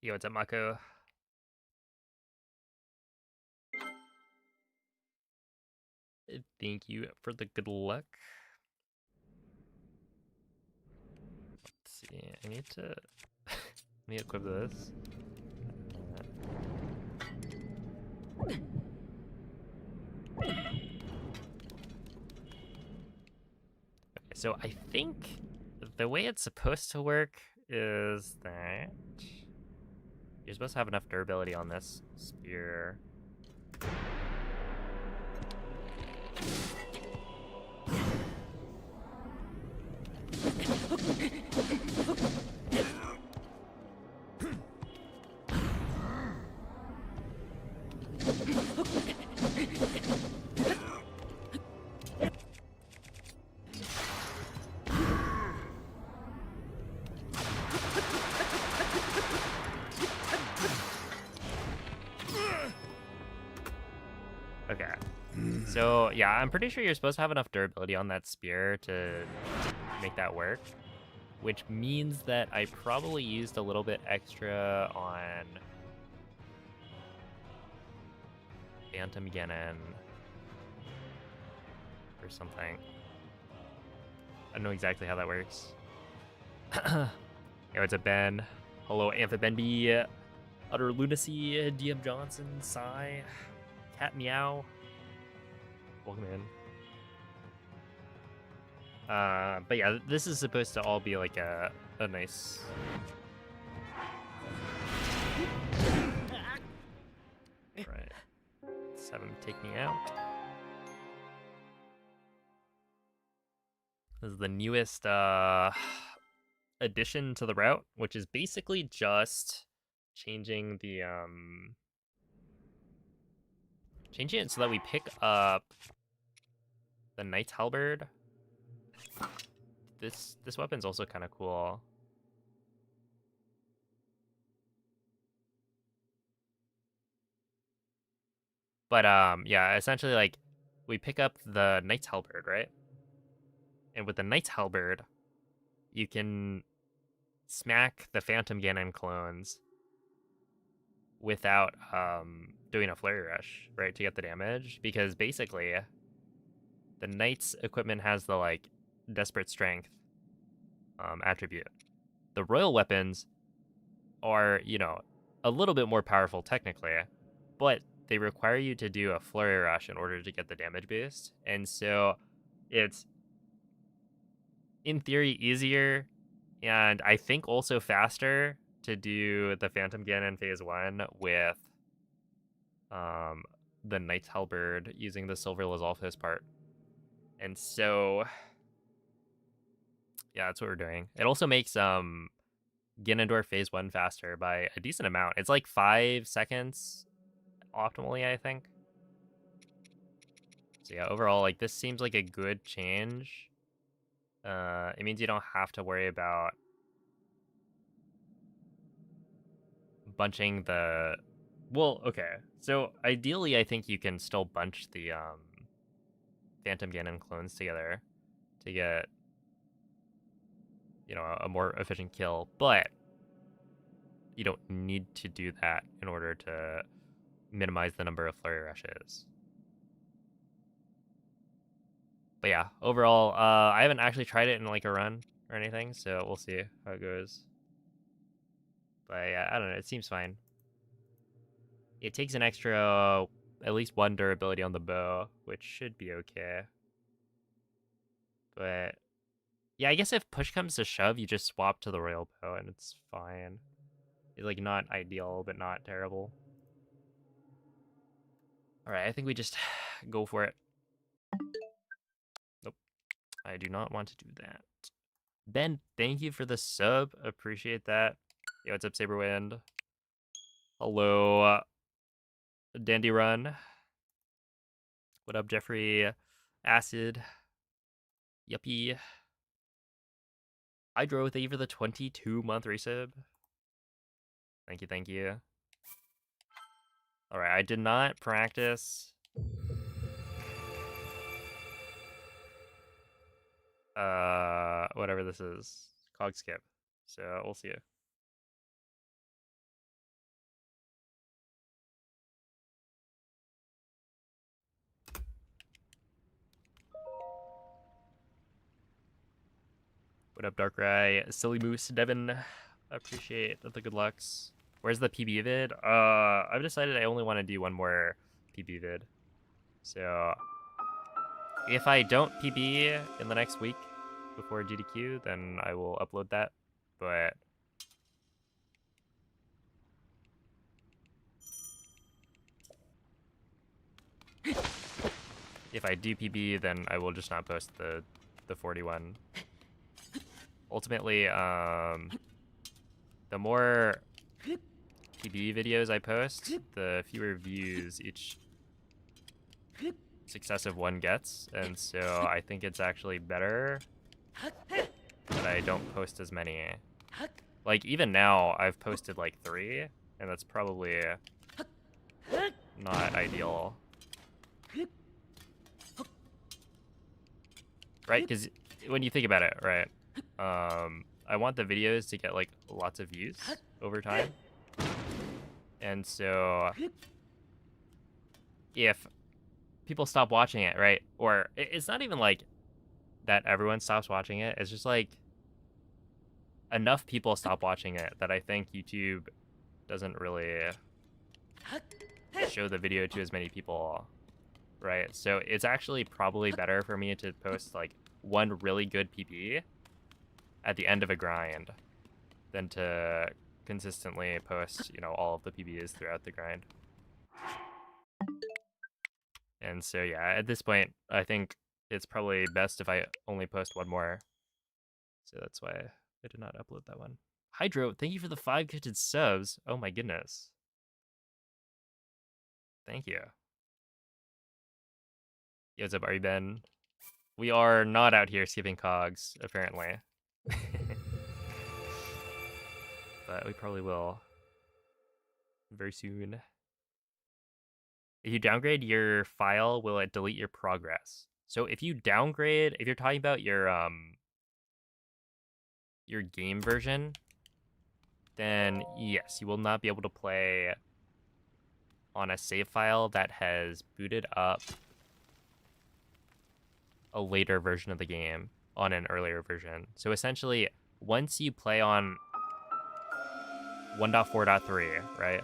Yo, what's up, Mako? Thank you for the good luck. Let's see. I need to let me equip this. Okay, so I think the way it's supposed to work is that you're supposed to have enough durability on this spear. Okay. So, yeah, I'm pretty sure you're supposed to have enough durability on that spear to make that work, which means that I probably used a little bit extra on Phantom Ganon or something. I don't know exactly how that works. Yo, what's up, Ben? Hello, Amphibenby, Utter Lunacy, DM Johnson, Psy, Cat Meow. Welcome in. But yeah, this is supposed to all be like a nice. Right. Let's have him take me out. This is the newest addition to the route, which is basically just changing the changing it so that we pick up the Knight's Halberd. This weapon's also kind of cool. But yeah, essentially like we pick up the Knight's Halberd, right? And with the Knight's Halberd, you can smack the Phantom Ganon clones without doing a Flurry Rush, right, to get the damage. Because basically, the Knight's equipment has the like Desperate Strength attribute. The Royal weapons are, you know, a little bit more powerful technically, but they require you to do a Flurry Rush in order to get the damage boost. And so it's, in theory, easier and I think also faster to do the Phantom Ganon Phase 1 with the Knight's Halberd using the Silver Lizalfos part. And so, yeah, that's what we're doing. It also makes Ganondorf Phase 1 faster by a decent amount. It's like 5 seconds optimally, I think. So yeah, overall, like this seems like a good change. It means you don't have to worry about bunching the. Well, okay. So ideally, I think you can still bunch the Phantom Ganon clones together to get, you know, a more efficient kill, but you don't need to do that in order to minimize the number of flurry rushes. But yeah, overall, I haven't actually tried it in like a run or anything, so we'll see how it goes. But yeah, I don't know. It seems fine. It takes an extra, at least one durability on the bow, which should be okay. But yeah, I guess if push comes to shove, you just swap to the royal bow and it's fine. It's like not ideal, but not terrible. All right, I think we just go for it. Nope, I do not want to do that. Ben, thank you for the sub. Appreciate that. Yo, what's up, Saberwind? Hello, Dandy Run. What up, Jeffrey? Acid. Yuppie. Hydro, thank you for the 22-month resub. Thank you, thank you. All right, I did not practice whatever this is, cog skip. So we'll see. What up, Darkrai? Silly Moose, Devin. Appreciate the good lucks. Where's the PB vid? I've decided I only want to do one more PB vid. So if I don't PB in the next week before GDQ, then I will upload that. But if I do PB, then I will just not post the 41. Ultimately, the more PB videos I post, the fewer views each successive one gets, and so I think it's actually better that I don't post as many. Like, even now, I've posted like 3, and that's probably not ideal. Right? Because when you think about it, right, I want the videos to get like lots of views over time. And so if people stop watching it, right, or it's not even like that everyone stops watching it, it's just like enough people stop watching it that I think YouTube doesn't really show the video to as many people, right? So it's actually probably better for me to post like one really good PP at the end of a grind than to consistently post, you know, all of the PBs throughout the grind. And so yeah, at this point, I think it's probably best if I only post one more. So that's why I did not upload that one. Hydro, thank you for the 5 gifted subs. Oh my goodness. Thank you. Yo, what's up, Ari Ben? We are not out here skipping cogs, apparently. But we probably will very soon. If you downgrade your file, will it delete your progress? So if you downgrade, if you're talking about your game version, then yes, you will not be able to play on a save file that has booted up a later version of the game on an earlier version. So essentially, once you play on 1.4.3, right?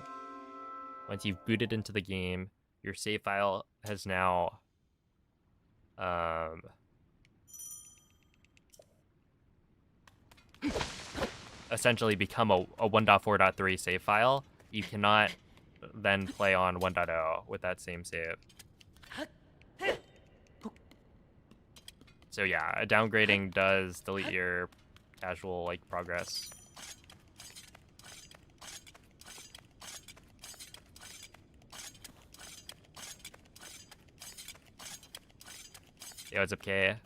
Once you've booted into the game, your save file has now essentially become a 1.4.3 save file. You cannot then play on 1.0 with that same save. So yeah, downgrading does delete your casual like progress. Yo, what's up, K?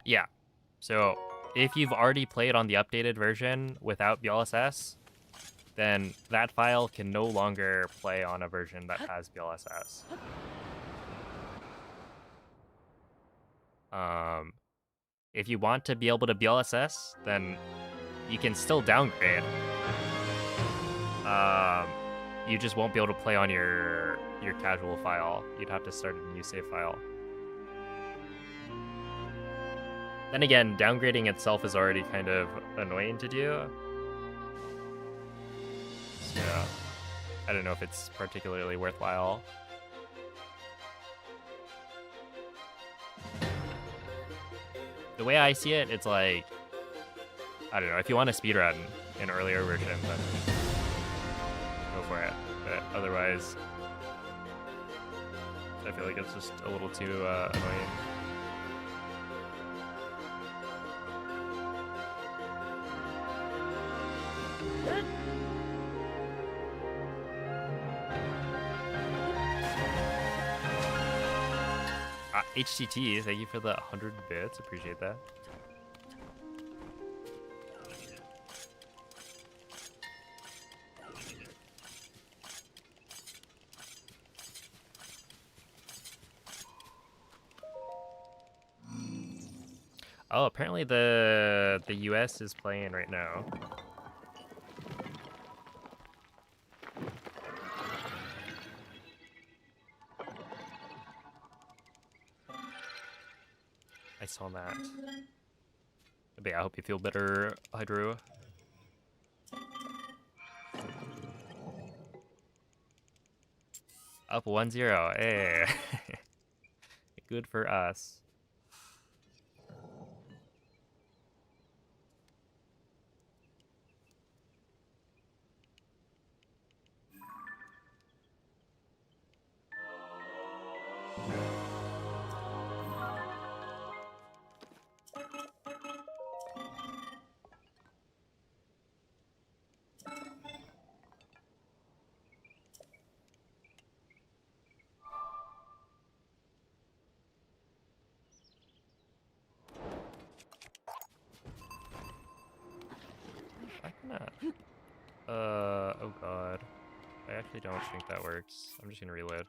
Yeah, so if you've already played on the updated version without BLSS, then that file can no longer play on a version that has BLSS. If you want to be able to BLSS, then you can still downgrade. You just won't be able to play on your casual file. You'd have to start a new save file. Then again, downgrading itself is already kind of annoying to do. So, I don't know if it's particularly worthwhile. The way I see it, it's like, I don't know, if you want to speedrun an earlier version, then go for it. But otherwise, I feel like it's just a little too annoying. 'HTT, thank you for the 100 bits. Appreciate that. Oh, apparently the US is playing right now. I saw that. But yeah, I hope you feel better, Hydro. Up 1-0. Hey. Good for us. I cannot. Oh god. I actually don't think that works. I'm just gonna reload.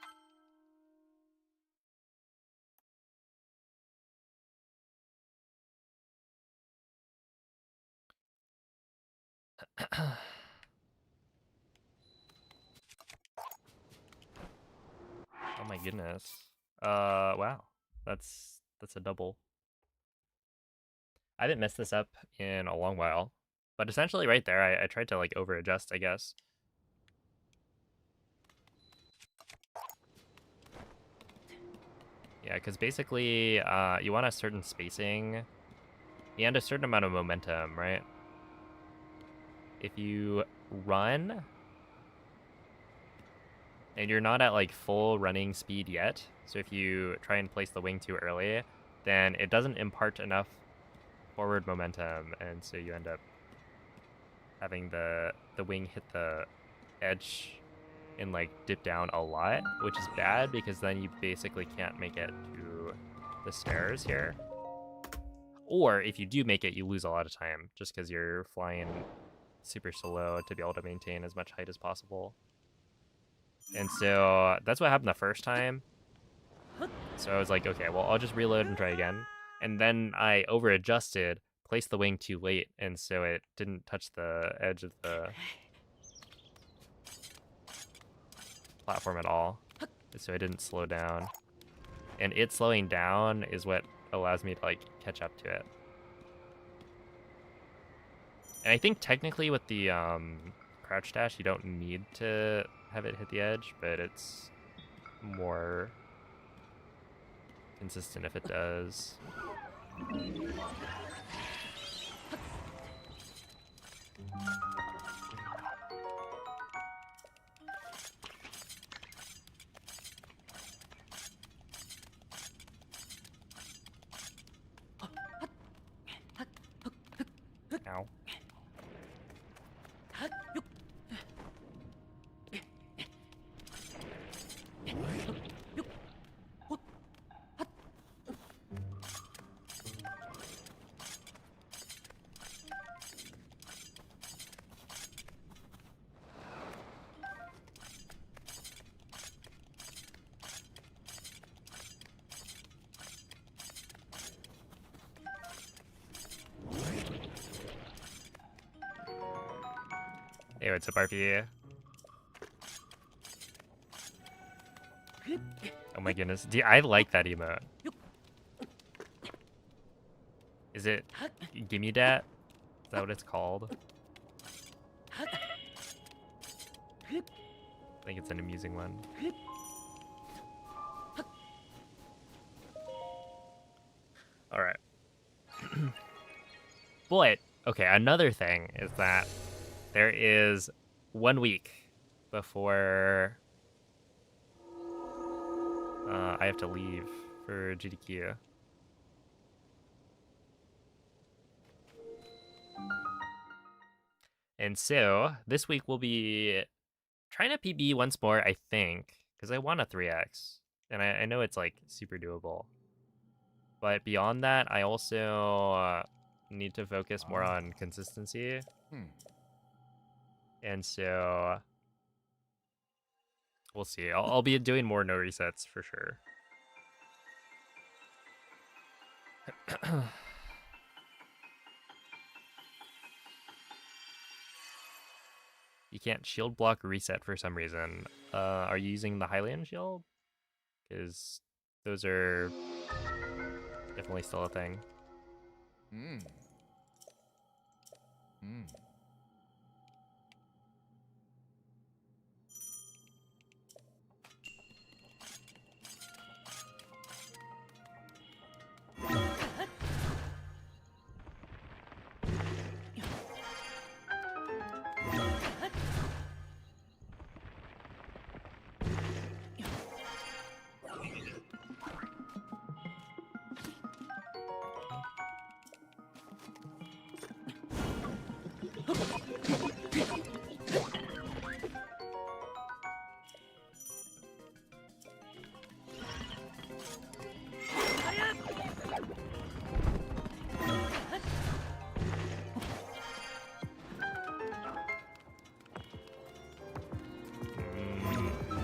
Oh my goodness. Wow. That's a double. I haven't messed this up in a long while. But essentially right there, I tried to like over adjust, I guess. Yeah, because basically, you want a certain spacing and a certain amount of momentum, right? If you run and you're not at like full running speed yet, so if you try and place the wing too early, then it doesn't impart enough forward momentum, and so you end up having the wing hit the edge and like dip down a lot, which is bad because then you basically can't make it to the stairs here. Or if you do make it, you lose a lot of time just because you're flying super slow to be able to maintain as much height as possible. And so that's what happened the first time. So I was like, okay, well, I'll just reload and try again. And then I over adjusted, placed the wing too late, and so it didn't touch the edge of the platform at all. So it didn't slow down. And it slowing down is what allows me to like catch up to it. And I think technically with the crouch dash, you don't need to have it hit the edge, but it's more consistent if it does. Ow. Hey, what's up, RP? Oh my goodness. I like that emote. Is it Gimme Dat? Is that what it's called? I think it's an amusing one. Alright. But, okay, another thing is that there is 1 week before I have to leave for GDQ. And so, this week we'll be trying to PB once more, I think, because I want a 3x. And I know it's, like, super doable. But beyond that, I also need to focus more on consistency. And so, we'll see. I'll be doing more no resets for sure. You can't shield block reset for some reason. Are you using the Hylian shield? Because those are definitely still a thing.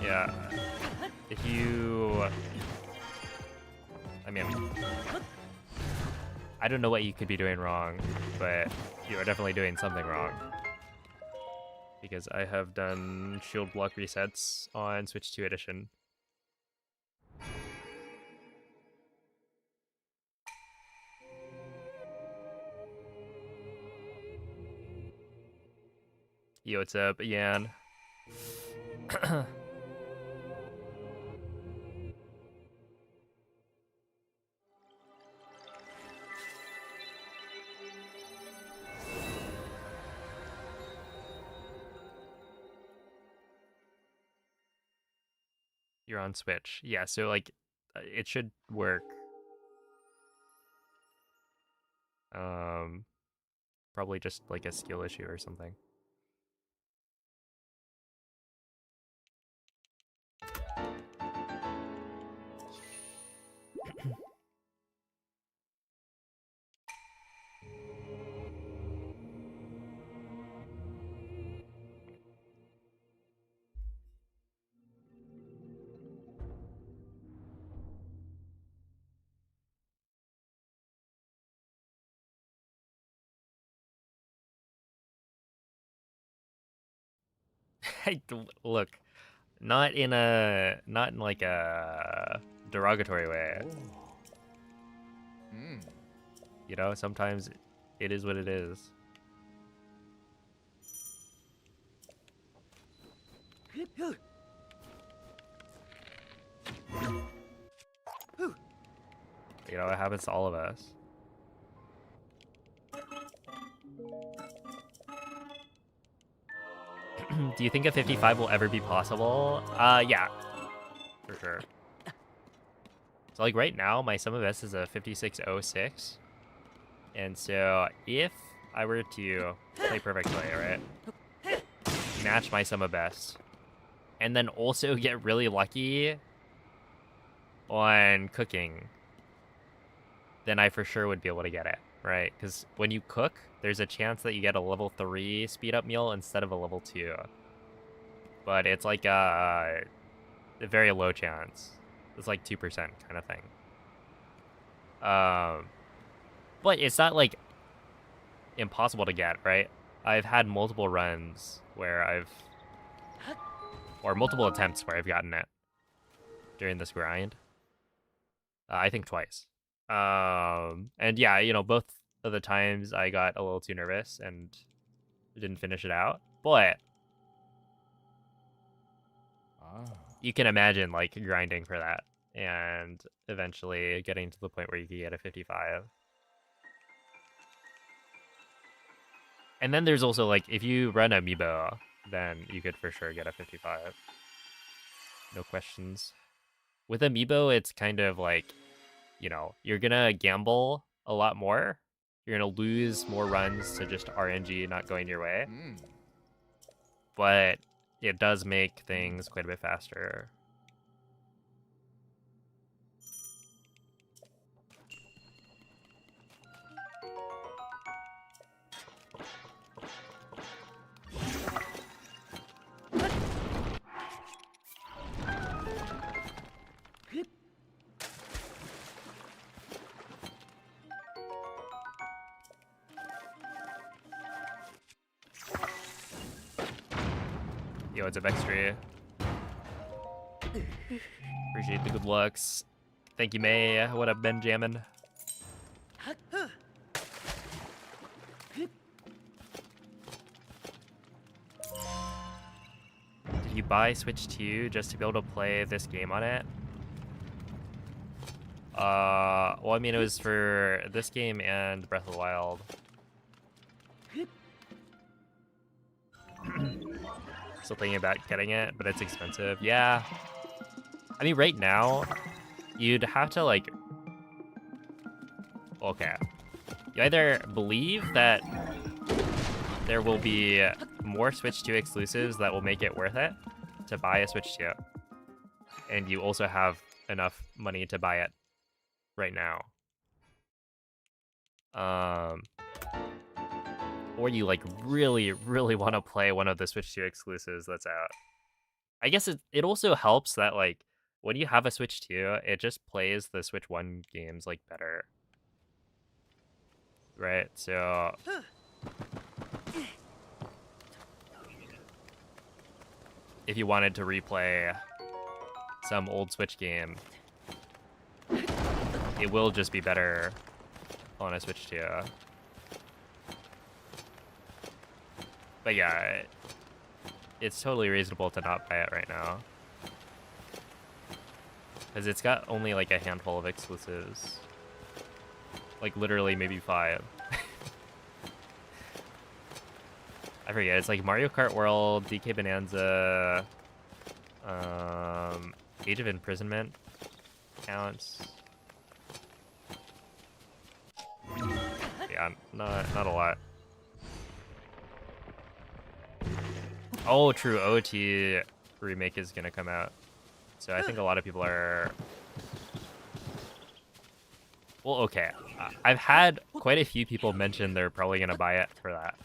Yeah. If you... I mean... I don't know what you could be doing wrong, but you are definitely doing something wrong. Because I have done shield block resets on Switch 2 Edition. Yo, what's up, Yan? You're on Switch. Yeah, so like it should work. Probably just like a skill issue or something. Hey, look, not in like a derogatory way. You know, sometimes it is what it is. You know, it happens to all of us. Do you think a 55 will ever be possible? Yeah, for sure. So like right now, my sum of S is a 5606. And so if I were to play perfectly, right? Match my sum of best. And then also get really lucky on cooking, then I for sure would be able to get it, right? Because when you cook, there's a chance that you get a level 3 speed up meal instead of a level 2. But it's like a very low chance. It's like 2% kind of thing. But it's not like impossible to get, right? I've had multiple runs where or multiple attempts where I've gotten it during this grind. I think twice. And yeah, you know, both of the times I got a little too nervous and didn't finish it out. But you can imagine like grinding for that and eventually getting to the point where you can get a 55. And then there's also like, if you run Amiibo, then you could for sure get a 55. No questions. With Amiibo, it's kind of like, you know, you're gonna gamble a lot more. You're gonna lose more runs to just RNG not going your way. But it does make things quite a bit faster. Yo, it's a Vextree. Appreciate the good looks. Thank you, May. What up, Benjamin? Did you buy Switch 2 just to be able to play this game on it? Well, I mean, it was for this game and Breath of the Wild. Still thinking about getting it, but it's expensive. Yeah. I mean, right now, you'd have to, like... Okay. You either believe that there will be more Switch 2 exclusives that will make it worth it to buy a Switch 2, and you also have enough money to buy it right now. Or you like really want to play one of the Switch 2 exclusives that's out. I guess it also helps that like when you have a Switch 2, it just plays the Switch 1 games like better. Right? So if you wanted to replay some old Switch game, it will just be better on a Switch 2. But yeah, it's totally reasonable to not buy it right now. Because it's got only like a handful of exclusives. Like literally maybe 5. I forget, it's like Mario Kart World, DK Bonanza, Age of Imprisonment counts. Yeah, not a lot. Oh, true, OT remake is gonna come out. So I think a lot of people are... Well, okay. I've had quite a few people mention they're probably gonna buy it for that.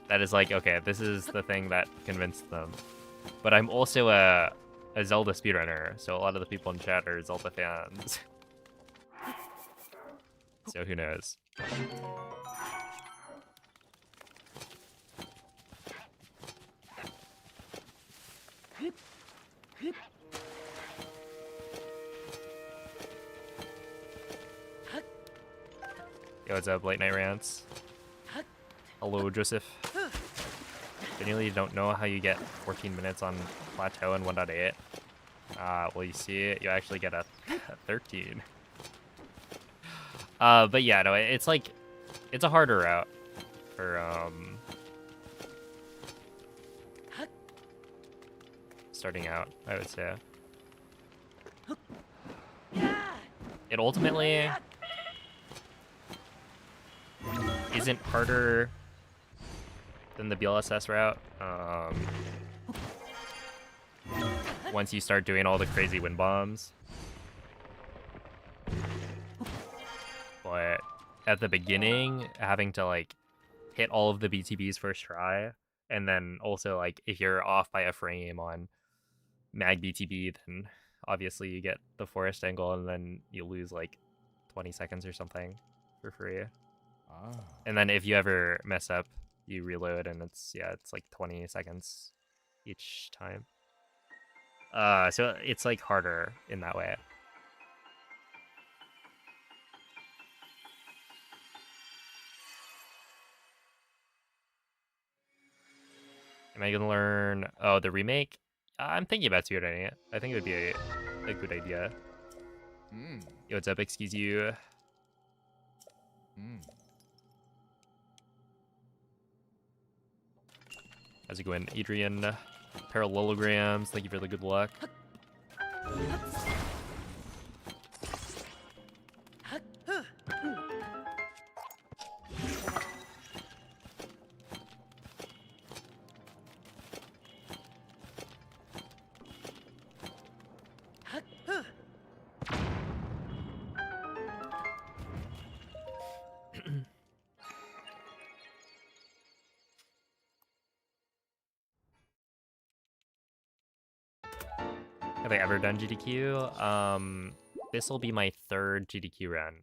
That is like, okay, this is the thing that convinced them. But I'm also a Zelda speedrunner, so a lot of the people in chat are Zelda fans. So who knows? Yo, what's up, Late Night Rants? Hello, Joseph. Genuinely don't know how you get 14 minutes on Plateau and 1.8. Well, you see, you actually get a 13. But yeah, no, it's like, it's a harder route for, starting out, I would say. It ultimately isn't harder than the BLSS route. Once you start doing all the crazy wind bombs. But at the beginning, having to like hit all of the BTBs first try, and then also like if you're off by a frame on mag BTB, then obviously you get the forest angle, and then you lose like 20 seconds or something for free. And then if you ever mess up, you reload, and it's like 20 seconds each time. So it's like harder in that way. Am I gonna learn? Oh, the remake? I'm thinking about speedrunning it. I think it would be a good idea. Yo, what's up? Excuse you. How's it going, Adrian? Parallelograms, thank you for the good luck. Have I ever done GDQ? This will be my 3rd GDQ run.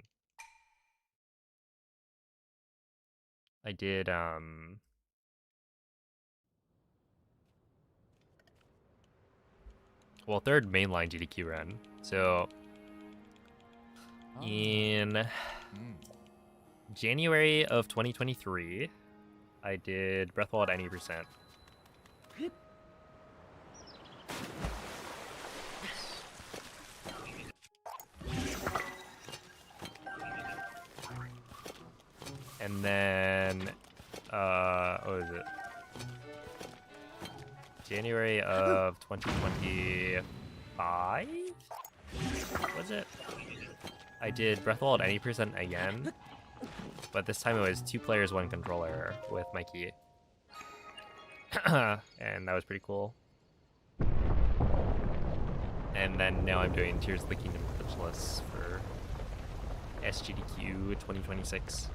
I did, well, third mainline GDQ run. So in January of 2023, I did Breathwall at any percent. And then, what was it? January of 2025? Was it? I did Breathwall at any percent again, but this time it was 2 players, 1 controller with my key. And that was pretty cool. And then now I'm doing Tears of the Kingdom Glitchless for SGDQ 2026.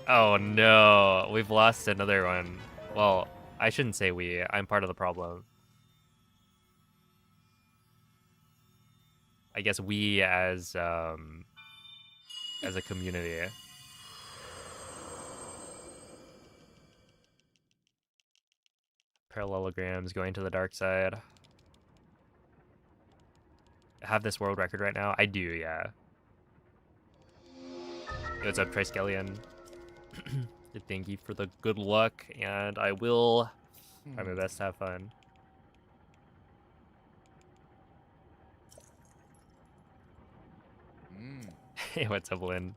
Oh no, we've lost another one. Well, I shouldn't say we, I'm part of the problem. I guess we as a community. Parallelograms going to the dark side. I have this world record right now? I do, yeah. Yo, what's up, Triskelion? Thank you for the good luck, and I will try my best to have fun. Hey, what's up, Lynn?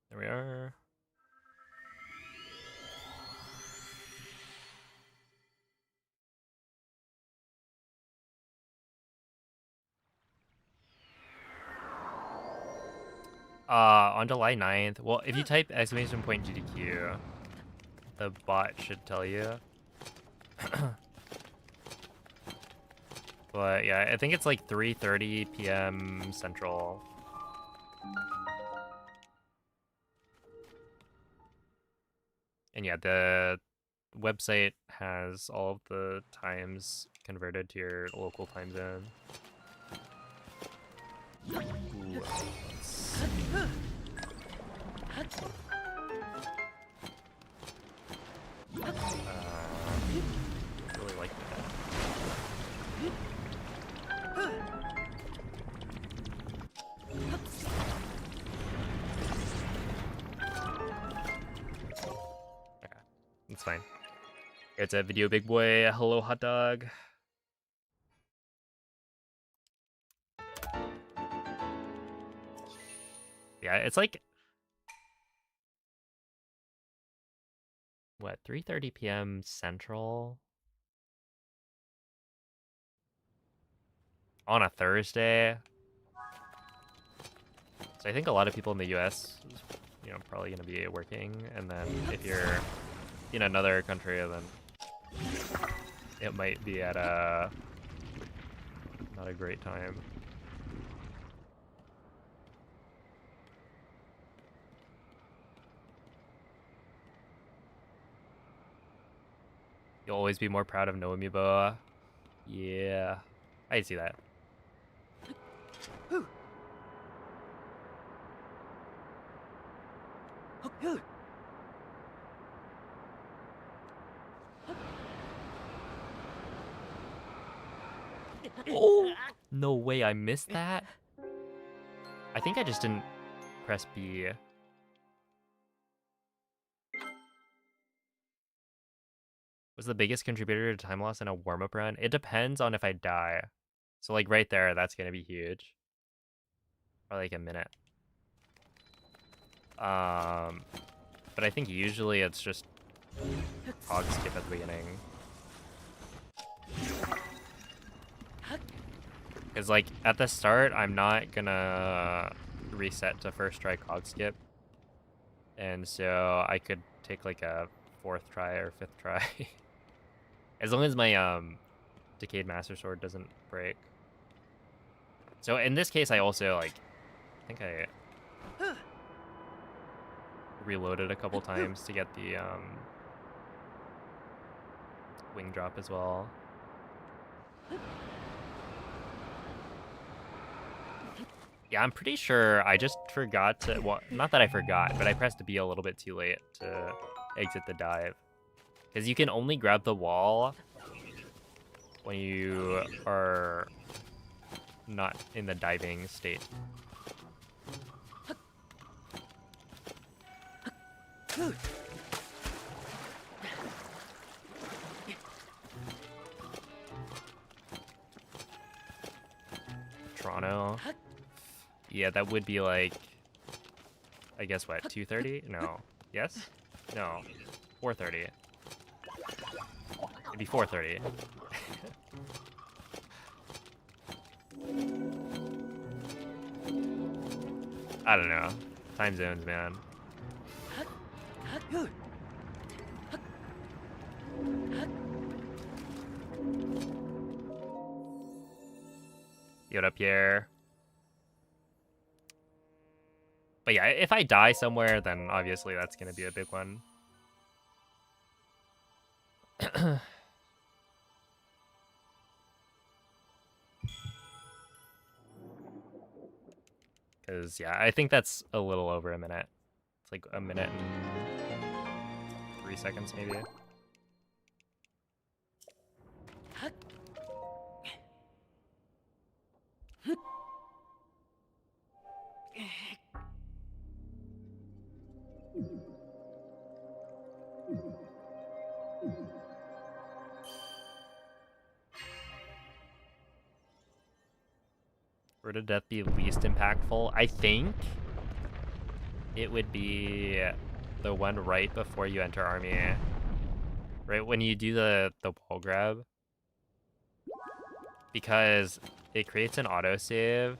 There we are. On July 9th, well, if you type !GDQ, the bot should tell you. But yeah, I think it's like 3:30 p.m. Central. And yeah, the website has all of the times converted to your local time zone. Ooh, let's see. Really like that. Okay, that's fine. It's a video, big boy. Hello, hot dog. Yeah, it's like what, 3:30 p.m. Central on a Thursday. So I think a lot of people in the U.S. is, probably gonna be working, and then if you're in another country, then it might be at a not a great time. You'll always be more proud of no amiibo. Yeah, I see that. Oh, no way, I missed that. I think I just didn't press B. Was the biggest contributor to time loss in a warm-up run? It depends on if I die. So like right there, that's gonna be huge. Or like a minute. But I think usually it's just hog skip at the beginning. Because, like, at the start, I'm not gonna reset to first try hog skip. And so I could take, like, a 4th try or 5th try. As long as my, Decayed Master Sword doesn't break. So in this case, I also, like, I think I reloaded a couple times to get the, wing drop as well. Yeah, I'm pretty sure I just forgot to, well, not that I forgot, but I pressed B a little bit too late to exit the dive. Because you can only grab the wall when you are not in the diving state. Toronto. Yeah, that would be like, I guess what, 2:30? No. Yes? No. 4:30. It'd be 4:30. I don't know. Time zones, man. Get up here. But yeah, if I die somewhere, then obviously that's gonna be a big one. Because, yeah, I think that's a little over a minute. It's like a minute and 3 seconds, maybe. Where did death be least impactful? I think it would be the one right before you enter army. Right when you do the wall grab. Because it creates an autosave.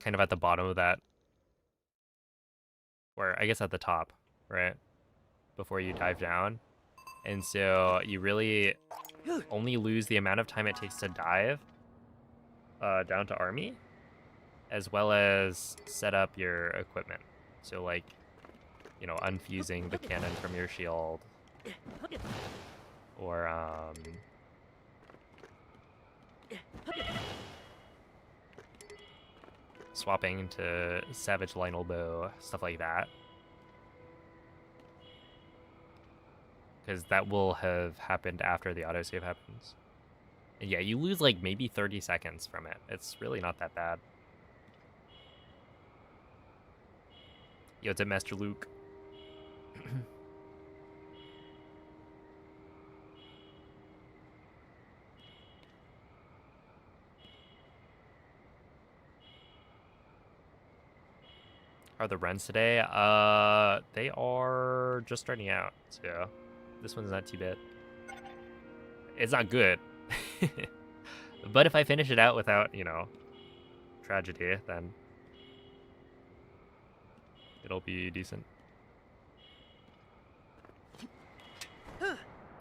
Kind of at the bottom of that. Or I guess at the top, right? Before you dive down. And so you really only lose the amount of time it takes to dive down to army, as well as set up your equipment. So like, you know, unfusing the cannon from your shield. Or swapping to Savage Lionel Bow, stuff like that. Because that will have happened after the autosave happens. And yeah, you lose like maybe 30 seconds from it. It's really not that bad. Yo, it's a Master Luke. Are the runs today? They are just starting out, so this one's not too bad. It's not good. But if I finish it out without, you know, tragedy, then it'll be decent. There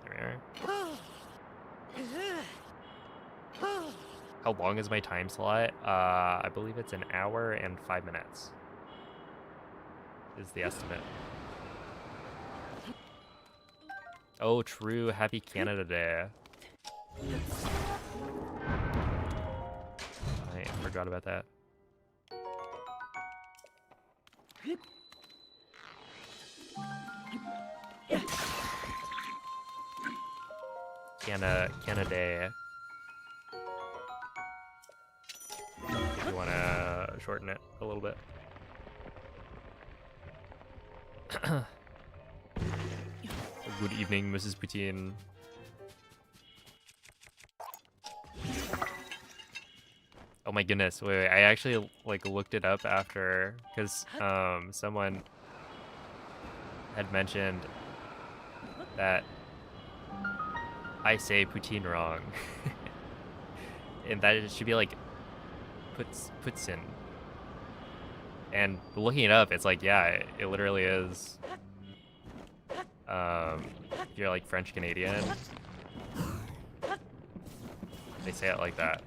we are. How long is my time slot? I believe it's an hour and 5 minutes. Is the estimate. Oh, true. Happy Canada Day. I forgot about that. Canada Day. If you want to shorten it a little bit. Good evening, Mrs. Poutine. Oh my goodness, wait, I actually like looked it up after, because someone had mentioned that I say poutine wrong. And that it should be like Putsin. And looking it up, it's like, yeah, it literally is. If you're like French Canadian, they say it like that.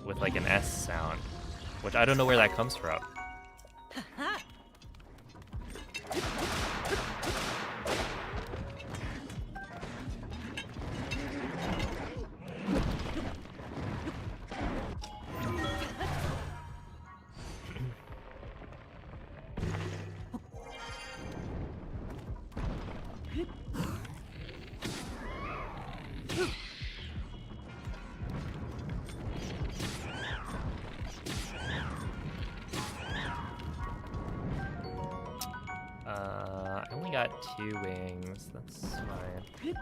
With like an S sound, which I don't know where that comes from. I only got 2 wings, that's fine.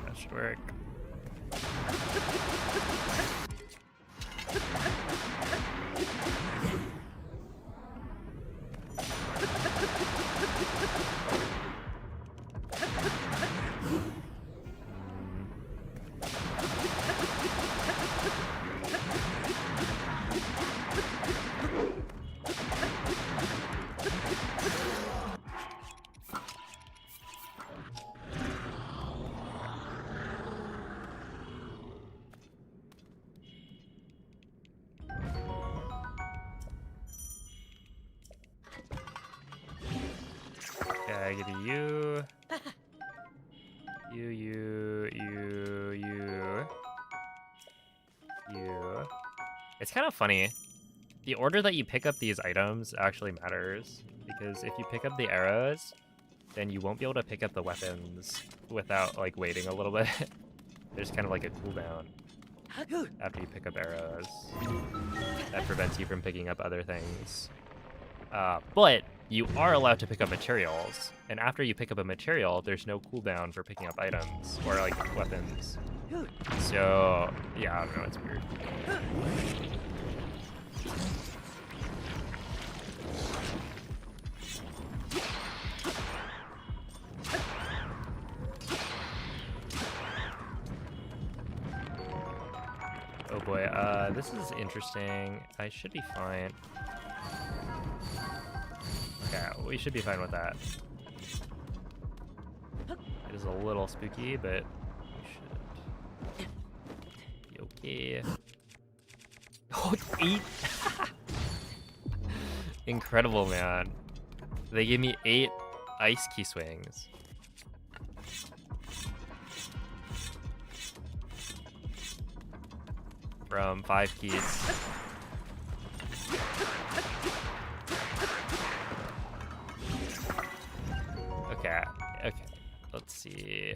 That should work. Yeah, I give you. You. It's kind of funny. The order that you pick up these items actually matters, because if you pick up the arrows, then you won't be able to pick up the weapons without like waiting a little bit. There's kind of like a cooldown after you pick up arrows that prevents you from picking up other things. But you are allowed to pick up materials, and after you pick up a material, there's no cooldown for picking up items or like weapons. So yeah, I don't know, it's weird. Oh boy, this is interesting. I should be fine. Okay, we should be fine with that. It is a little spooky, but we should be okay. Oh, 8! Incredible, man. They gave me 8 ice key swings. From 5 keys. Okay, okay. Let's see.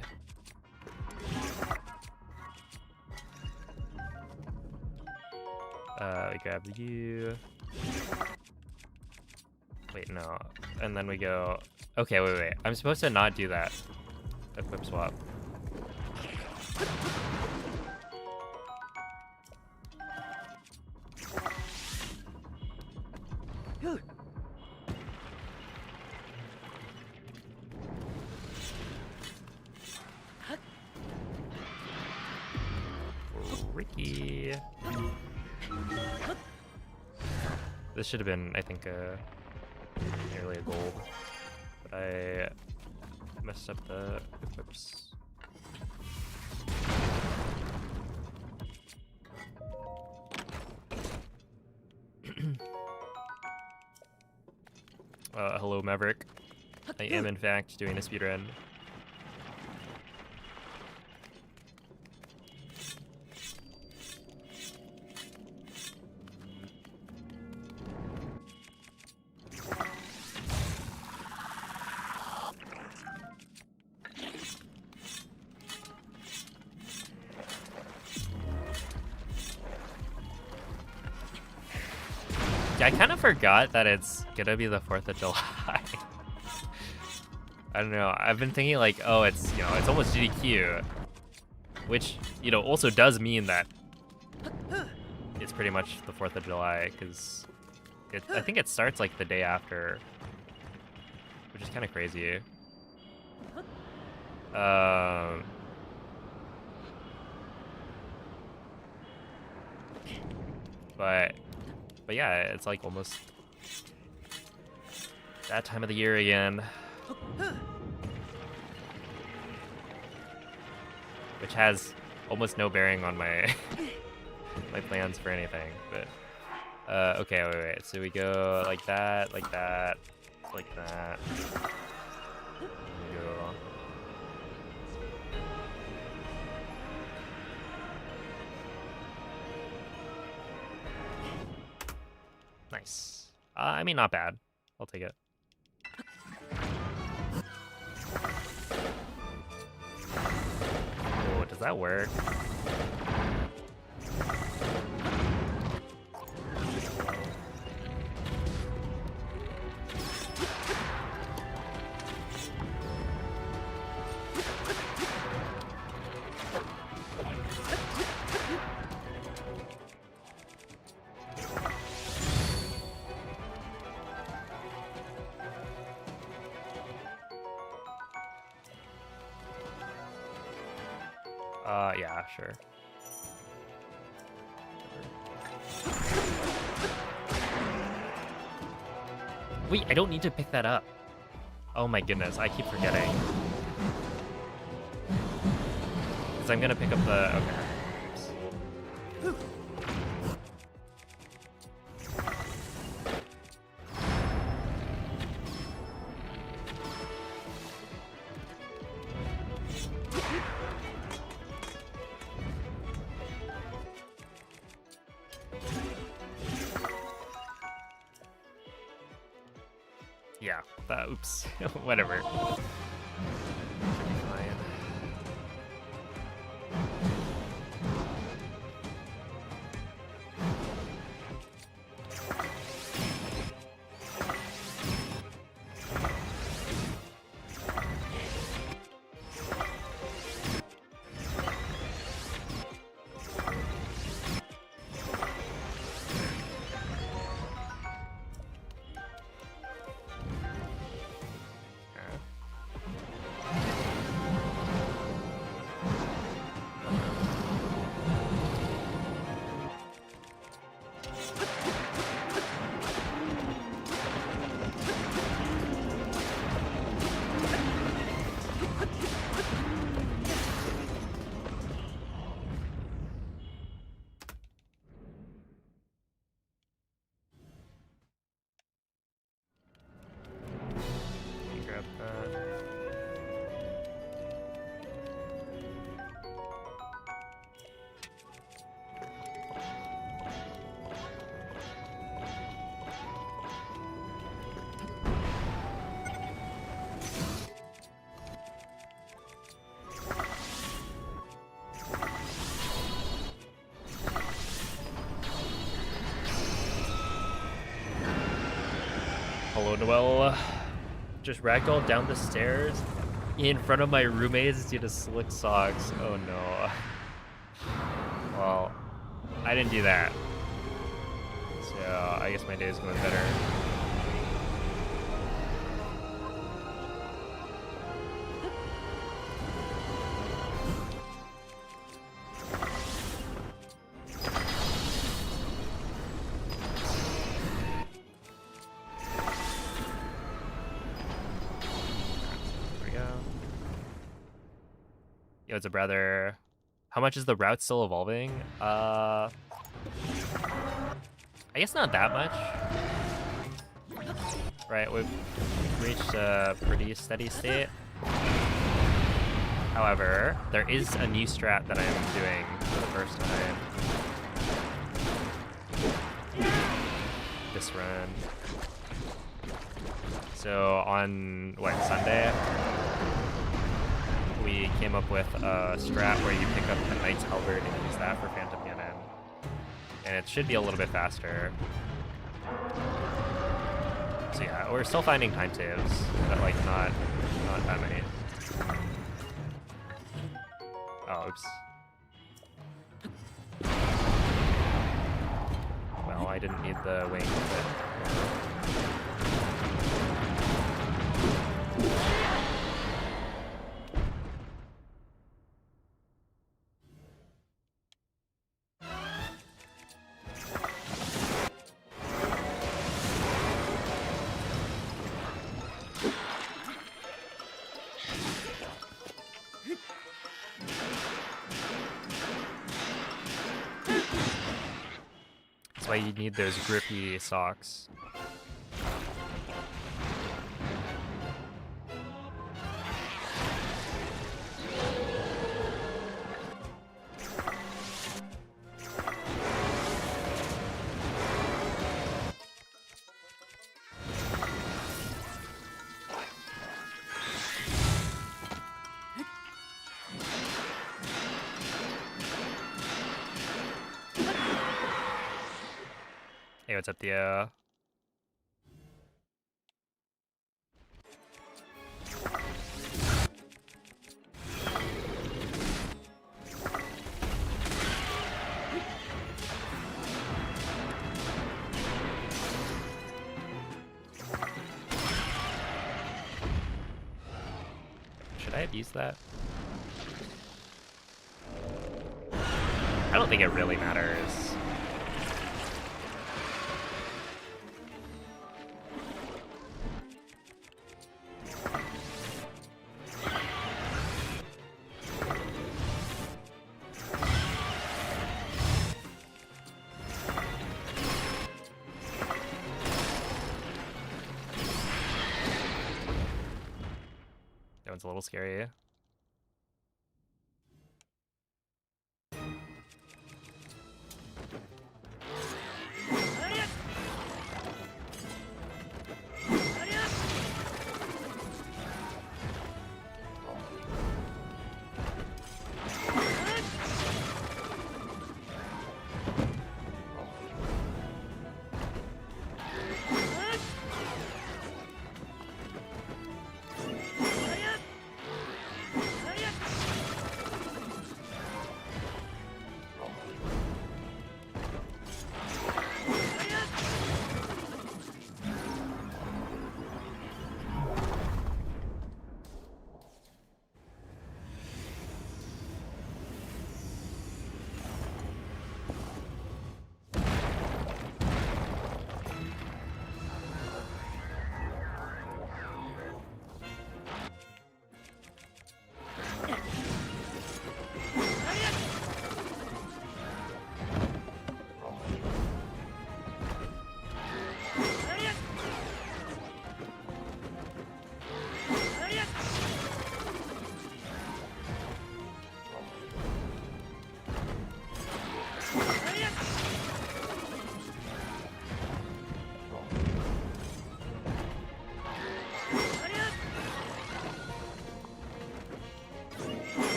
We grab you. Wait, no. And then we go. Okay, wait. I'm supposed to not do that. Equip swap. Ricky. This should have been, I think, nearly a gold, but I messed up the equips. Hello, Maverick. I am, in fact, doing a speedrun. I kind of forgot that it's gonna be the 4th of July. I don't know. I've been thinking like, oh, it's, you know, it's almost GDQ, which, you know, also does mean that it's pretty much the 4th of July, because I think it starts like the day after, which is kind of crazy. But yeah, it's like almost that time of the year again. Which has almost no bearing on my my plans for anything, but okay, wait. So we go like that, like that, like that. We go. Nice. I mean, not bad. I'll take it. Oh, does that work? Yeah, sure. Wait, I don't need to pick that up. Oh my goodness, I keep forgetting. Because I'm gonna pick up the... Okay. Oops. Yeah, oops, whatever. Should be fine. Grab that. Hello, Noel. Just ragdolled down the stairs in front of my roommates due to slick socks. Oh no. Well, I didn't do that. So I guess my day is going better. Yo, it's a brother. How much is the route still evolving? I guess not that much. Right, we've reached a pretty steady state. However, there is a new strat that I'm doing for the first time. This run. So on, what, Sunday? We came up with a strat where you pick up the Knight's Halberd and use that for Phantom Cannon. And it should be a little bit faster. So yeah, we're still finding time saves, but like not that many. Oh, oops. Well, I didn't need the wing, but... That's why you need those grippy socks. Hey, what's up, Theo? Should I have used that? I don't think it really matters. That one's a little scary.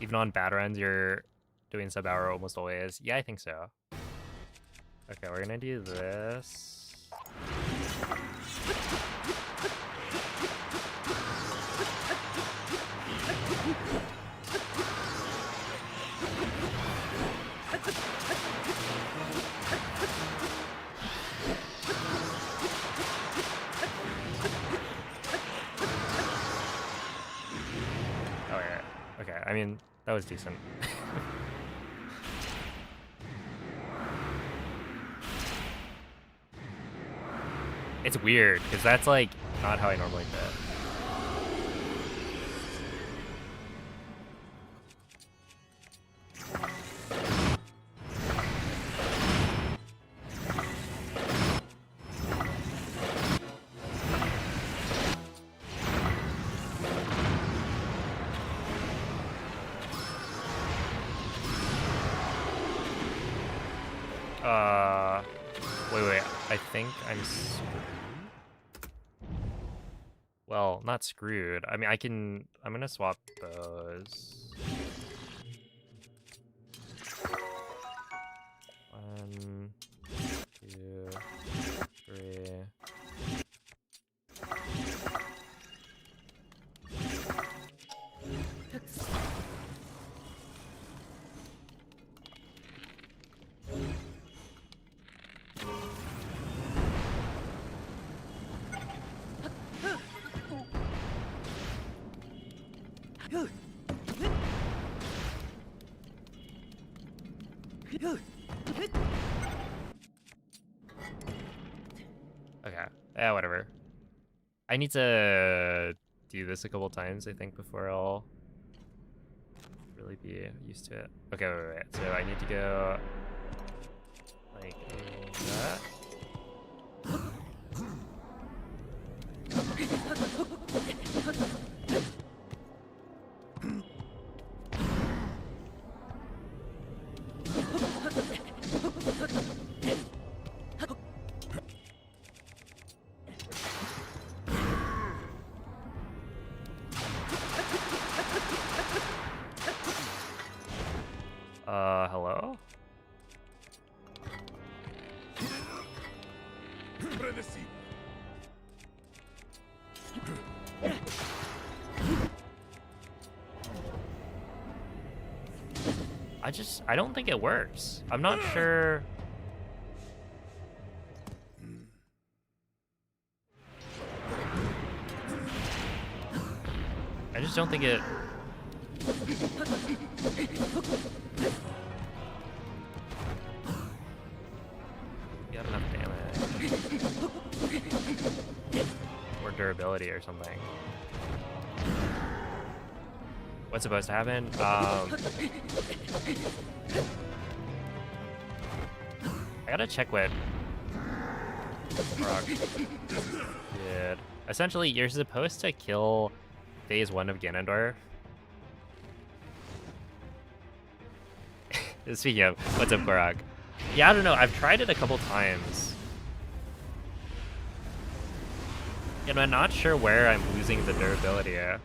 Even on bad runs, you're doing sub-hour almost always. Yeah, I think so. Okay, we're gonna do this. Oh, yeah. Okay, I mean, that was decent. It's weird, because that's, like, not how I normally fit. Wait, I think I'm screwed. Well, not screwed. I mean, I'm gonna swap those. 1, 2, 3. Okay. Yeah, whatever. I need to do this a couple times, I think, before I'll really be used to it. Okay, wait. So I need to go like that. Hello? I don't think it works. I'm not sure. I just don't think it. You have enough damage. Or durability or something. What's supposed to happen? I gotta check what Rock did. Essentially, you're supposed to kill phase 1 of Ganondorf. Speaking of, what's up, Korok? Yeah, I don't know. I've tried it a couple times. And I'm not sure where I'm losing the durability at.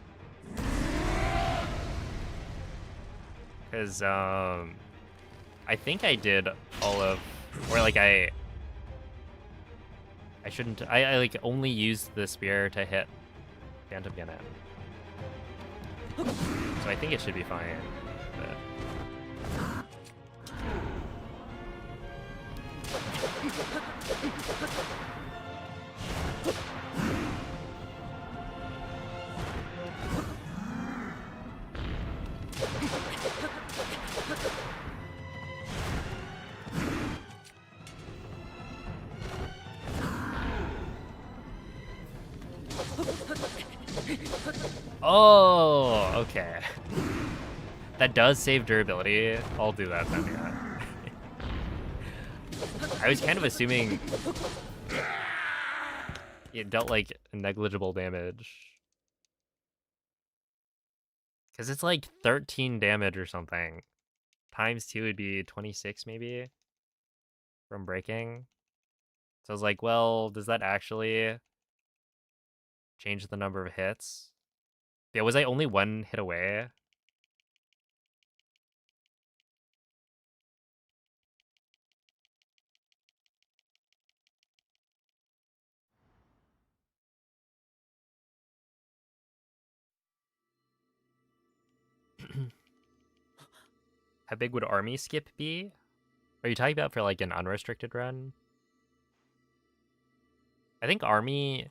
Because, I think I did all of... Or, like, I shouldn't... I like, only used the spear to hit Phantom Ganon. So I think it should be fine. But... Oh, okay. That does save durability. I'll do that then, yeah. I was kind of assuming it dealt like negligible damage. Because it's like 13 damage or something. Times 2 would be 26 maybe from breaking. So I was like, well, does that actually change the number of hits? Yeah, was I only 1 hit away? How big would army skip be? Are you talking about for like an unrestricted run? I think army...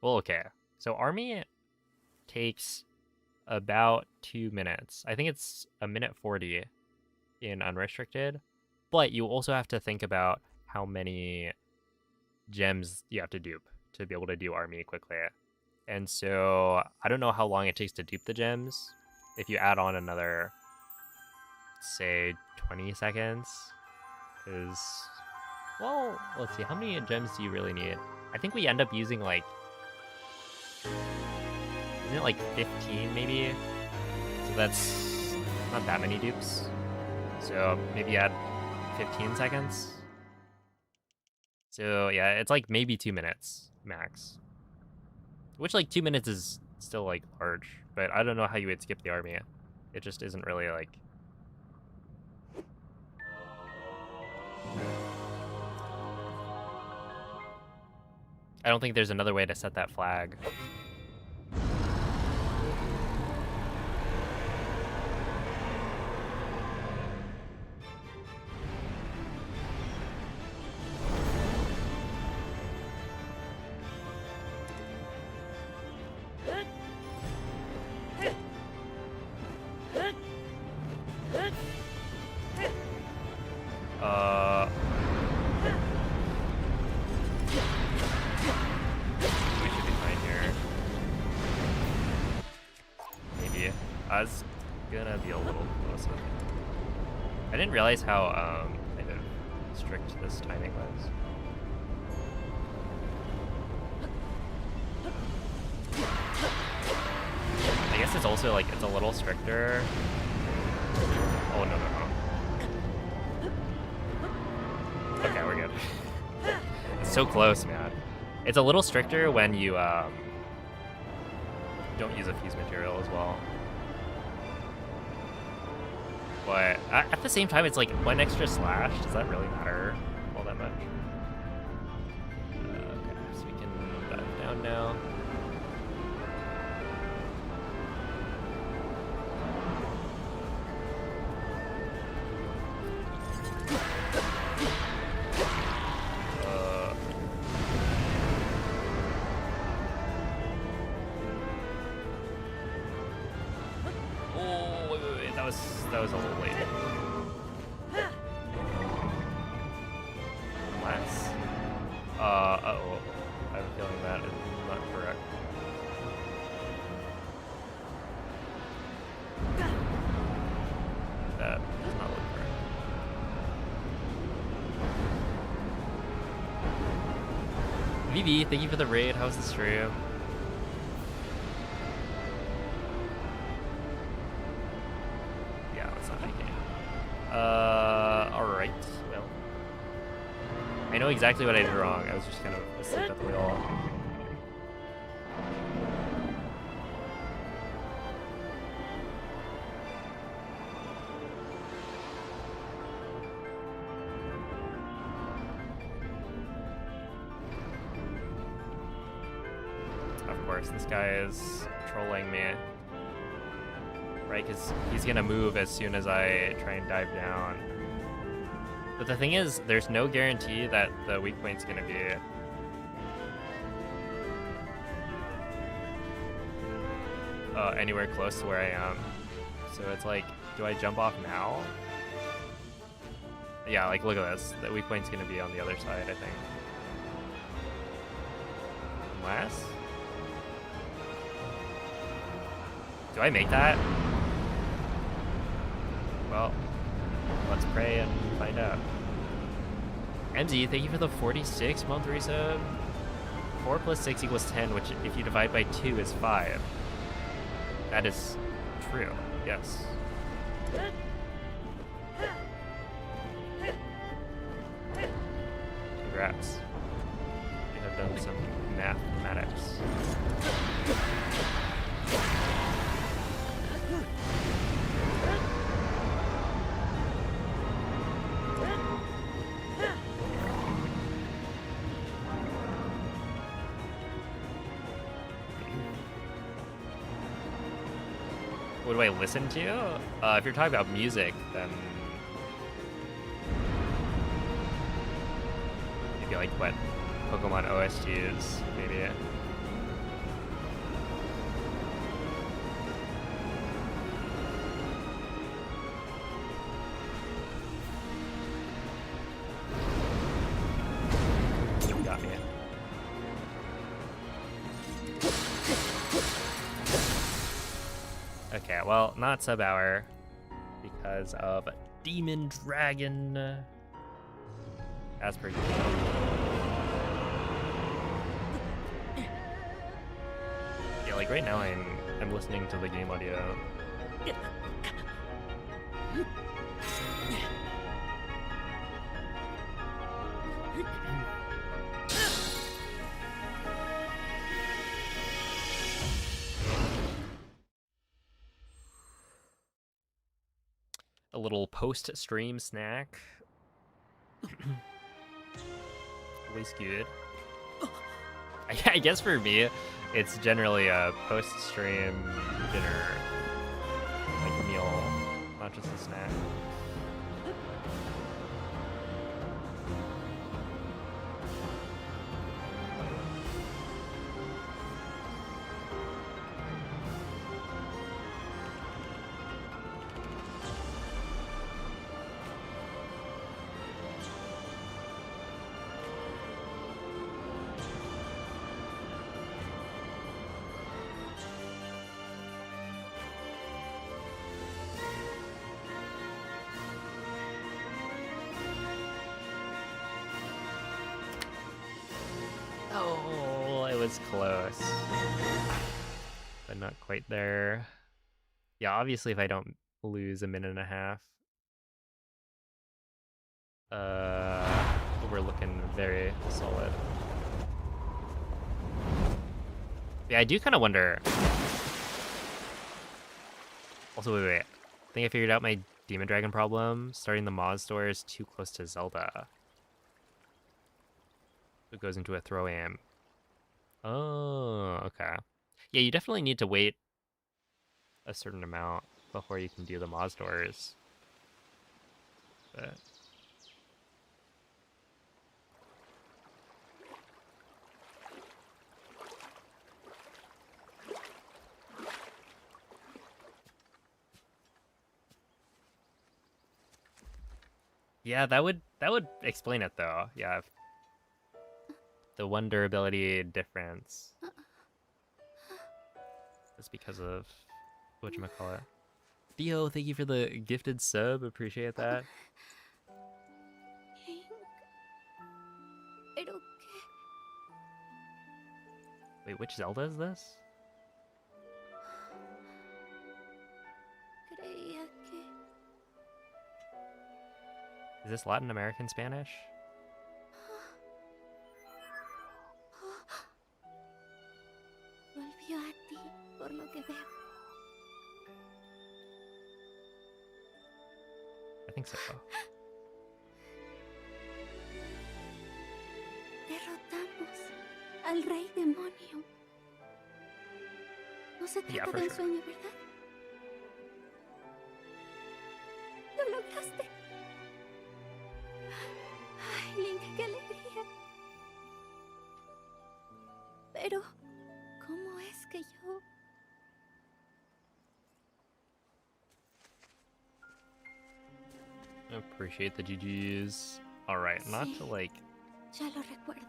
Well, okay. So army takes about 2 minutes. I think it's 1:40 in unrestricted. But you also have to think about how many gems you have to dupe to be able to do army quickly. And so I don't know how long it takes to dupe the gems. If you add on another, say, 20 seconds. Because, well, let's see. How many gems do you really need? I think we end up using like... Isn't it like 15 maybe? So that's not that many dupes. So maybe add 15 seconds. So yeah, it's like maybe 2 minutes max. Which like 2 minutes is still like large, but I don't know how you would skip the army. It just isn't really like... I don't think there's another way to set that flag. We should be fine here. Maybe. I was gonna be a little closer. I didn't realize how kind of strict this timing was. I guess it's also like it's a little stricter. Oh no. Okay, we're good. It's so close, man. It's a little stricter when you don't use a fuse material as well. But at the same time, it's like one extra slash. Does that really matter all that much? Okay, so we can dive down now. That was a little late. Unless, uh-oh. I have a feeling that is not correct. That does not look correct. VV, thank you for the raid. How's the stream? Alright, well. I know exactly what I did wrong. I was just kind of asleep at the wheel. Of course, this guy is trolling me. Right, because he's gonna move as soon as I try and dive down. But the thing is, there's no guarantee that the weak point's gonna be anywhere close to where I am. So it's like, do I jump off now? Yeah, like look at this. The weak point's gonna be on the other side, I think. Unless? Do I make that? Well, let's pray and find out. MZ, thank you for the 46-month resub. 4 plus 6 equals 10, which if you divide by 2 is 5. That is true, yes. Congrats. You have done some mathematics. What do I listen to? If you're talking about music, then maybe like what Pokemon OSTs, maybe. Got me. Okay, well, not sub-hour because of Demon Dragon, as per usual. Yeah, like right now I'm listening to the game audio. A little post-stream snack. Really skewed. I guess for me, it's generally a post-stream dinner, like meal, not just a snack. Oh, it was close. But not quite there. Yeah, obviously if I don't lose a minute and a half, we're looking very solid. Yeah, I do kind of wonder. Also, wait. I think I figured out my Demon Dragon problem. Starting the Moz store is too close to Zelda. It goes into a throw aim. Oh, okay. Yeah, you definitely need to wait a certain amount before you can do the Moz doors. But yeah, that would explain it though. Yeah, the one durability difference is because of whatchamacallit. Theo, thank you for the gifted sub. Appreciate that. Wait, which Zelda is this? Is this Latin American Spanish? I think so. Derrotamos al rey demonio. No se trata de un sueño, ¿verdad? Lo lograste. Ay, Link, qué alegría. Pero, ¿cómo es que yo? Appreciate the GGs. Alright, not to like Ya lo recuerdo.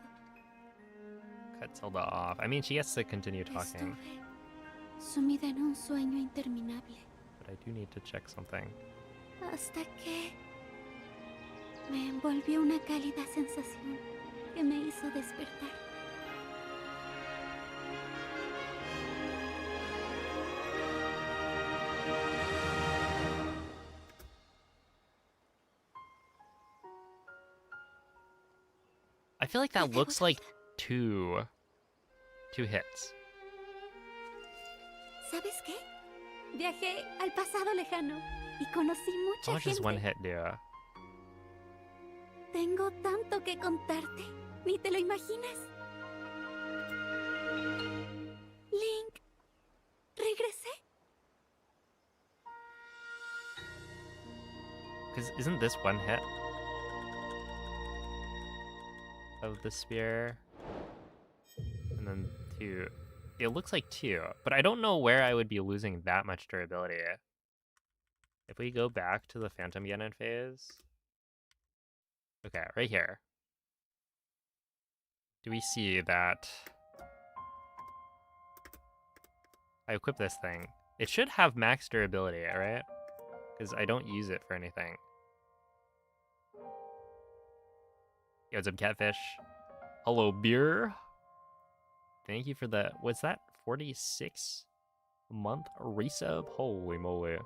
cut Zelda off. I mean, she gets to continue talking. Sumida en un sueño interminable. But I do need to check something. Hasta que me envolvió una cálida sensación que me hizo despertar. I feel like that looks like two hits. ¿Sabes qué? Viajé al pasado lejano y conocí mucha How much gente. does one hit do? Tengo tanto que contarte, ni te lo imaginas. Link, regresé. Because isn't this one hit of the spear? And then two. It looks like two, but I don't know where I would be losing that much durability. If we go back to the Phantom Ganon phase. Okay, right here. Do we see that I equip this thing? It should have max durability, right? Because I don't use it for anything. Yo, what's up, Catfish? Hello, beer. Thank you for the, what's that, 46 month resub? Holy moly.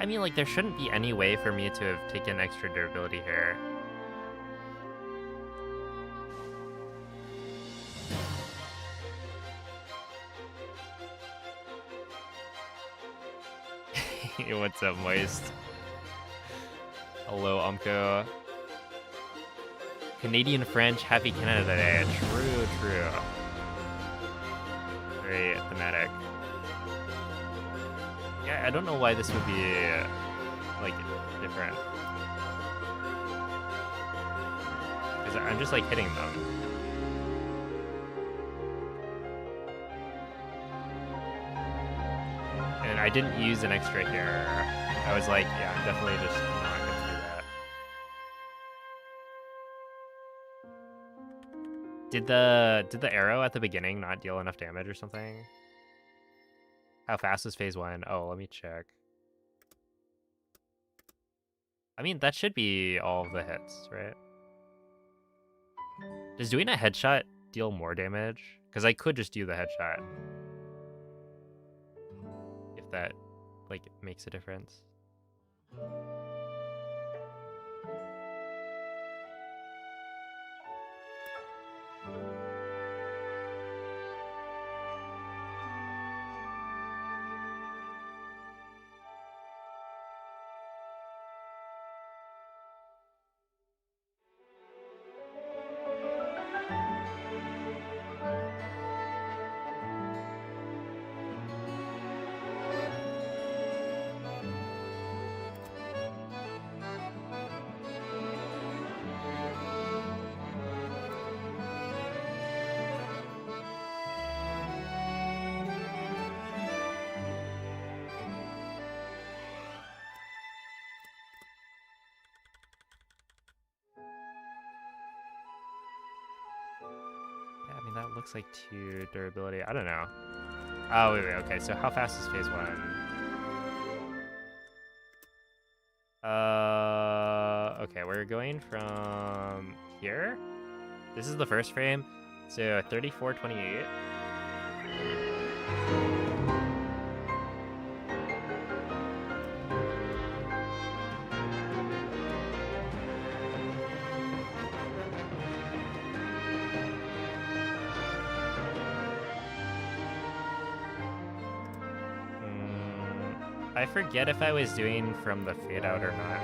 I mean, like, there shouldn't be any way for me to have taken extra durability here. What's up, Moist? Hello, Umko. Canadian French, happy Canada Day. True, true. Very thematic. Yeah, I don't know why this would be, like, different. Because I'm just, like, hitting them. And I didn't use an extra here. I was like, yeah, I'm definitely just not gonna do that. Did the arrow at the beginning not deal enough damage or something? How fast is phase 1? Oh, let me check. I mean, that should be all of the hits, right? Does doing a headshot deal more damage? Because I could just do the headshot. If that, like, makes a difference. Yeah, I mean, that looks like 2 durability. I don't know. Oh, wait, okay. So how fast is phase 1? Okay, we're going from here. This is the first frame. So 34:28. I forget if I was doing from the fade out or not.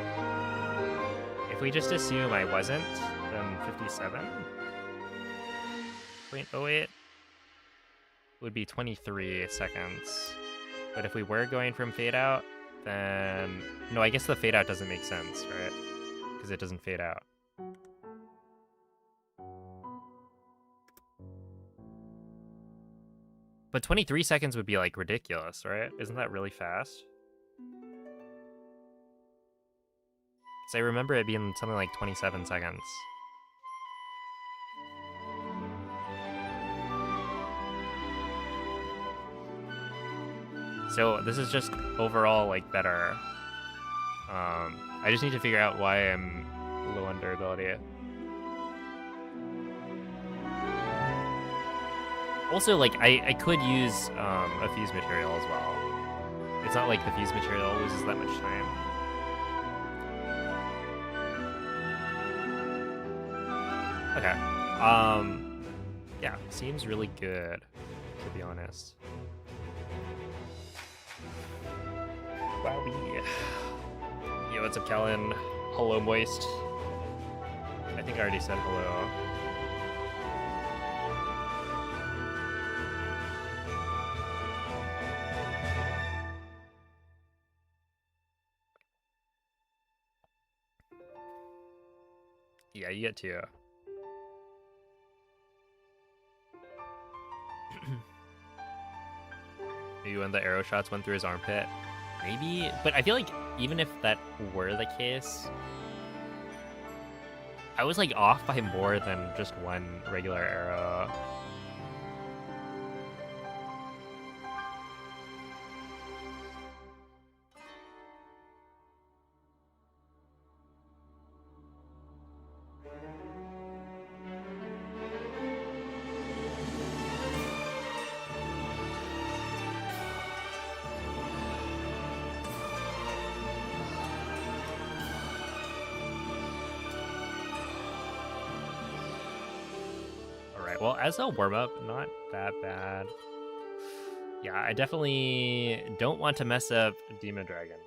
If we just assume I wasn't, then 57.08 would be 23 seconds. But if we were going from fade out, then... No, I guess the fade out doesn't make sense, right? Because it doesn't fade out. But 23 seconds would be, like, ridiculous, right? Isn't that really fast? So I remember it being something like 27 seconds. So this is just overall, like, better. I just need to figure out why I'm low on durability. Also, like, I could use a fuse material as well. It's not like the fuse material loses that much time. Okay. Yeah, seems really good, to be honest. Wowie. Yo, what's up, Kellen? Hello, Moist. I think I already said hello. Yeah, you get to. Maybe when the arrow shots went through his armpit. Maybe, but I feel like even if that were the case, I was like off by more than just one regular arrow. well, as a warm-up, not that bad. Yeah, I definitely don't want to mess up Demon Dragon.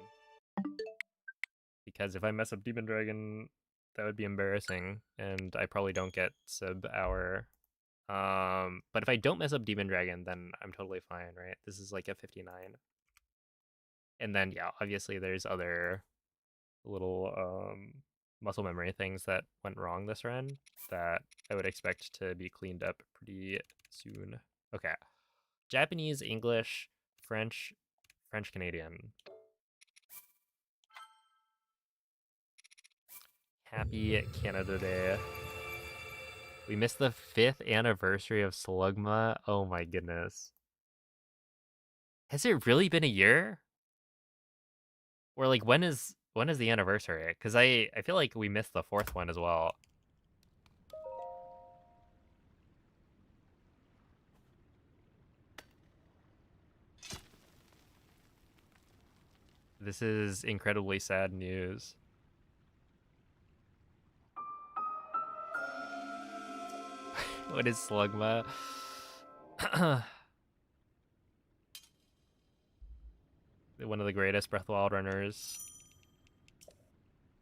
Because if I mess up Demon Dragon, that would be embarrassing, and I probably don't get sub hour. But if I don't mess up Demon Dragon, then I'm totally fine, right? This is like a 59. And then, yeah, obviously there's other little muscle memory things that went wrong this run that I would expect to be cleaned up pretty soon. Okay. Japanese, English, French, French-Canadian. Happy Canada Day. We missed the 5th anniversary of Slugma. Oh my goodness. Has it really been a year? Or like when is the anniversary? Because I feel like we missed the 4th one as well. This is incredibly sad news. What is Slugma? One of the greatest Breath of the Wild runners.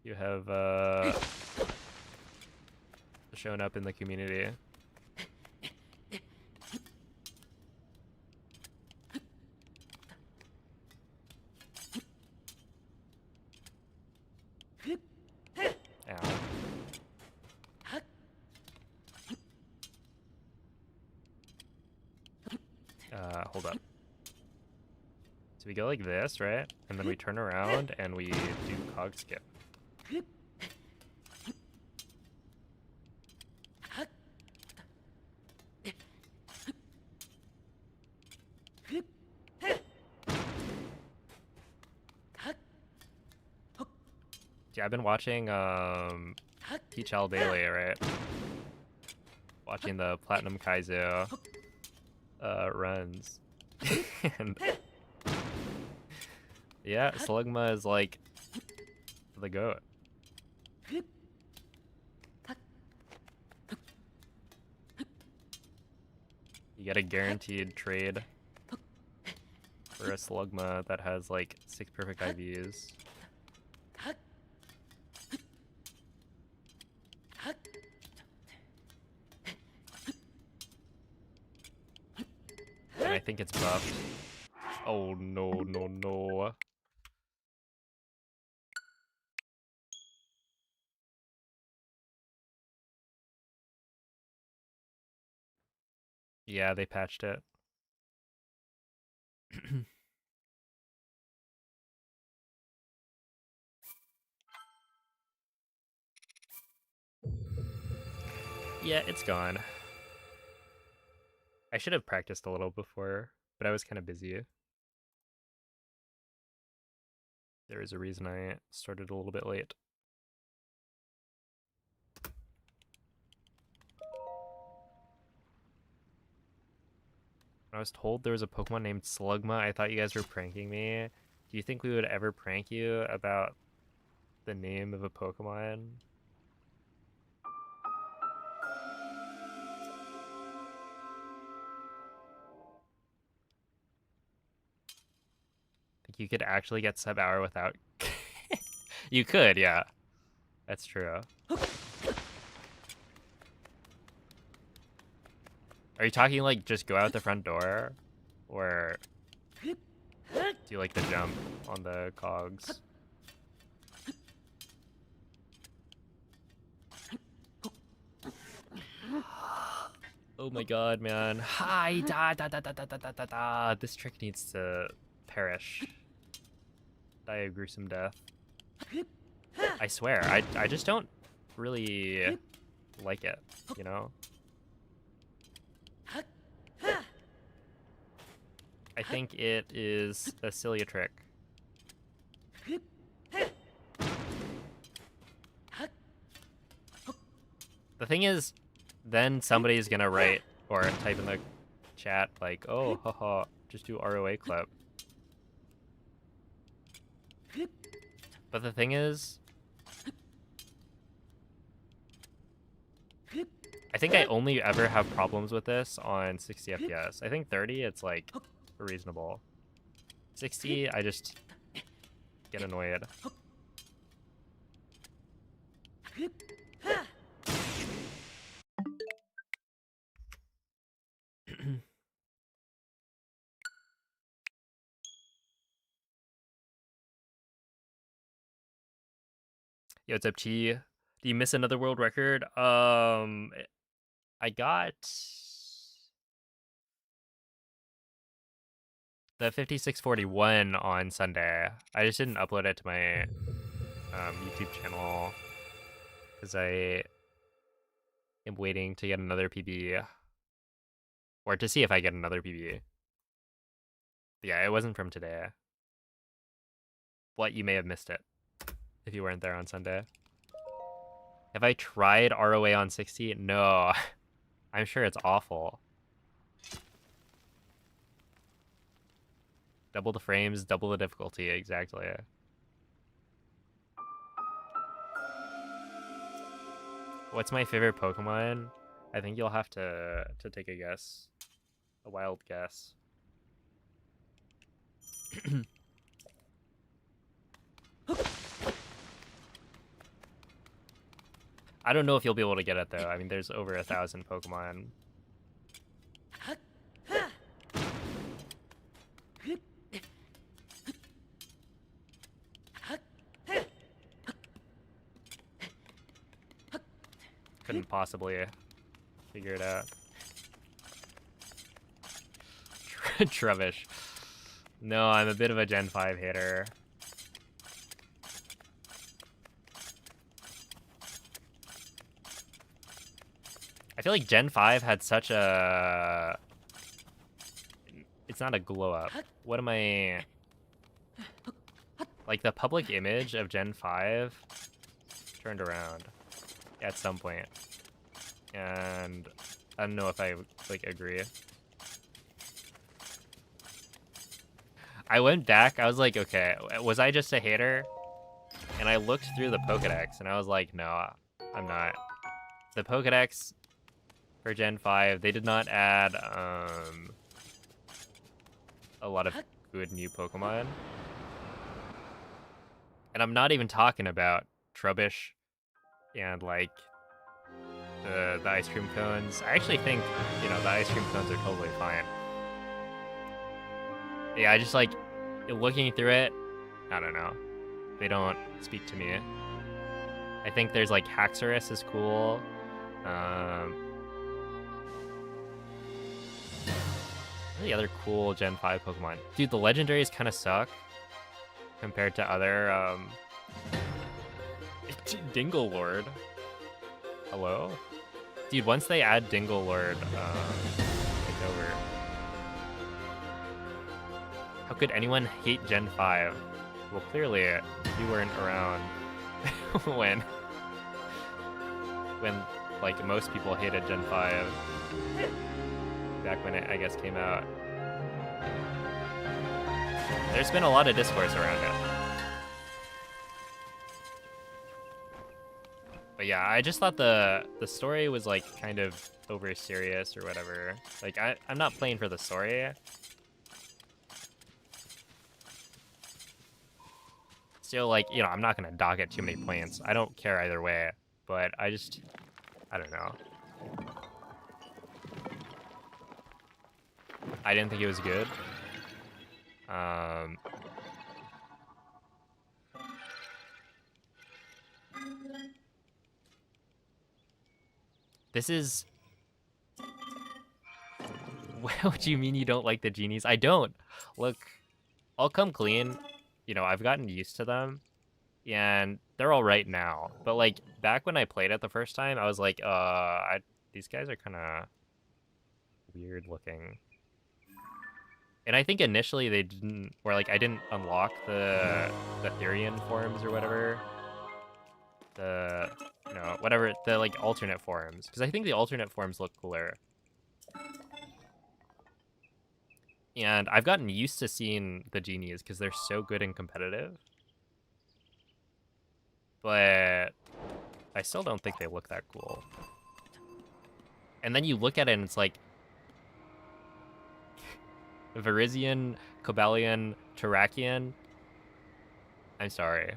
You have shown up in the community. Ow. Hold up. So we go like this, right? And then we turn around and we do cog skip. Yeah, I've been watching Teach Al Bailey, right? Watching the Platinum Kaizo runs. And yeah, Slugma is like the goat. You get a guaranteed trade for a Slugma that has like 6 perfect IVs. And I think it's buffed. Oh no, no, no. Yeah, they patched it. Yeah, it's gone. I should have practiced a little before, but I was kind of busy. There is a reason I started a little bit late. When I was told there was a Pokemon named Slugma, I thought you guys were pranking me. Do you think we would ever prank you about the name of a Pokemon? Think you could actually get sub hour without... You could, yeah. That's true. Are you talking like just go out the front door? Or do you like the jump on the cogs? Oh my god, man. Hi, da da da da da da da da da. This trick needs to perish. Die a gruesome death. I swear, I just don't really like it, you know? I think it is a silly trick. The thing is, then somebody's gonna write or type in the chat like, oh, haha, just do ROA clip. But the thing is, think I only ever have problems with this on 60 FPS. I think 30, it's like reasonable. 60, I just get annoyed. Yo, what's up, Chi? Do you miss another world record? I got the 5641 on Sunday. I just didn't upload it to my YouTube channel because I am waiting to get another PB, or to see if I get another PB. Yeah, it wasn't from today. What, you may have missed it if you weren't there on Sunday. Have I tried ROA on 60? No. I'm sure it's awful. Double the frames, double the difficulty, exactly. What's my favorite Pokemon? I think you'll have to take a guess. A wild guess. I don't know if you'll be able to get it, though. I mean, there's over 1,000 Pokemon. Couldn't possibly figure it out. Trubbish. No, I'm a bit of a Gen 5 hater. I feel like Gen 5 had such a... It's not a glow up. What am I... Like, the public image of Gen 5 turned around at some point. And I don't know if I, like, agree. I went back, I was like, okay, was I just a hater? And I looked through the Pokedex, and I was like, no, I'm not. The Pokedex for Gen 5, they did not add a lot of good new Pokemon. And I'm not even talking about Trubbish and, like, the ice cream cones. I actually think, you know, the ice cream cones are totally fine. Yeah, I just, like, looking through it, I don't know. They don't speak to me. I think there's, like, Haxorus is cool. What are the other cool Gen 5 Pokemon? Dude, the legendaries kind of suck compared to other, Dinglelord. Hello? Dude, once they add Dinglelord, take over. How could anyone hate Gen 5? Well, clearly, you weren't around when, like, most people hated Gen 5 back when it, I guess, came out. There's been a lot of discourse around it. But yeah, I just thought the story was, like, kind of over serious or whatever. Like, I'm not playing for the story. Still, like, you know, I'm not gonna dock it too many points. I don't care either way, but I don't know. I didn't think it was good. This is... What do you mean you don't like the genies? I don't. Look, I'll come clean. You know, I've gotten used to them, and they're all right now. But, like, back when I played it the first time, I was like, these guys are kind of weird looking. And I think initially they didn't, or, like, I didn't unlock the Therian forms or whatever. You know, whatever, the, like, alternate forms. Because I think the alternate forms look cooler. And I've gotten used to seeing the genies because they're so good and competitive. But I still don't think they look that cool. And then you look at it and it's like Verizian, Cobalion, Terrakion. I'm sorry,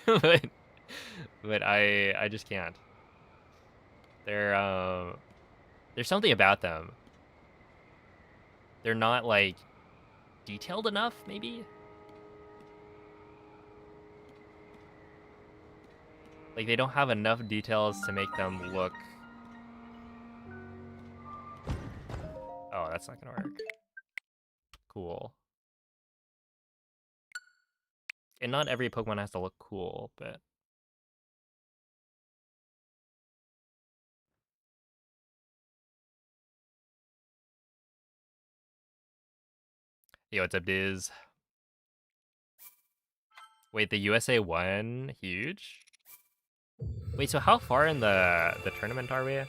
but I just can't. There's something about them. They're not like detailed enough, maybe. Like they don't have enough details to make them look. Oh, that's not gonna work. Cool. And not every Pokemon has to look cool, but yo, what's up, Diz? Wait, the USA won? Huge? Wait, so how far in the tournament are we?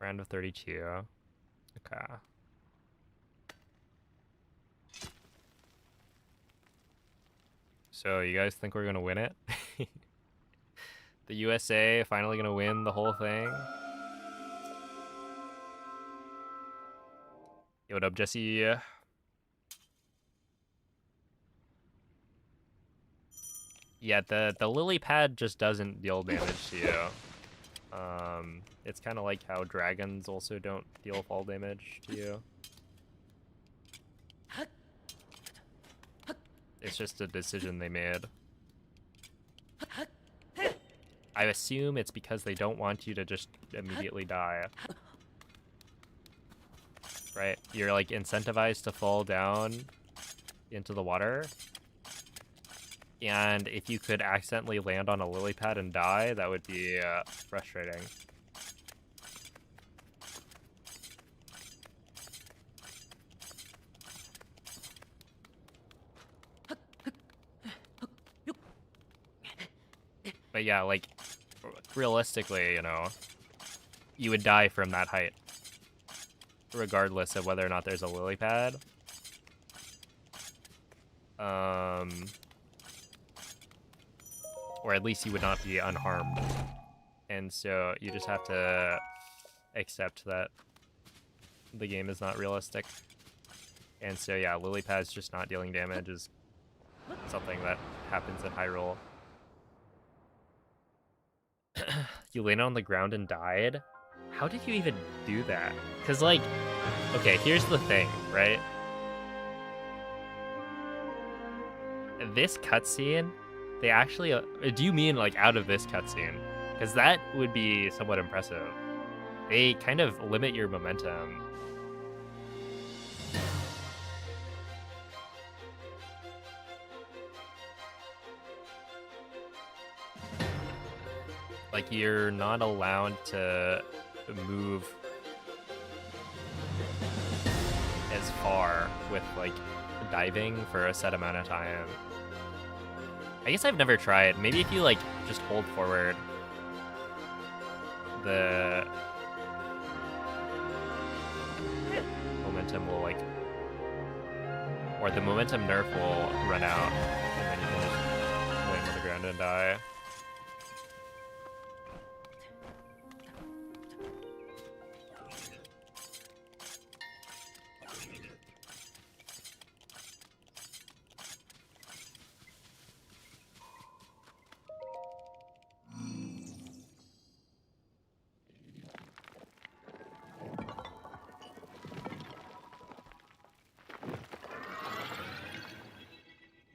Round of 32. Okay. So you guys think we're gonna win it? The USA finally gonna win the whole thing? Yo, what up, Jesse? Yeah, the lily pad just doesn't deal damage to you. It's kind of like how dragons also don't deal fall damage to you. It's just a decision they made. I assume it's because they don't want you to just immediately die. Right? You're like incentivized to fall down into the water. And if you could accidentally land on a lily pad and die, that would be frustrating. But yeah, like, realistically, you know, you would die from that height, regardless of whether or not there's a lily pad. Or at least you would not be unharmed. And so you just have to accept that the game is not realistic. And so yeah, lily pads just not dealing damage is something that happens in Hyrule. You landed on the ground and died? How did you even do that? Because, like, okay, here's the thing, right? This cutscene, they actually... do you mean, like, out of this cutscene? Because that would be somewhat impressive. They kind of limit your momentum. Like, you're not allowed to move as far with, like, diving for a set amount of time. I guess I've never tried. Maybe if you, like, just hold forward, the momentum will, like... Or the momentum nerf will run out, and then you can just land on the ground and die.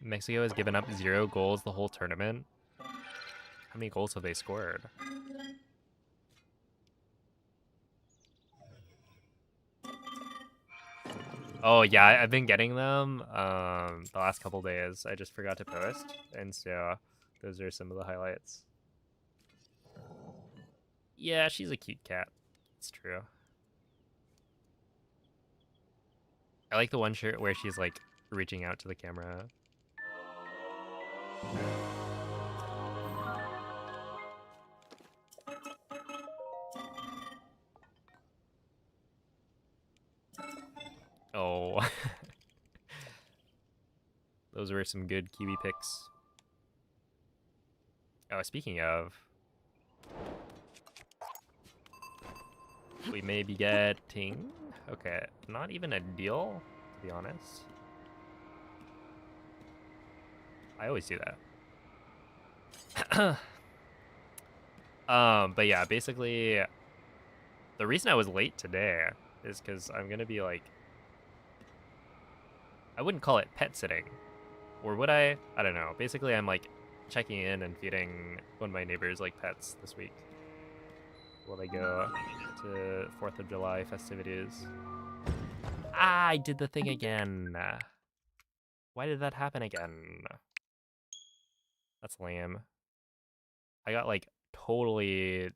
Mexico has given up 0 goals the whole tournament. How many goals have they scored? Oh yeah, I've been getting them the last couple days. I just forgot to post, and so those are some of the highlights. Yeah, she's a cute cat. It's true. I like the one shirt where she's like reaching out to the camera. Oh. Those were some good Kiwi picks. Oh, speaking of, we may be getting... Okay, not even a deal, to be honest. I always do that. But yeah, basically, the reason I was late today is because I'm gonna be like... I wouldn't call it pet sitting. Or would I? I don't know. Basically, I'm like checking in and feeding one of my neighbors like pets this week while they go to 4th of July festivities. Ah, I did the thing again. Why did that happen again? That's lame. I got like totally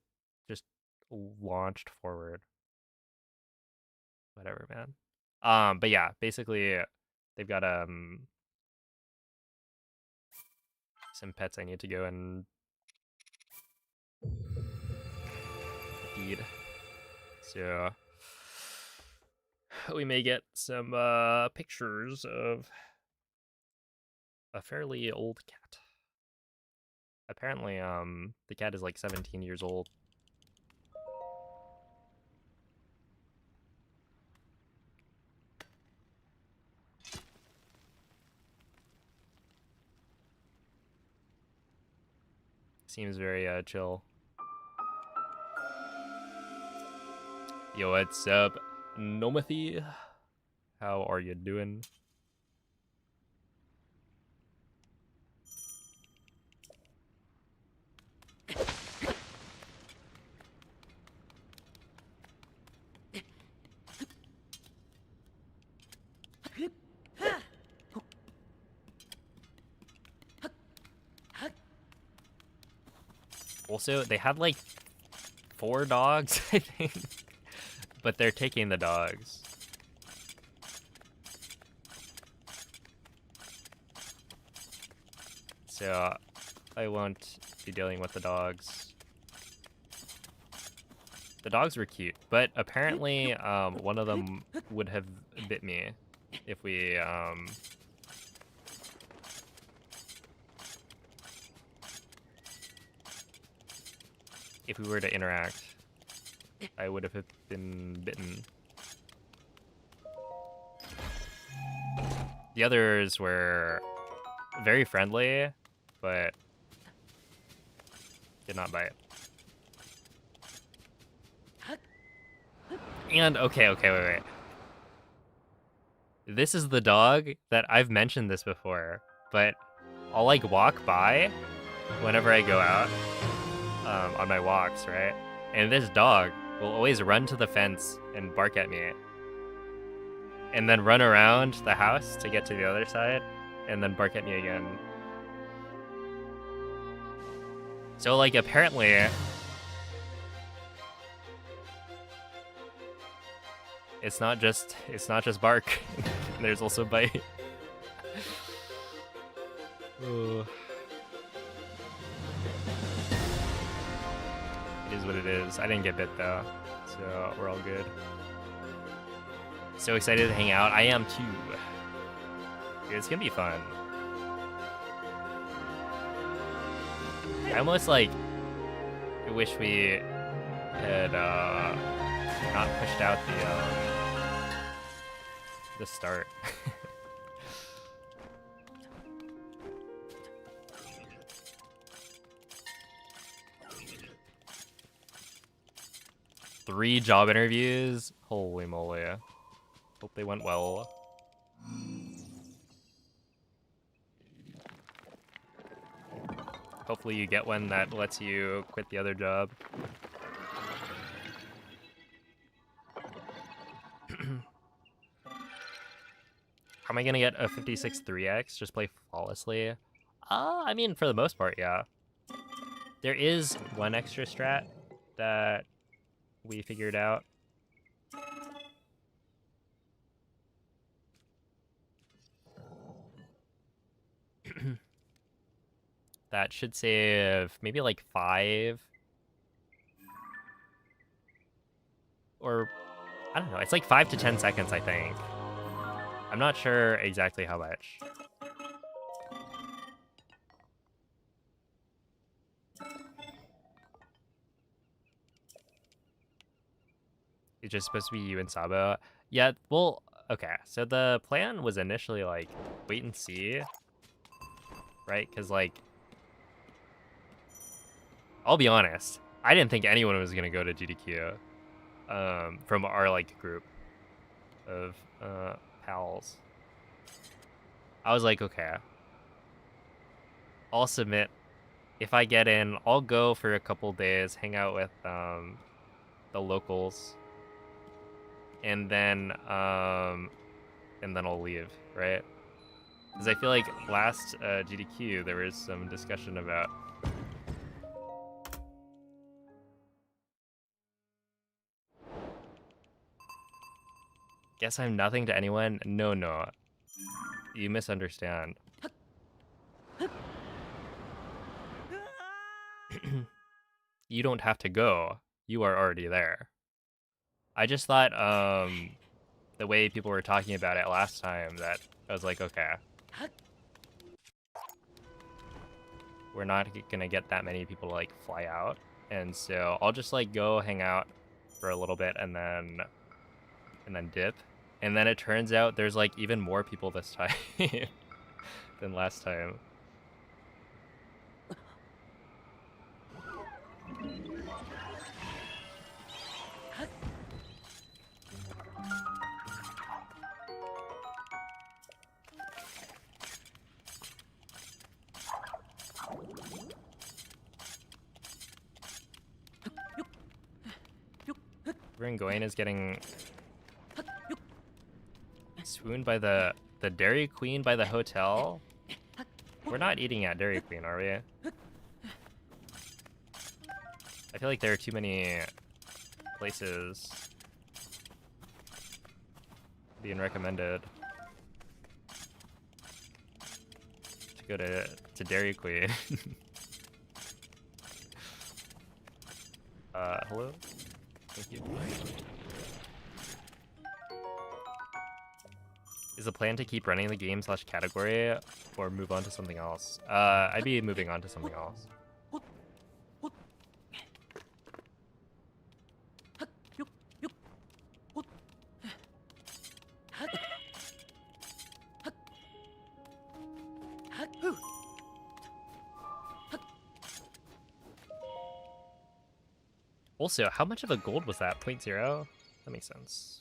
just launched forward. Whatever, man. But yeah, basically they've got some pets I need to go and feed. So we may get some pictures of a fairly old cat. Apparently, the cat is like 17 years old. Seems very chill. Yo, what's up, Nomathy? How are you doing? Also, they had like 4 dogs, I think, but they're taking the dogs. So I won't be dealing with the dogs. The dogs were cute, but apparently one of them would have bit me if we were to interact. I would have been bitten. The others were very friendly, but did not bite. And okay, wait. This is the dog that I've mentioned this before, but I'll like walk by whenever I go out on my walks, right? And this dog will always run to the fence and bark at me, and then run around the house to get to the other side, and then bark at me again. So like apparently it's not just bark. There's also bite. Ooh. It is what it is. I didn't get bit though, so we're all good. So excited to hang out. I am too. It's gonna be fun. I almost like wish we had not pushed out the start. Three job interviews? Holy moly. Hope they went well. Hopefully you get one that lets you quit the other job. How am I gonna get a 56 3x? Just play flawlessly? I mean, for the most part, yeah. There is one extra strat that we figured out. That should save maybe like 5. Or, I don't know, it's like 5 to 10 seconds, I think. I'm not sure exactly how much. It's just supposed to be you and Sabo. Yeah, well, okay. So the plan was initially like wait and see, right? Because like, I'll be honest, I didn't think anyone was gonna go to GDQ from our like group of pals. I was like, okay, I'll submit. If I get in, I'll go for a couple days, hang out with the locals, and then I'll leave, right? Because I feel like last GDQ there was some discussion about guess I'm nothing to anyone. No, you misunderstand. You don't have to go. You are already there. I just thought the way people were talking about it last time that I was like, okay, we're not gonna get that many people to like fly out, and so I'll just like go hang out for a little bit and then dip. And then it turns out there's like even more people this time than last time. Ringoyne is getting swooned by the Dairy Queen by the hotel. We're not eating at Dairy Queen, are we? I feel like there are too many places being recommended to go to Dairy Queen. Hello? Thank you. Is the plan to keep running the game / category or move on to something else? I'd be moving on to something else. Also, how much of a gold was that? 0.0? That makes sense.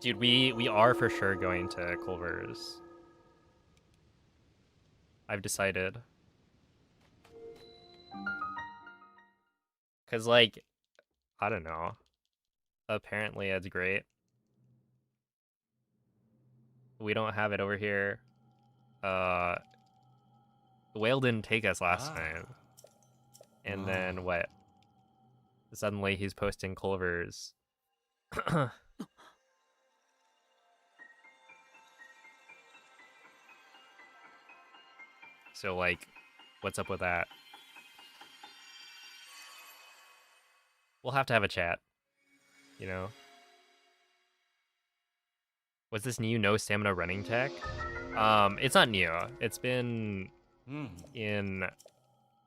Dude, we are for sure going to Culver's. I've decided. Cause like, I don't know. Apparently it's great. We don't have it over here. Whale didn't take us last time. And then what? Suddenly he's posting Culver's. So like, what's up with that? We'll have to have a chat. You know? What's this new no stamina running tech? It's not new. It's been in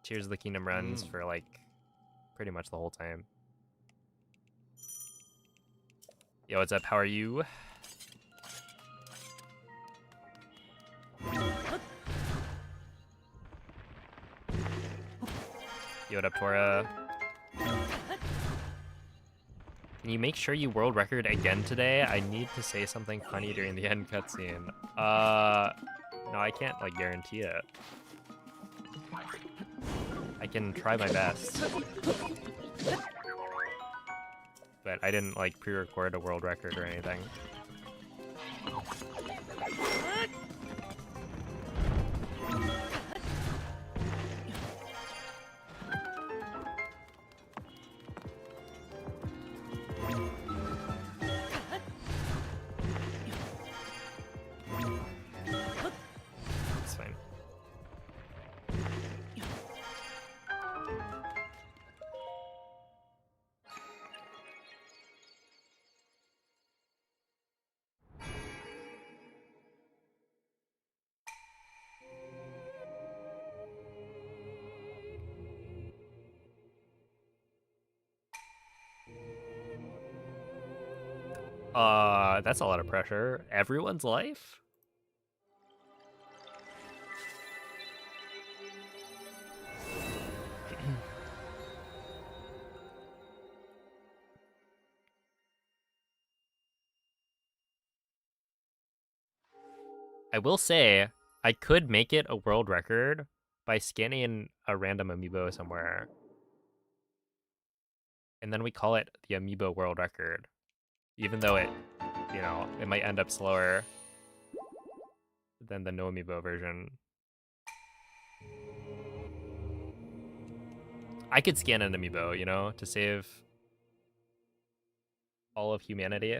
Tears of the Kingdom runs for like pretty much the whole time. Yo, what's up? How are you? Yo, what up, Tora? Can you make sure you world record again today? I need to say something funny during the end cutscene. No, I can't like guarantee it. I can try my best. But I didn't like pre-record a world record or anything. It's fine. That's a lot of pressure. Everyone's life? I will say, I could make it a world record by scanning a random amiibo somewhere. And then we call it the amiibo world record. Even though it, you know, it might end up slower than the no amiibo version. I could scan an amiibo, you know, to save all of humanity.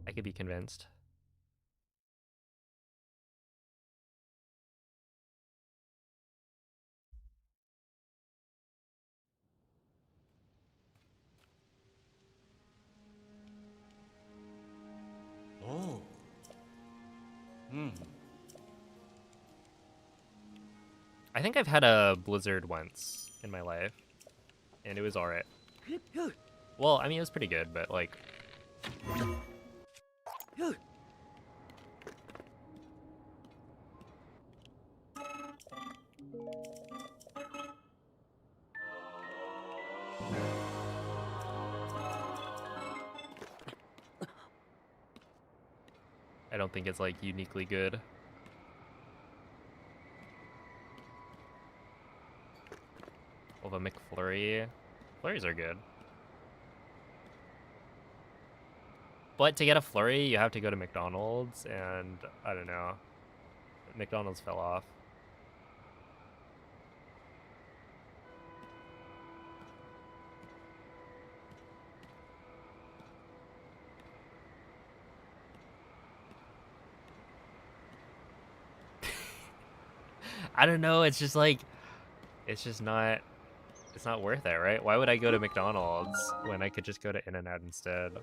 I could be convinced. Oh. I think I've had a blizzard once in my life, and it was alright. Well, I mean, it was pretty good, but like... I don't think it's like uniquely good. Of a McFlurry. Flurries are good. But to get a flurry, you have to go to McDonald's, and I don't know. McDonald's fell off. I don't know, it's just like, it's just not, it's not worth it, right? Why would I go to McDonald's when I could just go to In-N-Out instead?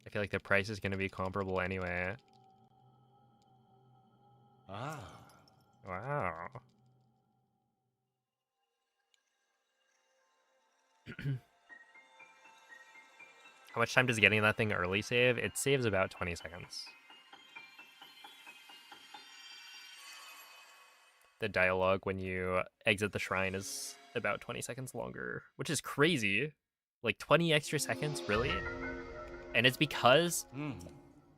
I feel like the price is going to be comparable anyway. Ah. Wow. How much time does getting that thing early save? It saves about 20 seconds. The dialogue when you exit the shrine is about 20 seconds longer, which is crazy. Like 20 extra seconds, really? And it's because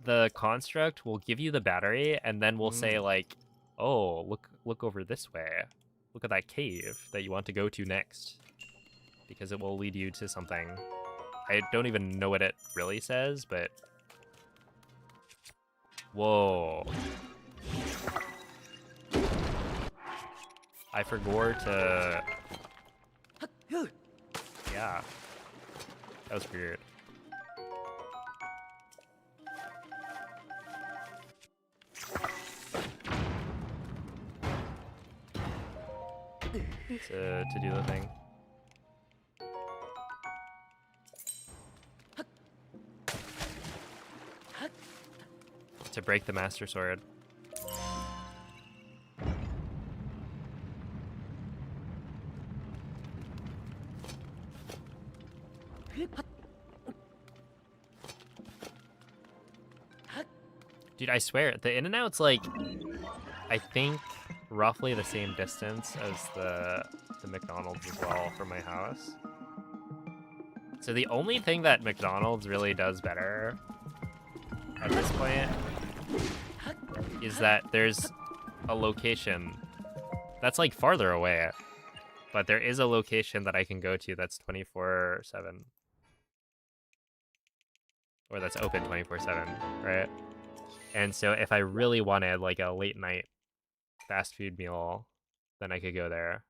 the construct will give you the battery and then will say like, oh, look over this way. Look at that cave that you want to go to next. Because it will lead you to something. I don't even know what it really says, but... Whoa. I forgot to... Yeah. That was weird. To do the thing. To break the Master Sword. Dude, I swear, the In-N-Out's like, I think, roughly the same distance as the McDonald's as well from my house. So the only thing that McDonald's really does better at this point is that there's a location that's like farther away, but there is a location that I can go to that's 24/7. Or that's open 24/7, right? And so if I really wanted like a late night fast food meal, then I could go there.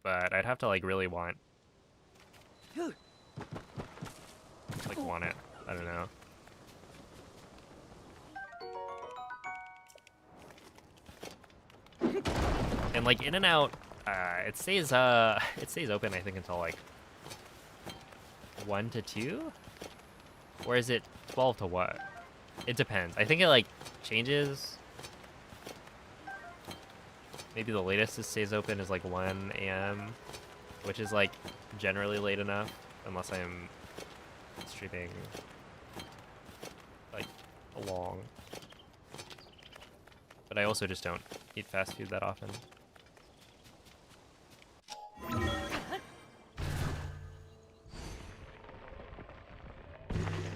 But I'd have to like really want it. I don't know. And like In-N-Out, it stays open I think until like 1 to 2? Or is it 12 to what? It depends. I think it like changes. Maybe the latest it stays open is like 1 a.m., which is like generally late enough, unless I'm streaming like long. But I also just don't eat fast food that often.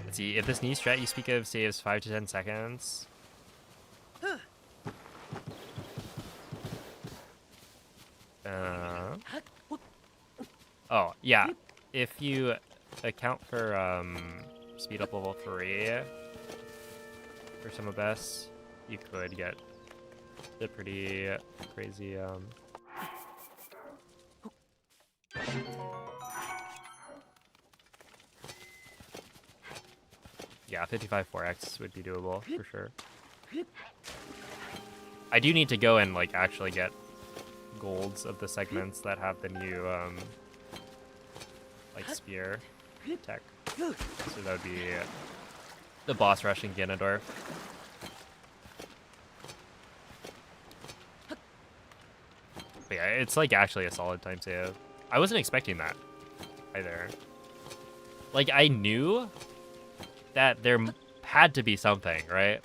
Let's see, if this knee strat you speak of saves 5 to 10 seconds. Oh, yeah. If you account for speed up level 3 for some of best, you could get the pretty crazy yeah, 55 4x would be doable for sure. I do need to go and like actually get golds of the segments that have the new like spear tech. So that would be the boss rush in Ganondorf. But yeah, it's like actually a solid time save. I wasn't expecting that either. Like I knew that there had to be something, right?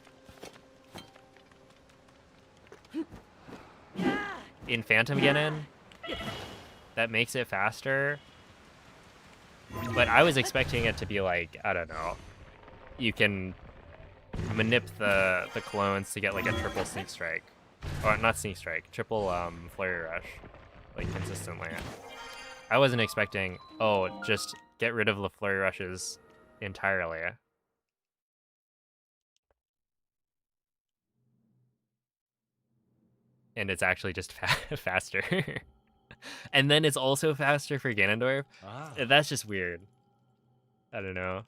In Phantom Ganon, that makes it faster. But I was expecting it to be like, I don't know, you can manip the clones to get like a triple sneak strike. Or not sneak strike, triple flurry rush, like consistently. I wasn't expecting, oh, just get rid of the flurry rushes entirely. And it's actually just faster. And then it's also faster for Ganondorf. Ah. That's just weird. I don't know.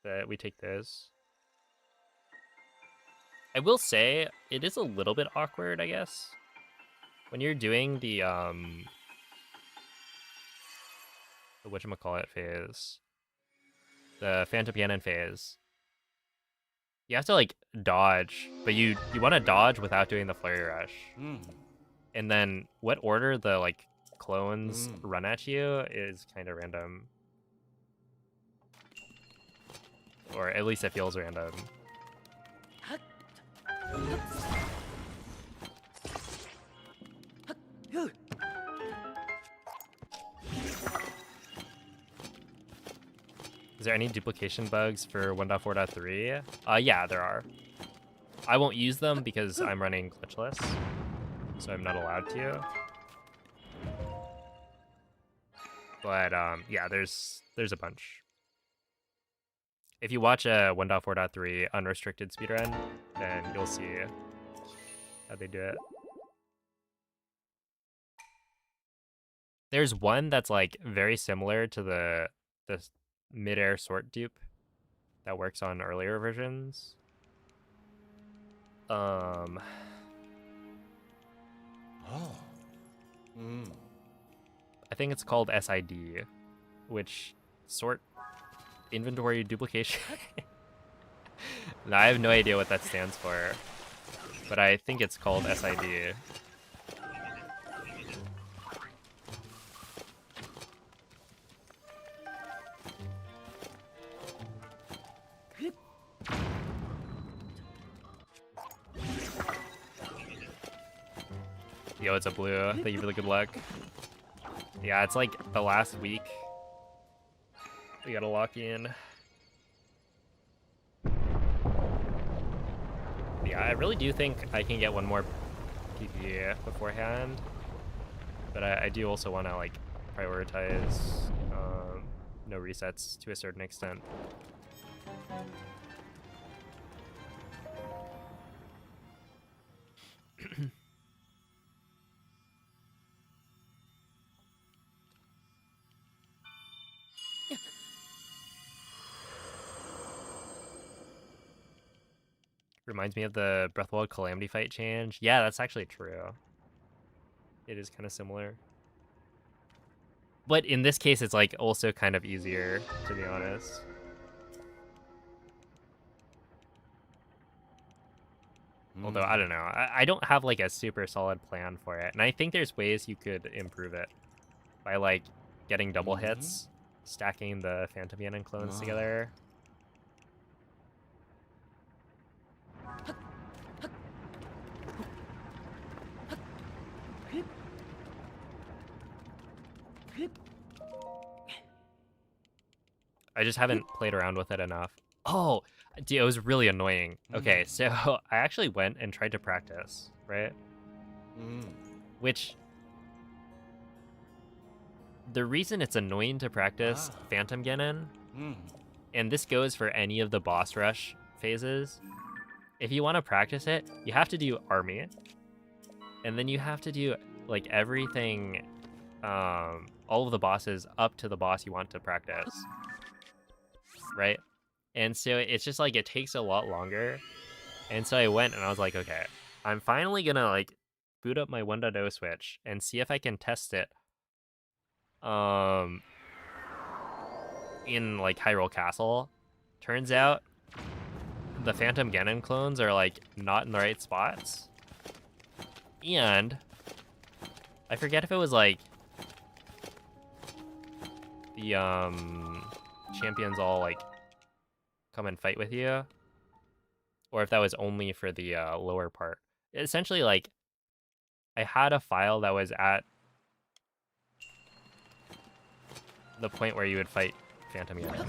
That we take this. I will say it is a little bit awkward, I guess, when you're doing the whatchamacallit phase, the Phantom Ganon phase. You have to like dodge, but you want to dodge without doing the flurry rush. And then what order the like clones run at you is kind of random, or at least it feels random. Is there any duplication bugs for 1.4.3? Yeah, there are. I won't use them because I'm running glitchless, so I'm not allowed to. But yeah, there's a bunch. If you watch a 1.4.3 unrestricted speedrun, then you'll see how they do it. There's one that's like very similar to the mid-air sort dupe that works on earlier versions. Oh. I think it's called SID, which sort inventory duplication. No, I have no idea what that stands for, but I think it's called SID. Yo, it's a blue. Thank you for the good luck. Yeah, it's like the last week. We gotta lock in. Yeah, I really do think I can get one more PP beforehand. But I do also want to like prioritize no resets to a certain extent. Reminds me of the Breath of the Wild Calamity fight change. Yeah, that's actually true. It is kind of similar. But in this case, it's like also kind of easier, to be honest. Although, I don't know. I don't have, like, a super solid plan for it. And I think there's ways you could improve it by, like, getting double hits, stacking the Phantom Ganon clones together. I just haven't played around with it enough. Oh, dude, it was really annoying. Okay, so I actually went and tried to practice, right? Which, the reason it's annoying to practice Phantom Ganon, and this goes for any of the boss rush phases, if you want to practice it, you have to do Army, and then you have to do, like, everything, all of the bosses up to the boss you want to practice, right? And so it's just, like, it takes a lot longer. And so I went and I was like, okay, I'm finally gonna, like, boot up my 1.0 Switch and see if I can test it in, like, Hyrule Castle. Turns out the Phantom Ganon clones are, like, not in the right spots. And I forget if it was, like, the champions all, like, come and fight with you, or if that was only for the lower part. Essentially, like, I had a file that was at the point where you would fight Phantom Ganon.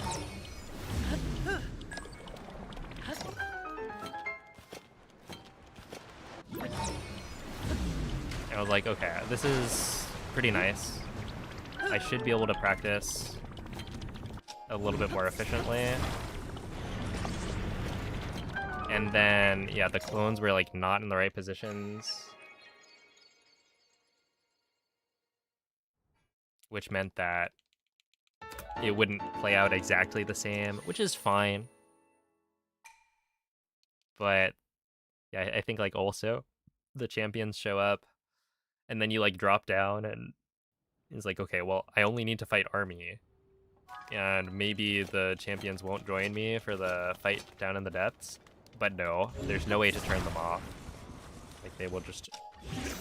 And I was like, okay, this is pretty nice. I should be able to practice a little bit more efficiently. And then, yeah, the clones were, like, not in the right positions, which meant that it wouldn't play out exactly the same, which is fine. But yeah, I think, like, also the champions show up and then you, like, drop down and it's like, okay, well, I only need to fight Army, and maybe the champions won't join me for the fight down in the depths. But no, there's no way to turn them off. Like, they will just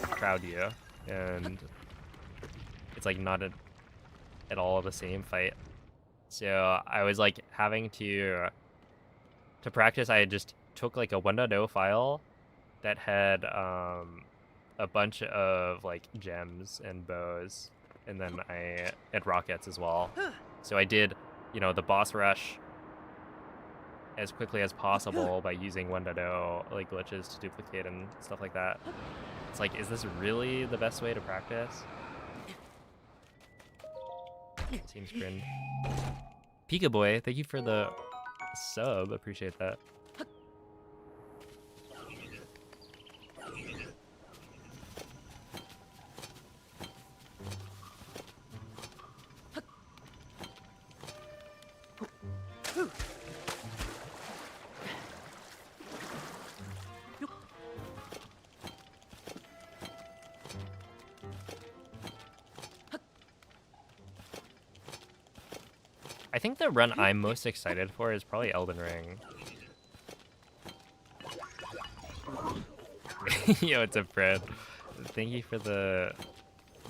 crowd you, and it's, like, not at all the same fight. So I was, like, having to practice. I just took, like, a 1.0 file that had a bunch of, like, gems and bows, and then and rockets as well. So I did, you know, the boss rush as quickly as possible by using 1.0, like, glitches to duplicate and stuff like that. It's like, is this really the best way to practice? Seems grin. Pika Boy, thank you for the sub. Appreciate that. I think the run I'm most excited for is probably Elden Ring. Yo, it's a Fred. Thank you for the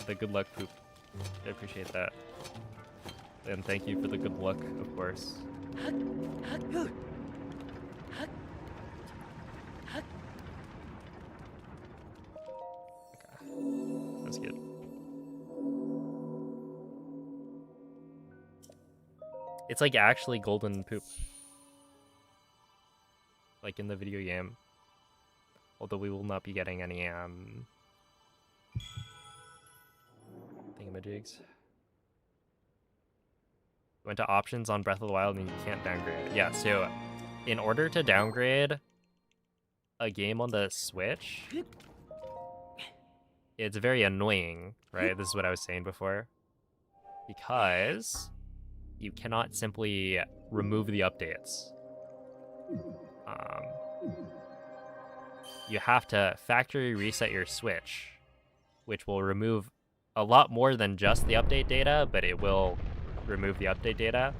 good luck poop. I appreciate that. And thank you for the good luck, of course. Okay. That's good. It's like actually golden poop. Like in the video game. Although we will not be getting any thingamajigs. Went to options on Breath of the Wild and you can't downgrade. Yeah, so in order to downgrade a game on the Switch, it's very annoying, right? This is what I was saying before. Because you cannot simply remove the updates. You have to factory reset your Switch, which will remove a lot more than just the update data, but it will remove the update data.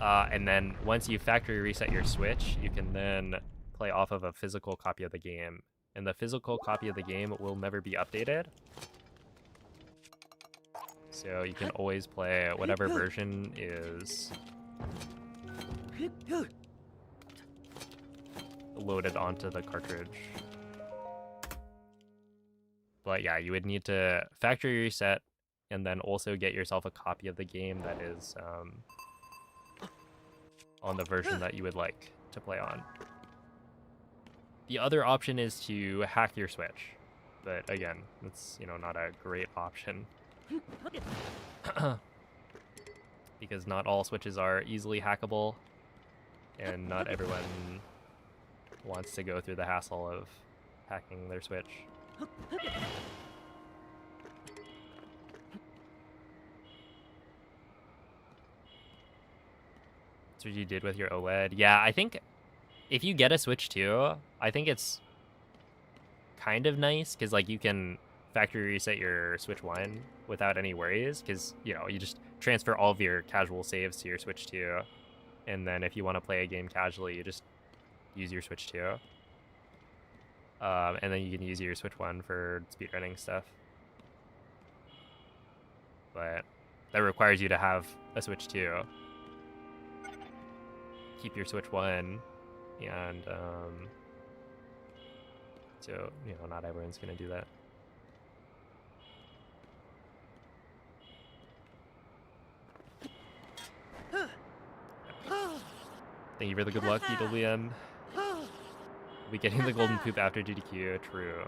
And then once you factory reset your Switch, you can then play off of a physical copy of the game, and the physical copy of the game will never be updated. So you can always play whatever version is loaded onto the cartridge. But yeah, you would need to factory reset and then also get yourself a copy of the game that is on the version that you would like to play on. The other option is to hack your Switch, but again, that's, you know, not a great option. Because not all Switches are easily hackable, and not everyone wants to go through the hassle of hacking their Switch. That's what you did with your OLED. Yeah, I think if you get a Switch 2, I think it's kind of nice, because like you can factory reset your Switch 1 without any worries, because, you know, you just transfer all of your casual saves to your Switch 2, and then if you want to play a game casually, you just use your Switch 2. And then you can use your Switch 1 for speedrunning stuff. But that requires you to have a Switch 2. Keep your Switch 1, and so, you know, not everyone's gonna do that. Thank you for the good luck, EWM. We'll be getting the golden poop after GDQ. True.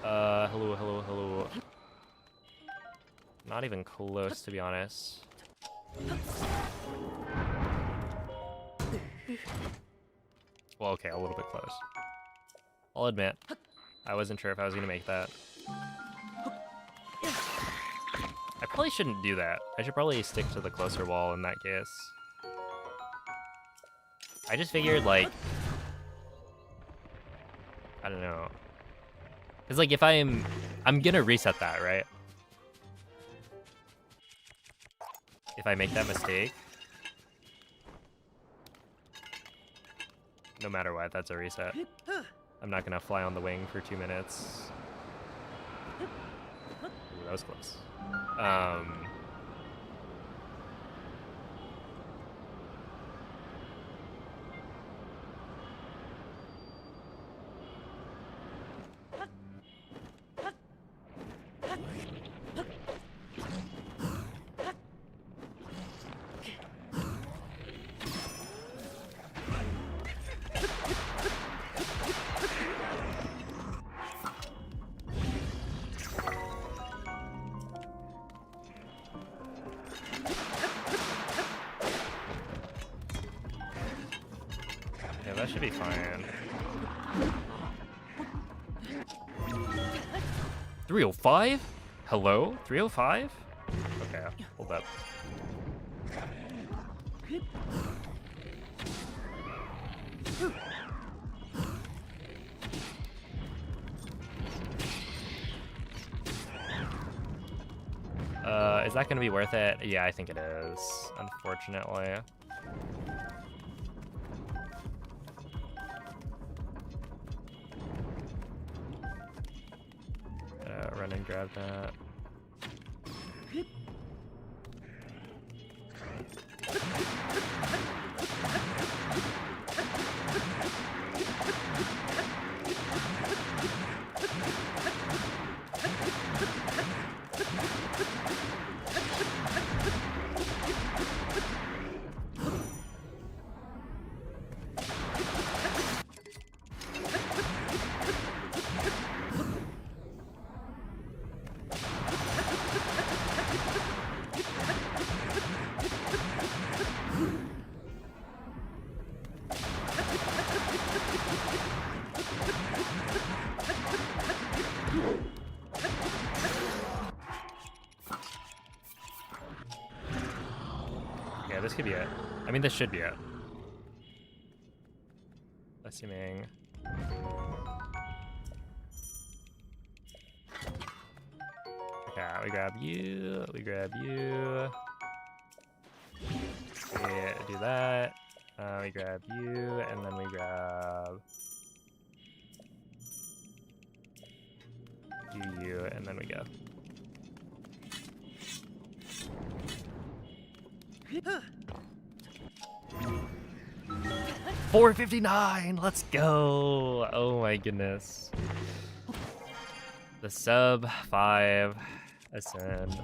Hello. Not even close, to be honest. Well, okay, a little bit close. I'll admit, I wasn't sure if I was gonna make that. I probably shouldn't do that. I should probably stick to the closer wall in that case. I just figured, like, I don't know. Cause like if I'm gonna reset that, right? If I make that mistake, no matter what, that's a reset. I'm not gonna fly on the wing for 2 minutes. Ooh, that was close. Yeah, that should be fine. 305? Hello? 305? Okay, hold up. Is that gonna be worth it? Yeah, I think it is, unfortunately. Run and grab that. Yeah, this could be it. I mean, this should be it. Assuming. Okay, we grab you. We grab you. We do that. We grab you, and then we grab you, and then we go. $4.59. Let's go. Oh my goodness. The sub 5 ascend.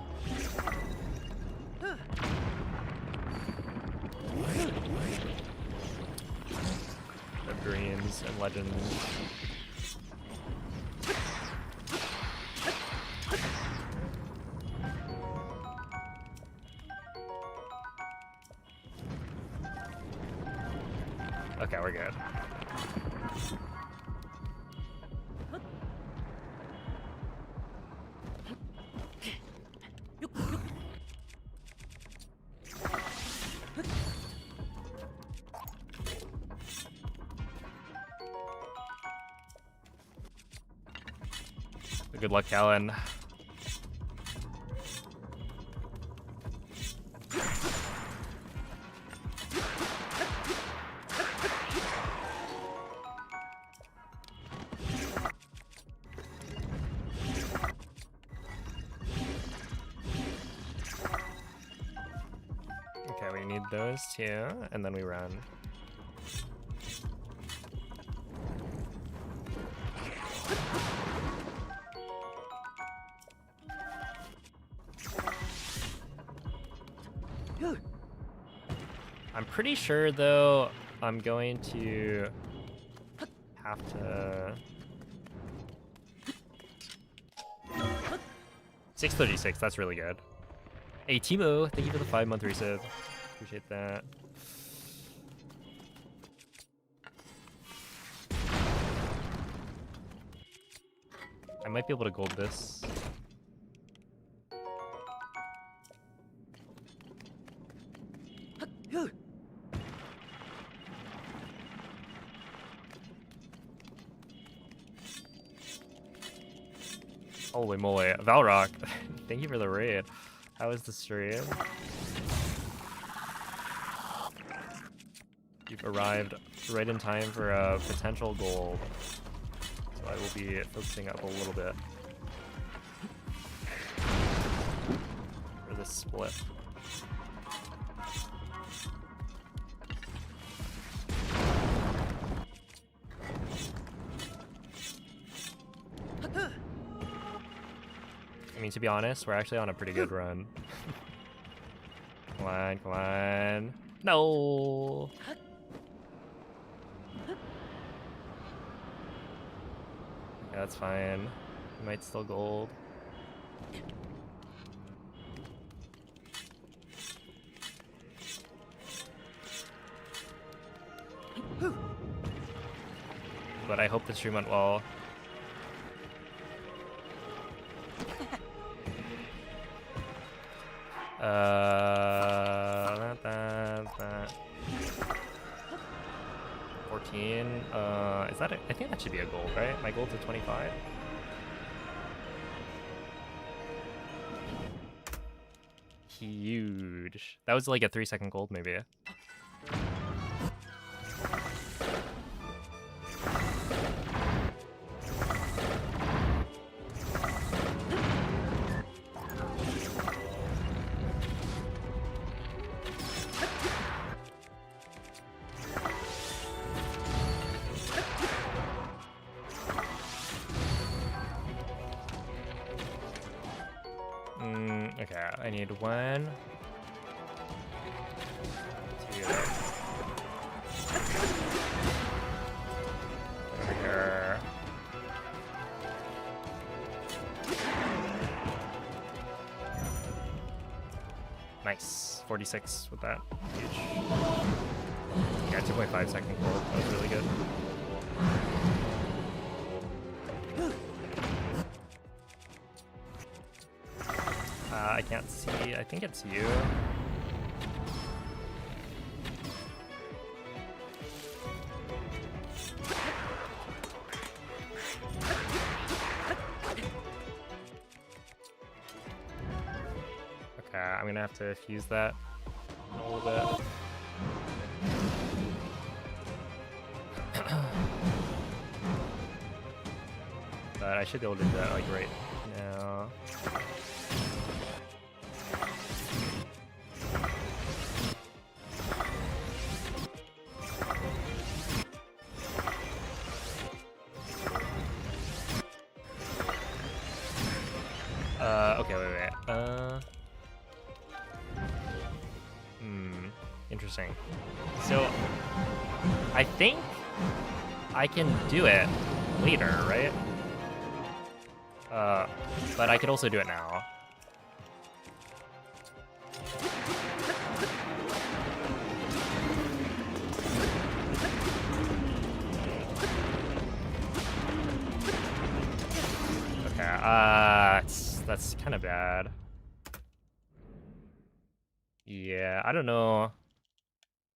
Of dreams and legends. Okay, we're good. Good luck, Callan. Okay, we need those two, and then we run. I'm pretty sure, though, I'm going to have to... 636, that's really good. Hey, Timo, thank you for the 5-month resub. Appreciate that. I might be able to gold this. Holy moly, Valrock, thank you for the raid. How was the stream? You've arrived right in time for a potential gold. So I will be focusing up a little bit for this split. I mean, to be honest, we're actually on a pretty good run. Come on, come on. No! Yeah, that's fine. We might still gold. But I hope the stream went well. That. 14. Is that I think that should be a gold, right? My gold's at 25. Huge. That was like a 3-second gold, maybe. Okay, I need 1, 2. Over here. Nice. 46 with that. Huge. Yeah, 2.5-second gold. That was really good. I can't see. I think it's you. Okay, I'm gonna have to fuse that. a little bit. But I should be able to do that like right now. Okay, wait. Interesting. So, I think I can do it later, right? But I could also do it now. Okay, that's kind of bad. Yeah, I don't know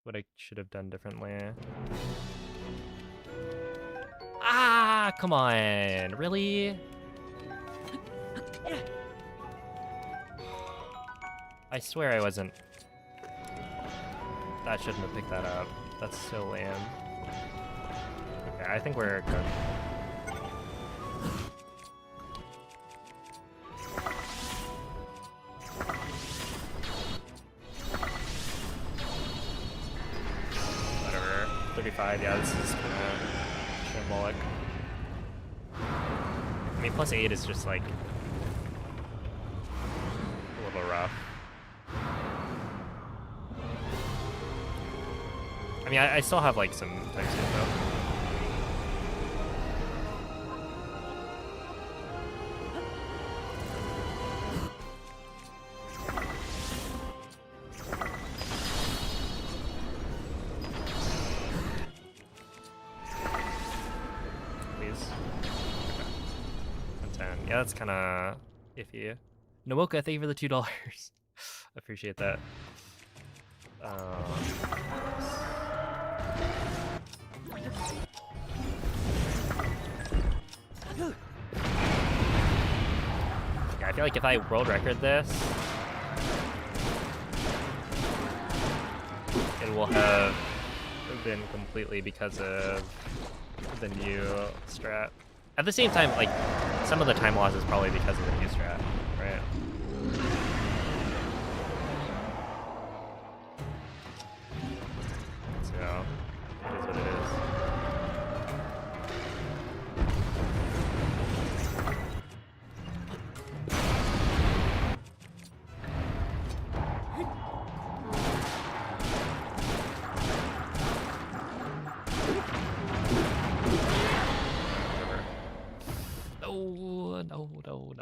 what I should have done differently. Ah, come on, really? I swear I wasn't. That shouldn't have picked that up. That's so lame. Okay, I think we're good. Whatever. 35, yeah, this is kind of shambolic. I mean, plus 8 is just like a little rough. I mean, I still have like some types of though. Please. Okay. 110. Yeah, that's kind of iffy. Nomoka, thank you for the $2. Appreciate that. Yeah, I feel like if I world record this, it will have been completely because of the new strat. At the same time, like, some of the time loss is probably because of the new strat, right? So, it is what it is.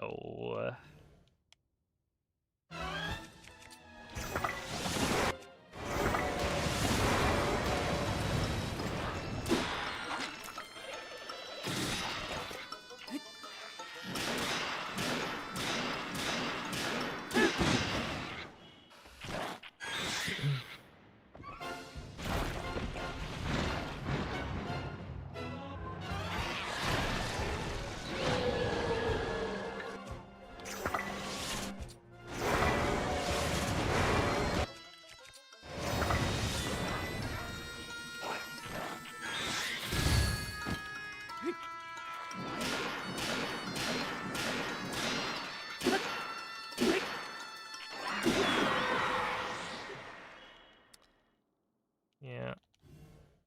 No. Yeah,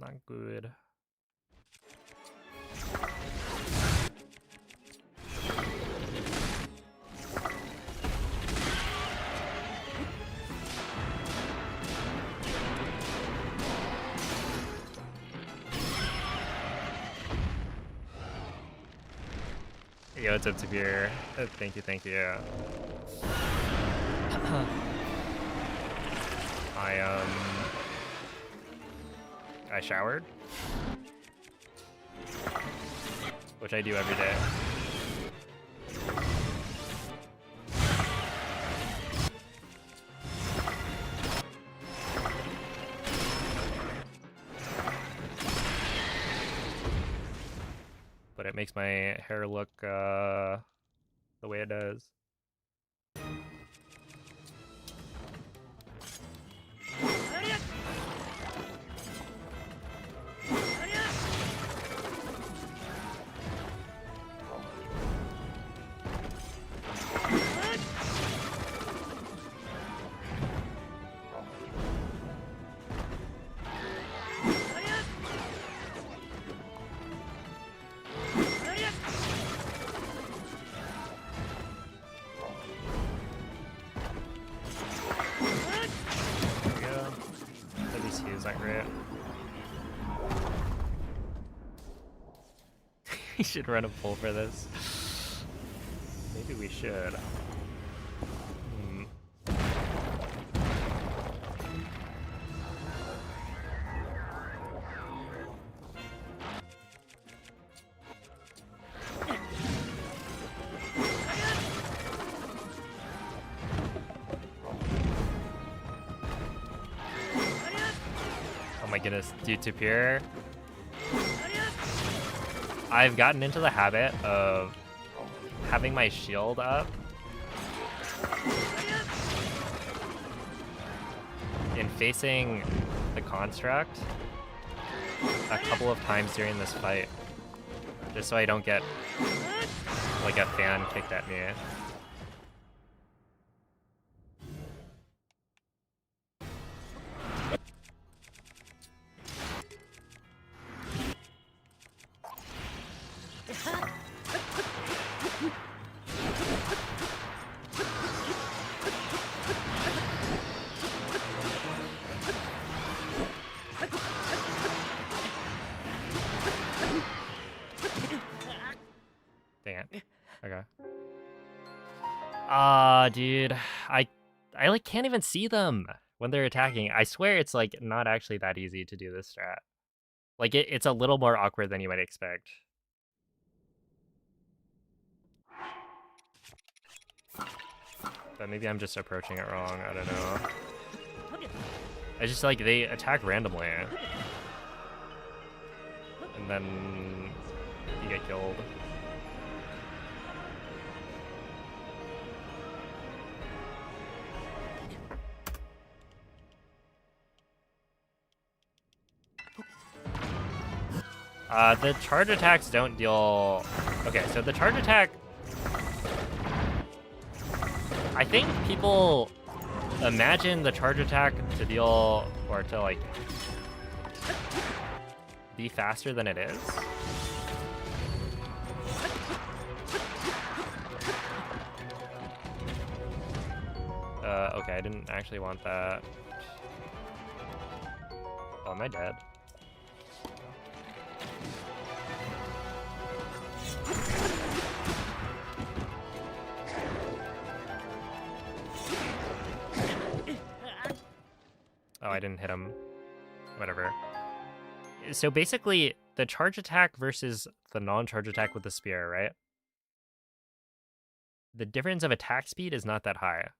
not good. Yo, what's up, Tabir? Thank you. I showered, which I do every day. But it makes my hair look the way it does. We should run a poll for this. Maybe we should. Oh my goodness, dude, to pure. I've gotten into the habit of having my shield up and facing the construct a couple of times during this fight, just so I don't get like a fan kicked at me. Dang it. Okay. Dude, I like can't even see them when they're attacking. I swear it's like not actually that easy to do this strat. Like it's a little more awkward than you might expect. But maybe I'm just approaching it wrong. I don't know. I just like they attack randomly. And then you get killed. The charge attacks don't deal... Okay, so the charge attack... I think people imagine the charge attack to deal... or to, like... be faster than it is. Okay, I didn't actually want that. Oh, am I dead? Oh, I didn't hit him. Whatever. So basically, the charge attack versus the non-charge attack with the spear, right? The difference of attack speed is not that high.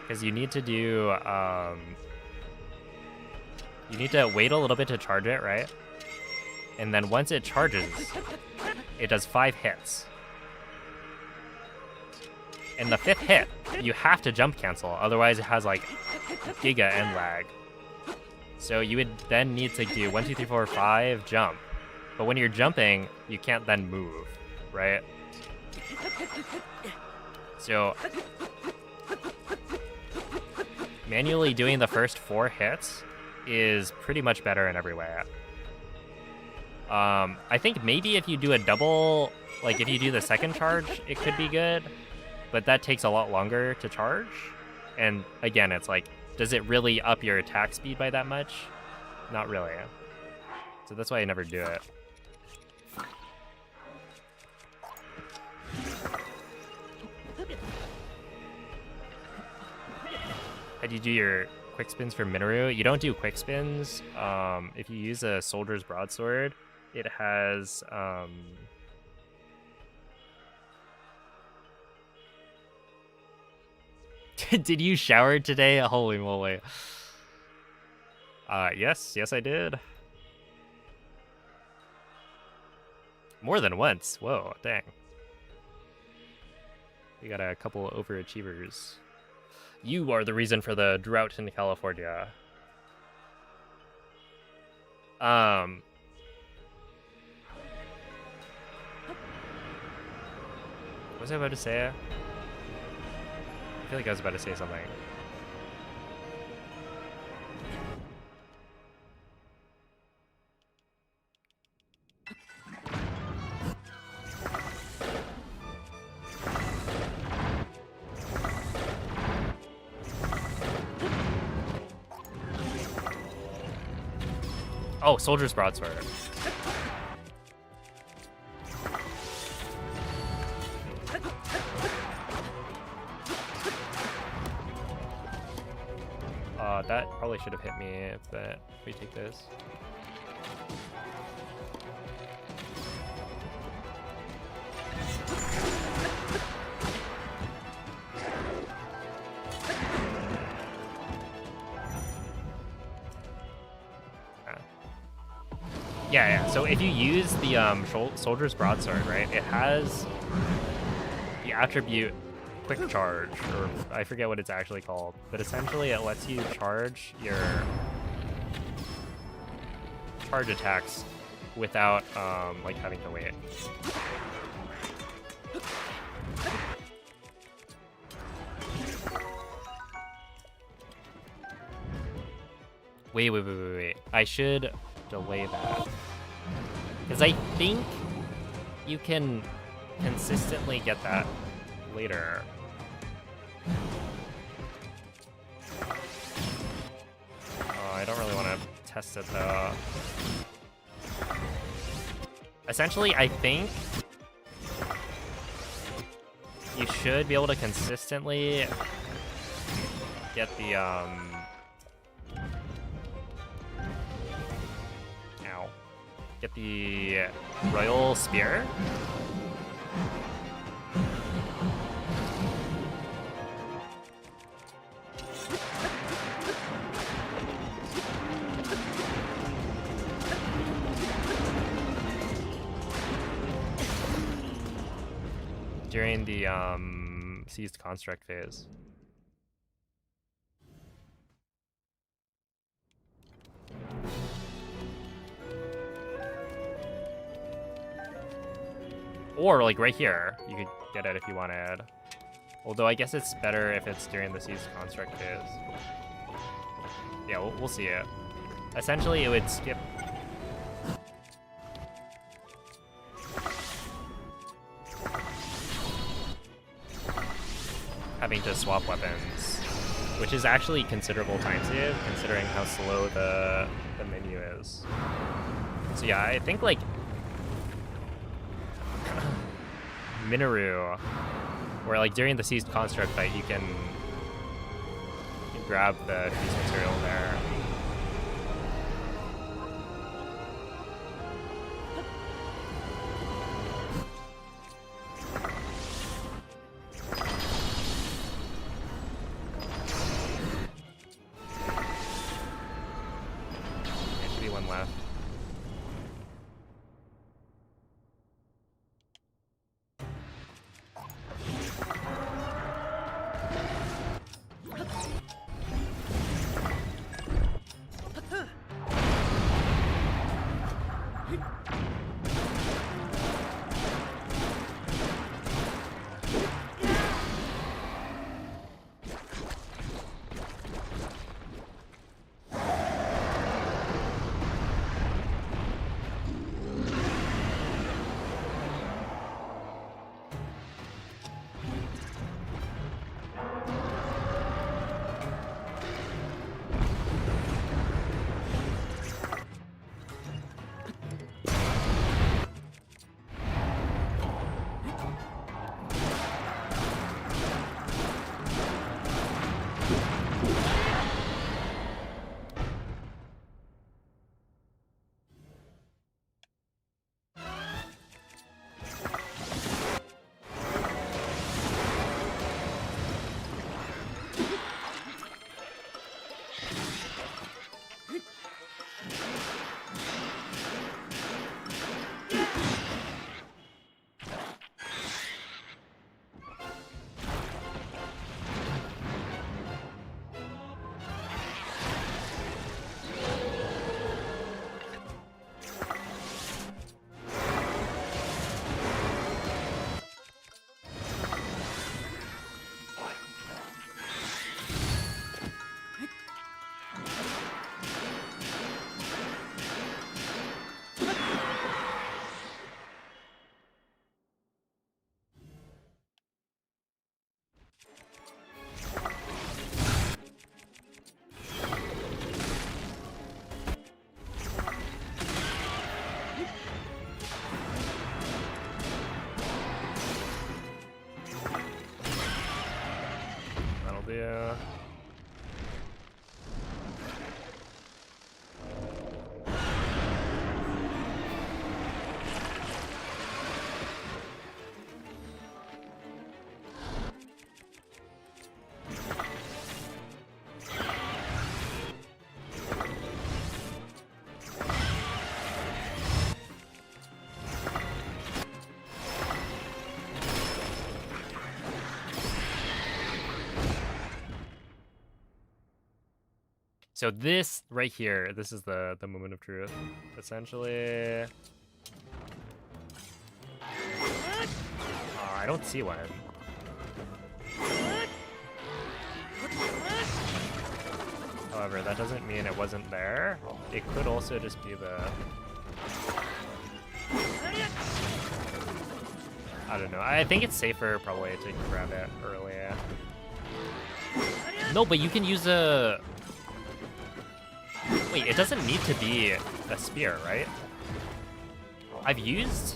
Because you need to do, you need to wait a little bit to charge it, right? And then once it charges, it does 5 hits. And the 5th hit, you have to jump cancel, otherwise it has like giga end lag. So you would then need to do 1, 2, 3, 4, 5, jump. But when you're jumping, you can't then move, right? So manually doing the first 4 hits is pretty much better in every way. I think maybe if you do a double, like if you do the second charge, it could be good, but that takes a lot longer to charge. And again, it's like, does it really up your attack speed by that much? Not really. So that's why I never do it. How do you do your quick spins for Minoru? You don't do quick spins. If you use a soldier's broadsword, it has Did you shower today? Holy moly. Yes I did. More than once. Whoa, dang. We got a couple overachievers. You are the reason for the drought in California. What was I about to say? I feel like I was about to say something. Oh, Soldier's Broadsword. That probably should have hit me if we take this. Yeah. So if you use the Soldier's Broadsword, right, it has the attribute Quick Charge, or I forget what it's actually called, but essentially it lets you charge your charge attacks without like having to wait. Wait. I should delay that. Because I think you can consistently get that later. Oh, I don't really want to test it though. Essentially, I think you should be able to consistently get the get the Royal Spear. During the seized construct phase. Or like right here, you could get it if you wanted. Although I guess it's better if it's during the seized construct phase. Yeah, we'll see it. Essentially, it would skip. Having to swap weapons, which is actually considerable time save considering how slow the menu is. So yeah, I think like Minoru, where like during the seized construct fight you can grab the piece of material there. There should be one left. too. So this right here, this is the moment of truth, essentially. I don't see one. However, that doesn't mean it wasn't there. It could also just be the... I don't know. I think it's safer probably to grab it early. No, but you can use a... Wait, it doesn't need to be a spear, right? I've used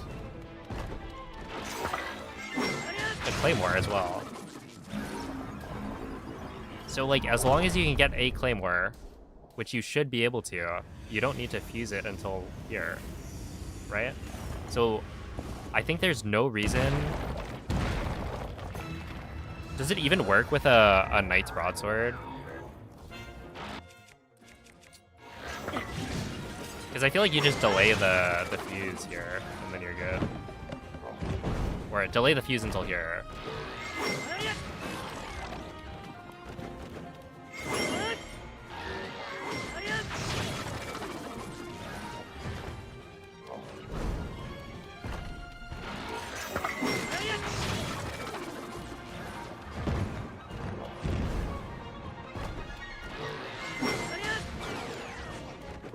the claymore as well. So, like, as long as you can get a claymore, which you should be able to, you don't need to fuse it until here, right? So, I think there's no reason... Does it even work with a knight's broadsword? Because I feel like you just delay the fuse here, and then you're good. Or delay the fuse until here.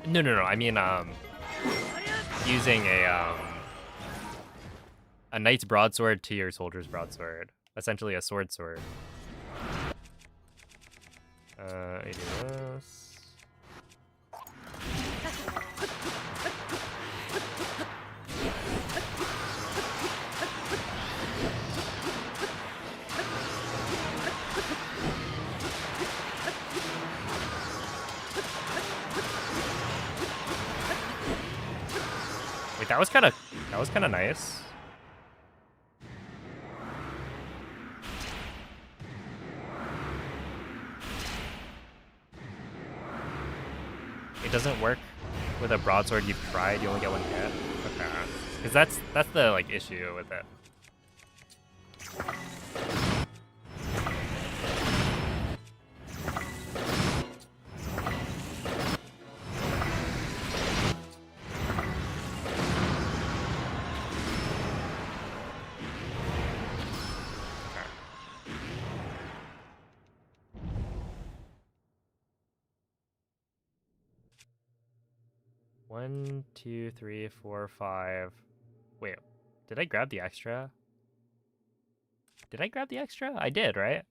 No. I mean, using a knight's broadsword to your soldier's broadsword, essentially a sword. I do this. Wait, that was kind of nice. It doesn't work with a broadsword you've tried. You only get one hit. Okay, because that's the like issue with it. One, two, three, four, five. Wait, did I grab the extra? Did I grab the extra? I did, right?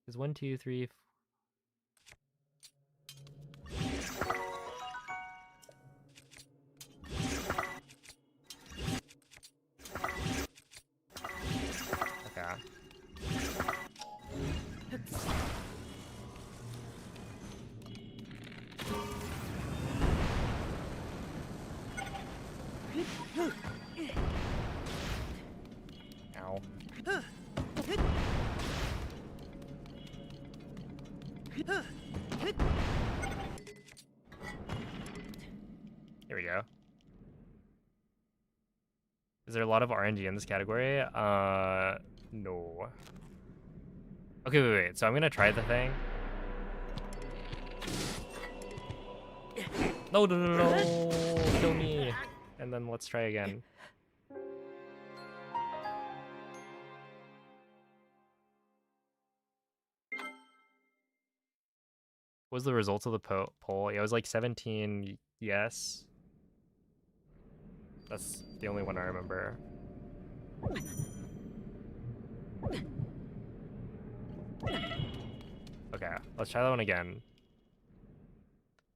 Because 1, 2, 3. Okay. Ow. Here we go. Is there a lot of RNG in this category? No. Okay, wait. So I'm gonna try the thing. No, kill me. And then let's try again. What was the results of the poll? Yeah, it was like 17 yes. That's the only one I remember. Okay, let's try that one again.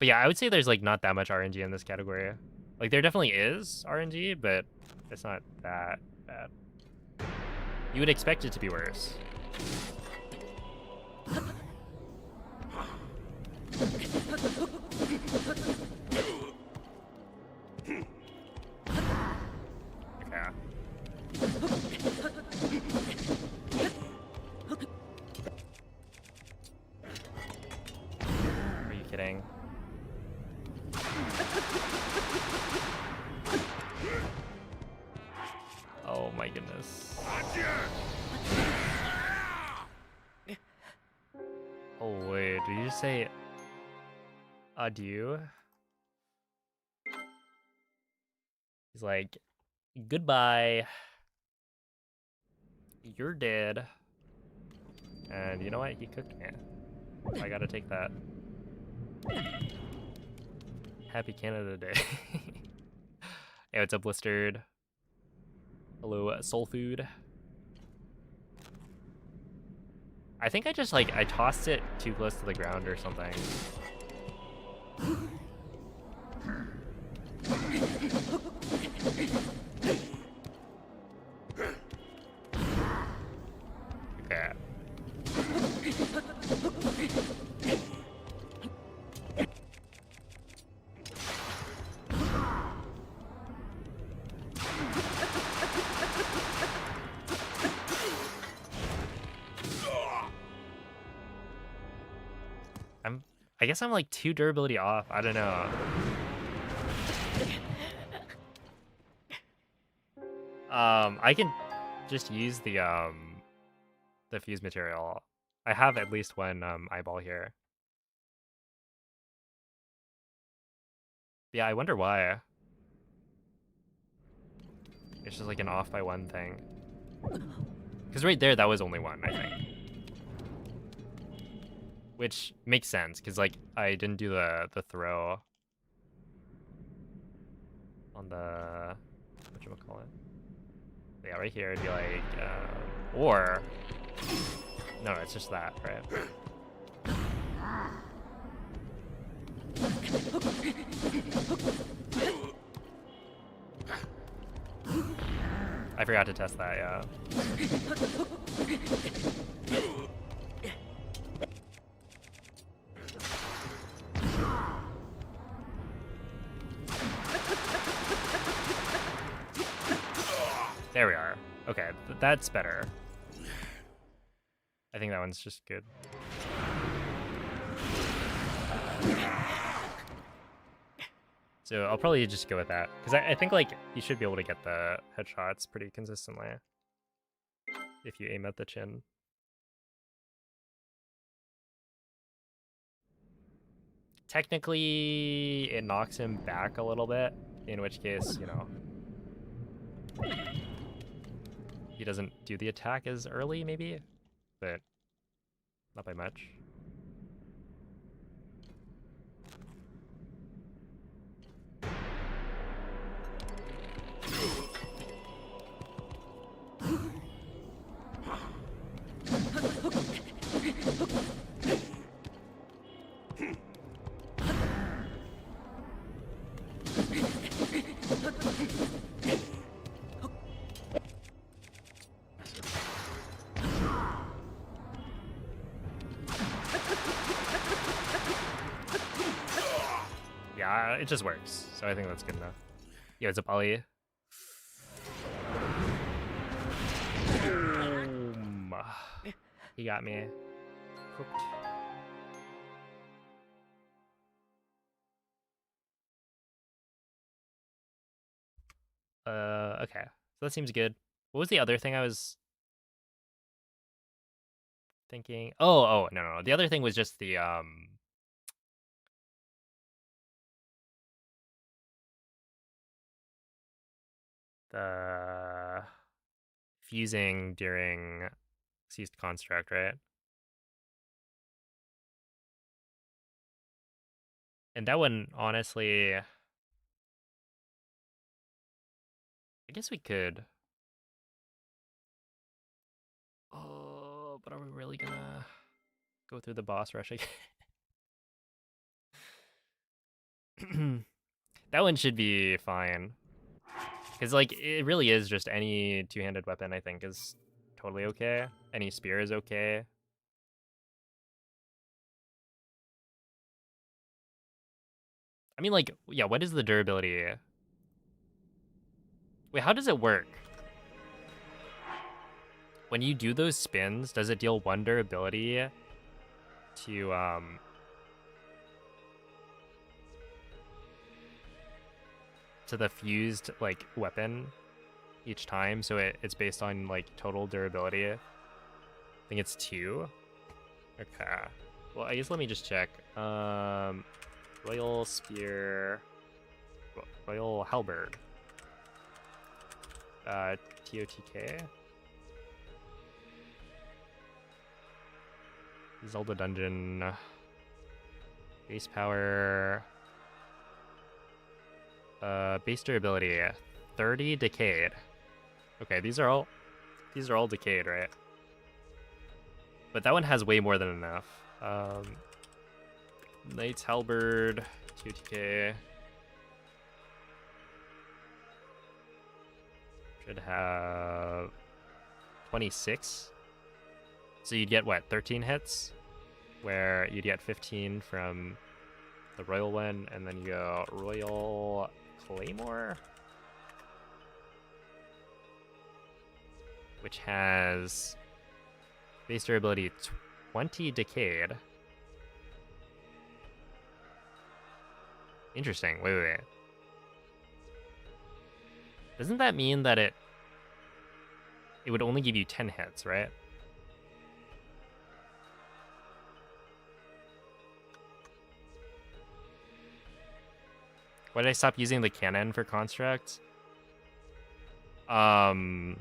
But yeah, I would say there's like not that much RNG in this category. Like there definitely is RNG, but it's not that bad. You would expect it to be worse. Are you kidding? Oh my goodness. Oh wait, did you just say adieu? He's like, goodbye. You're dead. And you know what? He cooked me. I gotta take that. Happy Canada Day. Hey, what's up, Blistered? Hello, Soul Food. I think I just, like, I tossed it too close to the ground or something. Okay. I guess I'm like 2 durability off. I don't know. I can just use the fuse material. I have at least one eyeball here. Yeah, I wonder why. It's just like an off by 1 thing. Because right there, that was only 1, I think. Which makes sense, because like I didn't do the throw on the whatchamacallit. Yeah, right here it'd be like or no, it's just that, right? I forgot to test that, yeah. There we are. Okay, that's better. I think that one's just good. So I'll probably just go with that. Because I think like you should be able to get the headshots pretty consistently. If you aim at the chin. Technically, it knocks him back a little bit. In which case, you know, he doesn't do the attack as early, maybe, but not by much. Yeah, it just works. So I think that's good enough. Yo, what's up, Ollie? Boom. He got me. Cooked. Okay. So that seems good. What was the other thing I was thinking? Oh, no. The other thing was just the fusing during ceased construct, right? And that one, honestly, I guess we could. Oh, but are we really gonna go through the boss rush again? That one should be fine. Because, like, it really is just any two-handed weapon, I think, is totally okay. Any spear is okay. I mean, like, yeah, what is the durability? Wait, how does it work? When you do those spins, does it deal 1 durability to the fused, like, weapon each time? So it's based on, like, total durability. I think it's 2. Okay. Well, I guess let me just check. Royal Spear, Royal Halberd, TOTK, Zelda Dungeon, base power, base durability, 30 decayed. Okay, these are all decayed, right? But that one has way more than enough. Knight's Halberd, 2TK. Should have 26. So you'd get, what, 13 hits? Where you'd get 15 from the Royal one, and then you go Royal Claymore, which has base durability 20 decayed. Interesting. Wait. Doesn't that mean that it would only give you 10 hits, right? Why did I stop using the cannon for construct? Because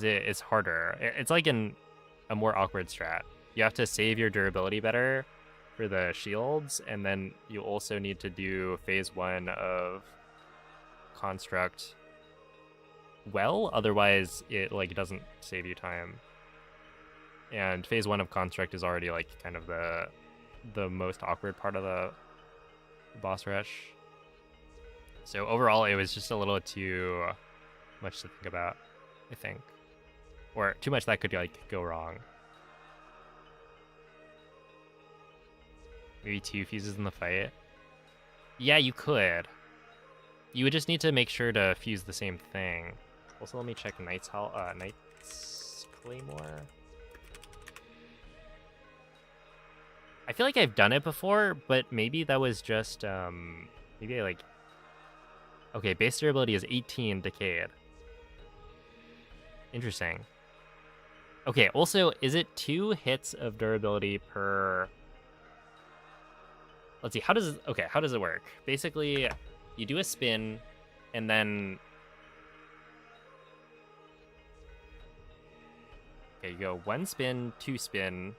it's harder. It's like a more awkward strat. You have to save your durability better for the shields, and then you also need to do phase 1 of construct well, otherwise it like doesn't save you time. And phase 1 of construct is already like kind of the most awkward part of the boss rush. So overall it was just a little too much to think about, I think. Or too much that could like go wrong. Maybe 2 fuses in the fight. Yeah, you could. You would just need to make sure to fuse the same thing. Also, let me check Knight's Claymore. I feel like I've done it before, but maybe that was just maybe I like. Okay, base durability is 18 decayed. Interesting. Okay, also, is it 2 hits of durability per? Let's see, how does it work? Basically, you do a spin, and then... Okay, you go 1 spin, 2 spin,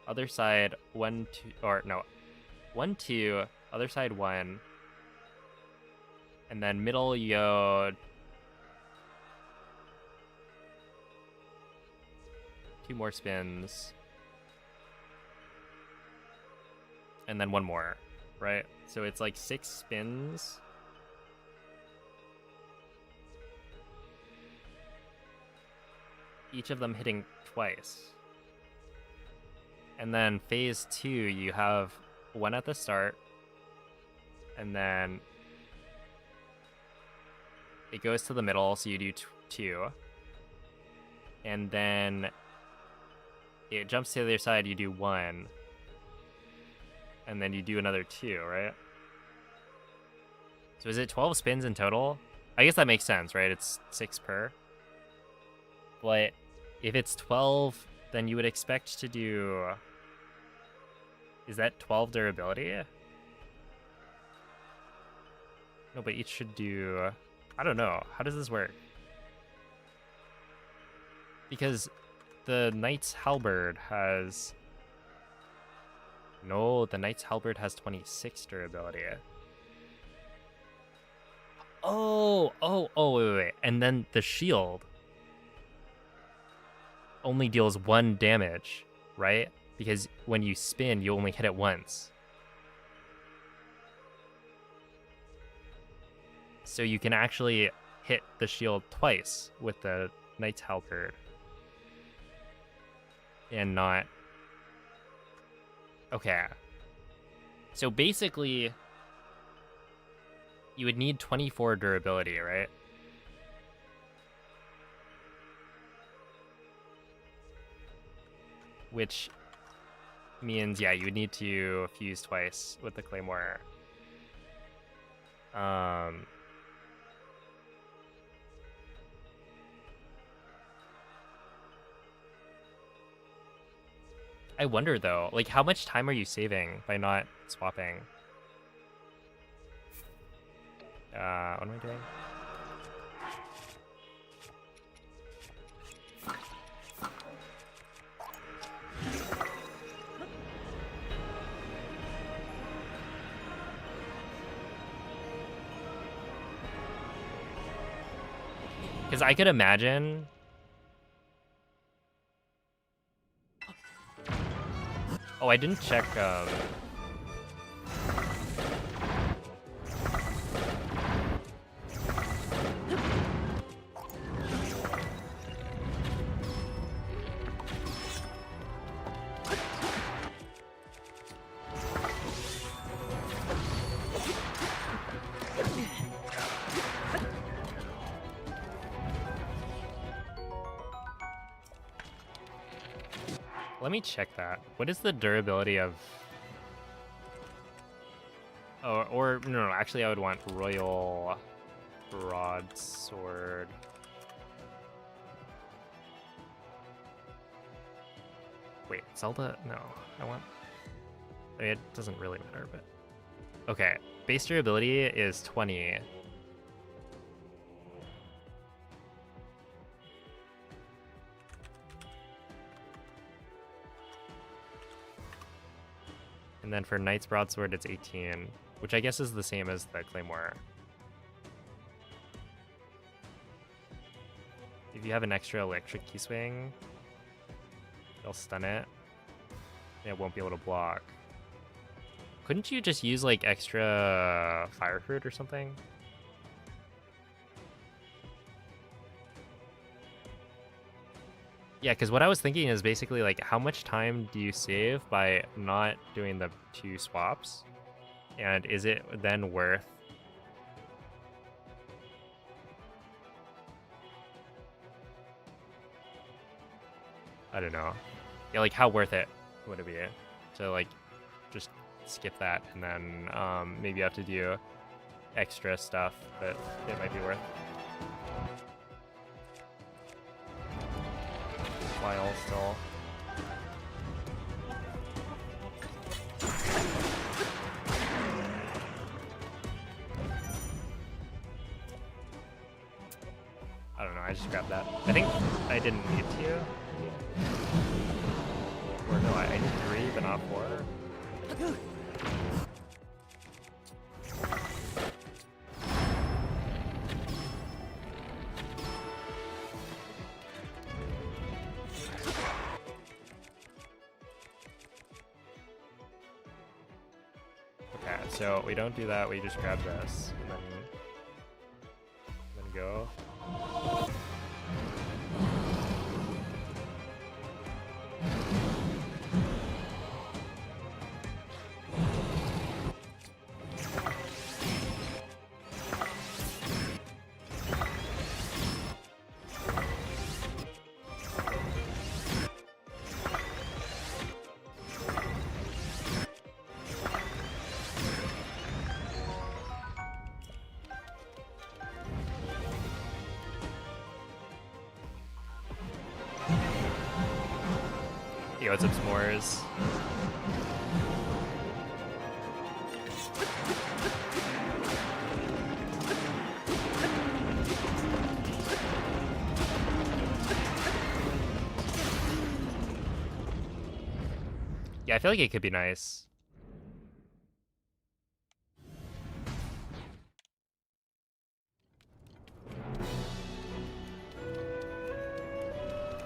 other side 1, 2, or no, 1, 2, other side 1, and then middle you go 2 more spins, and then 1 more, right? So it's like 6 spins. Each of them hitting twice. And then phase 2, you have 1 at the start, and then it goes to the middle, so you do 2. And then it jumps to the other side, you do 1. And then you do another 2, right? So is it 12 spins in total? I guess that makes sense, right? It's 6 per. But if it's 12, then you would expect to do... Is that 12 durability? No, but each should do... I don't know. How does this work? Because the Knight's Halberd has... No, the Knight's Halberd has 26 durability. Oh, wait. And then the shield only deals 1 damage, right? Because when you spin, you only hit it once. So you can actually hit the shield twice with the Knight's Halberd. And not... Okay. So basically, You would need 24 durability, right? Which means, yeah, you would need to fuse twice with the Claymore. I wonder though, like how much time are you saving by not swapping? What am I doing? Because I could imagine. Oh, I didn't check. Let me check that. What is the durability of... Oh, or no, actually I would want Royal Broadsword. Wait, Zelda? No, I want... I mean, it doesn't really matter, but... Okay, base durability is 20. And then for Knight's Broadsword, it's 18, which I guess is the same as the Claymore. If you have an extra electric key swing, it'll stun it. And it won't be able to block. Couldn't you just use like extra fire fruit or something? Yeah, because what I was thinking is basically like how much time do you save by not doing the 2 swaps? And is it then worth... I don't know. Yeah, like how worth it would it be to like just skip that and then maybe you have to do extra stuff that it might be worth. While still. I don't know, I just grabbed that. I think I didn't need to. Or no, I need 3, but not 4. Okay, so we don't do that, we just grab this, and then go. Yo, what's up, S'mores? Yeah, I feel like it could be nice.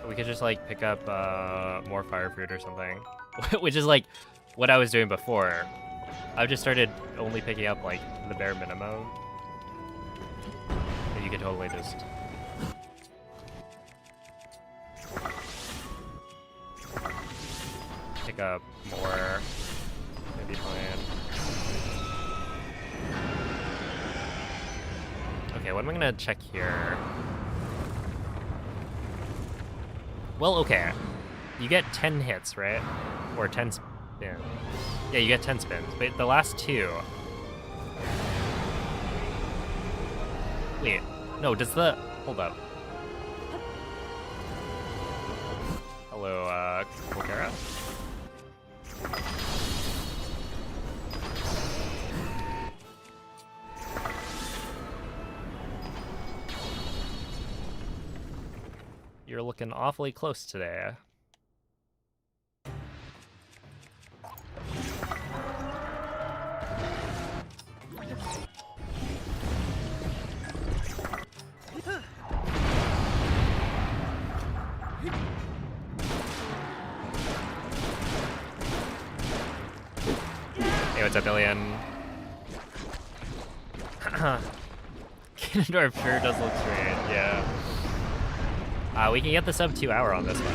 We could just like pick up more fire fruit or something, which is like what I was doing before. I've just started only picking up like the bare minimum. And you could totally just pick up more, maybe plan. Okay, what am I gonna check here? Well, okay. You get 10 hits, right? Or 10 spins. Yeah, you get 10 spins. But the last two... Wait. No, does the... Hold up. Hello, Volterra? You're looking awfully close today. Hey, what's up, Billion? Ganondorf sure does look strange, yeah. We can get the sub 2 hour on this one.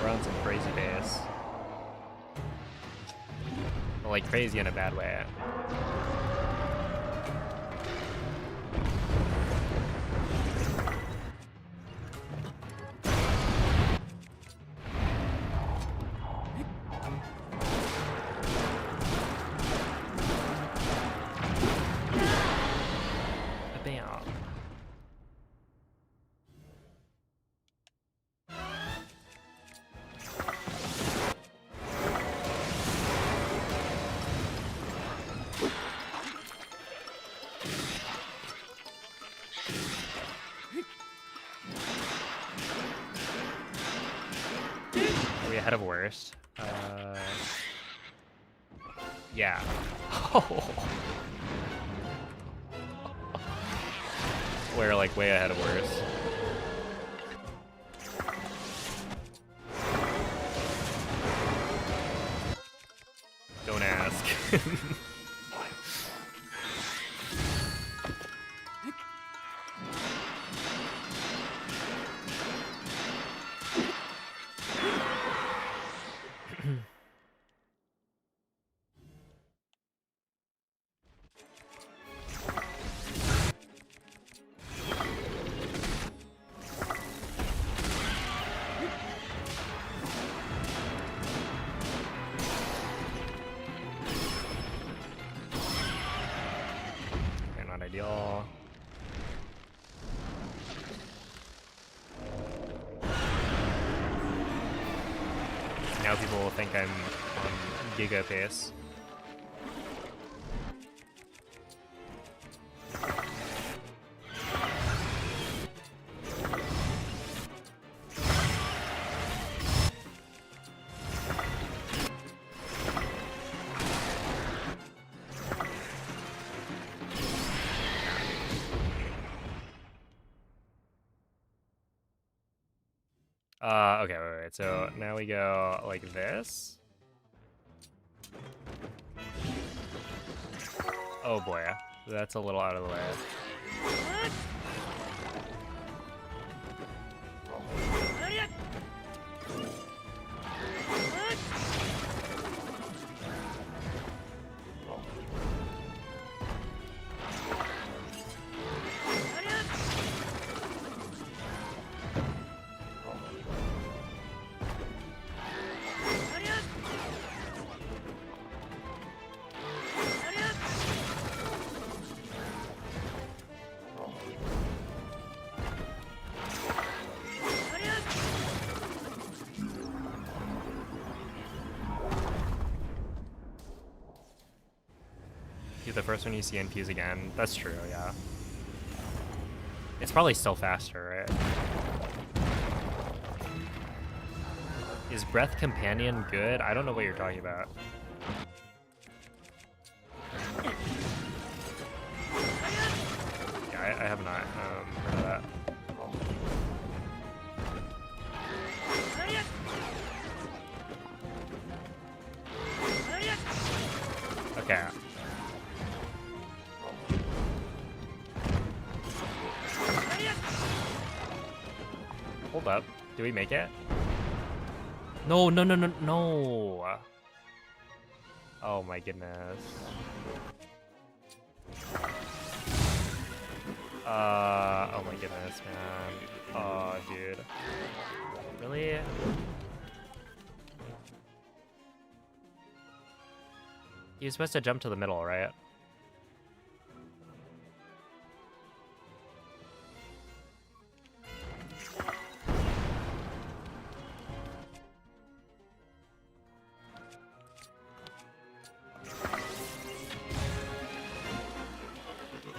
We're on some crazy pace. Well, like crazy in a bad way. Bam. Are we ahead of worst? Yeah. We're like way ahead of worst. Don't ask. Okay, not ideal. Now people will think I'm on giga pace. Okay, wait. So now we go like this. Oh boy, that's a little out of the way. You're the first one you see NPs again. That's true, yeah. It's probably still faster, right? Is Breath Companion good? I don't know what you're talking about. Yeah, I have not heard of that. Okay. Hold up. Do we make it? No, no, no, no, no. Oh my goodness. Oh my goodness, man. Oh, dude. Really? He was supposed to jump to the middle, right?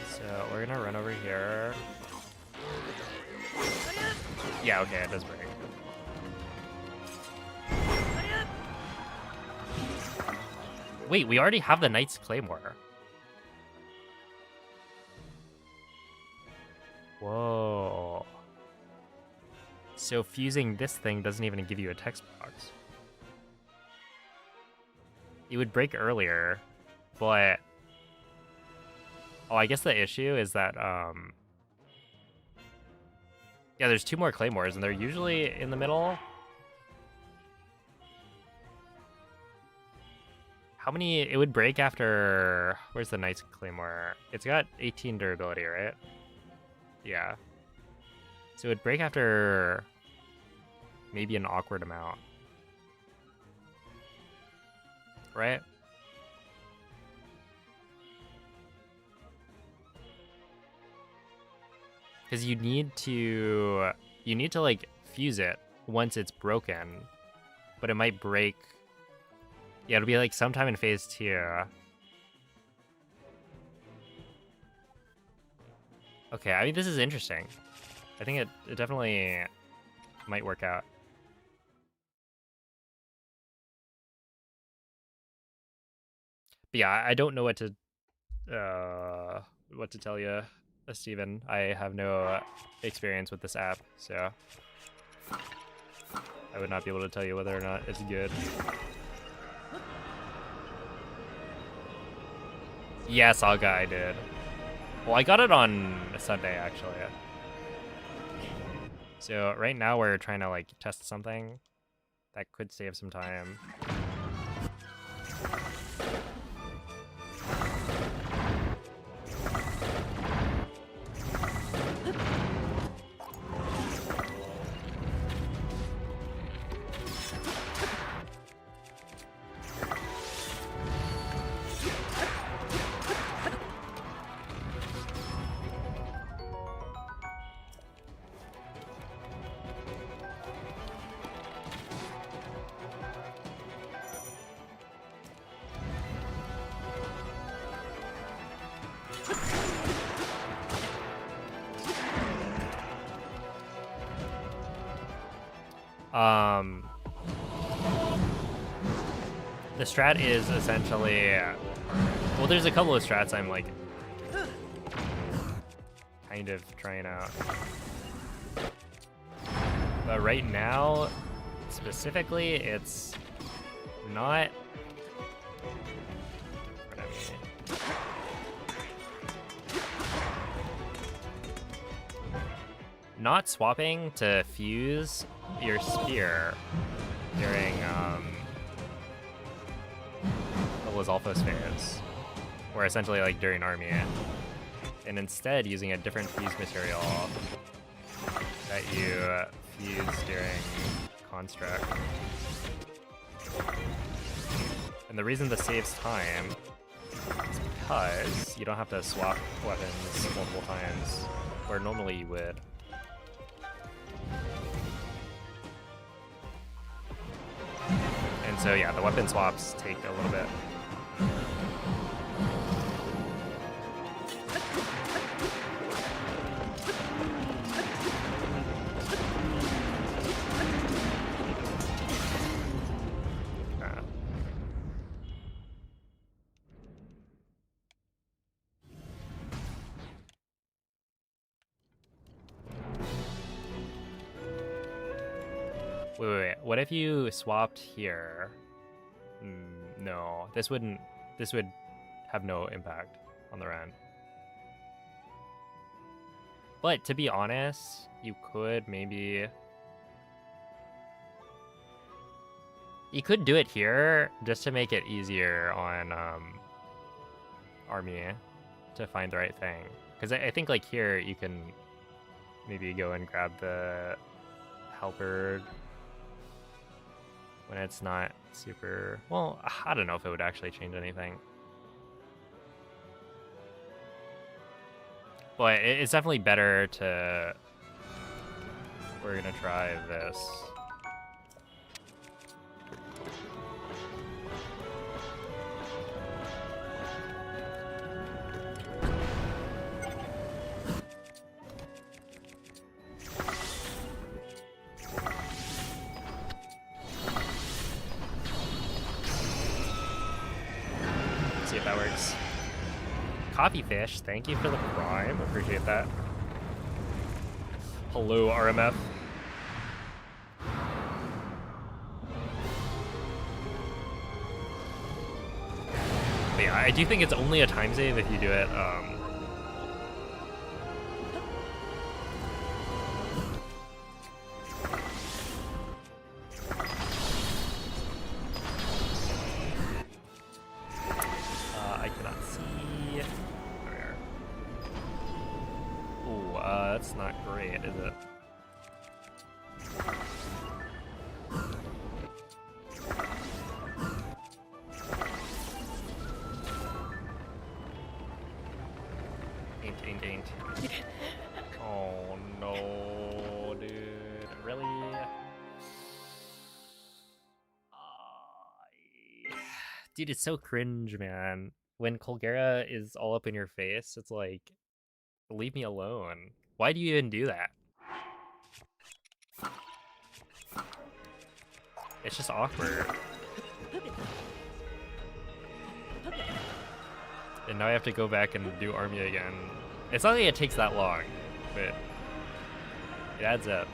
So we're gonna run over here. Yeah, okay, it does break. Wait, we already have the Knight's Claymore. Whoa. So fusing this thing doesn't even give you a text box. It would break earlier, but... Oh, I guess the issue is that, yeah, there's 2 more Claymores, and they're usually in the middle. How many... It would break after... Where's the Knight's Claymore? It's got 18 durability, right? Yeah. So it would break after... maybe an awkward amount. Right? Because you need to like fuse it once it's broken, but it might break. Yeah, it'll be like sometime in phase 2. Okay, I mean, this is interesting. I think it definitely might work out. But yeah, I don't know what to tell you, Steven. I have no experience with this app, so I would not be able to tell you whether or not it's good. Yeah, Saga, I did. Well, I got it on Sunday, actually. So right now we're trying to like test something that could save some time. The strat is essentially, well, there's a couple of strats I'm like kind of trying out. But right now, specifically, it's not what I mean. Not swapping to fuse your spear during Lizalfos phase, or essentially like during army, and instead using a different fuse material that you fuse during construct. And the reason this saves time is because you don't have to swap weapons multiple times, where normally you would. And so yeah, the weapon swaps take a little bit. Wait. What if you swapped here? No, this would have no impact on the run. But to be honest, you could maybe... You could do it here just to make it easier on army to find the right thing. Because I think like here you can maybe go and grab the halberd when it's not super... Well, I don't know if it would actually change anything. But it's definitely better to... We're gonna try this. See if that works. Coffee Fish, thank you for the prime. Appreciate that. Hello, RMF. But yeah, I do think it's only a time save if you do it. I cannot see. There we are. Ooh, that's not great, is it? Ain't. Oh no, dude. Really? Dude, it's so cringe, man. When Colgera is all up in your face, it's like, leave me alone. Why do you even do that? It's just awkward. And now I have to go back and do army again. It's not like it takes that long, but it adds up.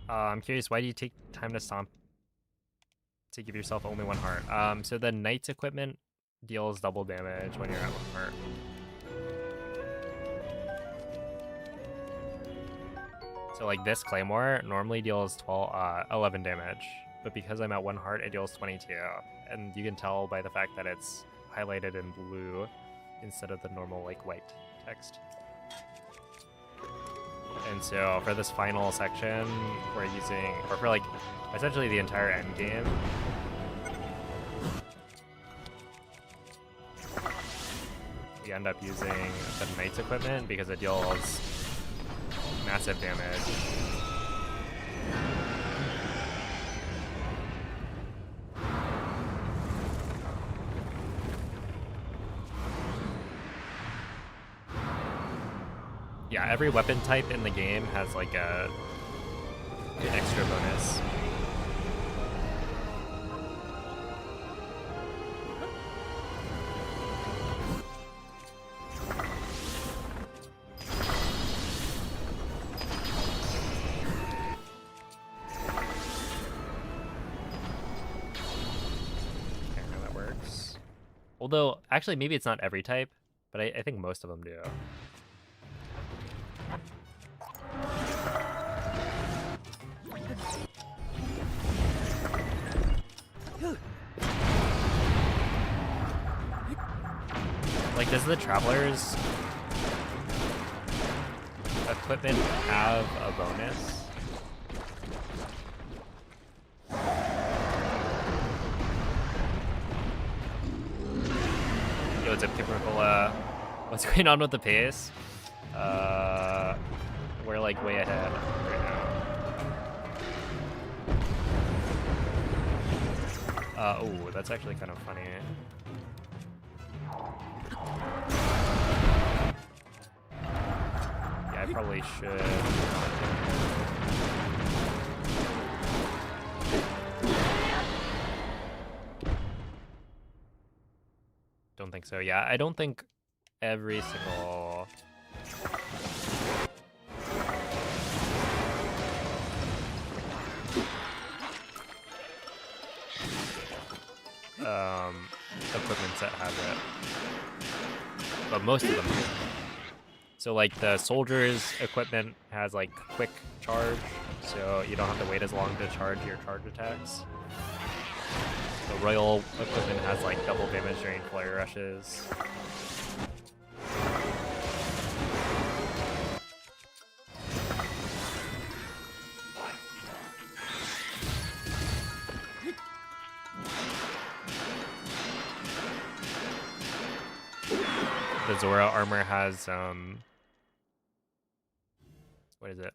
I'm curious, why do you take time to stomp to give yourself only one heart? So the knight's equipment deals double damage when you're at one heart. So like this claymore normally deals 11 damage, but because I'm at one heart, it deals 22. And you can tell by the fact that it's highlighted in blue instead of the normal like white text. And so for this final section, we're using, or for like essentially the entire end game, we end up using the knight's equipment because it deals massive damage. Yeah, every weapon type in the game has like an extra bonus. Although, actually, maybe it's not every type, but I think most of them do. Like, does the Traveler's equipment have a bonus? Yo, what's up, Kimbercola? What's going on with the pace? We're like way ahead right now. Oh, that's actually kind of funny. Yeah, I probably should. Don't think so. Yeah, I don't think every single equipment set has it, but most of them do. So like the soldier's equipment has like quick charge, so you don't have to wait as long to charge your charge attacks. The royal equipment has like double damage during flare rushes. The Zora armor has what is it?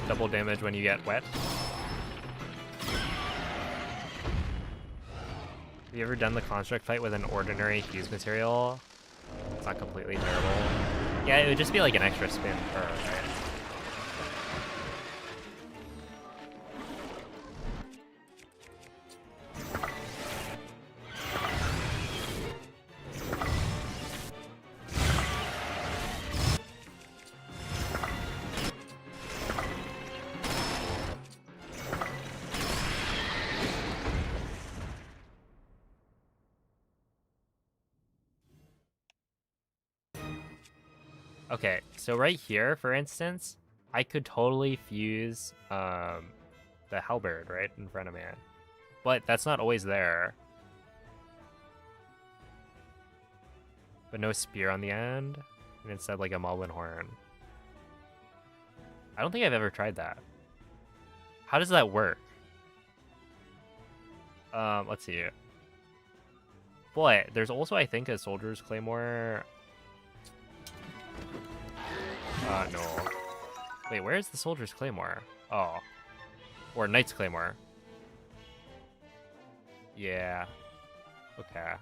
Double damage when you get wet. Have you ever done the construct fight with an ordinary fuse material? It's not completely terrible. Yeah, it would just be like an extra spin per, right? Okay, so right here, for instance, I could totally fuse the halberd right in front of me, but that's not always there. But no spear on the end, and instead like a Malwyn horn. I don't think I've ever tried that. How does that work? Let's see. Boy, there's also, I think, a soldier's claymore. No. Wait, where is the soldier's claymore? Oh. Or knight's claymore. Yeah. Okay.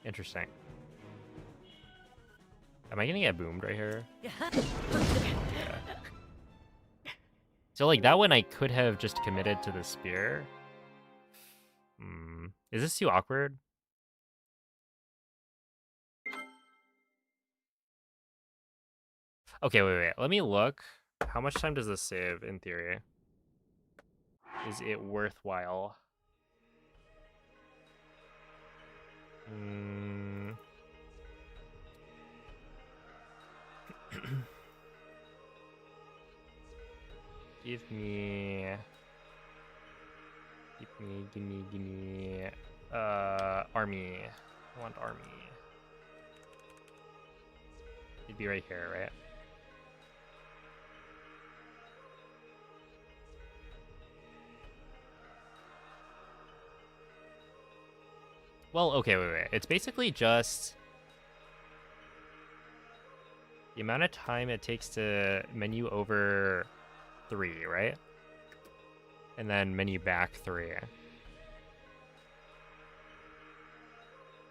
Interesting. Am I gonna get boomed right here? Yeah. So like that one I could have just committed to the spear. Is this too awkward? Okay, wait. Let me look. How much time does this save in theory? Is it worthwhile? Give me, army. I want army. It'd be right here, right? Well, okay, wait. It's basically just The amount of time it takes to menu over 3, right? And then menu back 3.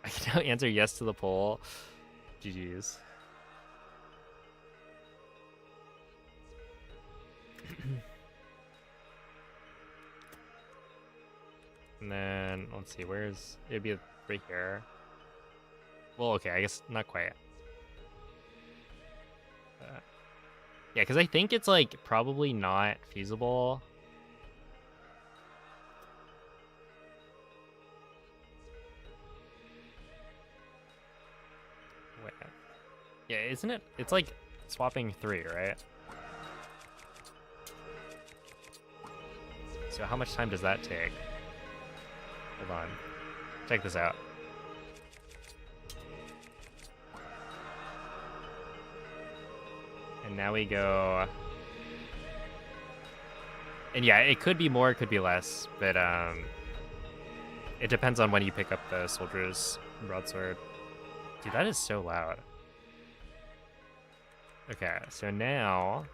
I can now answer yes to the poll. GG's. And then, let's see, where's... It'd be right here. Well, okay, I guess not quite. Yeah, because I think it's, like, probably not feasible. Wait. Yeah, isn't it? It's, like, swapping 3, right? So how much time does that take? Hold on. Check this out. And now we go... And yeah, it could be more, it could be less, but it depends on when you pick up the soldier's broadsword. Dude, that is so loud. Okay, so now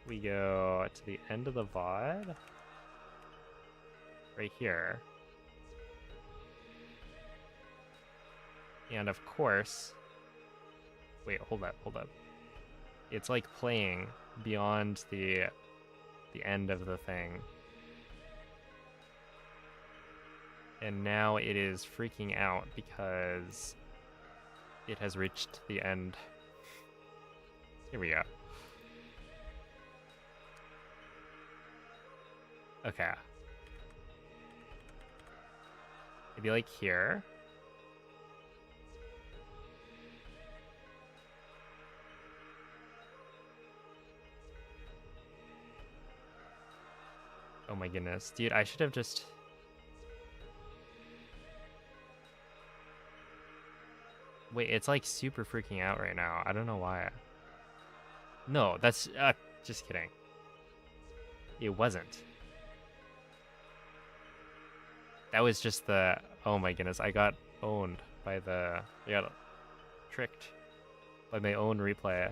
we go to the end of the VOD. Right here. And of course... Wait, hold up. It's like playing beyond the end of the thing. And now it is freaking out because it has reached the end. Here we go. Okay. Maybe like here. Oh my goodness. Dude, I should have just... Wait, it's like super freaking out right now. I don't know why. No, that's... just kidding. It wasn't. That was just the... Oh my goodness, I got owned by the... I got tricked by my own replay.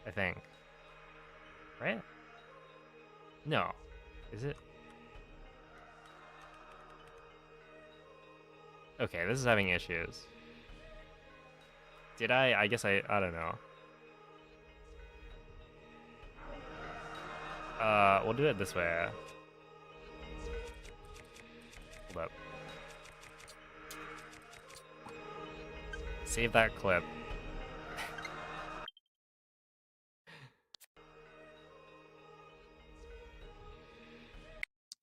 I think. Right? No. Is it? Okay, this is having issues. Did I? I guess I don't know. We'll do it this way. Hold up. Save that clip.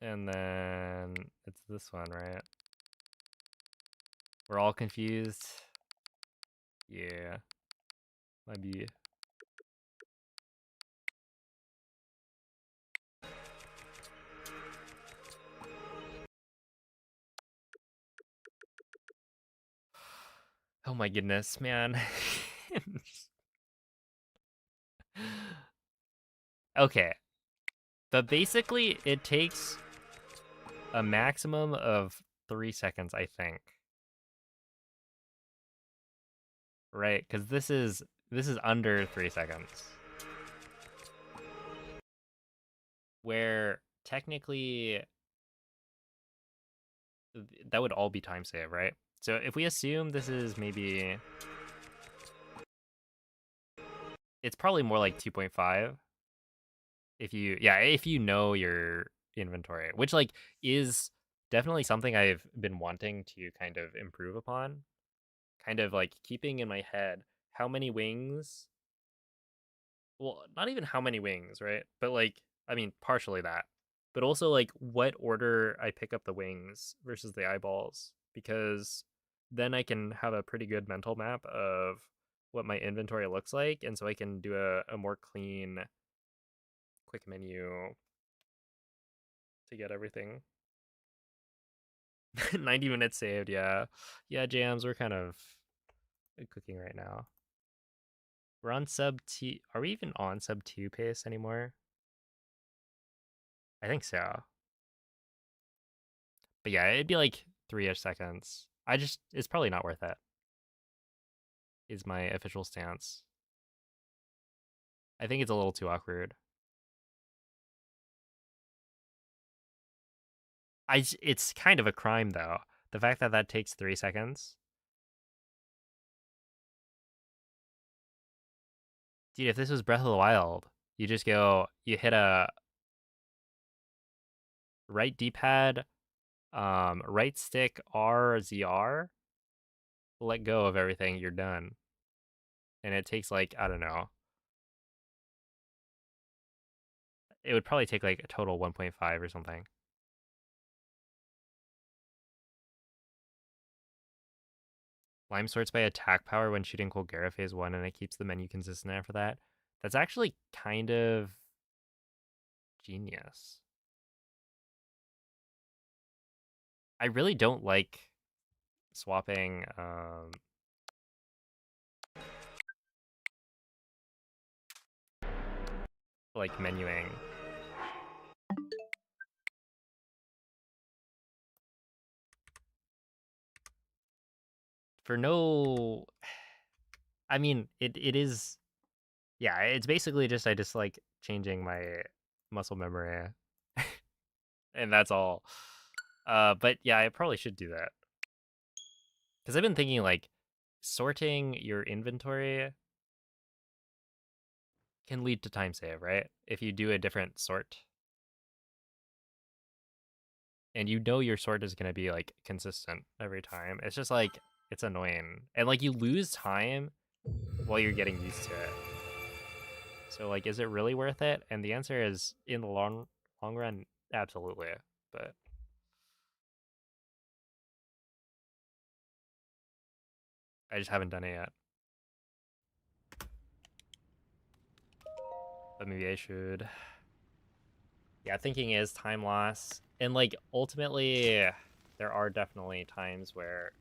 And then it's this one, right? We're all confused. Yeah. Might be. Oh my goodness, man. Okay. But basically, it takes a maximum of 3 seconds, I think. Right? Because this is under 3 seconds. Where technically that would all be time save, right? So if we assume this is maybe... It's probably more like 2.5. If you know your inventory, which like is definitely something I've been wanting to kind of improve upon. Kind of like keeping in my head how many wings... Well, not even how many wings, right? But like, I mean, partially that. But also like what order I pick up the wings versus the eyeballs. Because then I can have a pretty good mental map of what my inventory looks like. And so I can do a more clean, quick menu to get everything. 90 minutes saved, yeah. Yeah, Jams, we're kind of cooking right now. We're on sub T. Are we even on sub 2 pace anymore? I think so. But yeah, it'd be like 3-ish seconds. It's probably not worth it. is my official stance. I think it's a little too awkward. It's kind of a crime though. The fact that that takes 3 seconds. Dude, if this was Breath of the Wild, you just go, you hit a right D-pad, right stick R ZR, let go of everything, you're done. And it takes like, I don't know. It would probably take like a total 1.5 or something. Lime sorts by attack power when shooting Colgera phase 1 and it keeps the menu consistent after that. That's actually kind of genius. I really don't like swapping like menuing. For no, I mean, it is, yeah, it's basically just, I just like changing my muscle memory. And that's all. But yeah, I probably should do that. Because I've been thinking like sorting your inventory can lead to time save, right? If you do a different sort. And you know your sort is going to be like consistent every time. It's just like, it's annoying. And like you lose time while you're getting used to it. So like, is it really worth it? And the answer is, in the long run, absolutely. But I just haven't done it yet. But maybe I should. Yeah, thinking is time loss. And like, ultimately, there are definitely times where,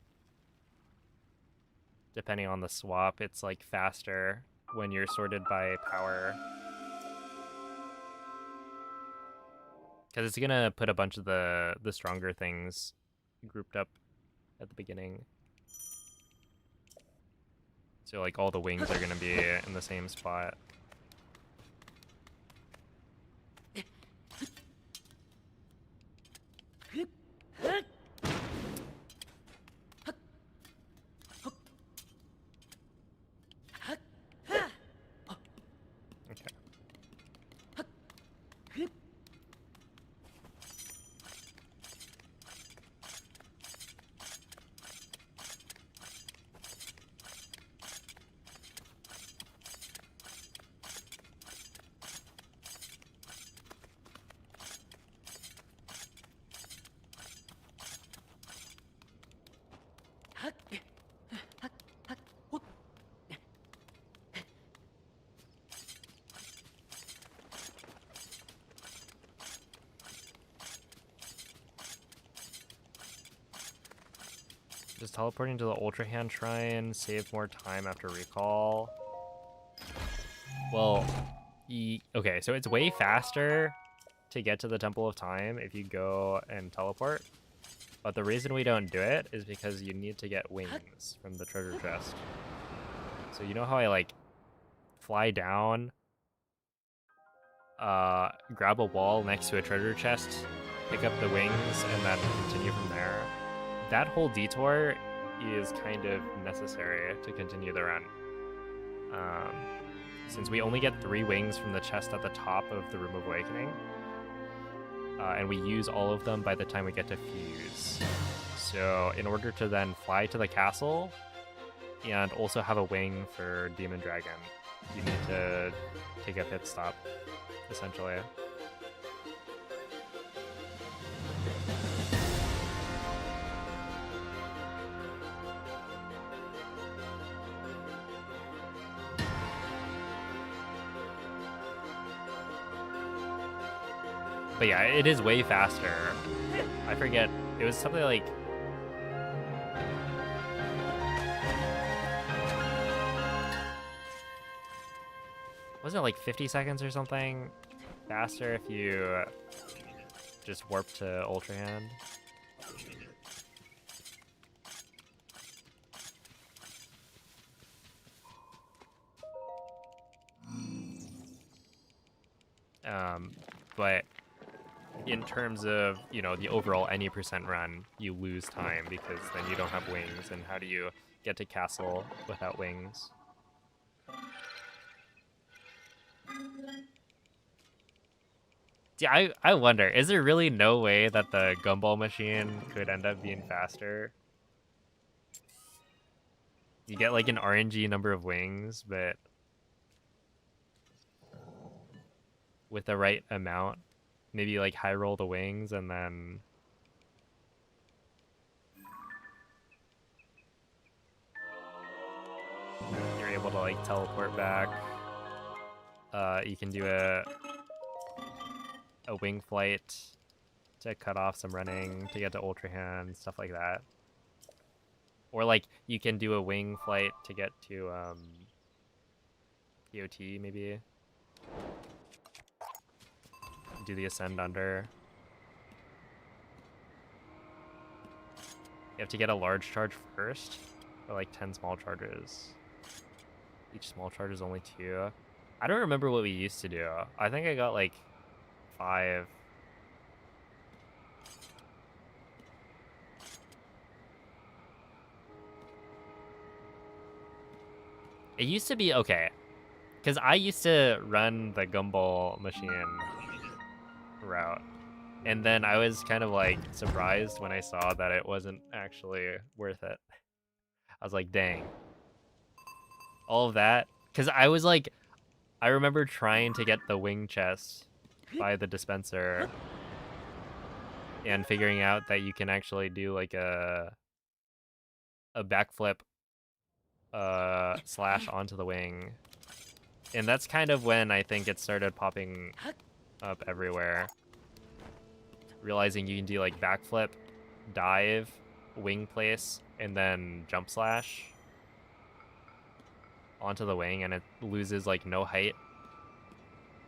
depending on the swap, it's like faster when you're sorted by power. Because it's gonna put a bunch of the stronger things grouped up at the beginning. So like all the wings are gonna be in the same spot. Okay. Does teleporting to the Ultra Hand Shrine save more time after recall? Well, okay, so it's way faster to get to the Temple of Time if you go and teleport. But the reason we don't do it is because you need to get wings from the treasure chest. So you know how I like fly down, grab a wall next to a treasure chest, pick up the wings, and then continue from there? That whole detour is kind of necessary to continue the run. Since we only get 3 wings from the chest at the top of the Room of Awakening, and we use all of them by the time we get to Fuse. So in order to then fly to the castle and also have a wing for Demon Dragon, you need to take a pit stop, essentially. But yeah, it is way faster. I forget, it was something like... wasn't it like 50 seconds or something faster if you just warp to Ultra Hand? But in terms of, you know, the overall any percent run, you lose time because then you don't have wings, and how do you get to castle without wings? Yeah, I wonder, is there really no way that the gumball machine could end up being faster? You get like an RNG number of wings, but with the right amount, maybe like high roll the wings and then you're able to like teleport back. You can do a wing flight to cut off some running to get to Ultra Hand, stuff like that. Or like you can do a wing flight to get to TOT maybe. Do the ascend under. You have to get a large charge first, or like 10 small charges. Each small charge is only 2. I don't remember what we used to do. I think I got like 5. It used to be okay, because I used to run the gumball machine route, and then I was kind of like surprised when I saw that it wasn't actually worth it. I was like, dang. All of that, because I was like, I remember trying to get the wing chest by the dispenser and figuring out that you can actually do like a backflip slash onto the wing. And that's kind of when I think it started popping up everywhere. Realizing you can do like backflip, dive, wing place, and then jump slash onto the wing, and it loses like no height.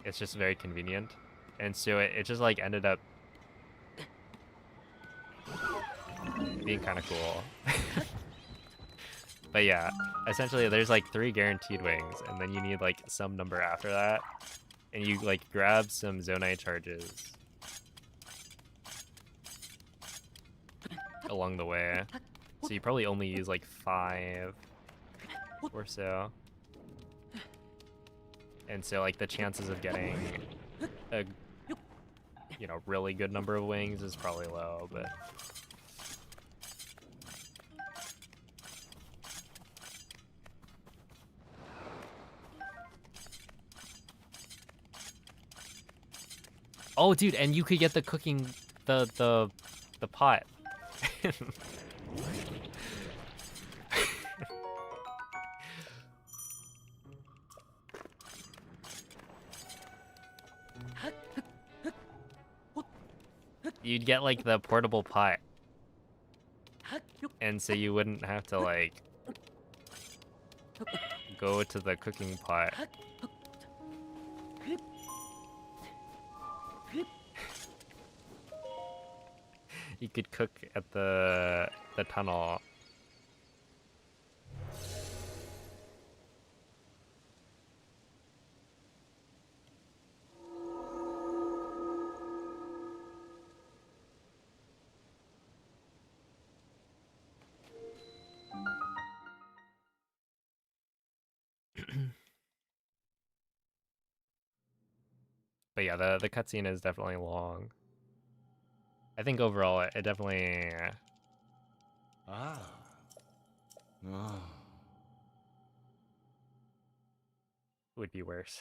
It's just very convenient. And so it just like ended up being kind of cool. But yeah, essentially there's like 3 guaranteed wings, and then you need like some number after that, and you like grab some zonite charges along the way. So you probably only use like 5 or so. And so like the chances of getting a, you know, really good number of wings is probably low, but oh, dude, and you could get the cooking, the pot. You'd get like the portable pot, and so you wouldn't have to like go to the cooking pot. You could cook at the tunnel. But yeah, the cutscene is definitely long. I think overall it definitely Ah. Ah. would be worse.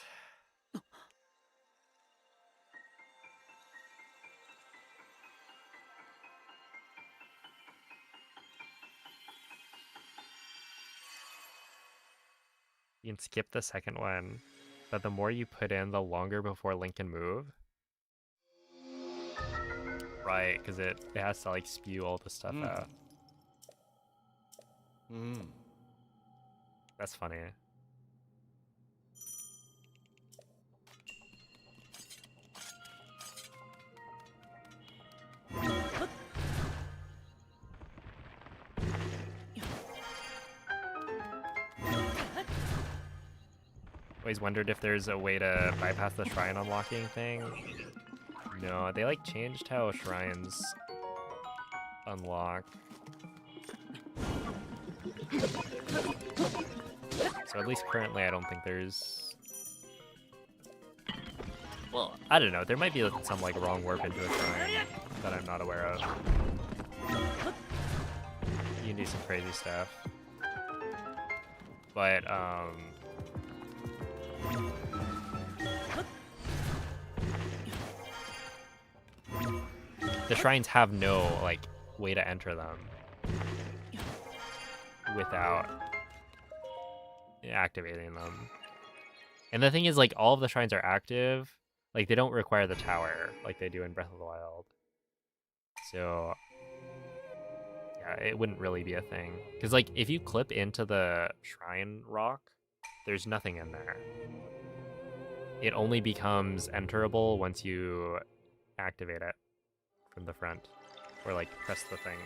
You can skip the second one, but the more you put in, the longer before Link can move. Right, because it has to like spew all the stuff out. That's funny. Always wondered if there's a way to bypass the shrine unlocking thing. No, they like changed how shrines unlock. So at least currently I don't think there's... Well, I don't know. There might be some like wrong warp into a shrine that I'm not aware of. You can do some crazy stuff. But, the shrines have no, like, way to enter them without activating them. And the thing is, like, all of the shrines are active. Like, they don't require the tower like they do in Breath of the Wild. So, yeah, it wouldn't really be a thing. Because, like, if you clip into the shrine rock, there's nothing in there. It only becomes enterable once you activate it from the front. Or, like, press the thing.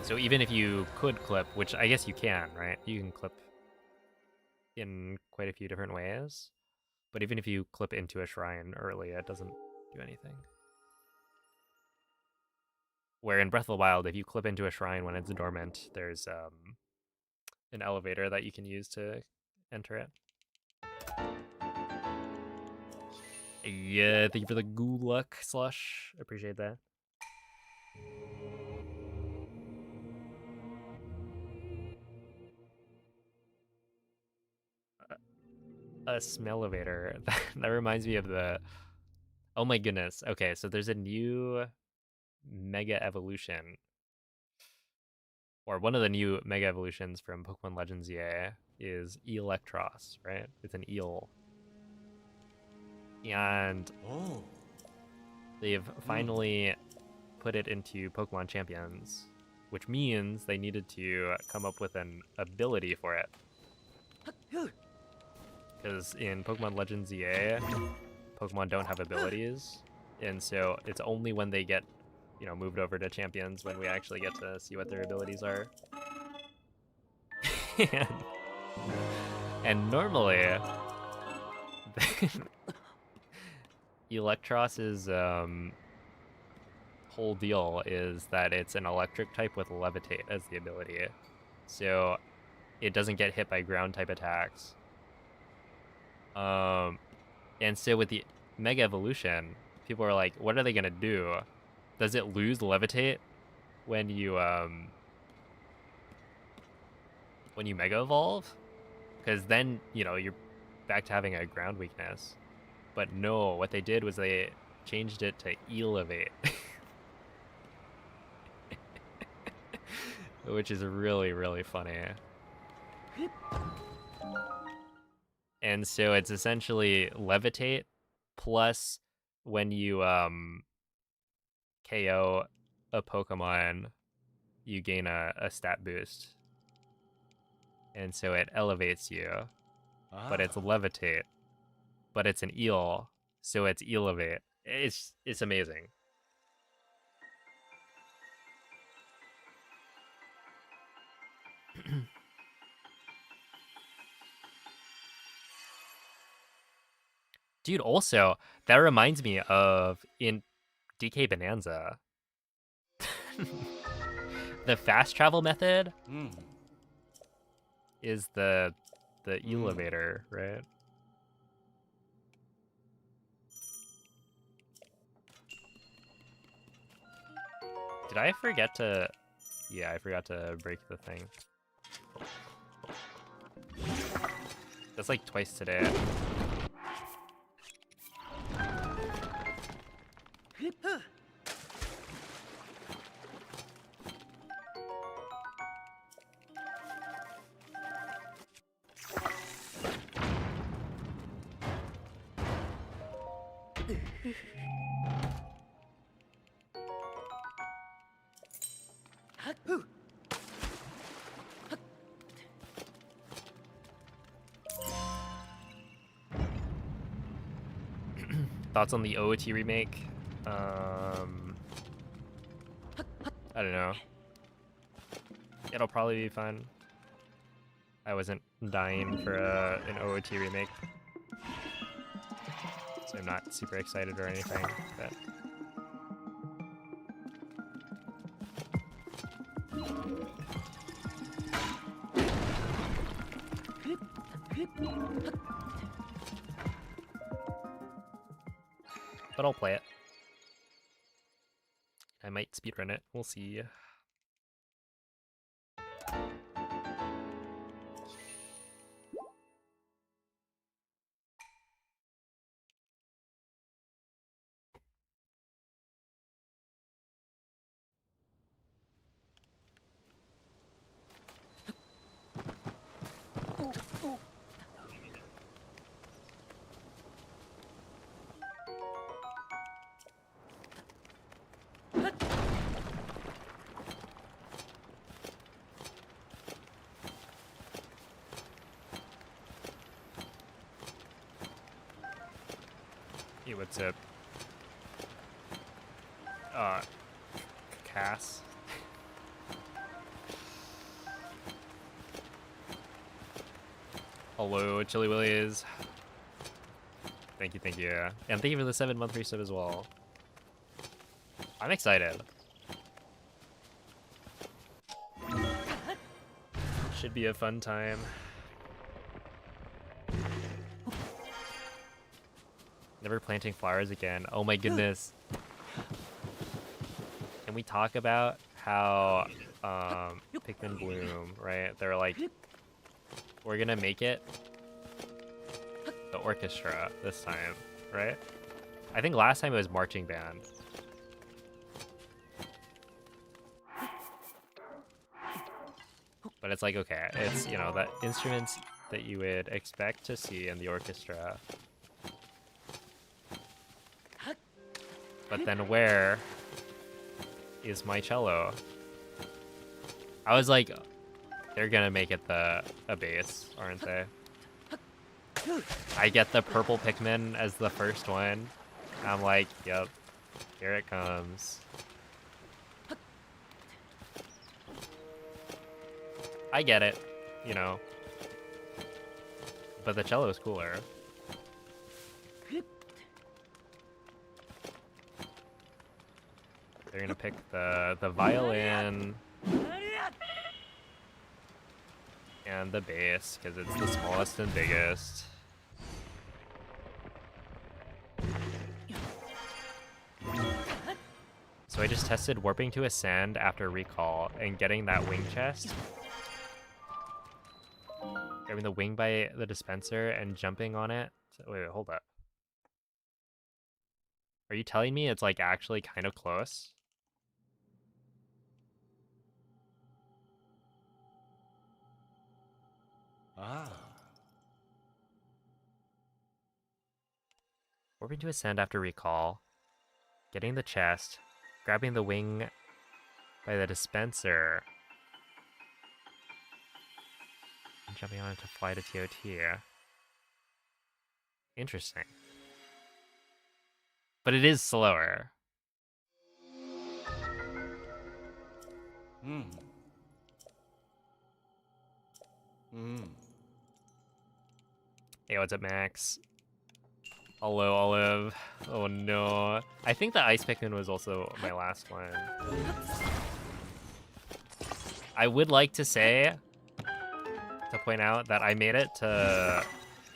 So even if you could clip, which I guess you can, right? You can clip in quite a few different ways. But even if you clip into a shrine early, it doesn't do anything. Where in Breath of the Wild, if you clip into a shrine when it's dormant, there's an elevator that you can use to enter it. Yeah, thank you for the Gulak slush. Appreciate that. A smell elevator. That reminds me of the... Oh my goodness. Okay, so there's a new Mega Evolution. Or one of the new Mega Evolutions from Pokemon Legends EA is Electros, right? It's an eel. And they've finally put it into Pokemon Champions, which means they needed to come up with an ability for it. Because in Pokemon Legends EA, Pokemon don't have abilities, and so it's only when they get, you know, moved over to Champions when we actually get to see what their abilities are. And normally, Electros's whole deal is that it's an electric type with Levitate as the ability, so it doesn't get hit by ground type attacks. And so with the Mega Evolution, people are like, what are they gonna do? Does it lose Levitate when you Mega Evolve? Because then, you know, you're back to having a ground weakness. But no, what they did was they changed it to Elevate. Which is really, really funny. And so it's essentially Levitate plus when you KO a Pokemon, you gain a stat boost. And so it elevates you, but it's Levitate, but it's an eel, so it's Elevate. It's amazing. Dude, also, that reminds me of in DK Bonanza, the fast travel method is the elevator, right? Did I forget to... Yeah, I forgot to break the thing. That's like twice today. Thoughts on the OOT remake? I don't know. It'll probably be fun. I wasn't dying for an OOT remake. So I'm not super excited or anything, but... But I'll play it. I might speedrun it. We'll see. Hey, what's up? Cass. Hello, Chili Willies. Thank you, thank you. And thank you for the 7-month resub as well. I'm excited. Should be a fun time. Never planting flowers again. Oh my goodness. Can we talk about how Pikmin bloom, right? They're like, we're gonna make it the orchestra this time, right? I think last time it was marching band. But it's like, okay, it's, you know, the instruments that you would expect to see in the orchestra. But then where is my cello? I was like, they're gonna make it a bass, aren't they? I get the purple Pikmin as the first one. I'm like, yep, here it comes. I get it, you know. But the cello is cooler. They're gonna pick the violin and the bass because it's the smallest and biggest. So I just tested warping to ascend after recall and getting that wing chest. Grabbing the wing by the dispenser and jumping on it. Wait, hold up. Are you telling me it's like actually kind of close? Ah. Warping to ascend after recall. Getting the chest. Grabbing the wing by the dispenser. And jumping on it to fly to TOT. Interesting. But it is slower. Hmm. Hmm. Hey, what's up, Max? Hello, Olive. Oh no. I think the Ice Pikmin was also my last one. I would like to say, to point out that I made it to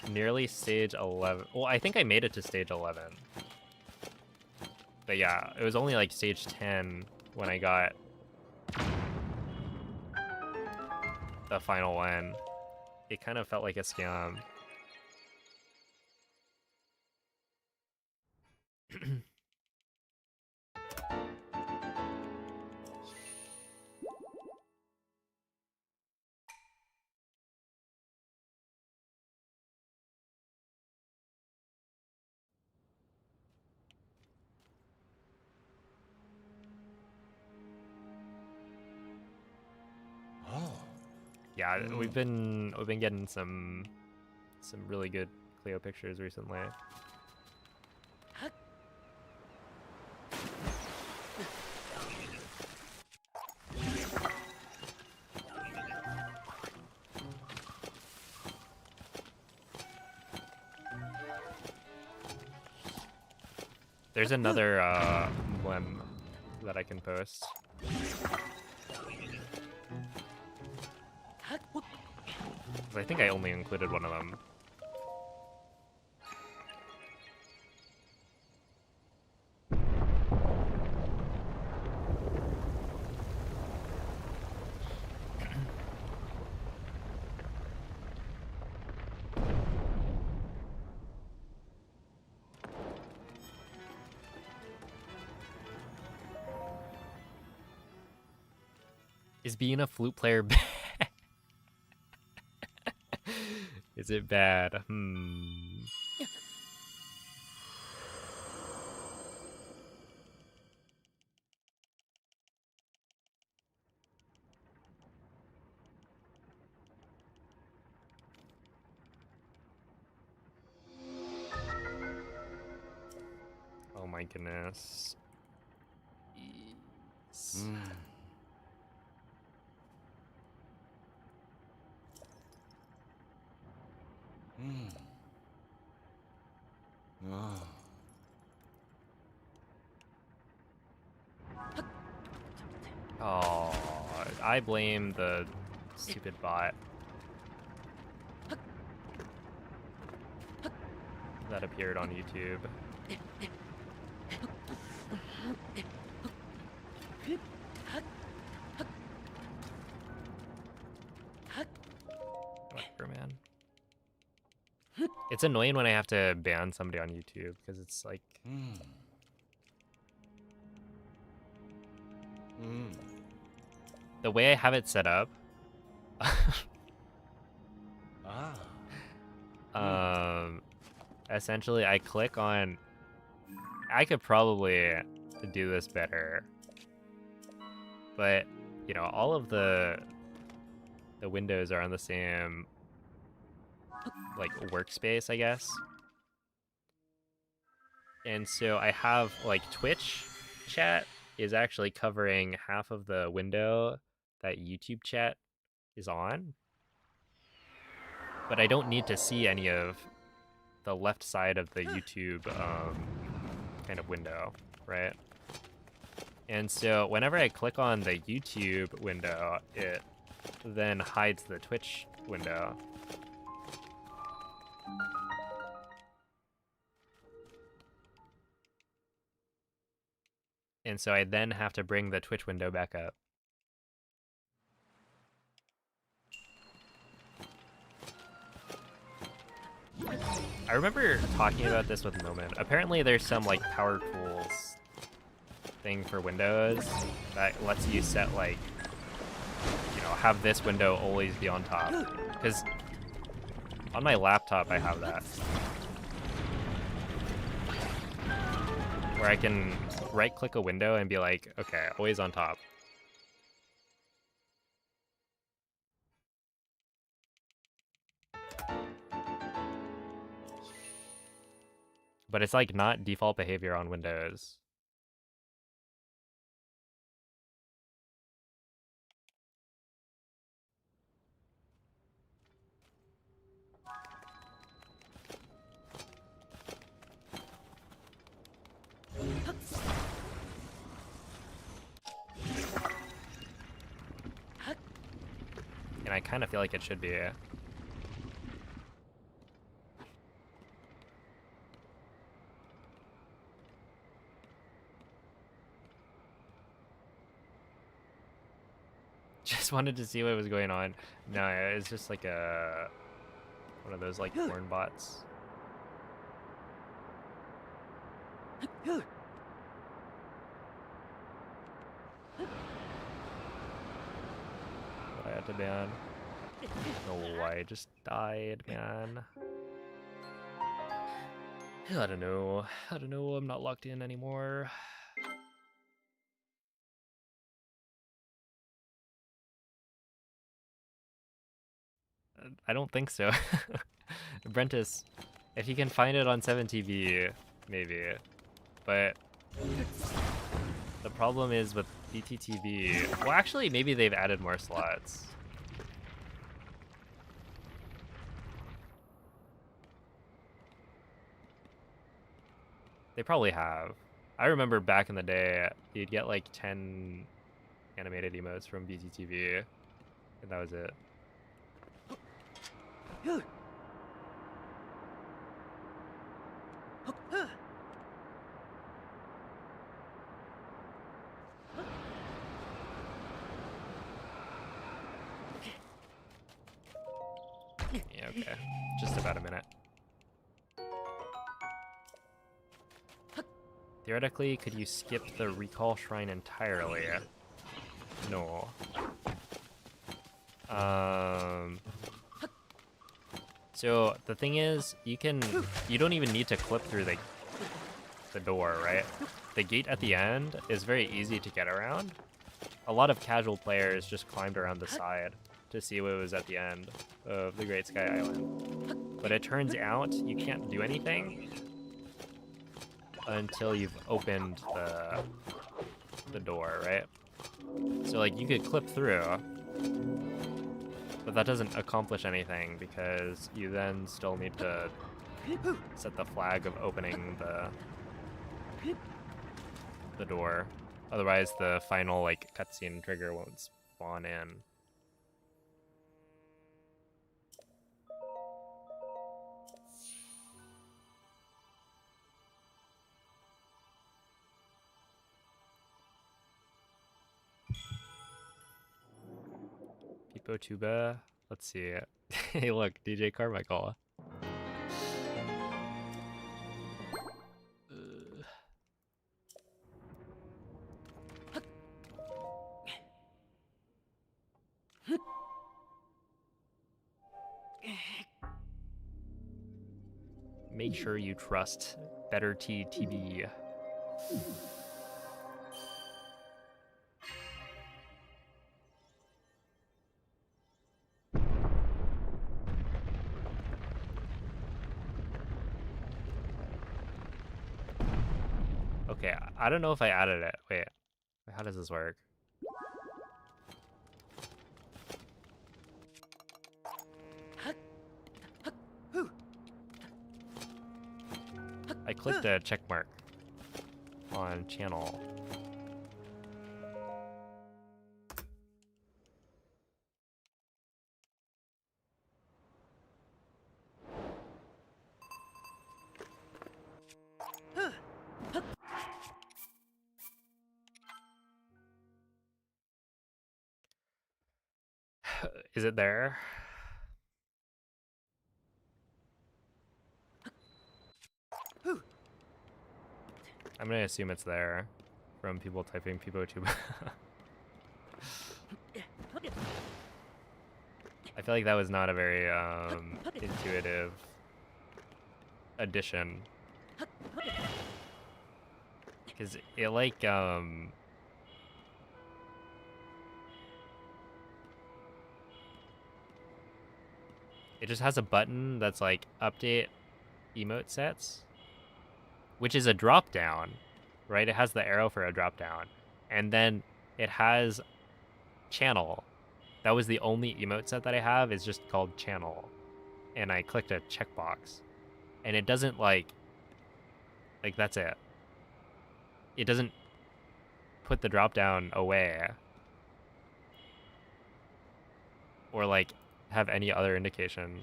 nearly stage 11. Well, I think I made it to stage 11. But yeah, it was only like stage 10 when I got the final one. It kind of felt like a scam. Oh. Yeah, we've been getting some really good Cleo pictures recently. There's another one that I can post. 'Cause I think I only included one of them. Is being a flute player bad? Is it bad? Oh my goodness. Jeez. Ah. Oh, I blame the stupid bot that appeared on YouTube. Whatever, man. It's annoying when I have to ban somebody on YouTube because it's like the way I have it set up. Essentially, I click on. I could probably do this better, but you know, all of the windows are on the same like workspace, I guess. And so I have like Twitch chat is actually covering half of the window that YouTube chat is on. But I don't need to see any of the left side of the YouTube kind of window, right? And so whenever I click on the YouTube window, it then hides the Twitch window. And so I then have to bring the Twitch window back up. I remember talking about this with Moment. Apparently there's some like power tools thing for Windows that lets you set like, you know, have this window always be on top. Because on my laptop I have that. Where I can right click a window and be like, okay, always on top. But it's like not default behavior on Windows. And I kind of feel like it should be. Just wanted to see what was going on. No, it's just like a one of those like porn bots. What I had to ban. No, I just died, man. I don't know. I don't know. I'm not locked in anymore. I don't think so. Brentis, if you can find it on 7TV, maybe. But the problem is with BTTV. Well, actually, maybe they've added more slots. They probably have. I remember back in the day, you'd get like 10 animated emotes from BTTV, and that was it. Yeah, okay. Just about a minute. Theoretically, could you skip the recall shrine entirely? No. So the thing is, you don't even need to clip through the door, right? The gate at the end is very easy to get around. A lot of casual players just climbed around the side to see what was at the end of the Great Sky Island. But it turns out you can't do anything until you've opened the door, right? So like you could clip through, but that doesn't accomplish anything because you then still need to set the flag of opening the door. Otherwise the final like cutscene trigger won't spawn in. Pipo Tuba. Let's see. Hey, look, DJ Carmichael. Make sure you trust Better TTB. Okay, I don't know if I added it. Wait, how does this work? I clicked a check mark on channel. Is it there? I'm gonna assume it's there from people typing PipoTube. I feel like that was not a very intuitive addition. Because it like it just has a button that's like update emote sets, which is a drop down, right? It has the arrow for a drop down, and then it has channel. That was the only emote set that I have, is just called channel, and I clicked a checkbox, and it doesn't like that's it. It doesn't put the drop down away or like have any other indication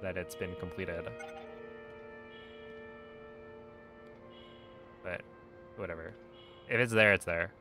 that it's been completed. But whatever. If it's there, it's there.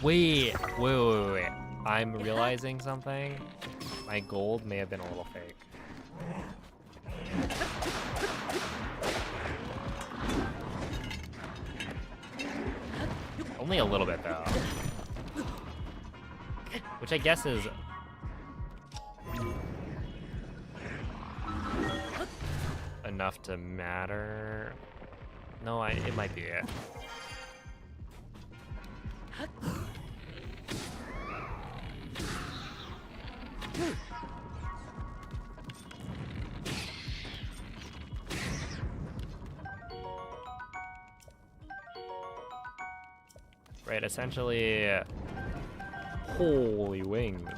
Wait. I'm realizing something. My gold may have been a little fake. Only a little bit though. Which I guess is enough to matter. No, it might be it. Right, essentially, holy wings.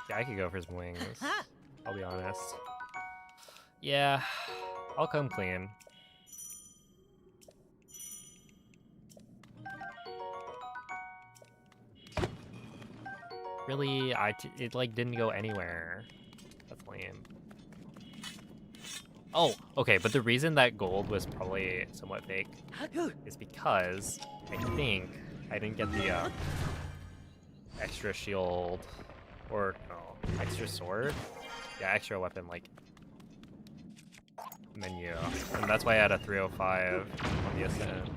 Yeah, I could go for some wings. I'll be honest. Yeah, I'll come clean. Really, it like didn't go anywhere. That's lame. Oh, okay, but the reason that gold was probably somewhat fake is because I think I didn't get the extra shield or no, extra sword. Yeah, extra weapon like menu, and that's why I had a 305 on the ascent.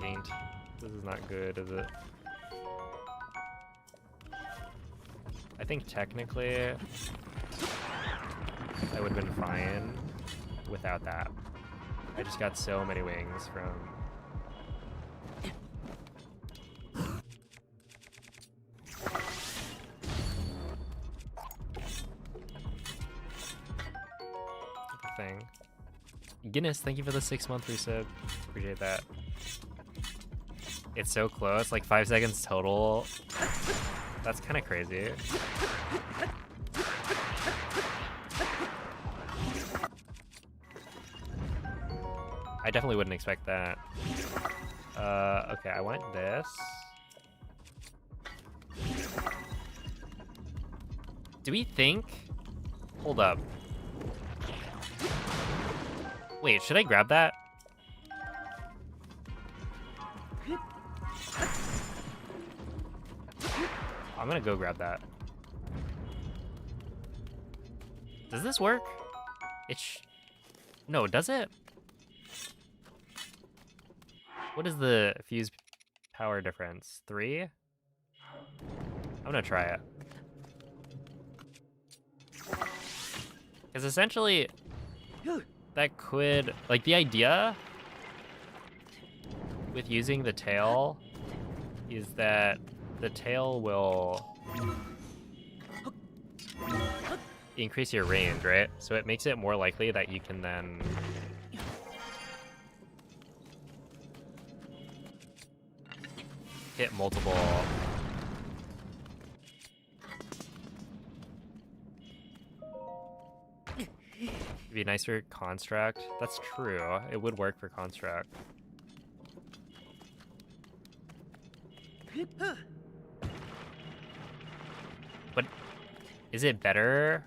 Ain't. This is not good, is it? I think technically I would have been fine without that. I just got so many wings from... thing. Guinness, thank you for the 6-month resub. Appreciate that. It's so close, like 5 seconds total. That's kind of crazy. I definitely wouldn't expect that. Okay, I want this. Do we think? Hold up. Wait, should I grab that? I'm gonna go grab that. Does this work? No, does it? What is the fuse power difference? 3? I'm gonna try it. Because essentially, that could, like, the idea with using the tail is that the tail will increase your range, right? So it makes it more likely that you can then hit multiple be nice for construct. That's true. It would work for construct. But is it better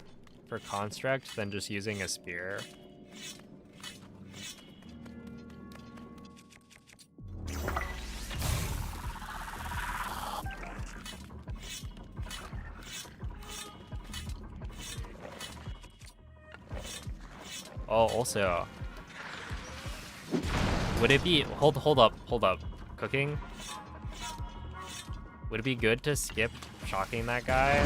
for construct than just using a spear? Oh, also, would it be hold up, cooking? Would it be good to skip shocking that guy,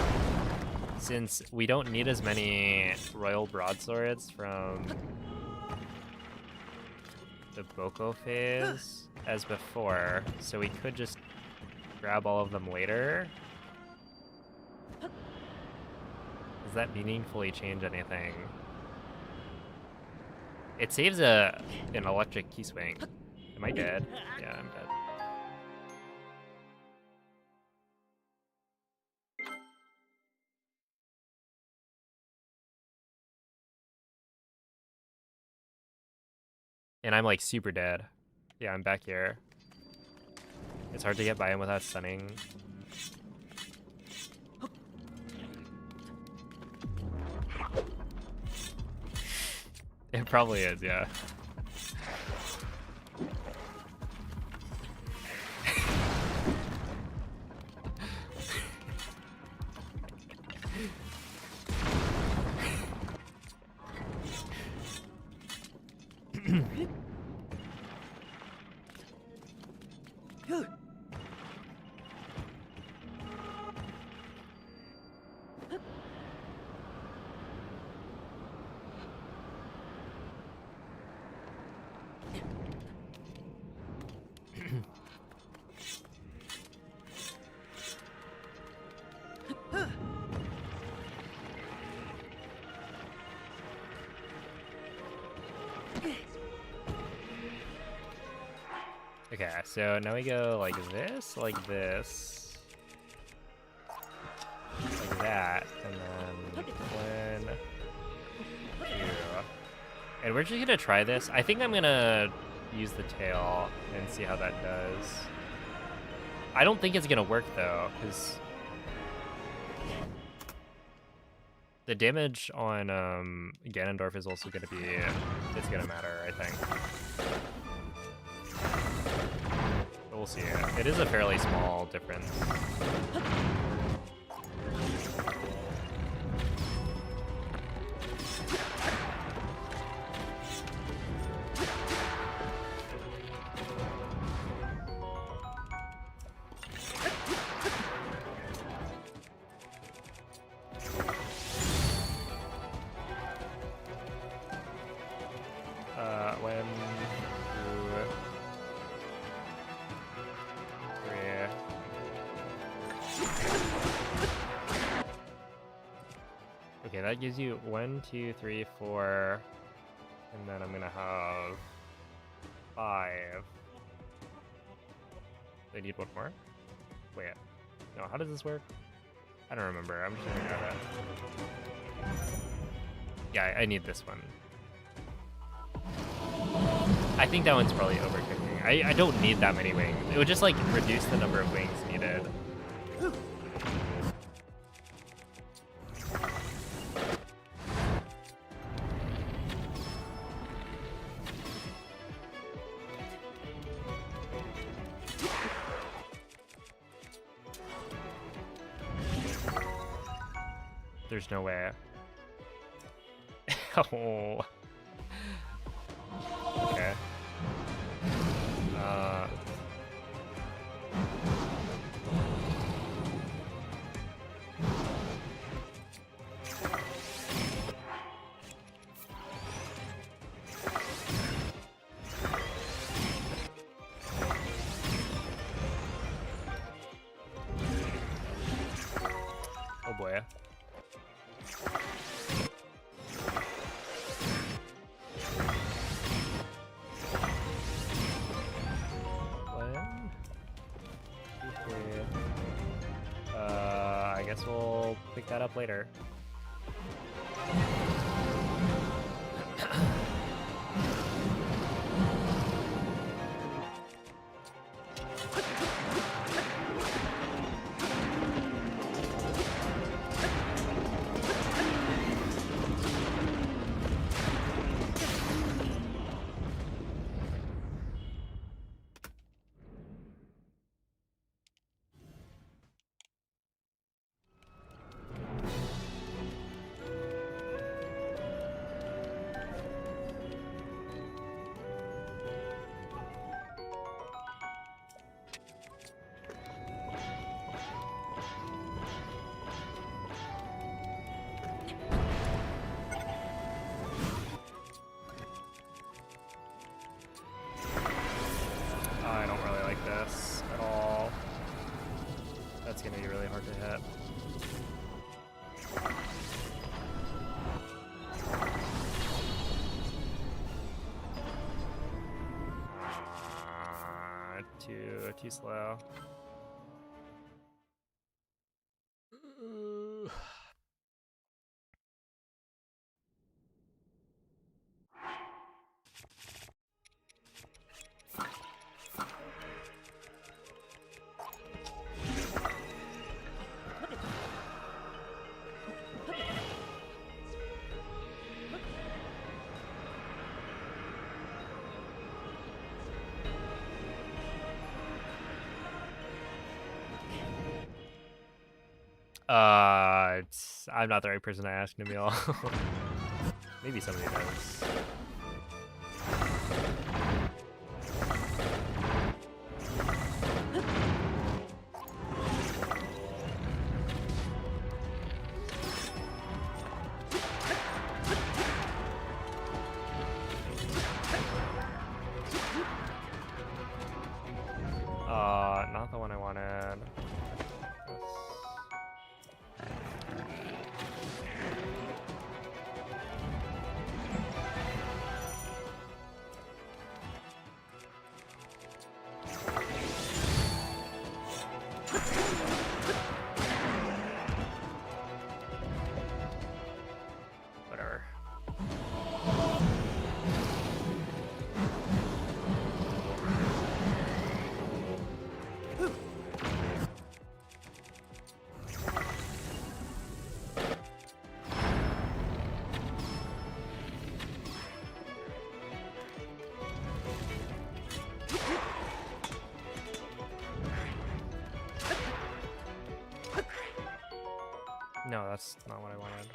since we don't need as many royal broadswords from the Boko phase as before, so we could just grab all of them later? Does that meaningfully change anything? It saves an electric key swing. Am I dead? Yeah, I'm dead. And I'm like super dead. Yeah, I'm back here. It's hard to get by him without stunning. It probably is, yeah. Okay, so now we go like this, like that, and then 1, 2. And we're just gonna try this. I think I'm gonna use the tail and see how that does. I don't think it's gonna work though, because the damage on Ganondorf is also gonna be, it's gonna matter, I think. But we'll see. It is a fairly small difference. Okay, that gives you 1, 2, 3, 4, and then I'm gonna have 5. Do I need one more? Wait, no, how does this work? I don't remember, I'm just gonna grab it. Yeah, I need this one. I think that one's probably overcooking. I don't need that many wings. It would just like reduce the number of wings needed. There's no way. Oh. Okay. Oh boy. I guess we'll pick that up later. too slow. I'm not the right person to ask, Nabil. Maybe somebody knows. Not the one I wanted. Whatever. No, that's not what I wanted.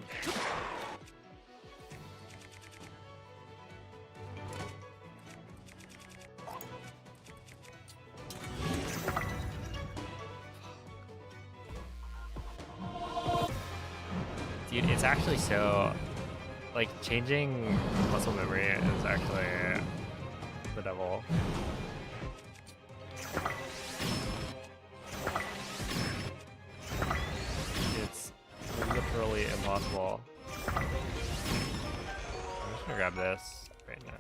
Dude, it's actually so... like, changing muscle memory is actually the devil. It's literally impossible. I'm just gonna grab this right now.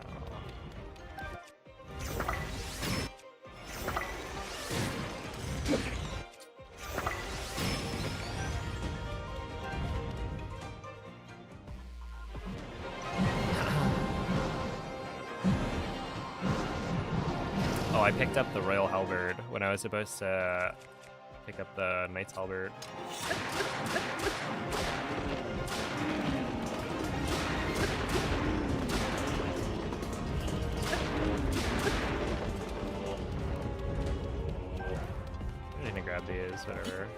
Oh, I picked up the Royal Halberd when I was supposed to pick up the Knight's Halberd. I'm gonna grab these, whatever.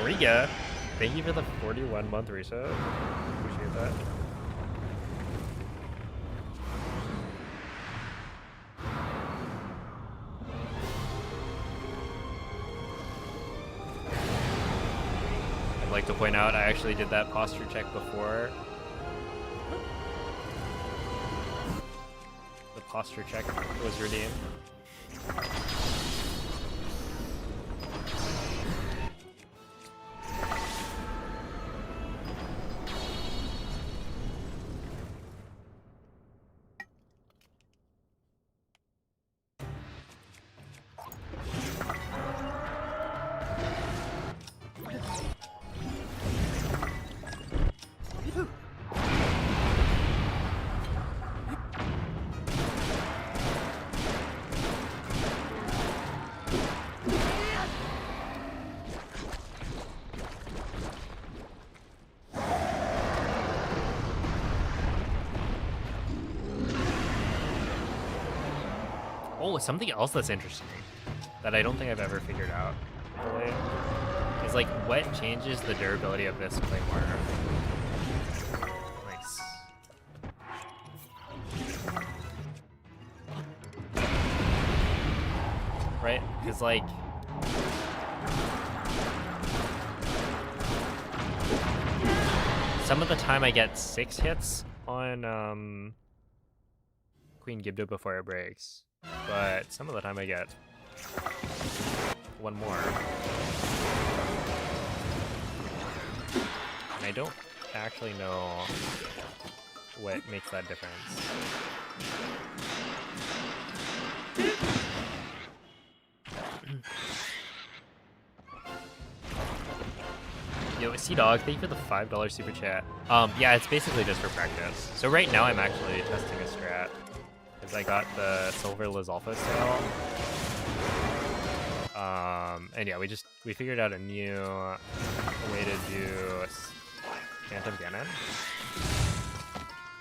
Riga, thank you for the 41-month reset. Appreciate that. I'd like to point out I actually did that posture check before. The posture check was redeemed. Oh, something else that's interesting that I don't think I've ever figured out really is like what changes the durability of this claymore. Nice. Because, like... some of the time I get 6 hits on Queen Gibdo before it breaks, but some of the time I get 1 more. And I don't actually know what makes that difference. Yo, C-Dog, thank you for the $5 super chat. Yeah, it's basically just for practice. So right now I'm actually testing a strat. Because I got the Silver Lizalfo sale. And yeah, we figured out a new way to do Phantom Cannon.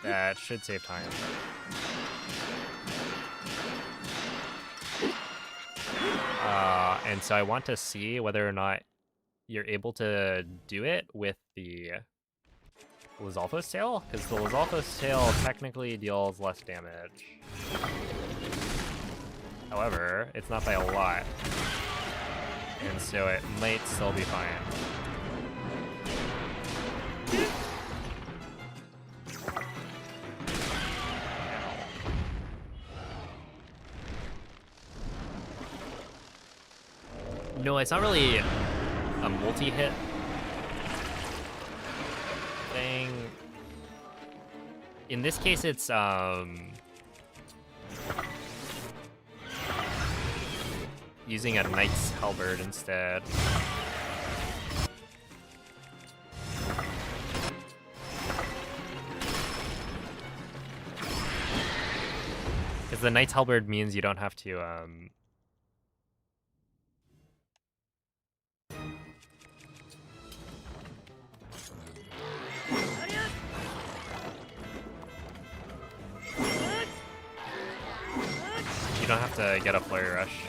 That should save time. And so I want to see whether or not you're able to do it with the Lizalfo tail, because the Lizalfo tail technically deals less damage. However, it's not by a lot, and so it might still be fine. No, it's not really a multi-hit thing. In this case, it's using a Knight's Halberd instead. Because the Knight's Halberd means you don't have to get a flurry rush.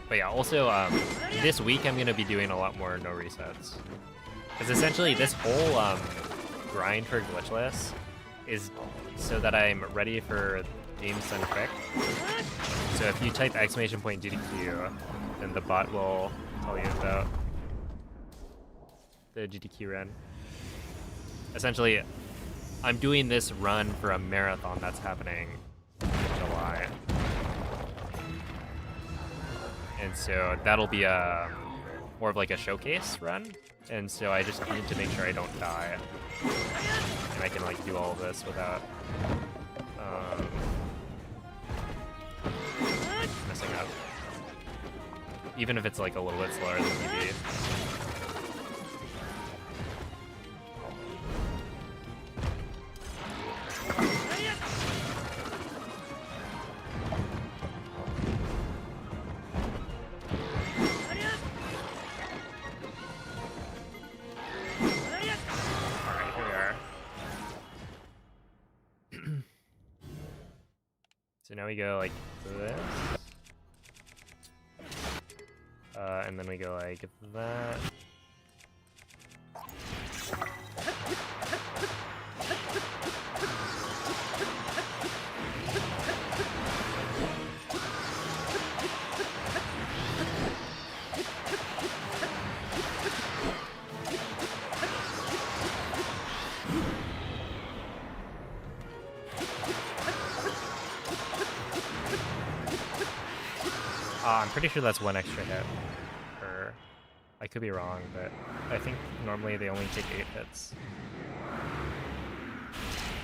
But yeah, also this week I'm gonna be doing a lot more no resets. Because essentially this whole grind for glitchless is so that I'm ready for games done quick. So if you type !GTQ, then the bot will tell you about the GTQ run. Essentially, I'm doing this run for a marathon that's happening in July. And so that'll be a more of like a showcase run. And so I just need to make sure I don't die. And I can like do all of this without messing up. Even if it's like a little bit slower than PB. So now we go like this, and then we go like that. I'm pretty sure that's 1 extra hit. Or I could be wrong, but I think normally they only take 8 hits.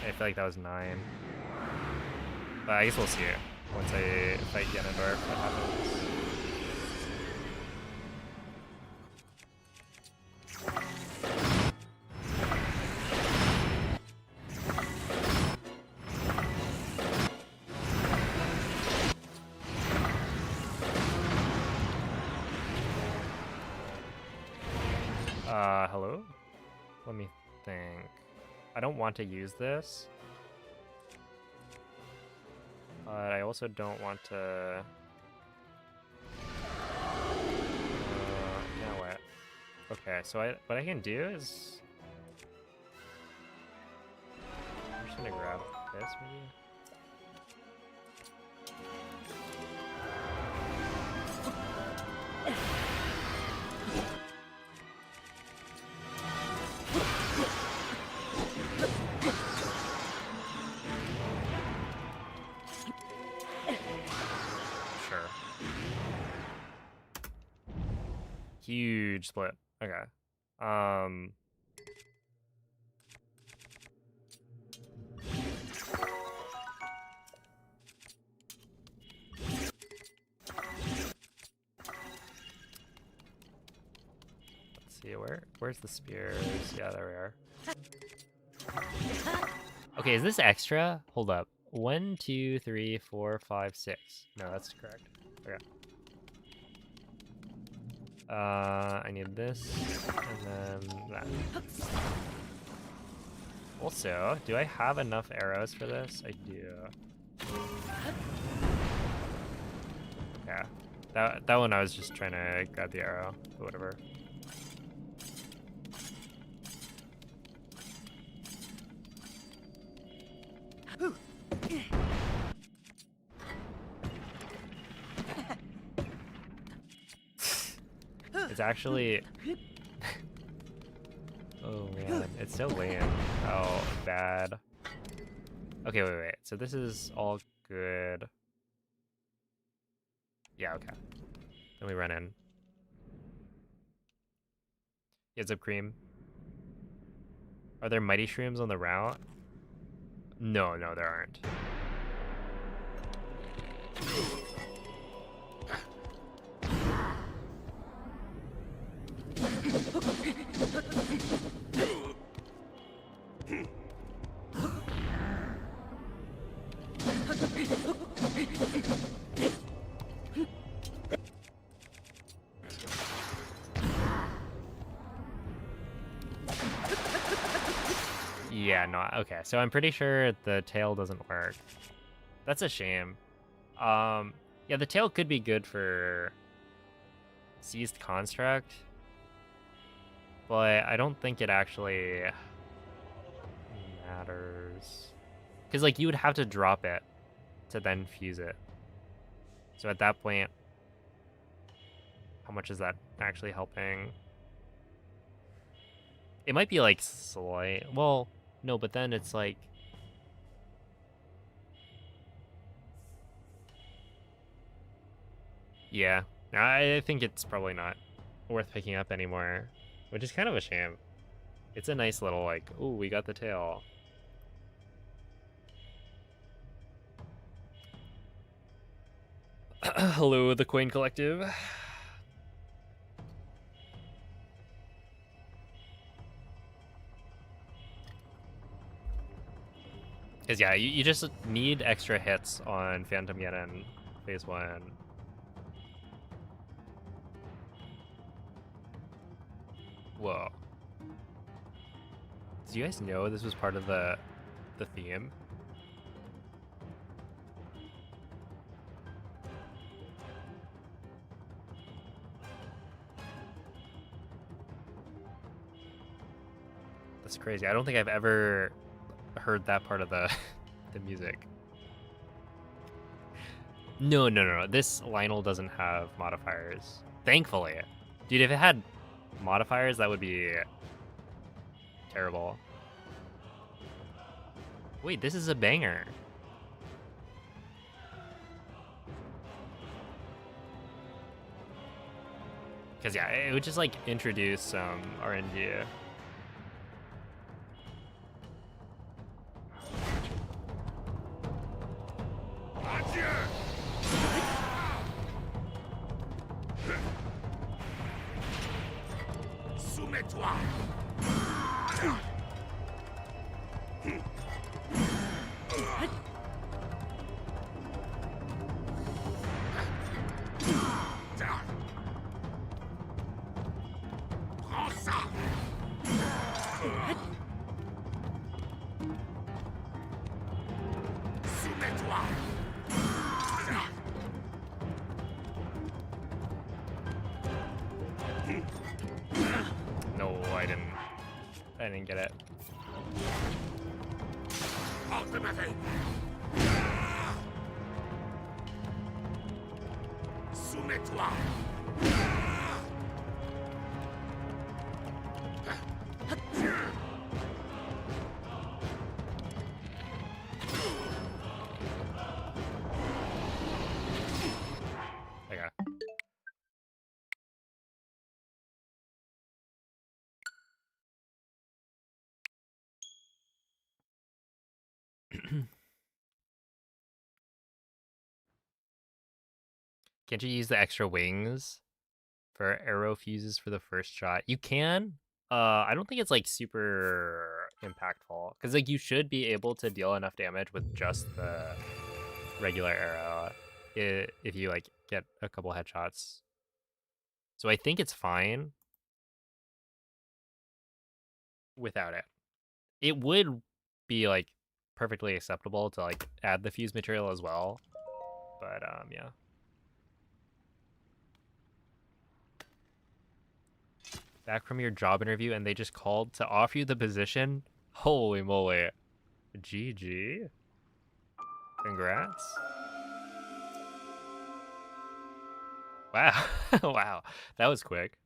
I feel like that was 9. But I guess we'll see it once I fight Ganondorf what happens. Hello? Let me think. I don't want to use this. But I also don't want to... now what? Okay, so what I can do is I'm just gonna grab this maybe. Sure. Huge split. Okay. Let's see, where's the spears? Yeah, there we are. Okay, is this extra? Hold up. 1, 2, 3, 4, 5, 6. No, that's correct. Okay. I need this, and then that. Also, do I have enough arrows for this? I do. Yeah. That one I was just trying to grab the arrow, but whatever. It's actually... Oh man, it's so lame. Oh, bad. Okay, wait. So this is all good. Yeah, okay. Then we run in. Heads up, cream. Are there mighty shrooms on the route? No, there aren't. Yeah, no, okay. So I'm pretty sure the tail doesn't work. That's a shame. Yeah, the tail could be good for seized construct, but I don't think it actually matters. Because, like, you would have to drop it to then fuse it. So at that point, how much is that actually helping? It might be, like, slight. Well, no, but then it's like... Yeah, I think it's probably not worth picking up anymore, which is kind of a shame. It's a nice little, like, ooh, we got the tail. Hello, the Coin Collective. Because, yeah, you just need extra hits on Phantom Genin phase 1. Whoa. Did you guys know this was part of the theme? That's crazy. I don't think I've ever heard that part of the music. No. This Lionel doesn't have modifiers. Thankfully. Dude, if it had modifiers, that would be terrible. Wait, this is a banger. Because, yeah, it would just, like, introduce some RNG. I didn't get it. Ultimately. Soumets-toi. Okay. Can't you use the extra wings for arrow fuses for the first shot? You can. I don't think it's like super impactful because like you should be able to deal enough damage with just the regular arrow if you like get a couple headshots. So I think it's fine without it. It would be like perfectly acceptable to like add the fuse material as well, but yeah. Back from your job interview and they just called to offer you the position? Holy moly. GG. Congrats. Wow. Wow. That was quick.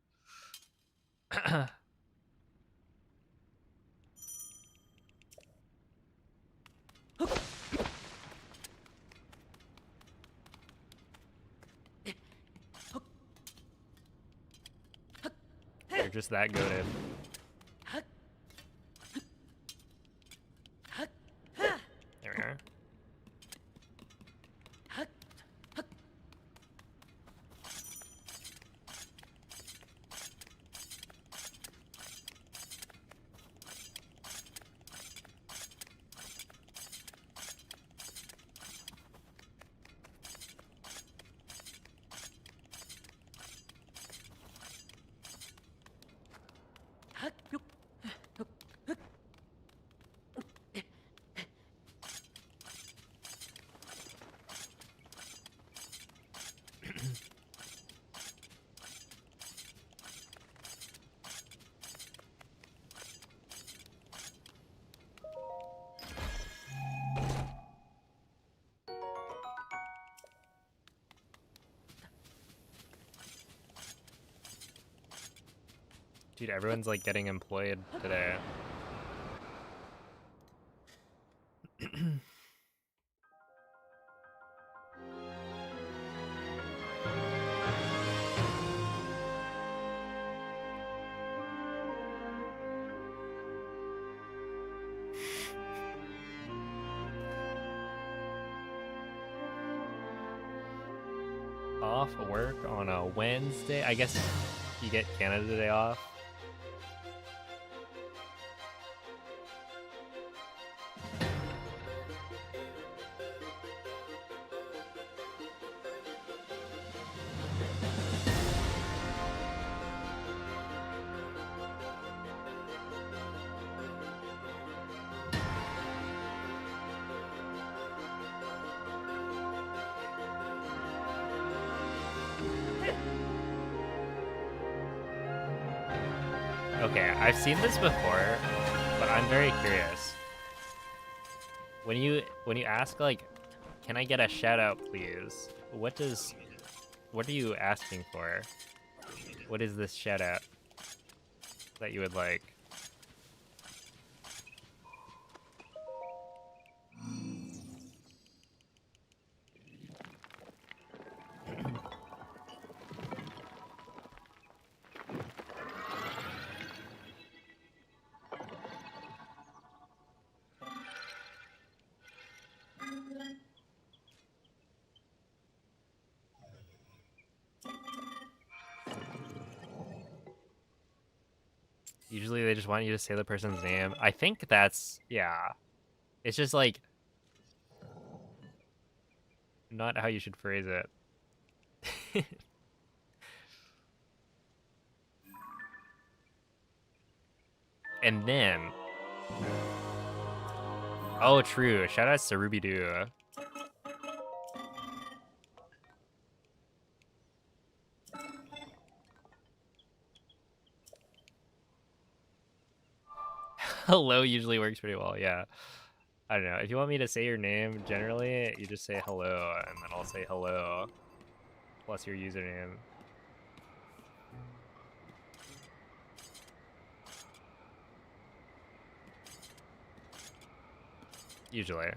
You're just that goated. There we are. Dude, everyone's like getting employed today. Off work on a Wednesday. I guess you get Canada Day off. Okay, I've seen this before, but I'm very curious. When you ask like, can I get a shout out please? What are you asking for? What is this shout out that you would like? Usually they just want you to say the person's name. I think that's, yeah. It's just like not how you should phrase it. And then, oh, true. Shout outs to Ruby Doo. Hello usually works pretty well, yeah. I don't know. If you want me to say your name, generally, you just say hello, and then I'll say hello, plus your username. Usually.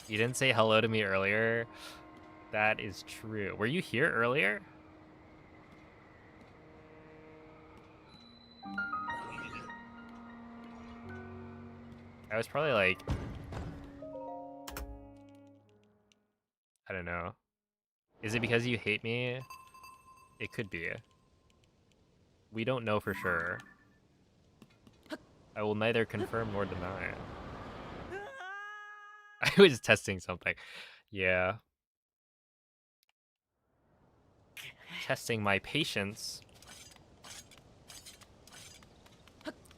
You didn't say hello to me earlier? That is true. Were you here earlier? I was probably like... I don't know. Is it because you hate me? It could be. We don't know for sure. I will neither confirm nor deny. I was testing something. Yeah. Testing my patience.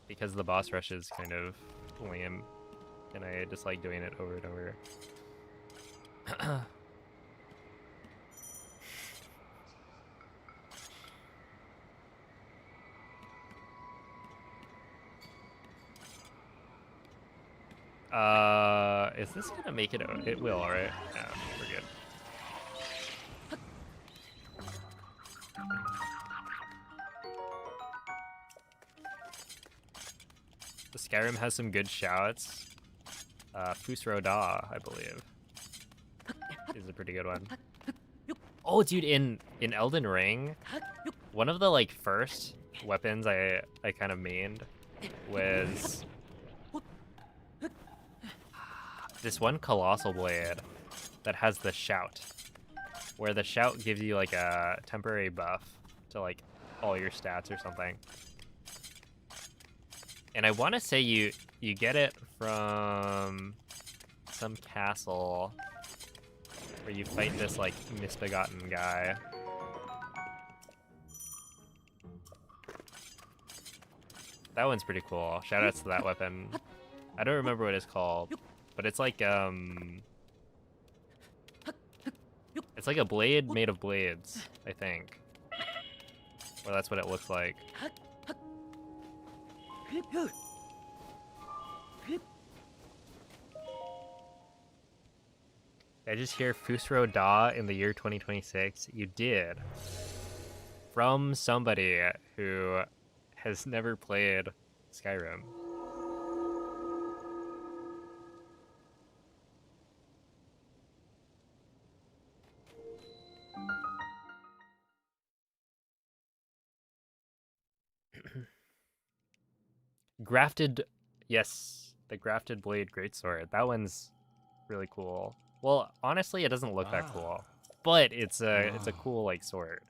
Because the boss rush is kind of lame. And I just like doing it over and over. Is this gonna make it? It will, right? Yeah, we're good. The Skyrim has some good shouts. Fusro Da, I believe, is a pretty good one. Oh, dude, in Elden Ring, one of the like first weapons I kind of mained was this one colossal blade that has the shout, where the shout gives you like a temporary buff to like all your stats or something. And I want to say you get it from some castle where you fight this like misbegotten guy. That one's pretty cool. Shoutouts to that weapon. I don't remember what it's called, but it's like a blade made of blades, I think. Or that's what it looks like. I just hear Fusro Da in the year 2026. You did. From somebody who has never played Skyrim. Grafted, yes, the grafted blade greatsword. That one's really cool. Well, honestly, it doesn't look that cool, but it's a cool like sword.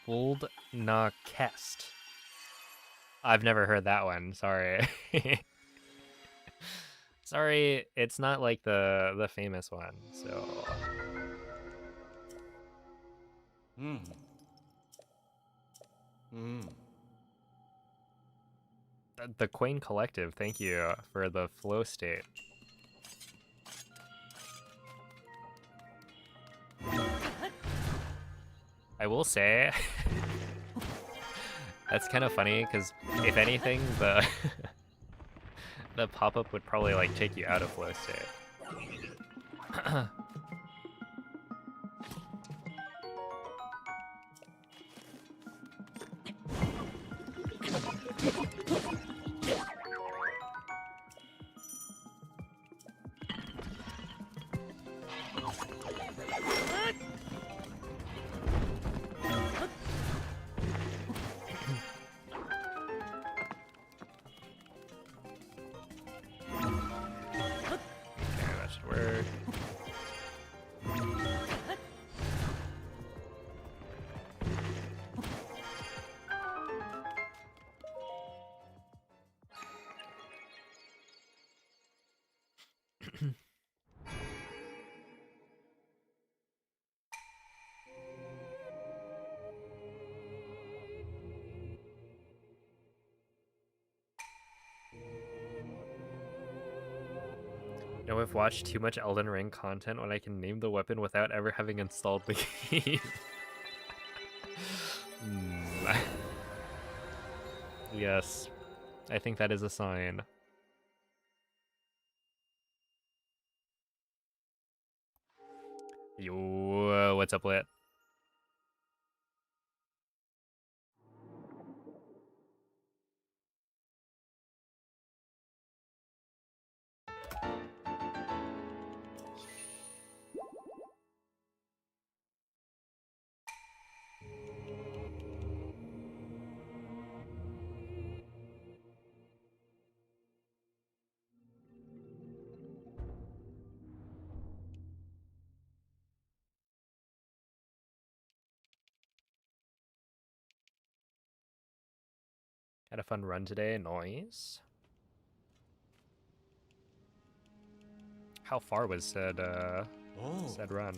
Wold na Kest. I've never heard that one. Sorry. Sorry, it's not like the famous one. So. The Quain Collective, thank you for the flow state. I will say, that's kind of funny because if anything, the the pop-up would probably like take you out of flow state. No, I've watched too much Elden Ring content when I can name the weapon without ever having installed the game. Yes, I think that is a sign. Yo, what's up, Lit? Had a fun run today, noise. How far was said run?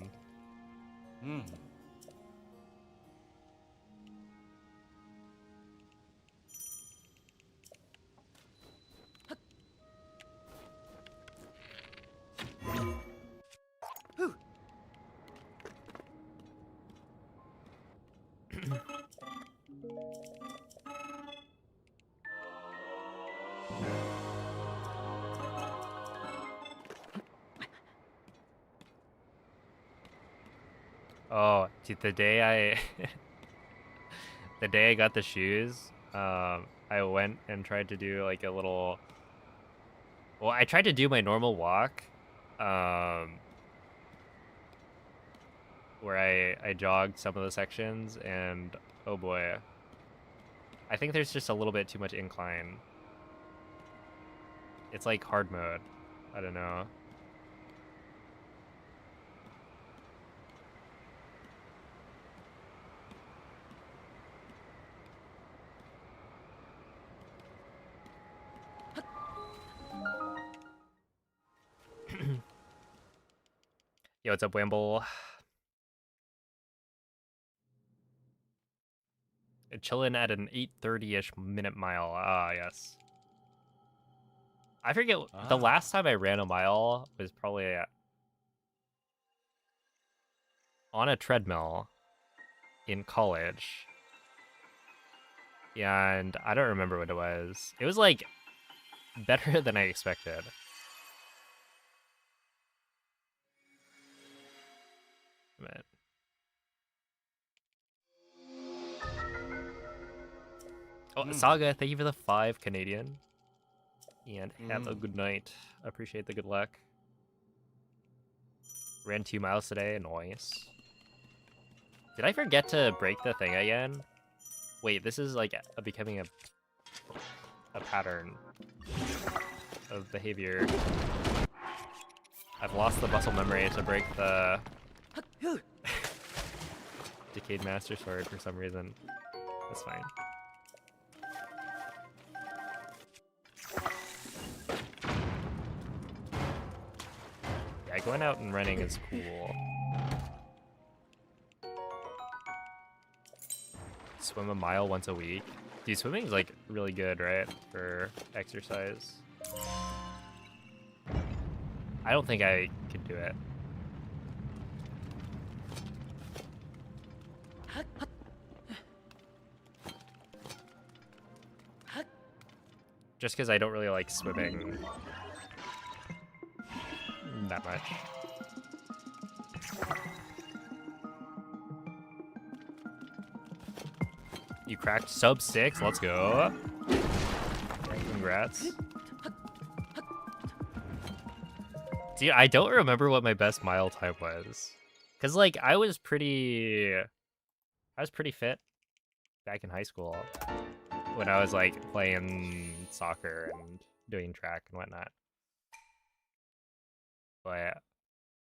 Oh, dude, the day I the day I got the shoes, I went and tried to do like a little. Well, I tried to do my normal walk, where I jogged some of the sections, and oh boy, I think there's just a little bit too much incline. It's like hard mode. I don't know. Yo, what's up, Wamble? Chilling at an 8:30-ish minute mile. Ah, yes. I forget the last time I ran a mile was probably on a treadmill in college. And I don't remember what it was. It was like better than I expected. Man. Oh, Saga, thank you for the 5 Canadian. And have a good night. Appreciate the good luck. Ran 2 miles today, nice. Did I forget to break the thing again? Wait, this is like becoming a pattern of behavior. I've lost the muscle memory to break the Decayed Master Sword for some reason. That's fine. Yeah, going out and running is cool. Swim a mile once a week. Dude, swimming is like really good, right? For exercise. I don't think I could do it. Just because I don't really like swimming that much. You cracked sub 6, let's go. Congrats. Dude, I don't remember what my best mile time was. Cause like I was pretty fit back in high school when I was like playing soccer and doing track and whatnot. But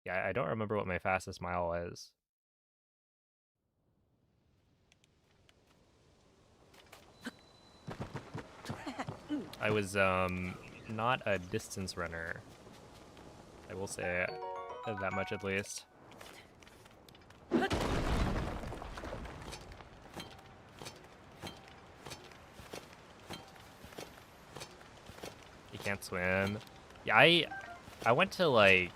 yeah, I don't remember what my fastest mile was. I was not a distance runner. I will say that much at least. You can't swim. Yeah, I went to like,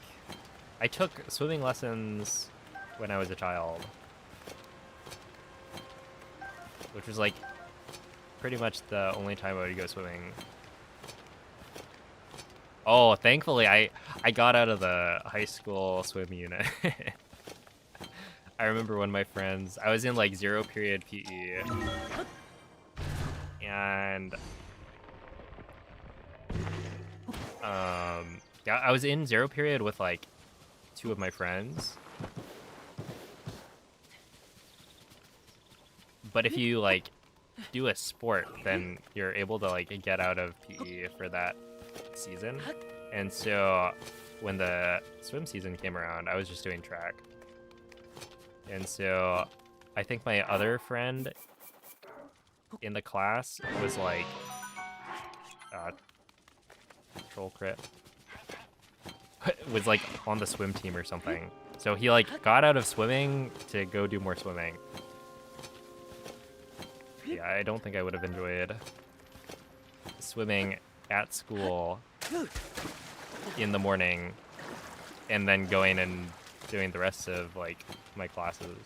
I took swimming lessons when I was a child, which was like pretty much the only time I would go swimming. Oh, thankfully I got out of the high school swim unit. I remember when my friends, I was in like 0 period PE, and yeah, I was in 0 period with like 2 of my friends. But if you like do a sport, then you're able to like get out of PE for that season. And so when the swim season came around, I was just doing track. And so I think my other friend in the class was like troll crit was like on the swim team or something. So he like got out of swimming to go do more swimming. Yeah, I don't think I would have enjoyed swimming at school in the morning and then going and doing the rest of like my classes.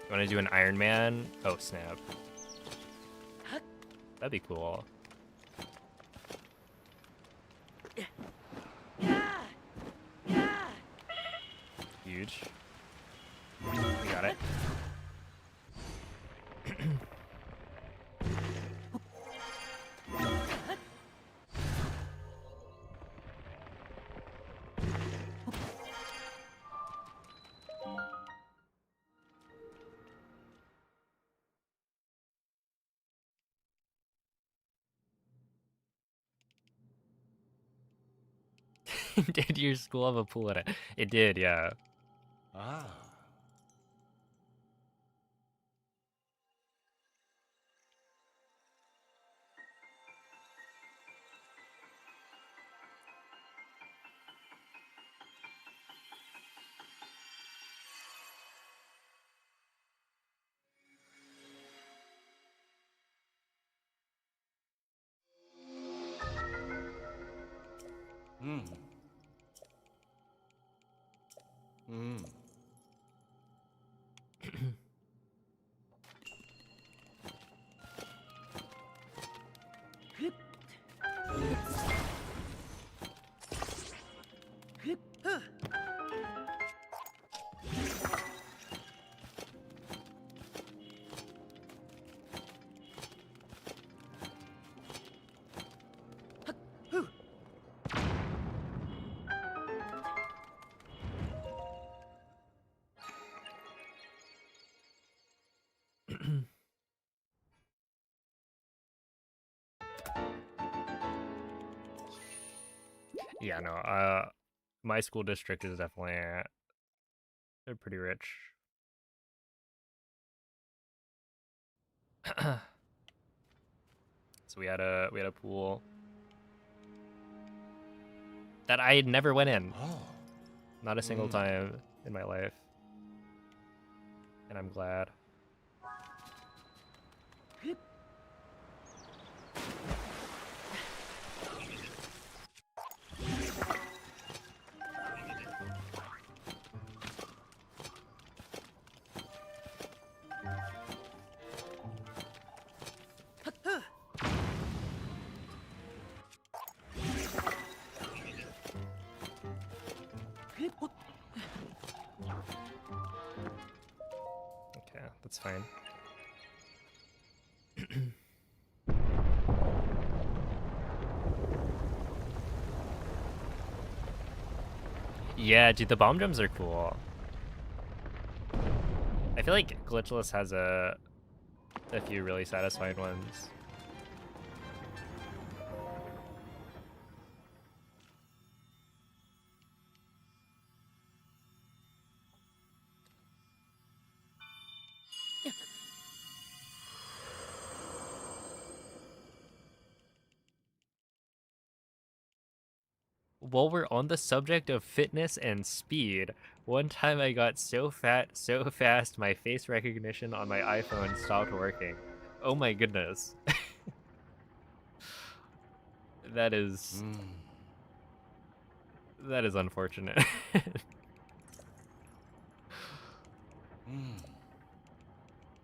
You want to do an Ironman? Oh snap. That'd be cool. Huge. We got it. Did your school have a pool in it? It did, yeah. Ah. Yeah, no, my school district is definitely, they're pretty rich. So we had a pool that I never went in. Oh. Not a single time in my life. And I'm glad. Okay, that's fine. Yeah, dude, the bomb jumps are cool. I feel like Glitchless has a few really satisfying ones. While we're on the subject of fitness and speed, one time I got so fat so fast my face recognition on my iPhone stopped working. Oh my goodness. That is unfortunate.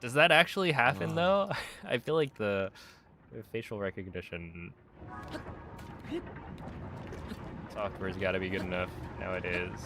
Does that actually happen though? I feel like the facial recognition software's got to be good enough nowadays.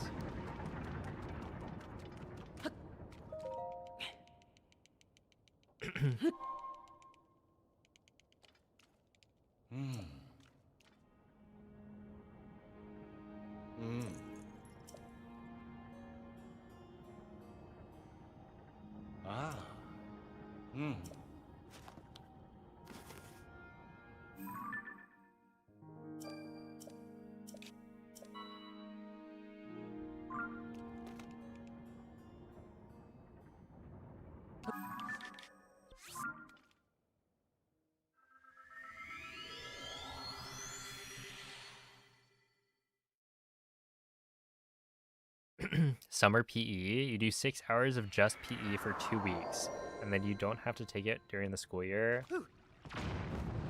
Summer PE, you do 6 hours of just PE for 2 weeks, and then you don't have to take it during the school year.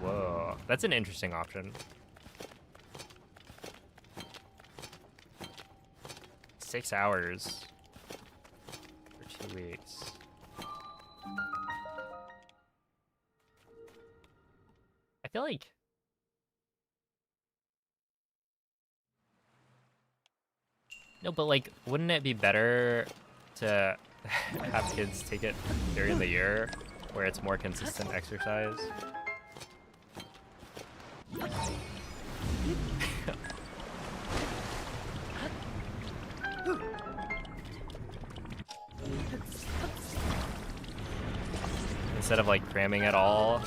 Whoa, that's an interesting option. 6 hours for 2 weeks. I feel like no, but like, wouldn't it be better to have kids take it during the year where it's more consistent exercise? Instead of like cramming it all.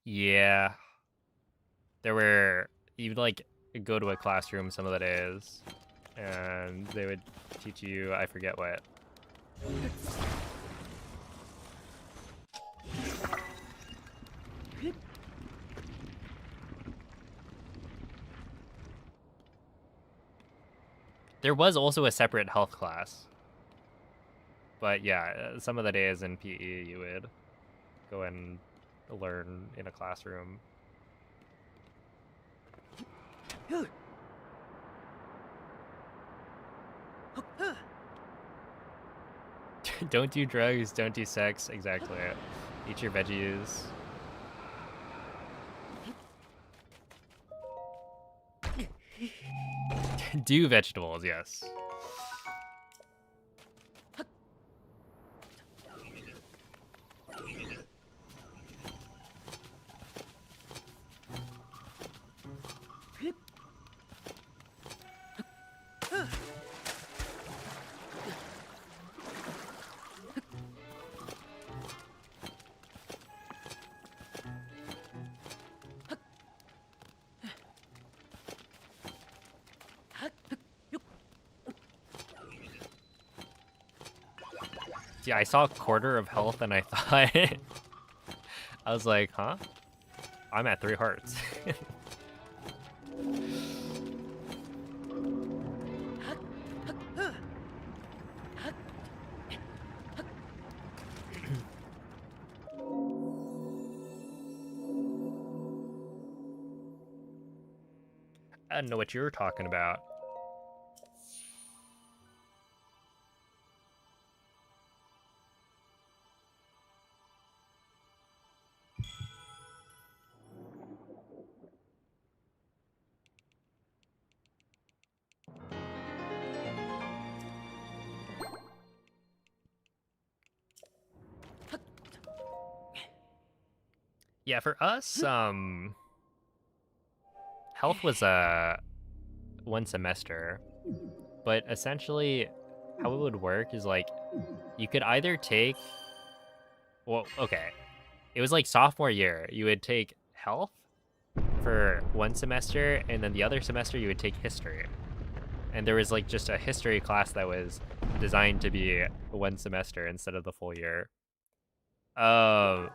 Yeah. You'd like go to a classroom some of the days and they would teach you, I forget what. There was also a separate health class. But yeah, some of the days in PE you would go and learn in a classroom. Don't do drugs, don't do sex, exactly. Eat your veggies. Do vegetables, yes. Yeah, I saw a quarter of health and I thought, I was like, huh? I'm at 3 hearts. I don't know what you're talking about. Yeah, for us, health was 1 semester, but essentially how it would work is like you could either take, well, okay, it was like sophomore year, you would take health for 1 semester, and then the other semester you would take history. And there was like just a history class that was designed to be 1 semester instead of the full year. But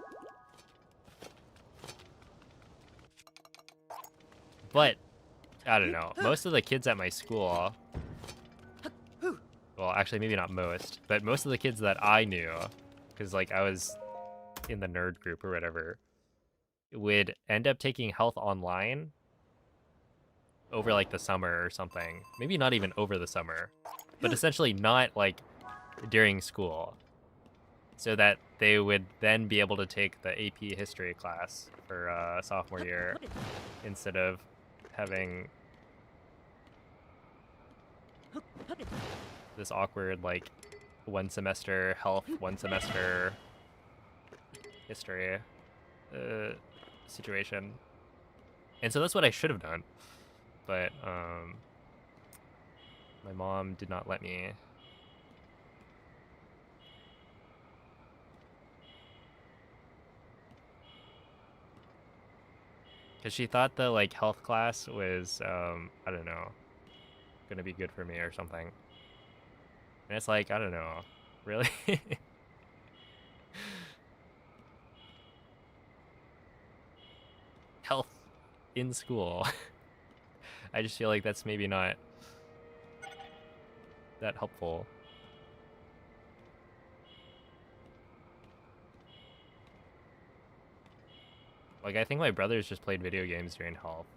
I don't know. Most of the kids at my school, well, actually maybe not most, but most of the kids that I knew, because like I was in the nerd group or whatever, would end up taking health online over like the summer or something. Maybe not even over the summer, but essentially not like during school, so that they would then be able to take the AP history class for sophomore year instead of having this awkward like 1 semester health, 1 semester history situation. And so that's what I should have done, but my mom did not let me. Because she thought the like health class was I don't know, gonna be good for me or something. And it's like, I don't know, really? Health in school. I just feel like that's maybe not that helpful. Like, I think my brothers just played video games during health.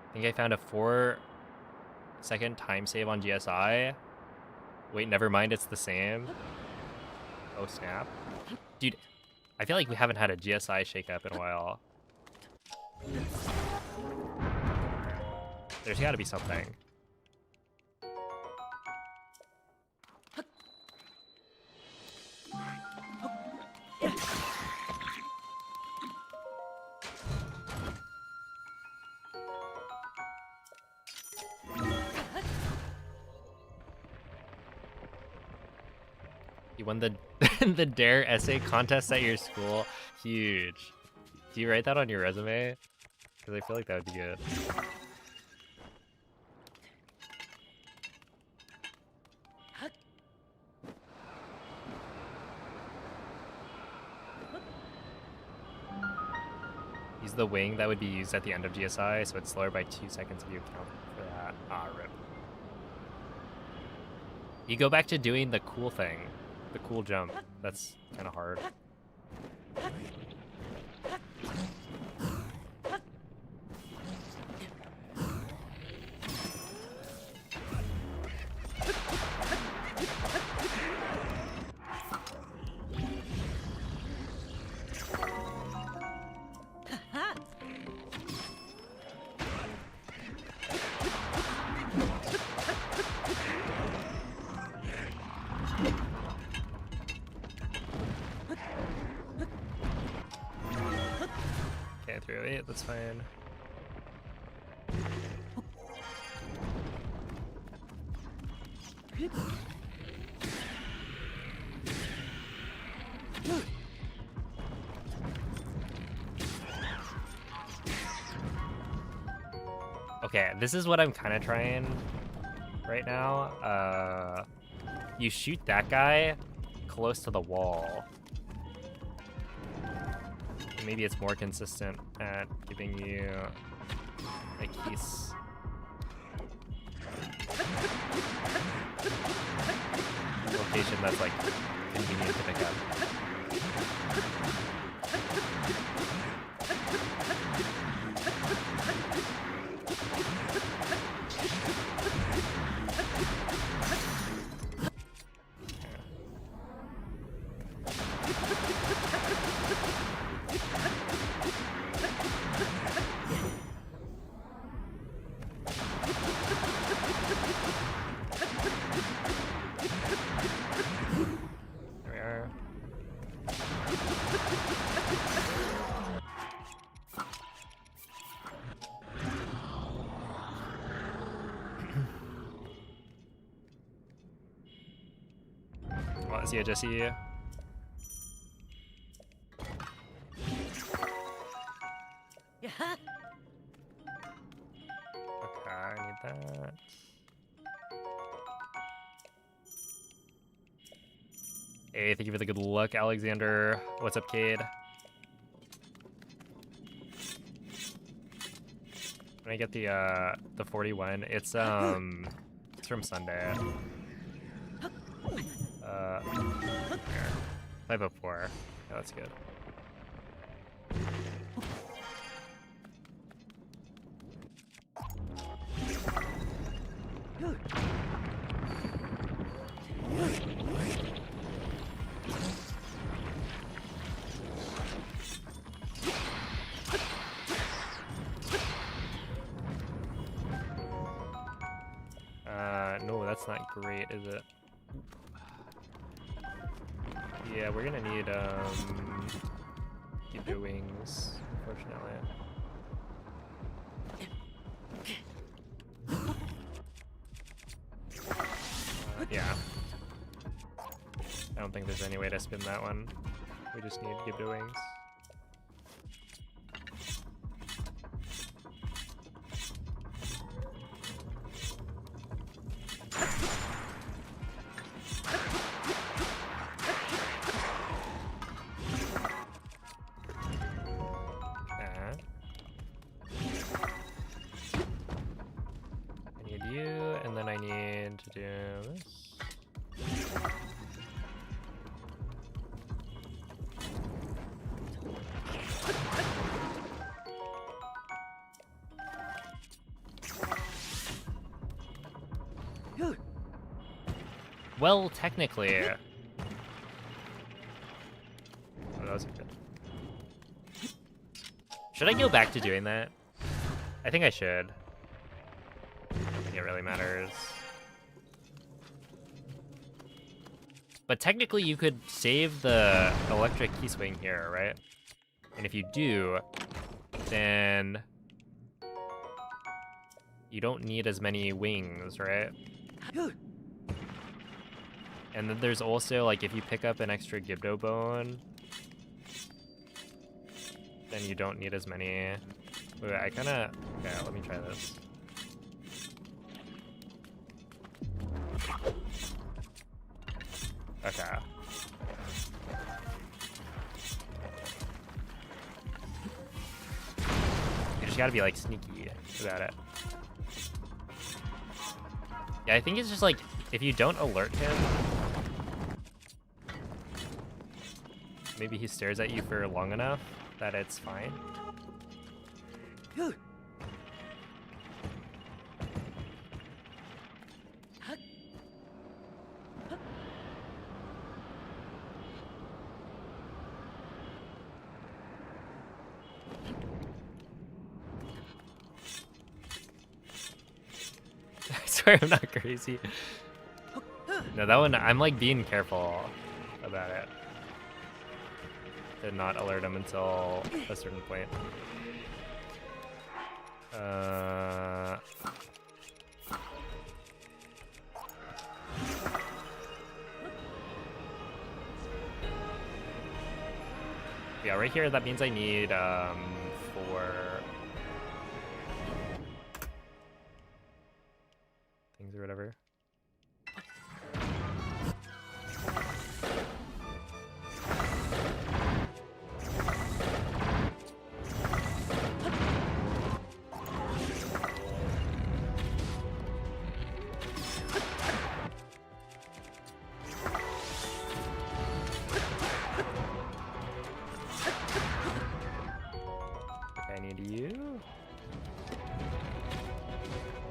I think I found a 4-second time save on GSI. Wait, never mind, it's the same. Oh snap. Dude, I feel like we haven't had a GSI shakeup in a while. There's gotta be something. You won the the Dare essay contest at your school. Huge. Do you write that on your resume? Because I feel like that would be good. Use the wing that would be used at the end of GSI, so it's slower by 2 seconds if you account for that. Ah, rip. You go back to doing the cool thing. The cool jump. That's kind of hard. Okay, 308, that's fine. Okay, this is what I'm kind of trying right now. You shoot that guy close to the wall. Maybe it's more consistent at giving you like he's location that's like convenient to pick up. See ya, Jesse. Okay, I need that. Hey, thank you for the good luck, Alexander. What's up, Cade? When I get the 41, it's from Sunday. Here. 504. Yeah, that's good. No, that's not great, is it? Yeah, we're gonna need keep your wings, unfortunately. Yeah. I don't think there's any way to spin that one. We just need Gibdo wings. I need you, and then I need to do this. Well, technically. Oh, that was good. Should I go back to doing that? I think I should. I don't think it really matters. But technically you could save the electric key swing here, right? And if you do, then you don't need as many wings, right? And then there's also, like, if you pick up an extra Gibdo bone, then you don't need as many. Wait, I kinda... Okay, let me try this. Okay. You just gotta be, like, sneaky about it. Yeah, I think it's just, like, if you don't alert him, maybe he stares at you for long enough that it's fine. I swear I'm not crazy. No, that one, I'm like being careful about it. Did not alert him until a certain point. Yeah, right here, that means I need 4 things or whatever. I need you.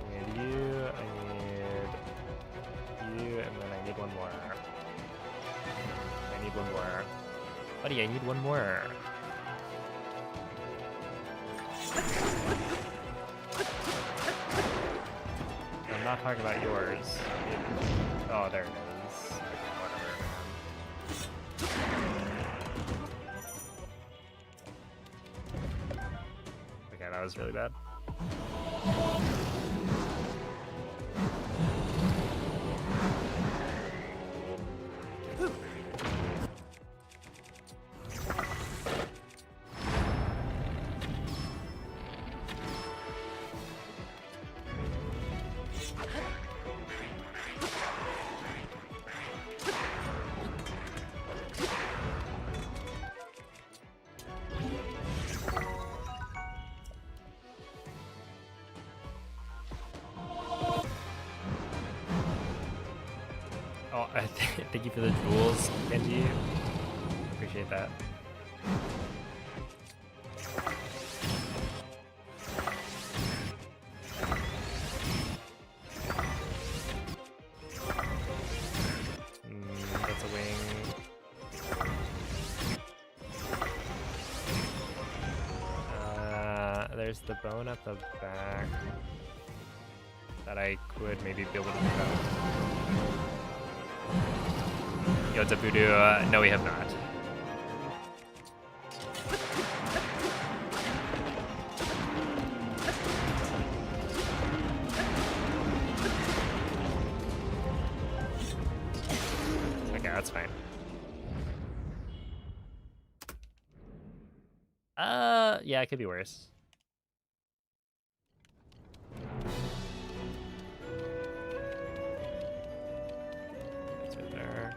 I need you. I need you, and then I need one more. I need one more. Buddy, I need one more. I'm not talking about yours. Oh, there it is. Whatever, man. Okay, that was really bad. Thank you for the jewels, Kenji. Appreciate that. That's a wing. There's the bone at the back that I could maybe be able to pick up. Yo, it's a voodoo. No, we have not. Okay, that's fine. Yeah, it could be worse. It's right there.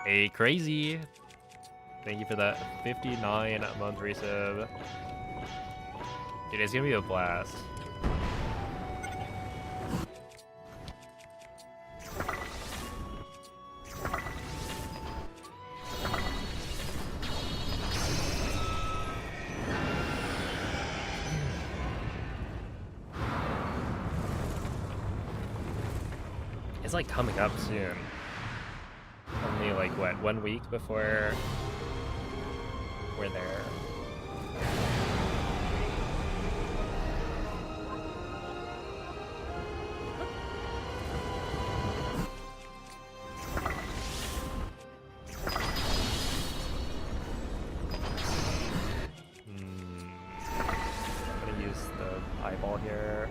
Hey, crazy! Thank you for that 59-month resub. Dude, it's gonna be a blast. It's like coming up soon. Only like what, 1 week before we're there. I'm gonna use the eyeball here.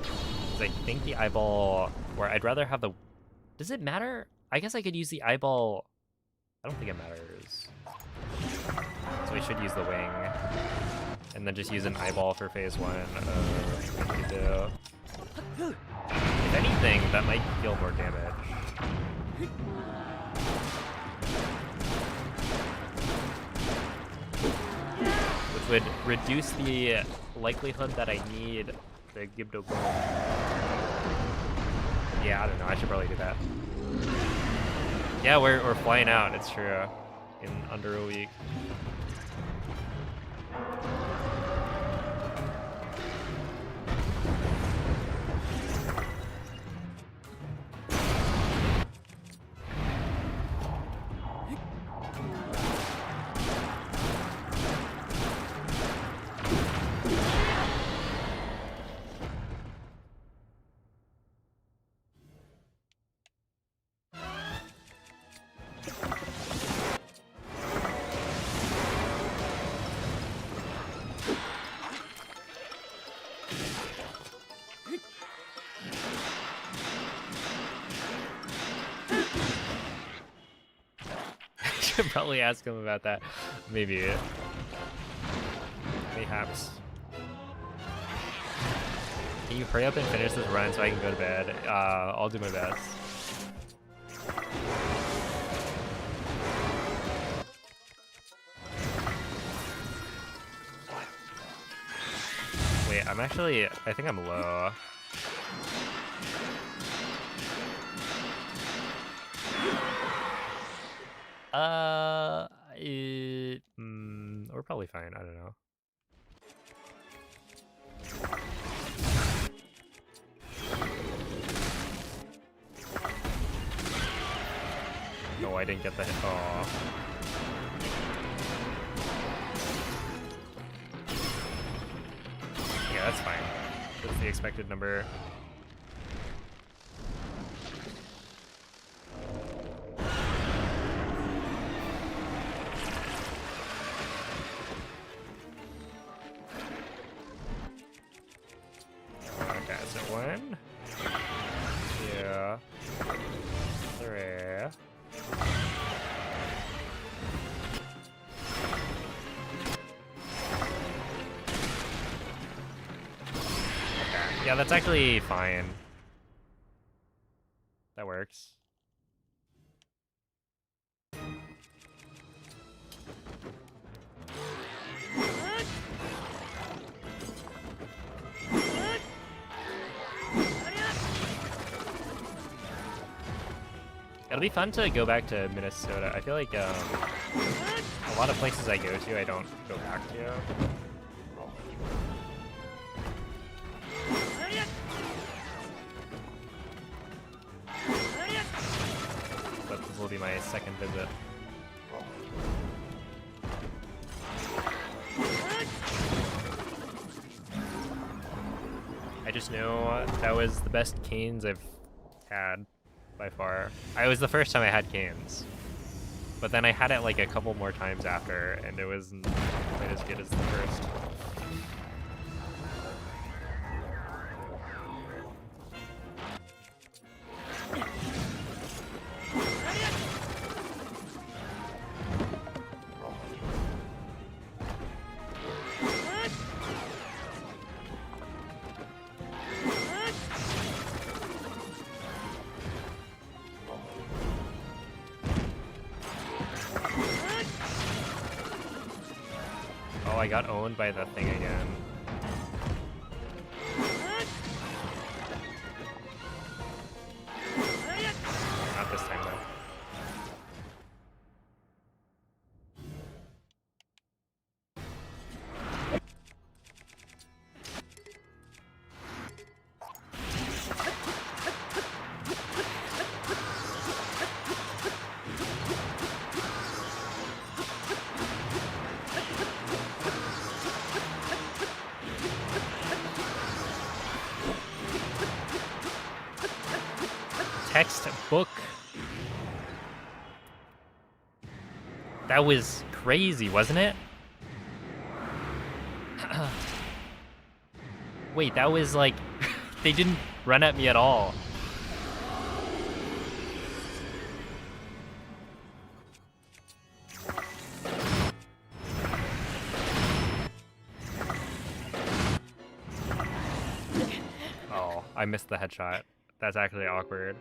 'Cause I think the eyeball, or I'd rather have the. Does it matter? I guess I could use the eyeball. I don't think it matters. So we should use the wing. And then just use an eyeball for phase 1. If anything, that might deal more damage. Which would reduce the likelihood that I need the Gibdo Gold. Yeah, I don't know. I should probably do that. Yeah, we're flying out. It's true. In under a week. Should probably ask him about that. Maybe. Mayhaps. Can you hurry up and finish this run so I can go to bed? I'll do my best. Wait, I'm actually, I think I'm low. We're probably fine. I don't know. No, I didn't get the hit. Oh. Yeah, that's fine. That's the expected number. Okay, so 1, 2, 3. Yeah, that's actually fine. That works. It'll be fun to go back to Minnesota. I feel like a lot of places I go to, I don't go back to. But this will be my second visit. I just know that was the best canes I've had by far. It was the first time I had canes. But then I had it like a couple more times after, and it wasn't quite as good as the first. Oh, I got owned by the thing again. Not this time, though. Textbook. That was crazy, wasn't it? Wait, that was like... they didn't run at me at all. Oh, I missed the headshot. That's actually awkward.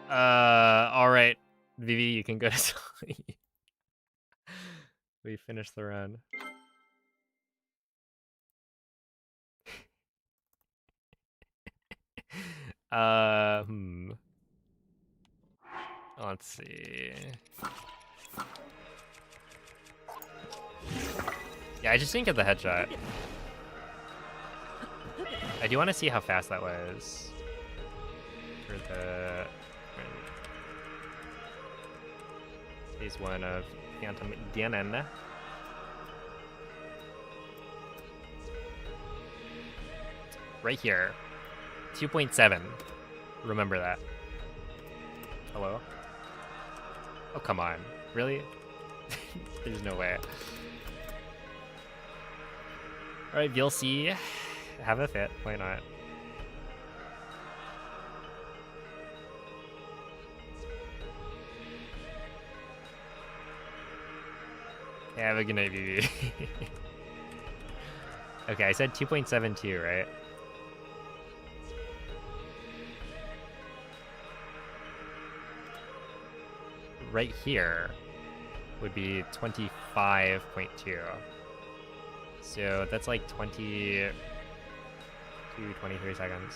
Alright. Vivi, you can go to sleep. We finished the run. Let's see. Yeah, I just didn't get the headshot. I do want to see how fast that was. For the... Phase 1 of Phantom DNN. Right here. 2.7. Remember that. Hello? Oh, come on. Really? There's no way. Alright, VLC. Have a fit. Why not? Yeah, have a good night, BB. Okay, I said 2.72, right? Right here would be 25.2. So that's like 22, 23 seconds.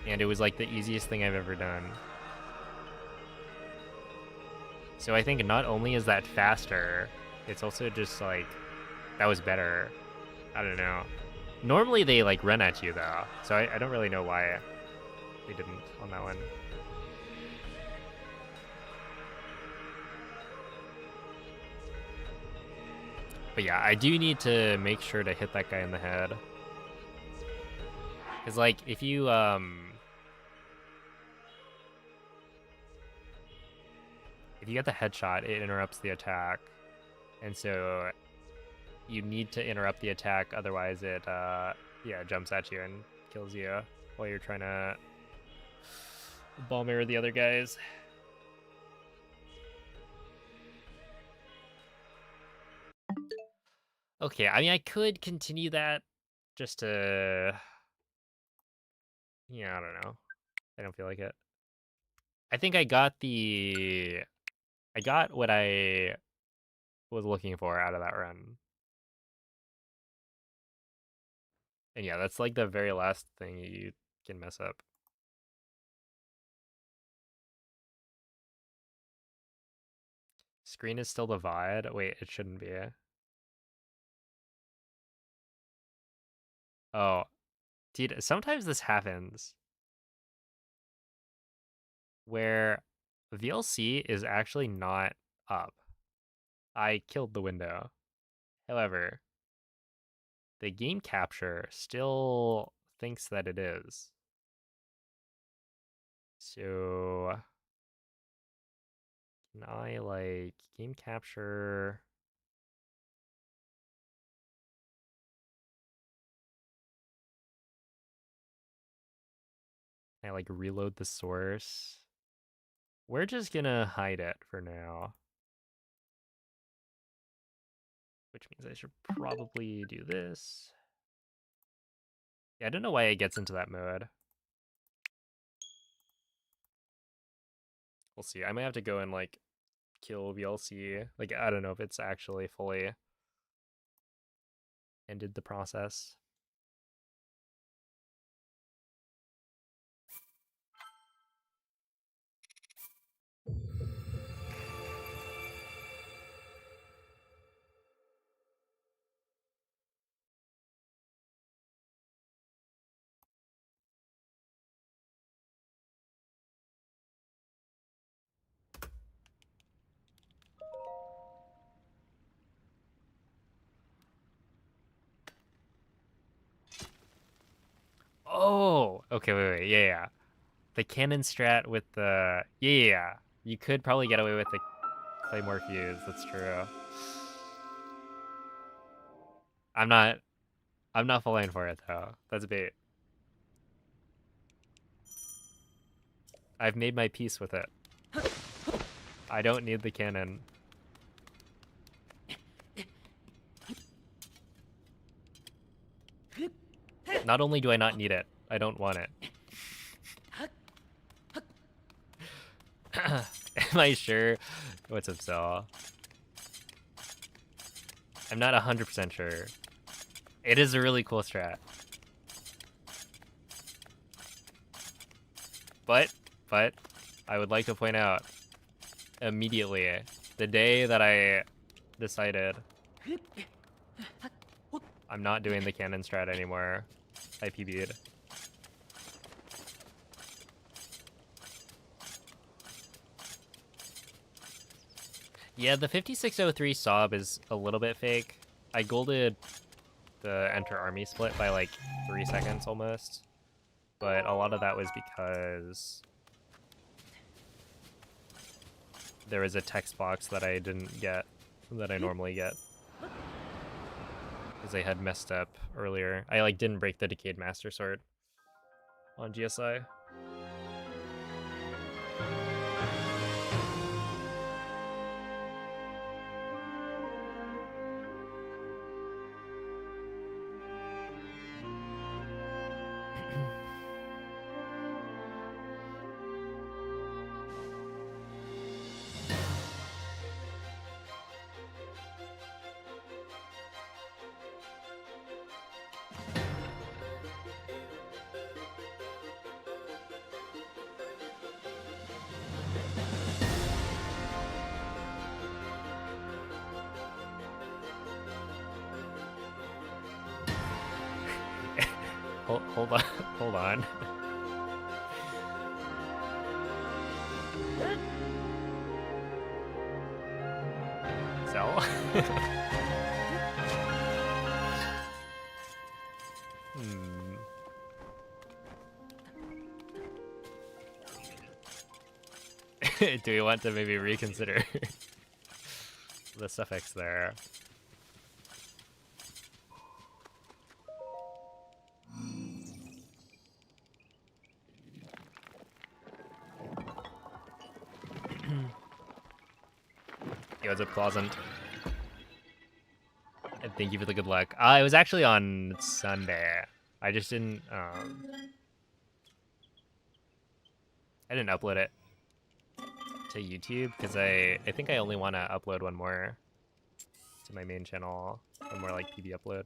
And it was like the easiest thing I've ever done. So I think not only is that faster, it's also just like, that was better. I don't know. Normally they like run at you though, so I don't really know why they didn't on that one. But yeah, I do need to make sure to hit that guy in the head. Cause like, if you, if you get the headshot, it interrupts the attack. And so you need to interrupt the attack, otherwise it, yeah, jumps at you and kills you while you're trying to ball mirror the other guys. Okay, I mean, I could continue that just to... Yeah, I don't know. I don't feel like it. I think I got the... I got what I was looking for out of that run. And yeah, that's like the very last thing you can mess up. Screen is still the VOD. Wait, it shouldn't be. Oh, dude, sometimes this happens where VLC is actually not up. I killed the window. However, the game capture still thinks that it is. So can I like game capture? Can I like reload the source? We're just gonna hide it for now. Which means I should probably do this. Yeah, I don't know why it gets into that mode. We'll see. I might have to go and like kill VLC. Like, I don't know if it's actually fully ended the process. Oh, okay, wait, yeah. The cannon strat with the yeah. You could probably get away with the Claymore fuse. That's true. I'm not falling for it though. That's bait. I've made my peace with it. I don't need the cannon. Not only do I not need it, I don't want it. Am I sure? What's up, Saul? I'm not 100% sure. It is a really cool strat. But, I would like to point out immediately, the day that I decided I'm not doing the cannon strat anymore, I PB'd. Yeah, the 5603 Sob is a little bit fake. I golded the enter army split by like 3 seconds almost. But a lot of that was because there was a text box that I didn't get, that I normally get. Because I had messed up earlier. I like didn't break the Decayed Master Sword on GSI. Hold on, hold on. Sell? Do we want to maybe reconsider the suffix there? Yo, what's up, Clausent? And thank you for the good luck. It was actually on Sunday. I just didn't, I didn't upload it to YouTube because I think I only want to upload one more to my main channel, one more like PB upload.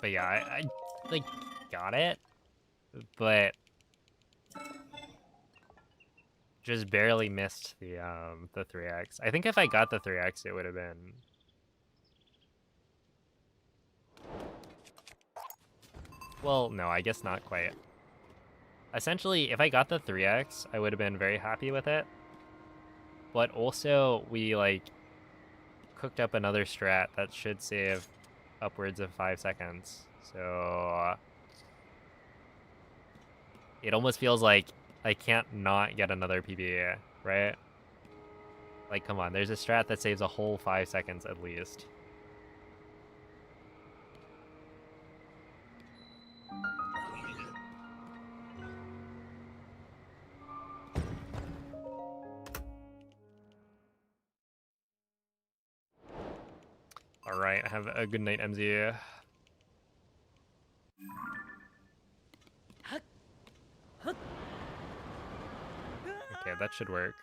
But yeah, I like got it, but just barely missed the 3x. I think if I got the 3x, it would have been. Well, no, I guess not quite. Essentially, if I got the 3x, I would have been very happy with it. But also, we like cooked up another strat that should save upwards of 5 seconds. So it almost feels like I can't not get another PB, right? Like, come on, there's a strat that saves a whole 5 seconds at least. All right, have a good night, MZ. Okay, that should work.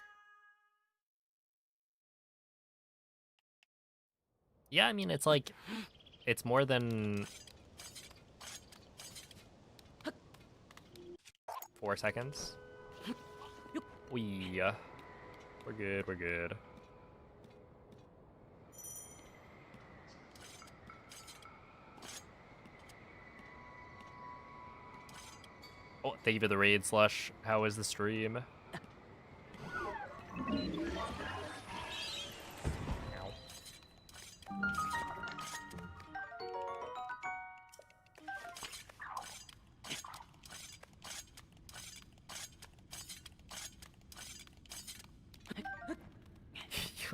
Yeah, I mean, it's like, it's more than 4 seconds. We're good, we're good. Oh, thank you for the raid, Slush. How was the stream?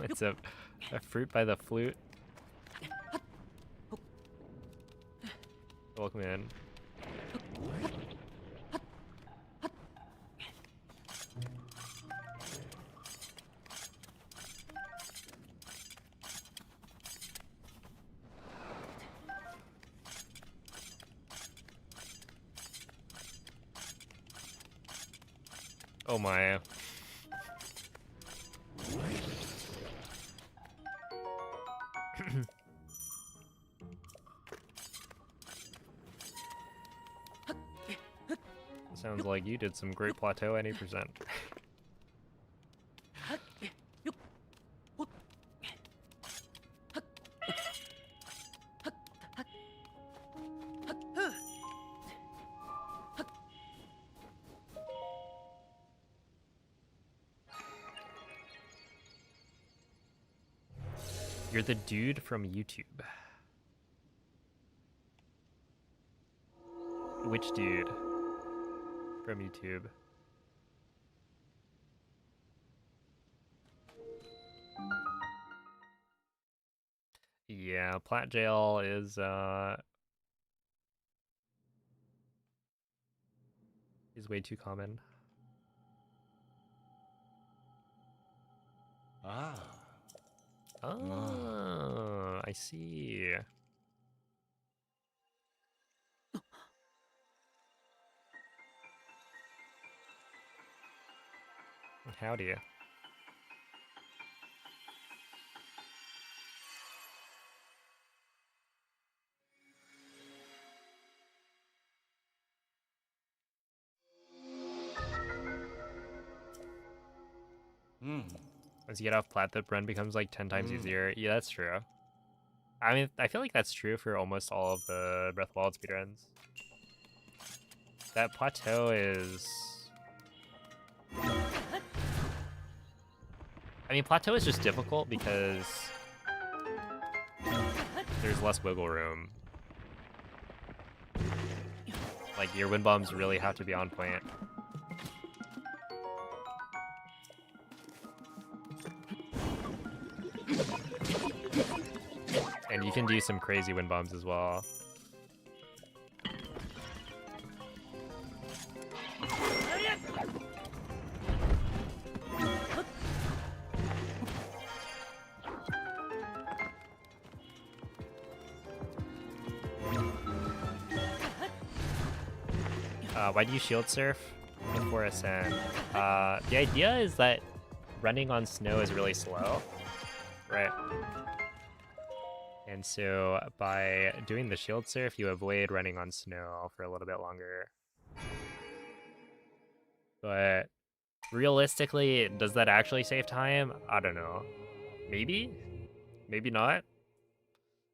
It's a fruit by the flute. Welcome in. Oh my. Sounds like you did some great plateau any percent. You're the dude from YouTube. Which dude from YouTube? Yeah, plat jail is way too common. Oh, I see. Howdy. Once you get off plat, the run becomes like 10 times easier. Yeah, that's true. I mean, I feel like that's true for almost all of the Breath of the Wild speedruns. That plateau is... I mean, plateau is just difficult because there's less wiggle room. Like, your wind bombs really have to be on point. And you can do some crazy wind bombs as well. Why do you shield surf before ascent? The idea is that running on snow is really slow, right? And so by doing the shield surf, you avoid running on snow for a little bit longer. But realistically, does that actually save time? I don't know. Maybe? Maybe not?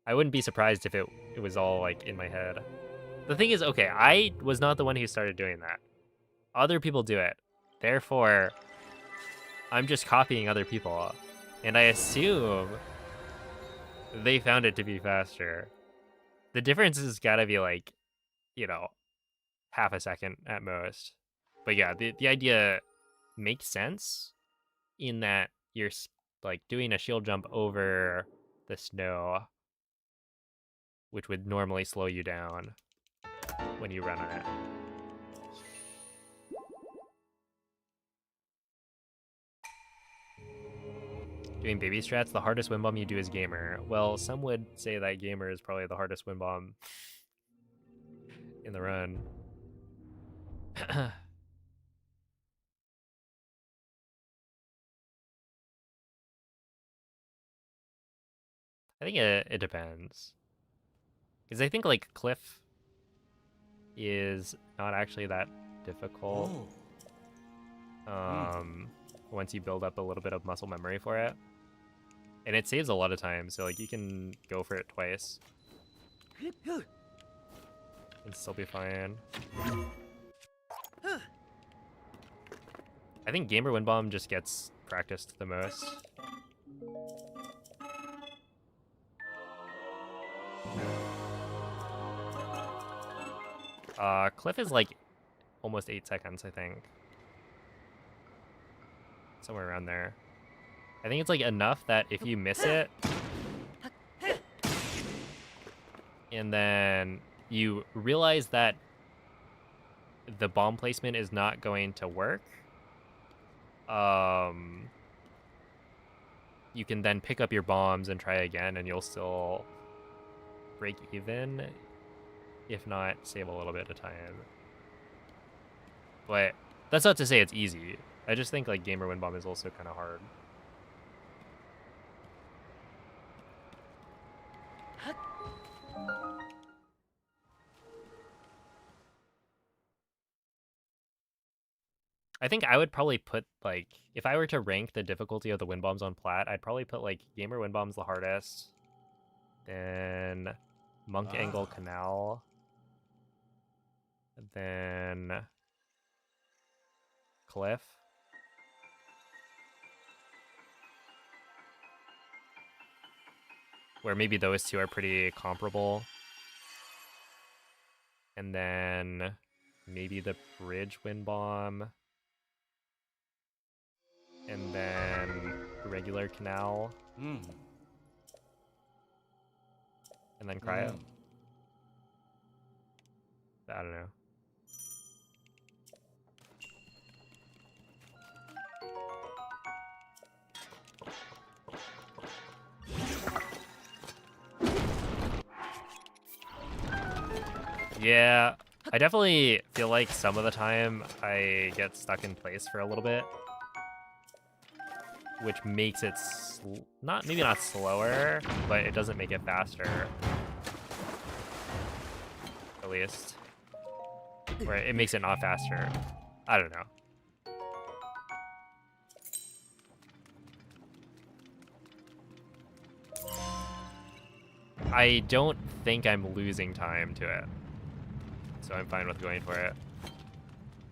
I wouldn't be surprised if it was all like in my head. The thing is, okay, I was not the one who started doing that. Other people do it. Therefore, I'm just copying other people. And I assume they found it to be faster. The difference has got to be like, you know, half a second at most. But yeah, the idea makes sense in that you're like doing a shield jump over the snow, which would normally slow you down when you run on it. Doing baby strats, the hardest wind bomb you do is gamer. Well, some would say that gamer is probably the hardest wind bomb in the run. I think it depends. Because I think like Cliff is not actually that difficult. Once you build up a little bit of muscle memory for it. And it saves a lot of time, so like you can go for it twice. And still be fine. I think Gamer Wind Bomb just gets practiced the most. Cliff is like almost 8 seconds, I think. Somewhere around there. I think it's like enough that if you miss it, and then you realize that the bomb placement is not going to work, you can then pick up your bombs and try again, and you'll still break even, if not save a little bit of time. But that's not to say it's easy. I just think like Gamer Wind Bomb is also kind of hard. I think I would probably put, like, if I were to rank the difficulty of the wind bombs on Plat, I'd probably put, like, Gamer Wind Bombs the hardest, then Monk Angle Canal, then Cliff, where maybe those two are pretty comparable, and then maybe the Bridge Wind Bomb, and then regular Canal, and then Cryo. I don't know. Yeah, I definitely feel like some of the time I get stuck in place for a little bit, which makes it maybe not slower, but it doesn't make it faster, at least. Or it makes it not faster. I don't know. I don't think I'm losing time to it, so I'm fine with going for it.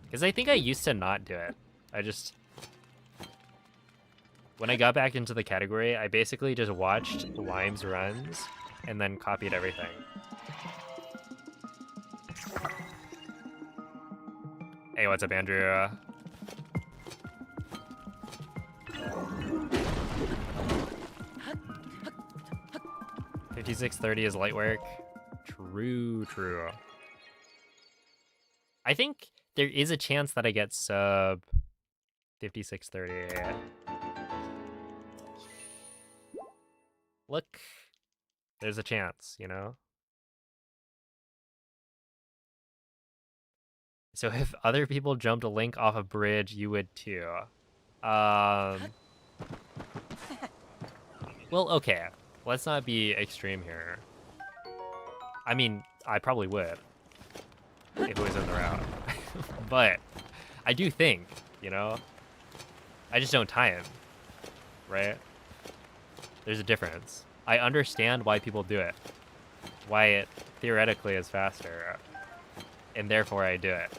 Because I think I used to not do it. When I got back into the category, I basically just watched Lime's runs and then copied everything. Hey, what's up, Andrew? $56.30 is light work. True. I think there is a chance that I get sub 56.30. Look, there's a chance, you know? So if other people jumped a link off a bridge, you would too. Well, okay. Let's not be extreme here. I mean, I probably would if it was in the route. But I do think, you know? I just don't time, right? There's a difference. I understand why people do it. Why it theoretically is faster. And therefore I do it.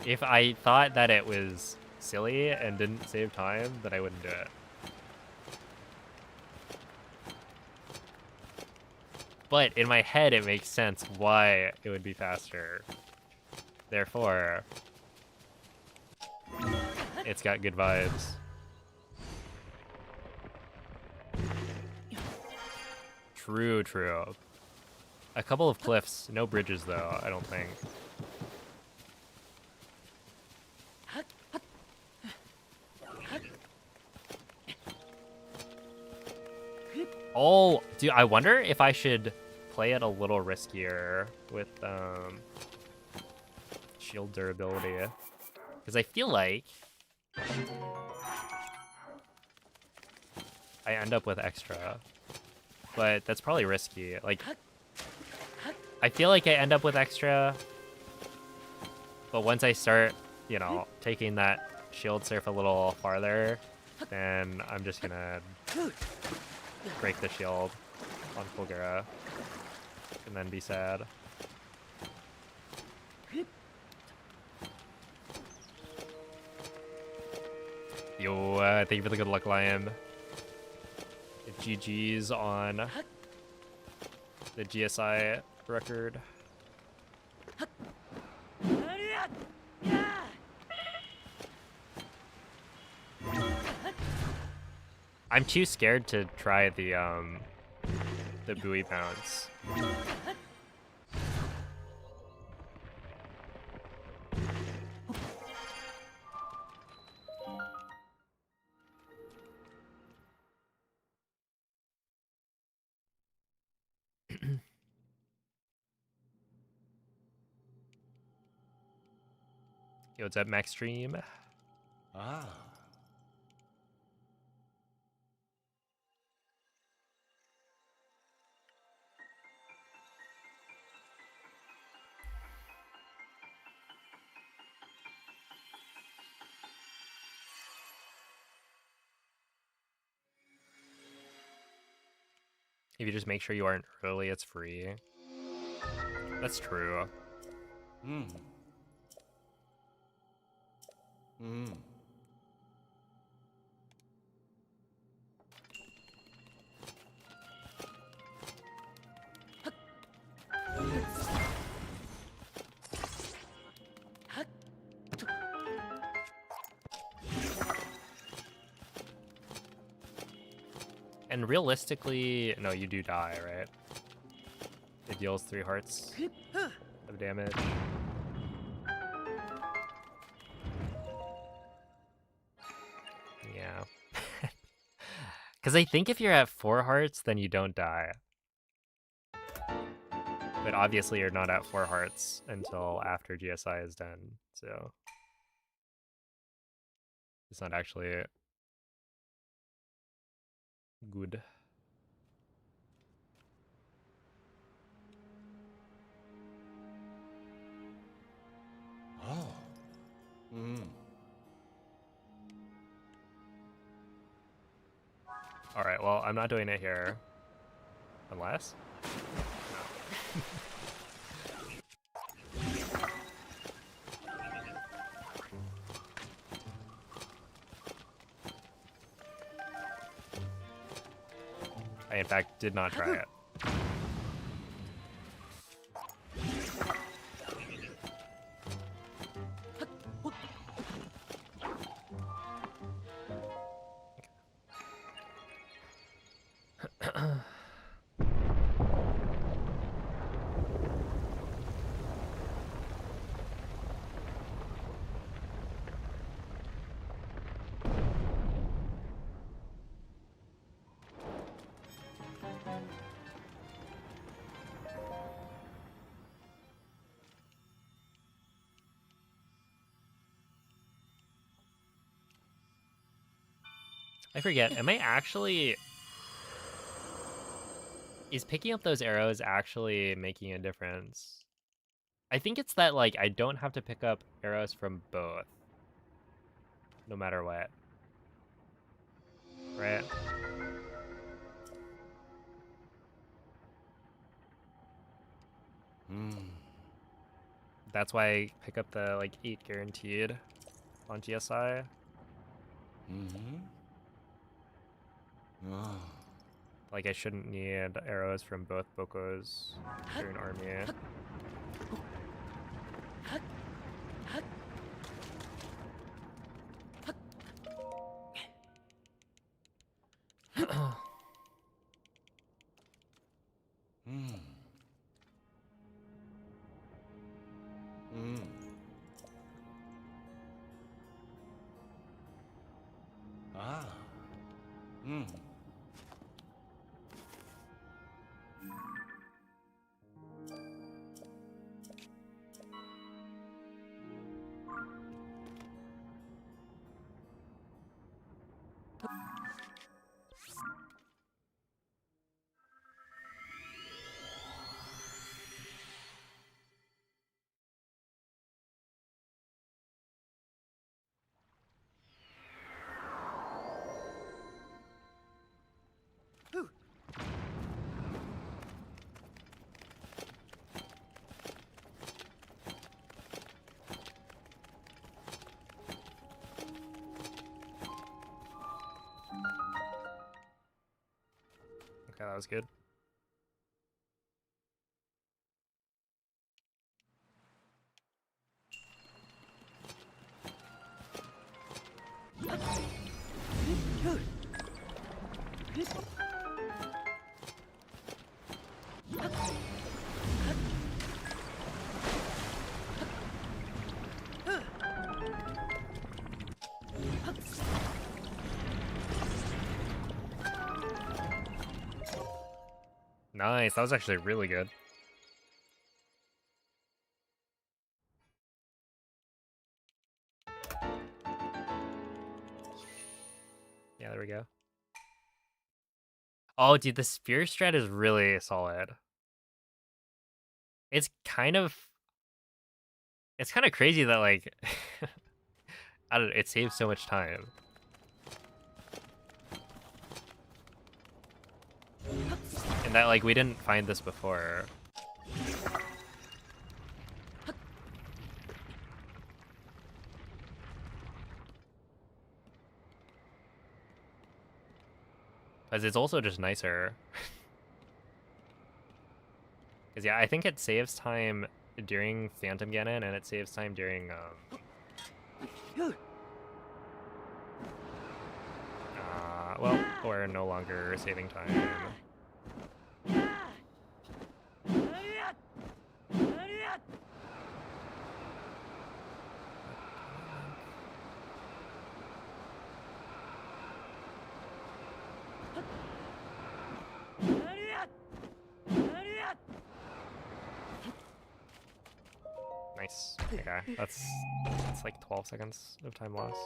If I thought that it was silly and didn't save time, then I wouldn't do it. But in my head, it makes sense why it would be faster. Therefore, it's got good vibes. True, true. A couple of cliffs, no bridges though, I don't think. Oh, dude, I wonder if I should play it a little riskier with shield durability. Because I feel like I end up with extra. But that's probably risky. Like, I feel like I end up with extra. But once I start, you know, taking that shield surf a little farther, then I'm just gonna break the shield on Fulgura and then be sad. Yo, thank you for the good luck, Liam. GG's on the GSI record. I'm too scared to try the buoy bounce. Yo, what's up, Max Stream? Ah. If you just make sure you aren't early, it's free. That's true. Mm. Mm. And realistically, no, you do die, right? It deals 3 hearts of damage. Yeah. Because I think if you're at 4 hearts, then you don't die. But obviously you're not at 4 hearts until after GSI is done, so it's not actually good. Oh. Mm. Alright, well, I'm not doing it here. Unless? No. I, in fact, did not try it. I forget, am I actually... Is picking up those arrows actually making a difference? I think it's that, like, I don't have to pick up arrows from both. No matter what. Right? That's why I pick up the, like, 8 guaranteed on GSI. Like, I shouldn't need arrows from both Bokos during army. Ah. Okay, that was good. Nice, that was actually really good. Yeah, there we go. Oh, dude, the spear strat is really solid. It's kind of crazy that, like, I don't know, it saves so much time. And that, like, we didn't find this before. Because it's also just nicer. Because, yeah, I think it saves time during Phantom Ganon, and it saves time during, well, we're no longer saving time. Nice. Okay, that's like 12 seconds of time loss.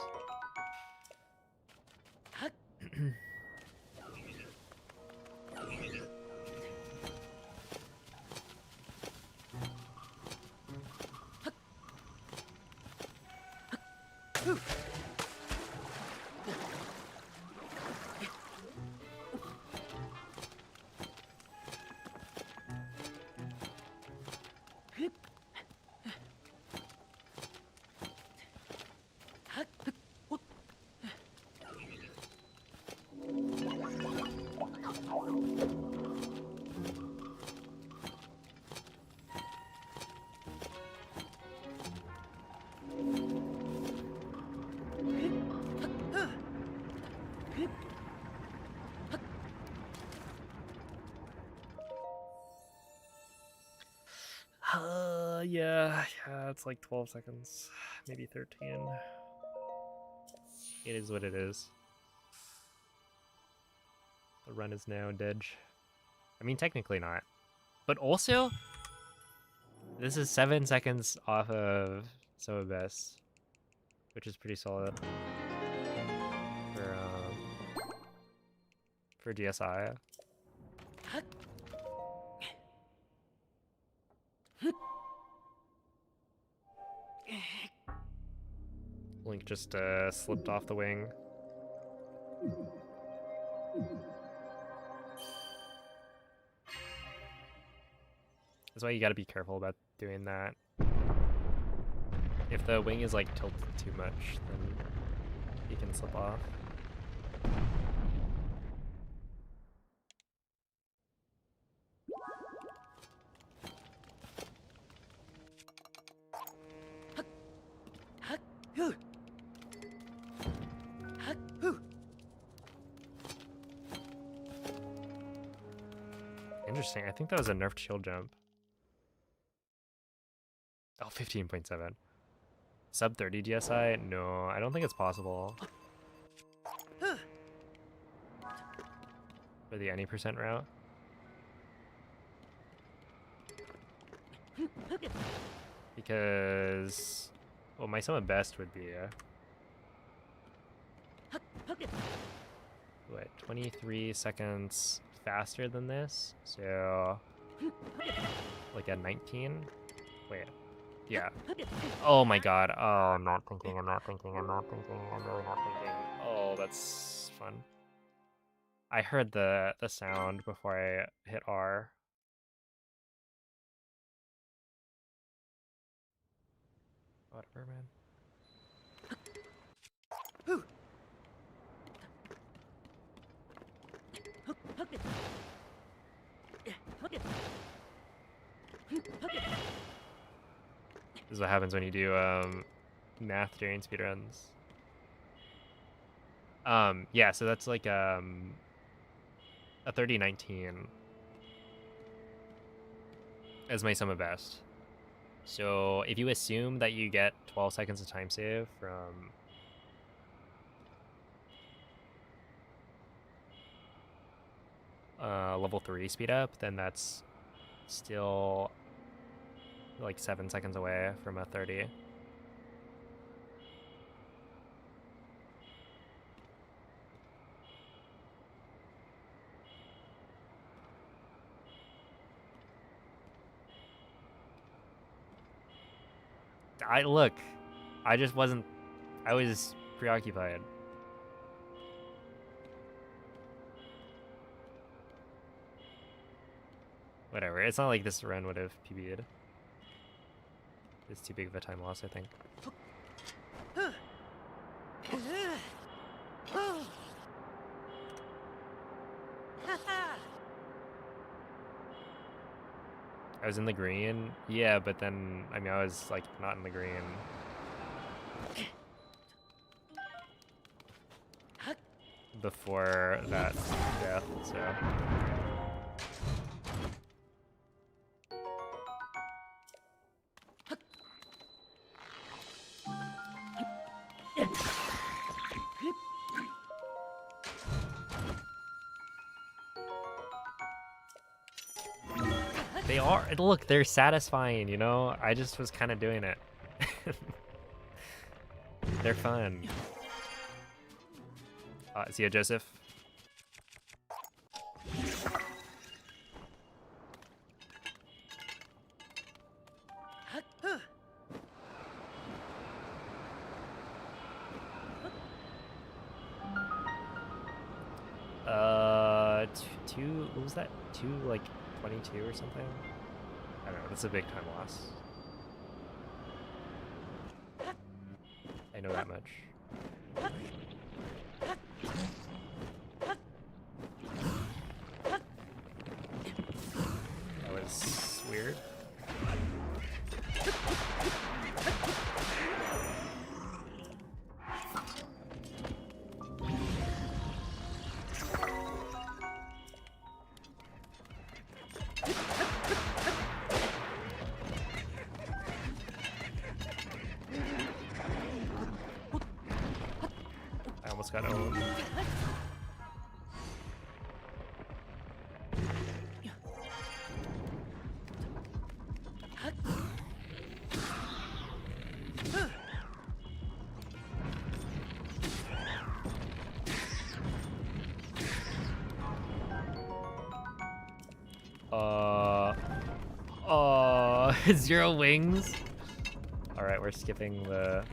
Yeah, it's like 12 seconds, maybe 13. It is what it is. The run is now dead. I mean, technically not. But also, this is 7 seconds off of Soma Best, which is pretty solid for GSI. think just slipped off the wing. That's why you gotta be careful about doing that. If the wing is like tilted too much, then you can slip off. Interesting. I think that was a nerfed shield jump. Oh, 15.7. Sub 30 DSI? No, I don't think it's possible. For the any percent route. Because, well, my sum of best would be what, 23 seconds faster than this? So, like a 19? Wait, yeah. Oh my god. Oh, I'm not thinking, I'm not thinking, I'm not thinking, I'm really not thinking. Oh, that's fun. I heard the sound before I hit R. Whatever, man. This is what happens when you do math during speedruns. Yeah, so that's like a 3019 as my sum of best. So if you assume that you get 12 seconds of time save from level 3 speed up, then that's still like 7 seconds away from a 30. I was preoccupied. Whatever, it's not like this run would have PB'd. It's too big of a time loss, I think. I was in the green, yeah, but then, I mean, I was like not in the green. Before that death, so. They are, look, they're satisfying, you know? I just was kind of doing it. They're fun. See ya, Joseph. What was that? 22 or something? I don't know, that's a big time loss. I know that much. That was weird. Got owned. Zero wings. All right, we're skipping the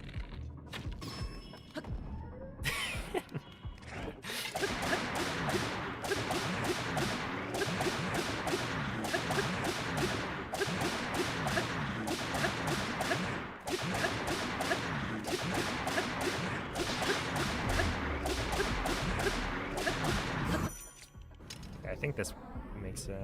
think this makes it.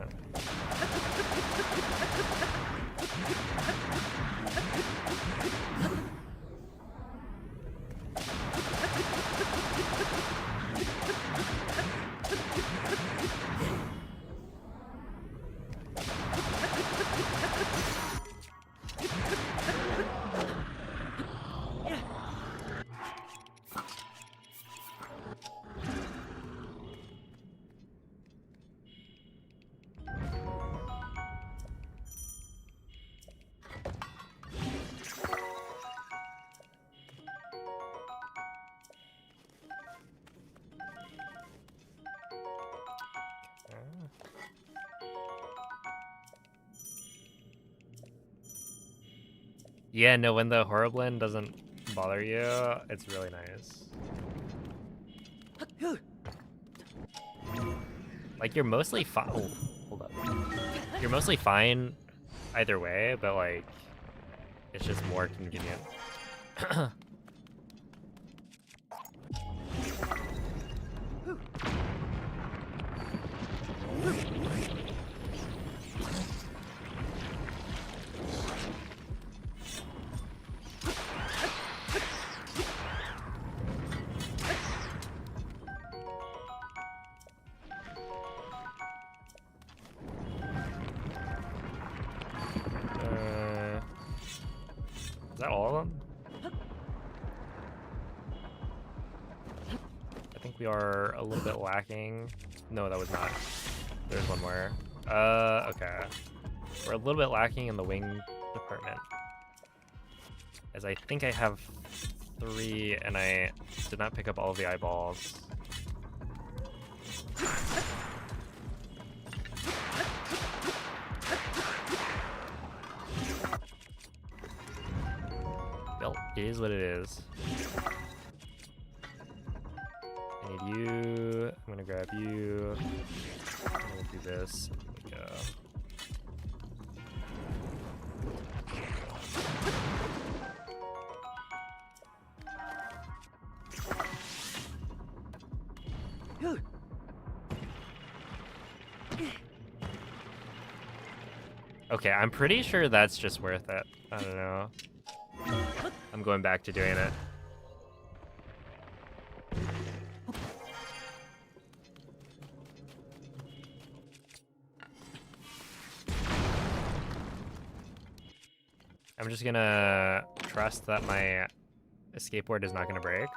Yeah, no, when the Horriblin doesn't bother you, it's really nice. Like, you're mostly fine. Oh, hold up. You're mostly fine either way, but, like, it's just more convenient. Is that all of them? I think we are a little bit lacking. No, that was not. There's one more. Okay. We're a little bit lacking in the wing department. As I think I have 3 and I did not pick up all of the eyeballs. Well, it is what it is. I need you. I'm gonna grab you. I'm gonna do this. There we go. Okay, I'm pretty sure that's just worth it. I don't know. I'm going back to doing it. I'm just gonna trust that my skateboard is not gonna break.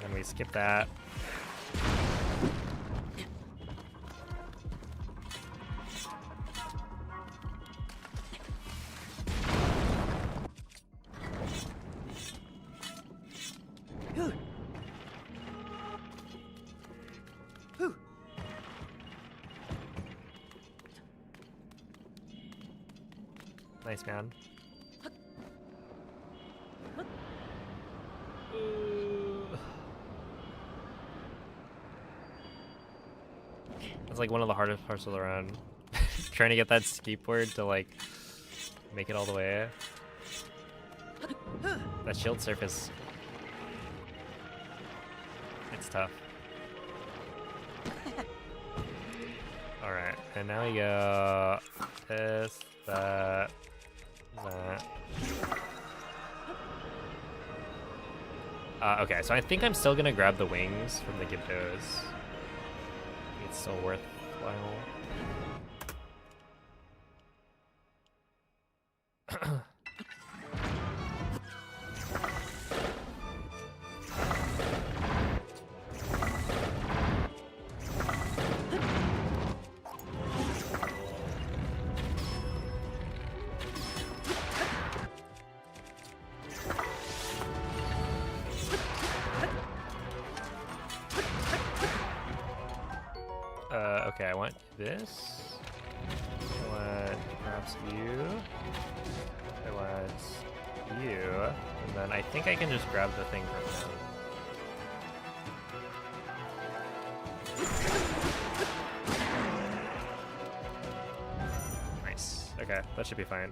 Then we skip that. Nice, man. That's like one of the hardest parts of the run. Trying to get that skateboard to like make it all the way. That shield surface. It's tough. Alright, and now we go this, that, that. Okay, so I think I'm still gonna grab the wings from the Gibdos. It's still worthwhile. Okay, I want this. I want perhaps you. then I think I can just grab the thing from him. Nice. Okay, that should be fine.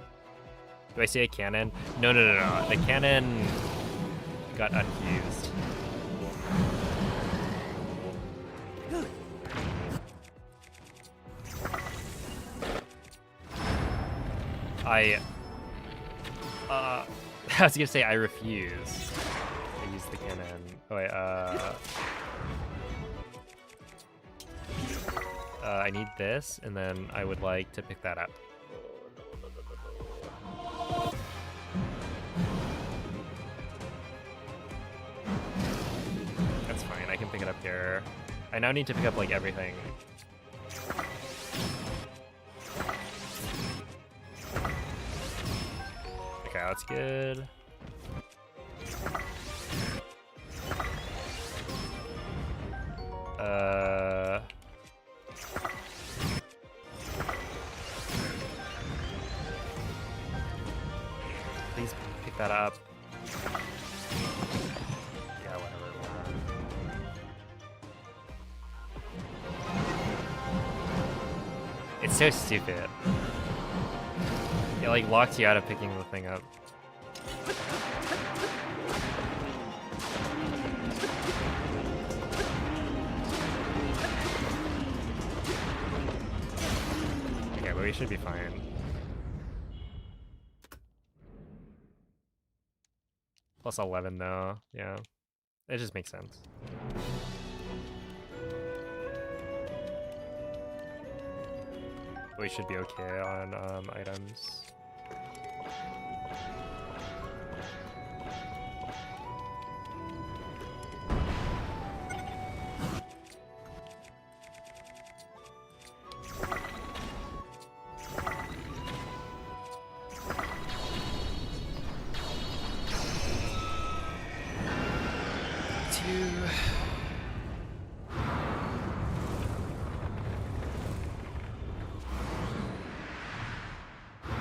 Do I see a cannon? No, no, no, no. The cannon got unfused. I was gonna say I refuse to use the cannon. Oh wait, I need this, and then I would like to pick that up. That's fine, I can pick it up here. I now need to pick up like everything. Okay, that's good. Please pick that up. Yeah, whatever. It's so stupid. It like locks you out of picking the thing up. Okay, but we should be fine. Plus 11 though, yeah. It just makes sense. We should be okay on items.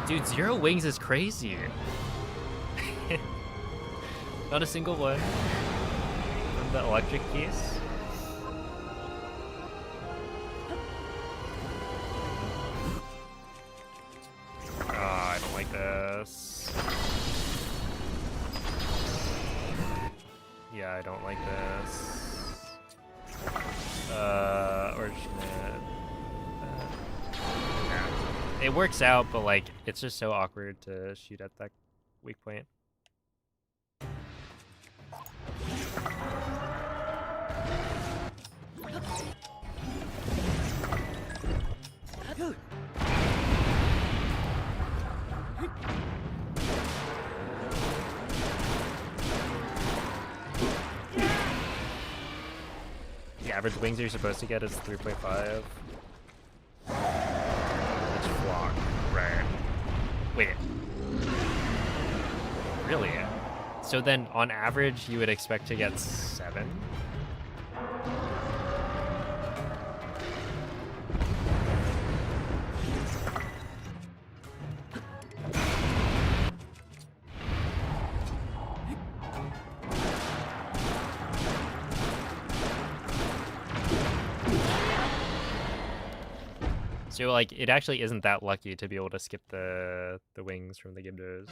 Dude, 0 wings is crazy. Not a single one. From the electric piece. I don't like this. Yeah, I don't like this. Origin. It works out, but like, it's just so awkward to shoot at that weak point. The average wings you're supposed to get is 3.5. Right. Wait. Really? So then, on average, you would expect to get 7? So like, it actually isn't that lucky to be able to skip the wings from the Gibdos.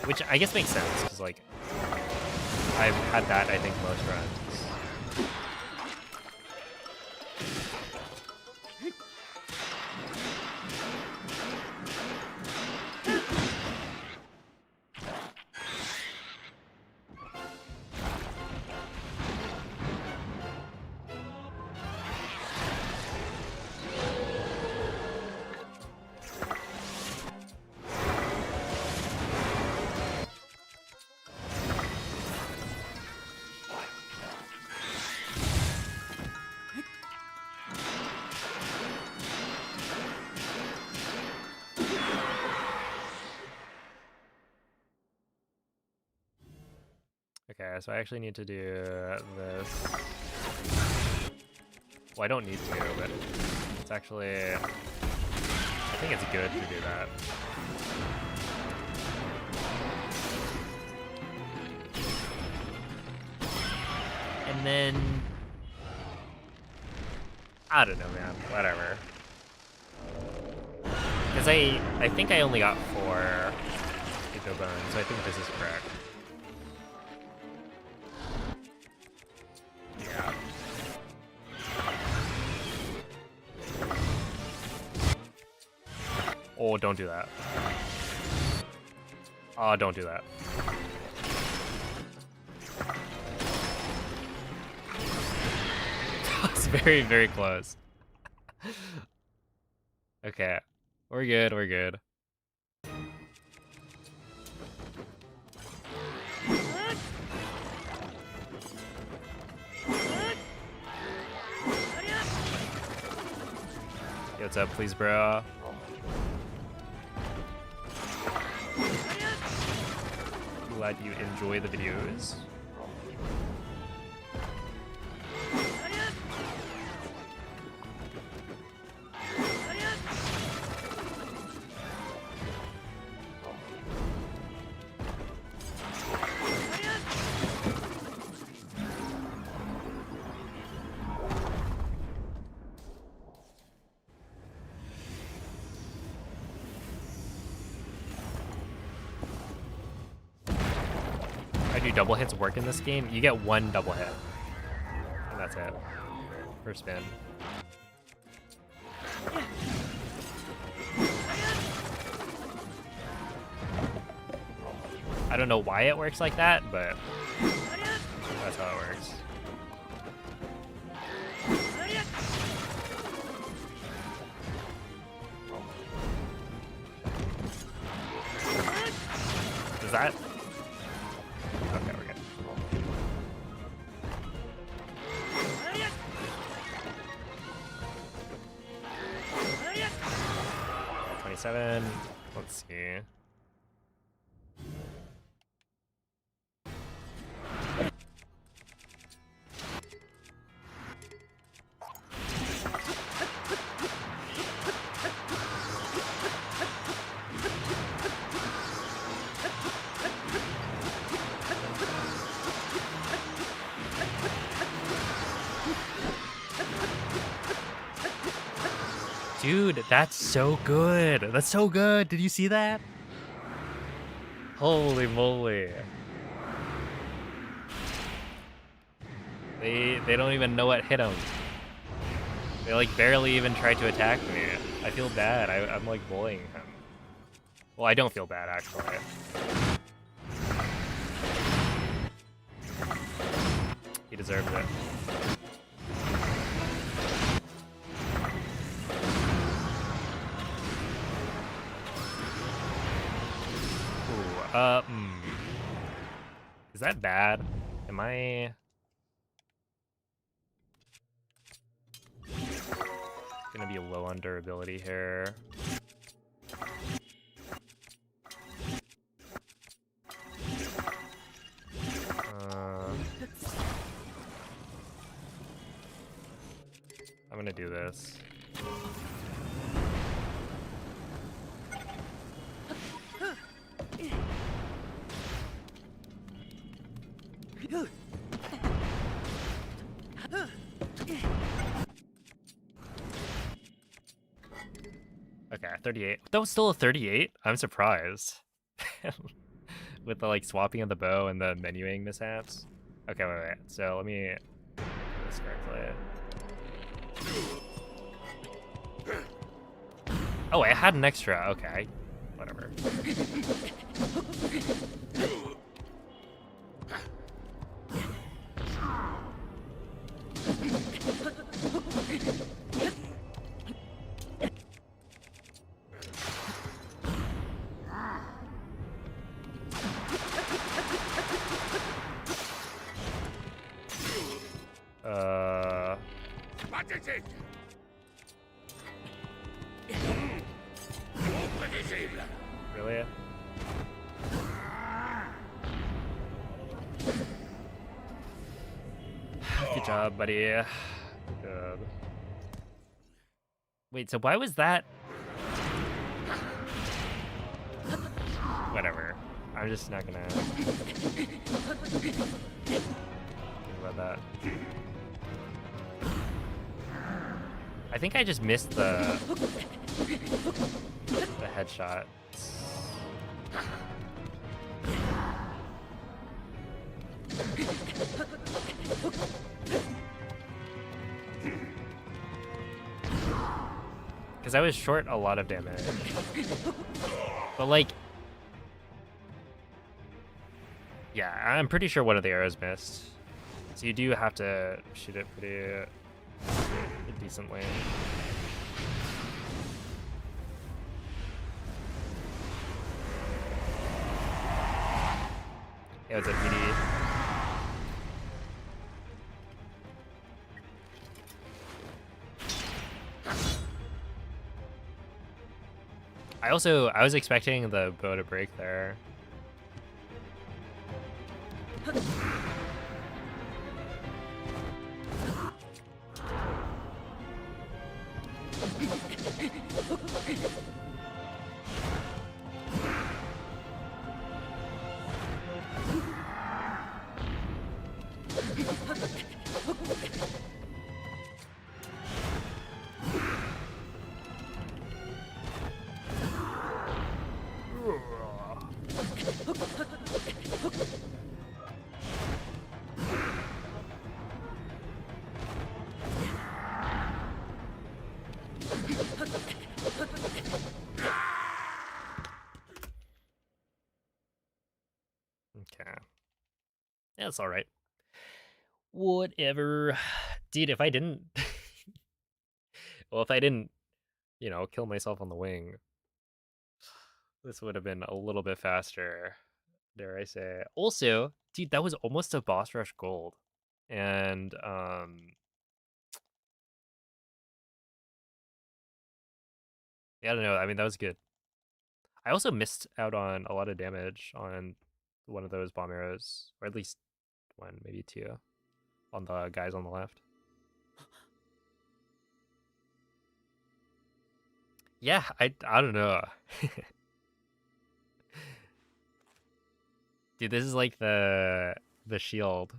Which I guess makes sense, because like, I've had that, I think, most runs. Okay, so I actually need to do this. Well, I don't need to, but it's actually... I think it's good to do that. And then... I don't know, man. Whatever. Because I think I only got 4 Eco Bones, so I think this is correct. Yeah. Oh, don't do that. Oh, don't do that. It's very, very close. Okay. We're good, we're good. Yo, what's up, please, bro? Glad you enjoy the videos. Do double hits work in this game? You get 1 double hit. And that's it. First spin. I don't know why it works like that, but that's how it works. Does that? Okay, we're good. $27. Let's see. Dude, that's so good. That's so good. Did you see that? Holy moly. They don't even know what hit them. They like barely even tried to attack me. I feel bad. I'm like bullying him. Well, I don't feel bad actually. He deserves it. Is that bad? Am I gonna be low on durability here? I'm gonna do this. Okay, 38. That was still a 38? I'm surprised. With the like swapping of the bow and the menuing mishaps. Okay, wait. So let me do this correctly. Oh, I had an extra. Okay. Whatever. Really? Good job, buddy. Good. Wait, so why was that? Whatever. I'm just not gonna about that. I think I just missed the headshot. Because I was short a lot of damage. But like, yeah, I'm pretty sure one of the arrows missed. So you do have to shoot it pretty decently. Yeah, it's a PD. I was expecting the bow to break there. Okay. Yeah, it's alright. Whatever. Dude, if I didn't... well, if I didn't, you know, kill myself on the wing, this would have been a little bit faster, dare I say. Also, dude, that was almost a boss rush gold. And, yeah, I don't know. I mean, that was good. I also missed out on a lot of damage on one of those bomb arrows, or at least one, maybe two, on the guys on the left. Yeah, I don't know. Dude, this is like the shield.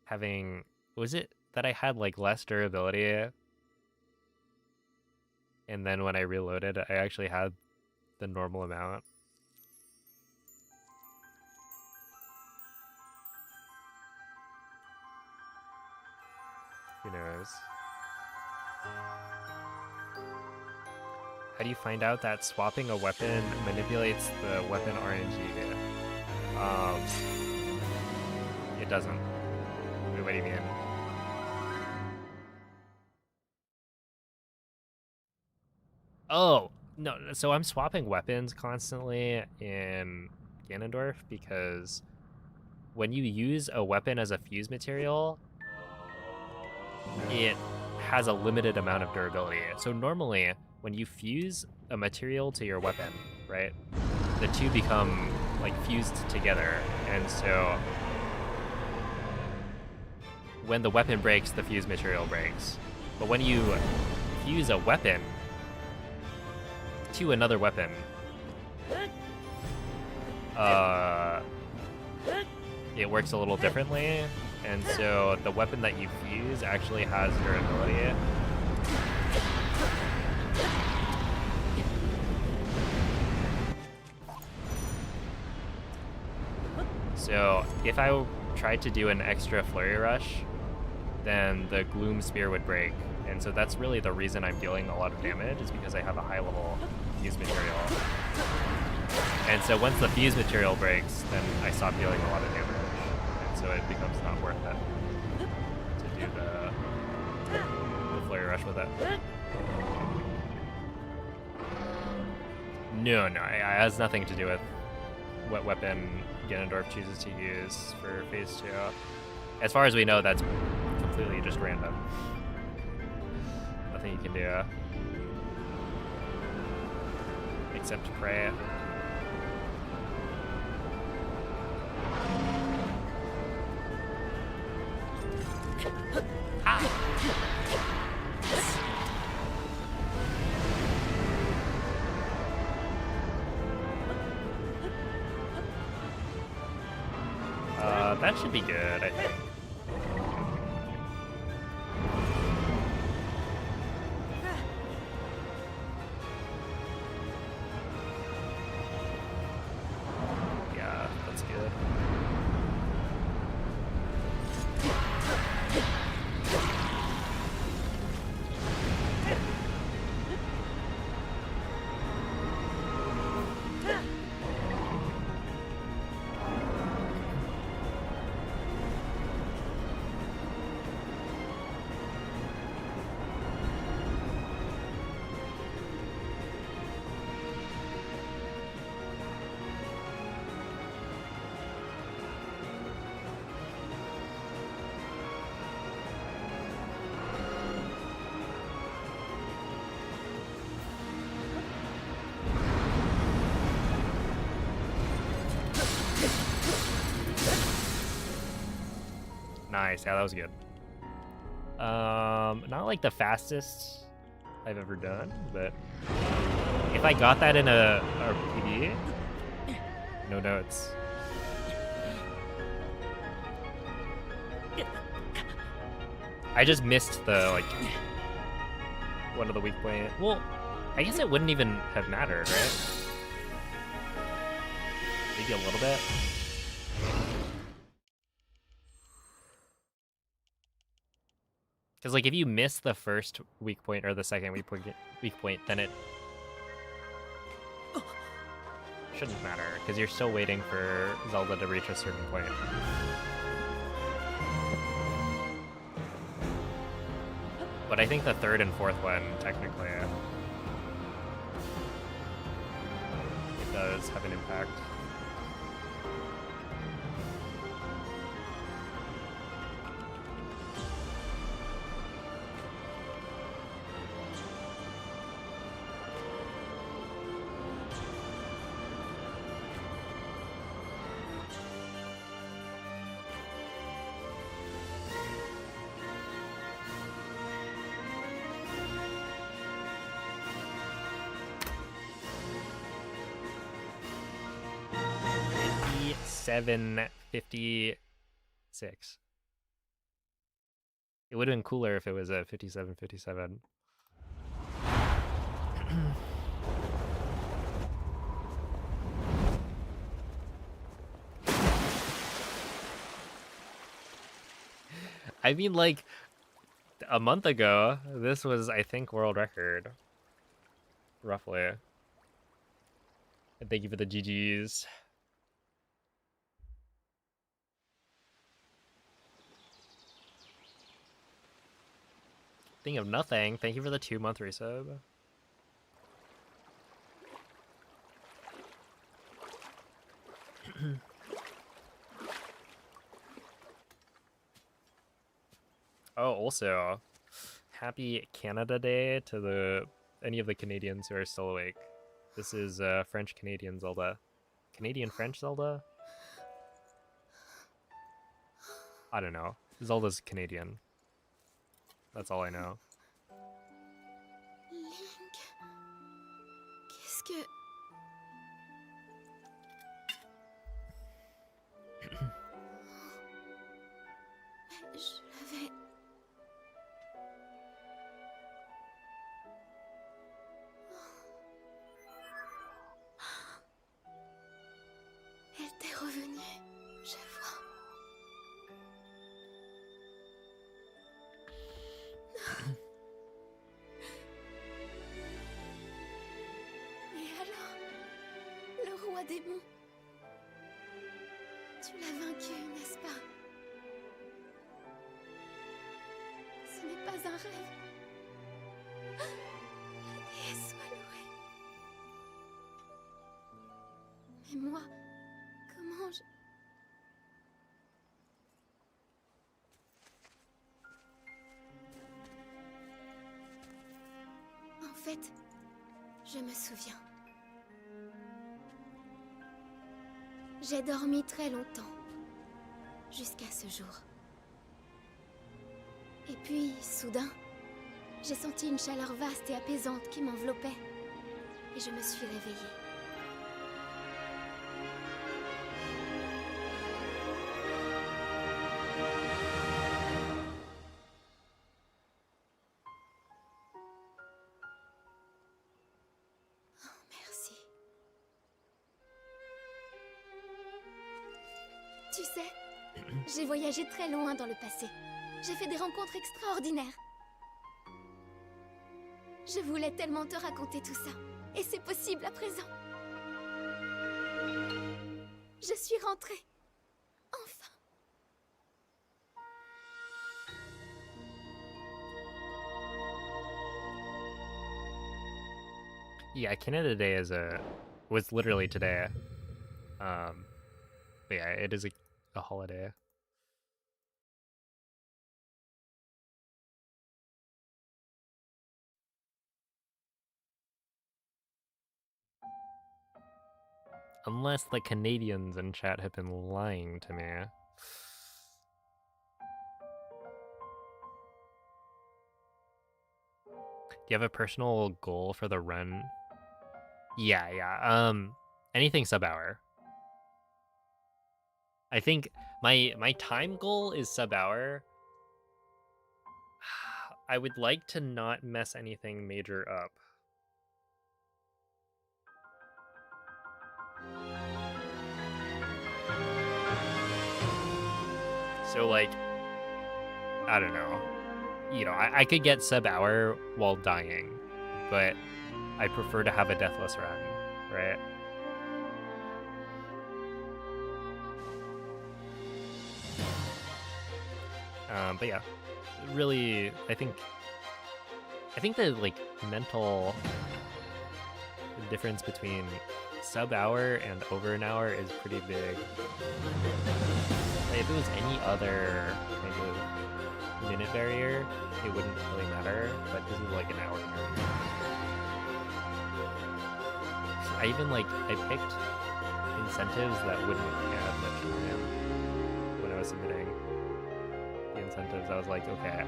Having, was it that I had like less durability? And then when I reloaded, I actually had the normal amount. Who knows? How do you find out that swapping a weapon manipulates the weapon RNG? It doesn't. Wait, what do you mean? Oh, no, so I'm swapping weapons constantly in Ganondorf because when you use a weapon as a fuse material, it has a limited amount of durability. So normally, when you fuse a material to your weapon, right, the two become like fused together, and so when the weapon breaks, the fuse material breaks. But when you fuse a weapon to another weapon, it works a little differently, and so the weapon that you fuse actually has durability. So if I tried to do an extra flurry rush, then the gloom spear would break, and so that's really the reason I'm dealing a lot of damage, is because I have a high level fuse material. And so once the fuse material breaks, then I stop dealing a lot of damage, and so it becomes not worth it to do the flurry rush with it. No, it has nothing to do with what weapon Ganondorf chooses to use for phase 2. As far as we know, that's completely just random. Nothing you can do except pray. That should be good, I think. Yeah, that's good. Nice, yeah, that was good. Not like the fastest I've ever done, but if I got that in a PB, no notes. I just missed the, like, one of the weak point. Well, I guess it wouldn't even have mattered, right? Maybe a little bit. Because, like, if you miss the first weak point or the second weak point, then it shouldn't matter, because you're still waiting for Zelda to reach a certain point. But I think the third and fourth one, technically, it does have an impact. $57.56. It would have been cooler if it was a 57.57. I mean, like, a month ago, this was, I think, world record. Roughly. And thank you for the GGs. Thing of nothing. Thank you for the 2-month resub. Oh, also, happy Canada Day to any of the Canadians who are still awake. This is French-Canadian Zelda. Canadian-French Zelda? I don't know. Zelda's Canadian. That's all I know. Link, qu'est-ce que... Je l'avais... Elle t'est revenue, je vois. Et alors, le roi démon, tu l'as vaincu, n'est-ce pas? Ce n'est pas un rêve. La déesse soit louée. Mais moi, comment je... En fait, je me souviens. J'ai dormi très longtemps, jusqu'à ce jour. Et puis, soudain, j'ai senti une chaleur vaste et apaisante qui m'enveloppait. Et je me suis réveillée. Tu sais, j'ai voyagé très loin dans le passé. J'ai fait des rencontres extraordinaires. Je voulais tellement te raconter tout ça. Et c'est possible à présent. Je suis rentrée. Enfin. Yeah, Canada Day was literally today. But yeah, it is a holiday. Unless the Canadians in chat have been lying to me. Do you have a personal goal for the run? Yeah. Anything sub-hour. I think my time goal is sub-hour. I would like to not mess anything major up. So, like, I don't know. You know, I could get sub-hour while dying, but I prefer to have a deathless run, right? But yeah, really, I think the, like, mental difference between sub-hour and over an hour is pretty big. Like, if it was any other kind of minute barrier, it wouldn't really matter, but this is like an hour barrier. I picked incentives that wouldn't add much time when I was submitting the incentives. I was like, okay,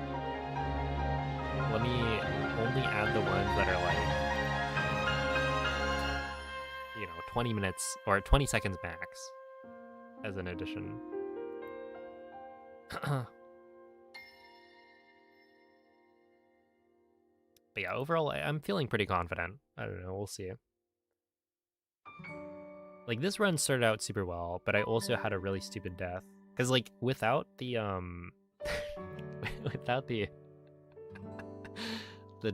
let me only add the ones that are like, you know, 20 minutes or 20 seconds max as an addition. But yeah, overall, I'm feeling pretty confident. I don't know, we'll see. Like, this run started out super well, but I also had a really stupid death. Because, like, without the, without the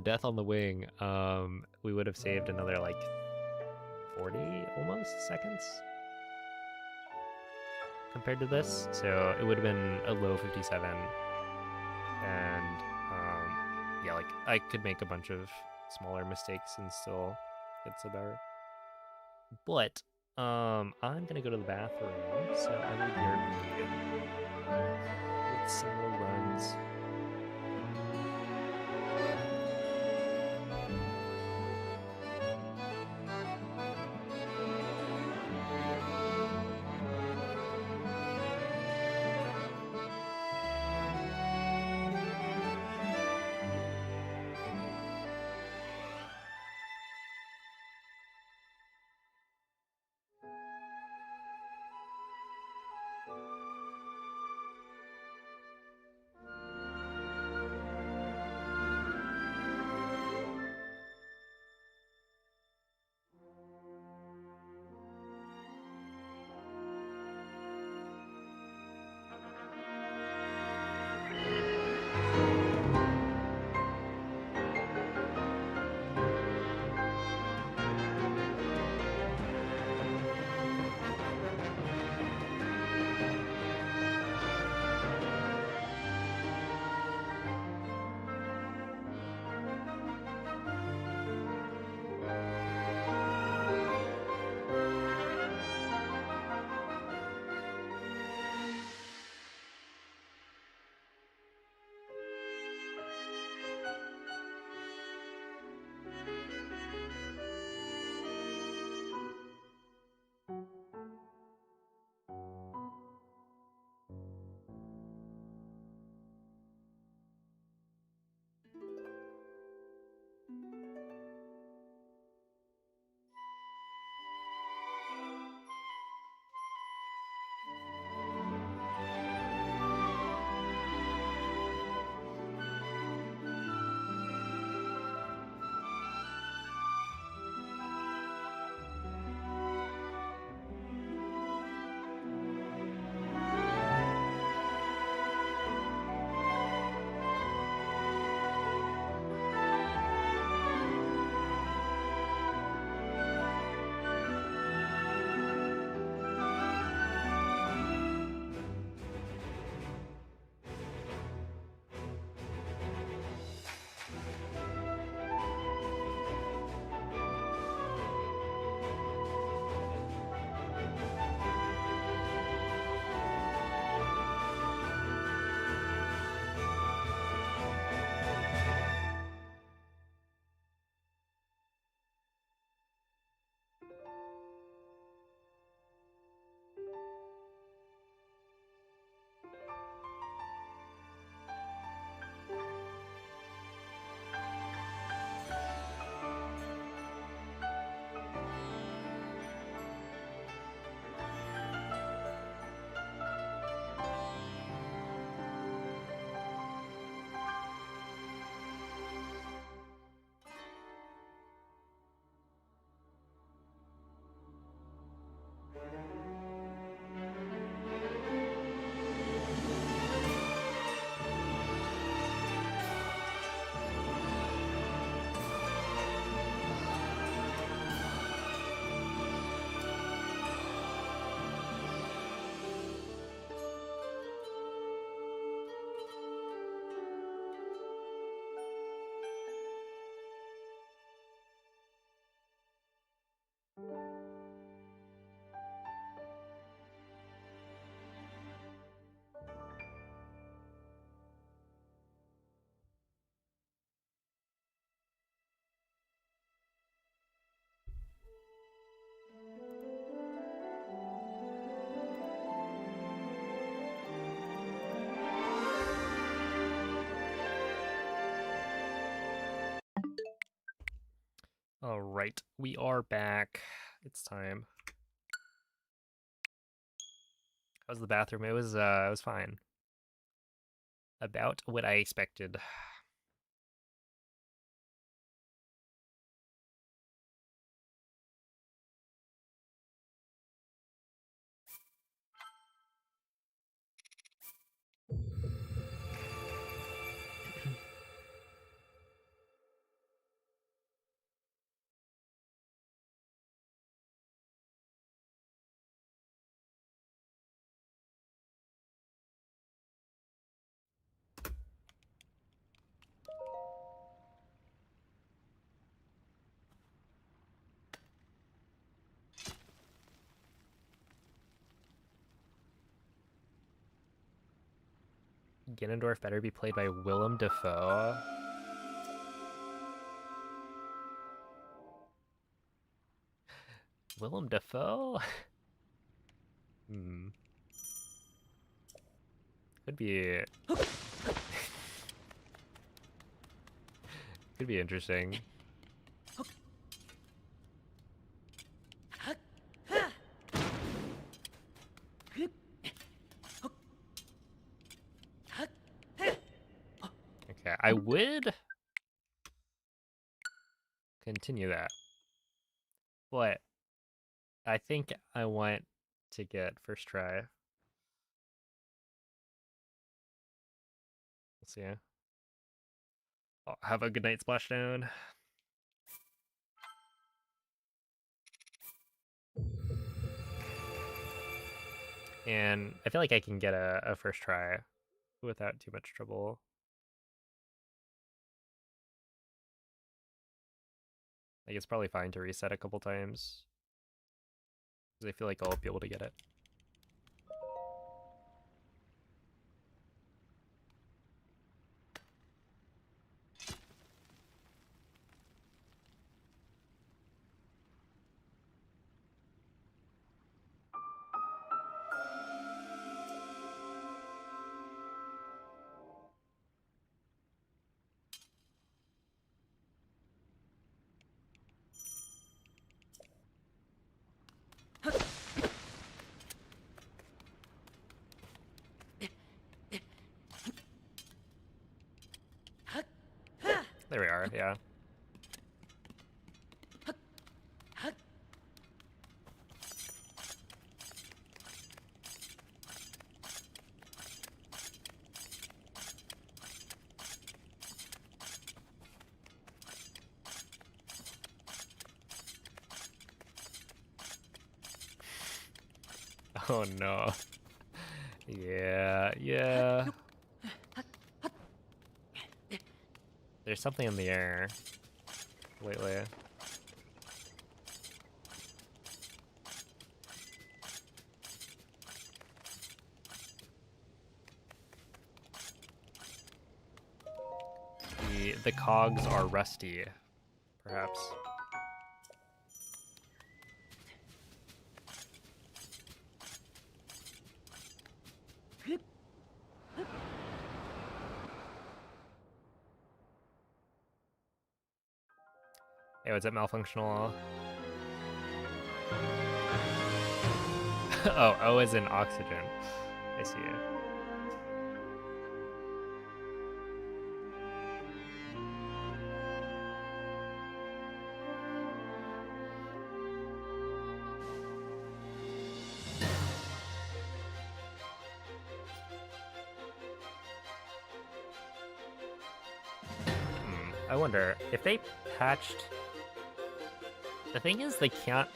death on the wing, we would have saved another, like, 40, almost, seconds? Compared to this. So, it would have been a low 57. And, yeah, like, I could make a bunch of smaller mistakes and still get sub-hour. But, I'm gonna go to the bathroom, so I will be with some more runs. All right, we are back. It's time. How's the bathroom? It was fine. About what I expected. Ganondorf better be played by Willem Dafoe. Willem Dafoe? Hmm. Could be... Could be interesting. Okay, I would continue that. But I think I want to get first try. Let's see. I'll have a good night splashdown. And I feel like I can get a first try without too much trouble. Like, it's probably fine to reset a couple times, because I feel like I'll be able to get it. There we are, yeah. Oh no. Yeah. There's something in the air lately. The cogs are rusty, perhaps. Hey, was it malfunctional? Oh, O is in oxygen. I see it. I wonder if they patched. The thing is, they can't.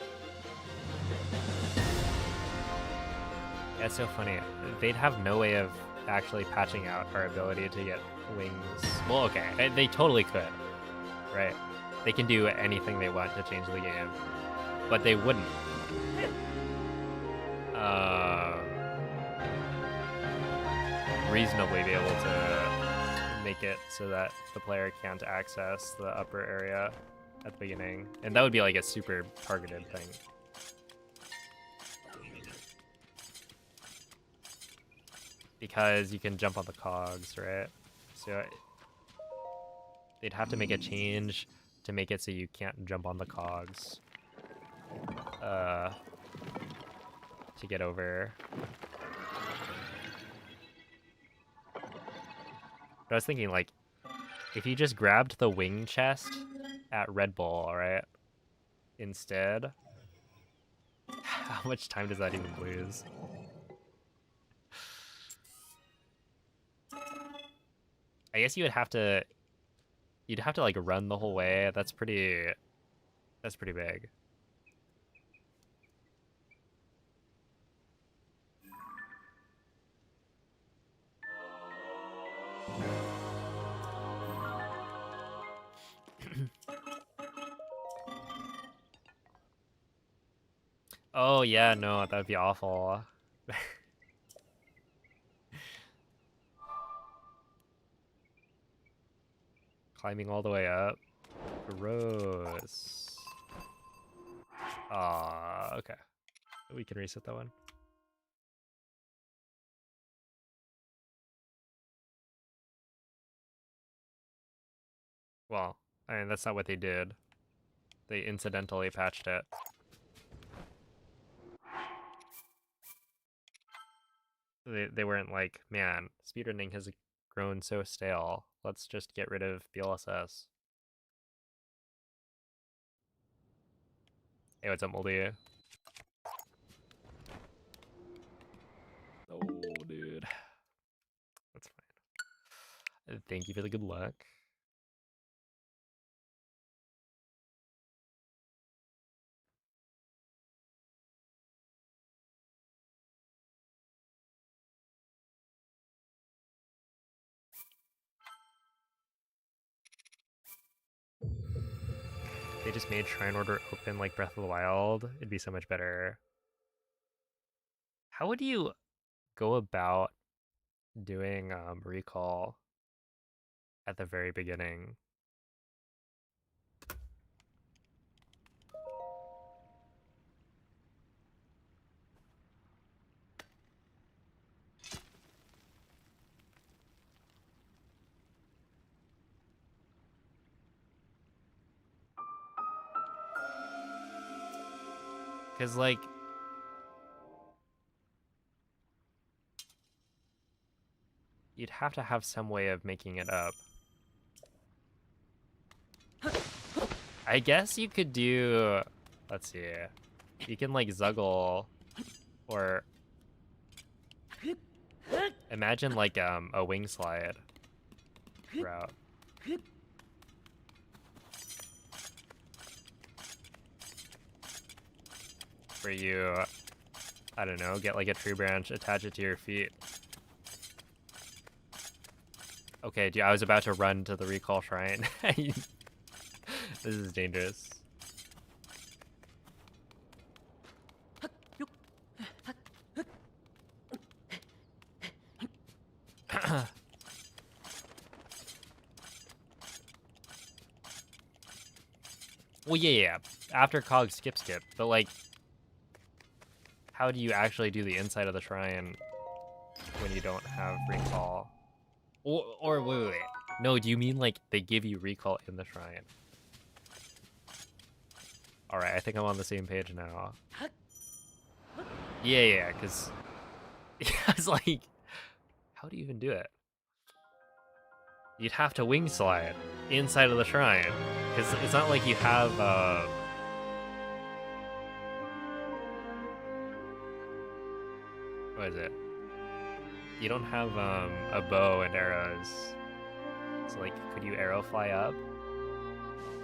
That's so funny. They'd have no way of actually patching out our ability to get wings. Well, okay, they totally could, right? They can do anything they want to change the game, but they wouldn't. Reasonably be able to make it so that the player can't access the upper area at the beginning, and that would be like a super targeted thing. Because you can jump on the cogs, right? So they'd have to make a change to make it so you can't jump on the cogs. To get over. But I was thinking, like, if you just grabbed the wing chest at Red Bull, alright, instead, how much time does that even lose? I guess you'd have to like run the whole way. That's pretty big. Oh yeah, no, that'd be awful. Climbing all the way up. Gross. Ah, okay. We can reset that one. Well, I mean, that's not what they did. They incidentally patched it. They weren't like, man, speedrunning has grown so stale. Let's just get rid of BLSS. Hey, what's up, Moldy? Oh, dude. That's fine. Thank you for the good luck. They just made Shrine Order open like Breath of the Wild. It'd be so much better. How would you go about doing recall at the very beginning? Because, like, you'd have to have some way of making it up. I guess you could do... Let's see. You can, like, Zuggle or... Imagine, like, a wing slide route. Where you, I don't know, get like a tree branch, attach it to your feet. Okay, dude, I was about to run to the recall shrine. This is dangerous. Well, yeah. After cog skip, but like, how do you actually do the inside of the shrine when you don't have recall? Or wait. No, do you mean like they give you recall in the shrine? Alright, I think I'm on the same page now. Yeah, because I was like, how do you even do it? You'd have to wing slide inside of the shrine. Because it's not like you have, what is it? You don't have, a bow and arrows. So, like, could you arrow fly up?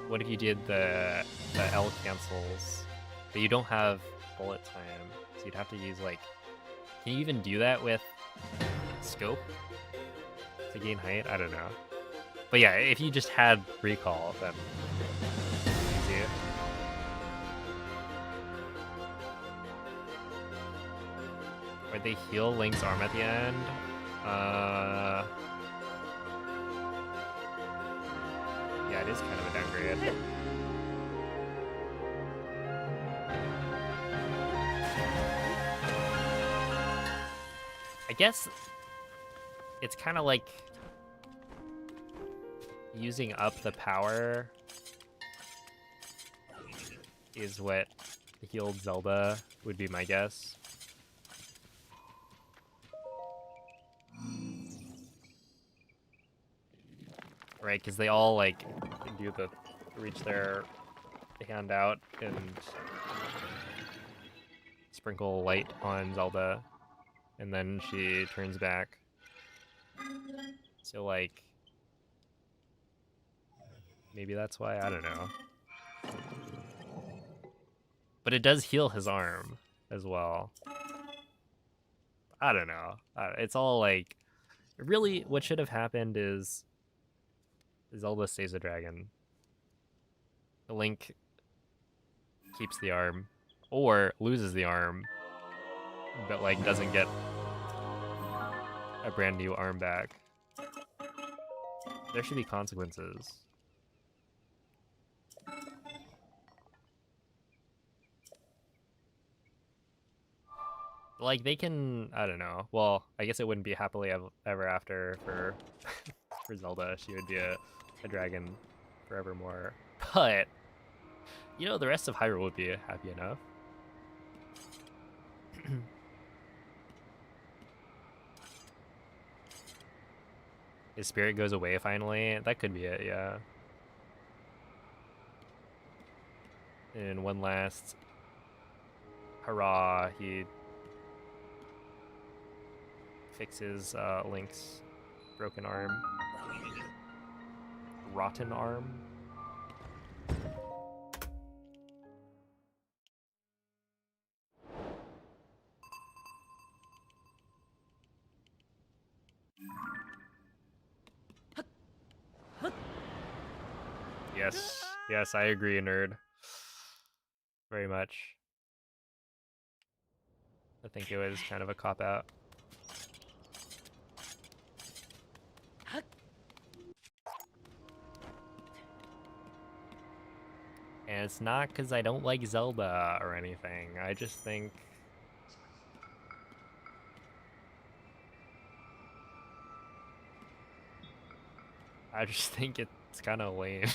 What if you did the L cancels? But you don't have bullet time. So you'd have to use, like... Can you even do that with scope? To gain height? I don't know. But yeah, if you just had recall, then easy. Or they heal Link's arm at the end. Yeah, it is kind of a downgrade. I guess it's kind of like using up the power is what healed Zelda, would be my guess. Right, because they all like do the reach their hand out and sprinkle light on Zelda, and then she turns back. So like, maybe that's why, I don't know. But it does heal his arm as well. I don't know. It's all like, really what should have happened is Zelda stays a dragon. Link keeps the arm, or loses the arm, but like doesn't get a brand new arm back. There should be consequences. Like they can, I don't know. Well, I guess it wouldn't be happily ever after for for Zelda. She would be a dragon forevermore. But you know, the rest of Hyrule would be happy enough. His spirit goes away finally. That could be it, yeah. And one last hurrah, he fixes Link's broken arm. Rotten arm. Yes, I agree, nerd. Very much. I think it was kind of a cop-out. And it's not because I don't like Zelda or anything. I just think... it's kind of lame.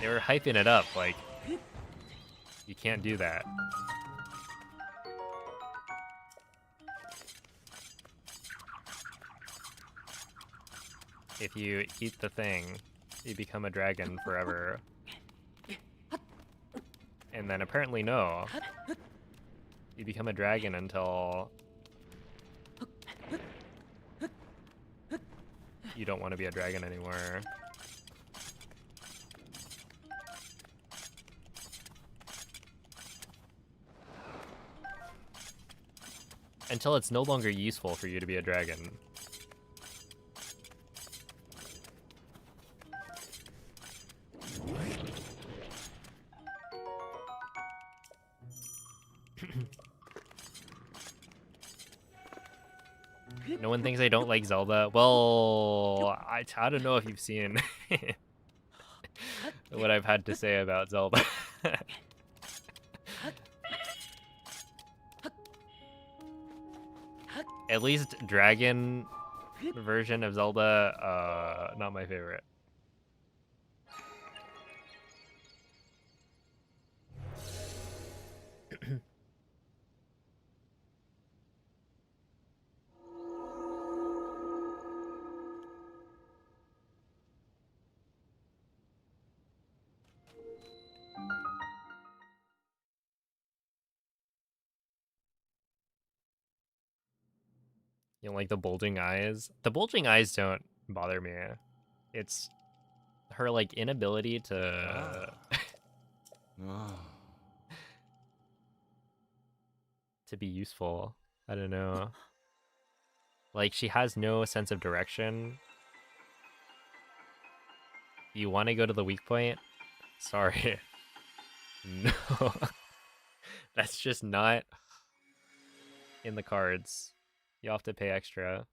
They were hyping it up, like, you can't do that. If you eat the thing, you become a dragon forever. And then apparently no. You become a dragon until you don't want to be a dragon anymore. Until it's no longer useful for you to be a dragon. No one thinks I don't like Zelda. Well, I don't know if you've seen what I've had to say about Zelda. At least dragon version of Zelda, not my favorite. You know, like the bulging eyes. The bulging eyes don't bother me. It's her like inability to to be useful. I don't know. Like she has no sense of direction. You want to go to the weak point? Sorry. No. That's just not in the cards. You'll have to pay extra.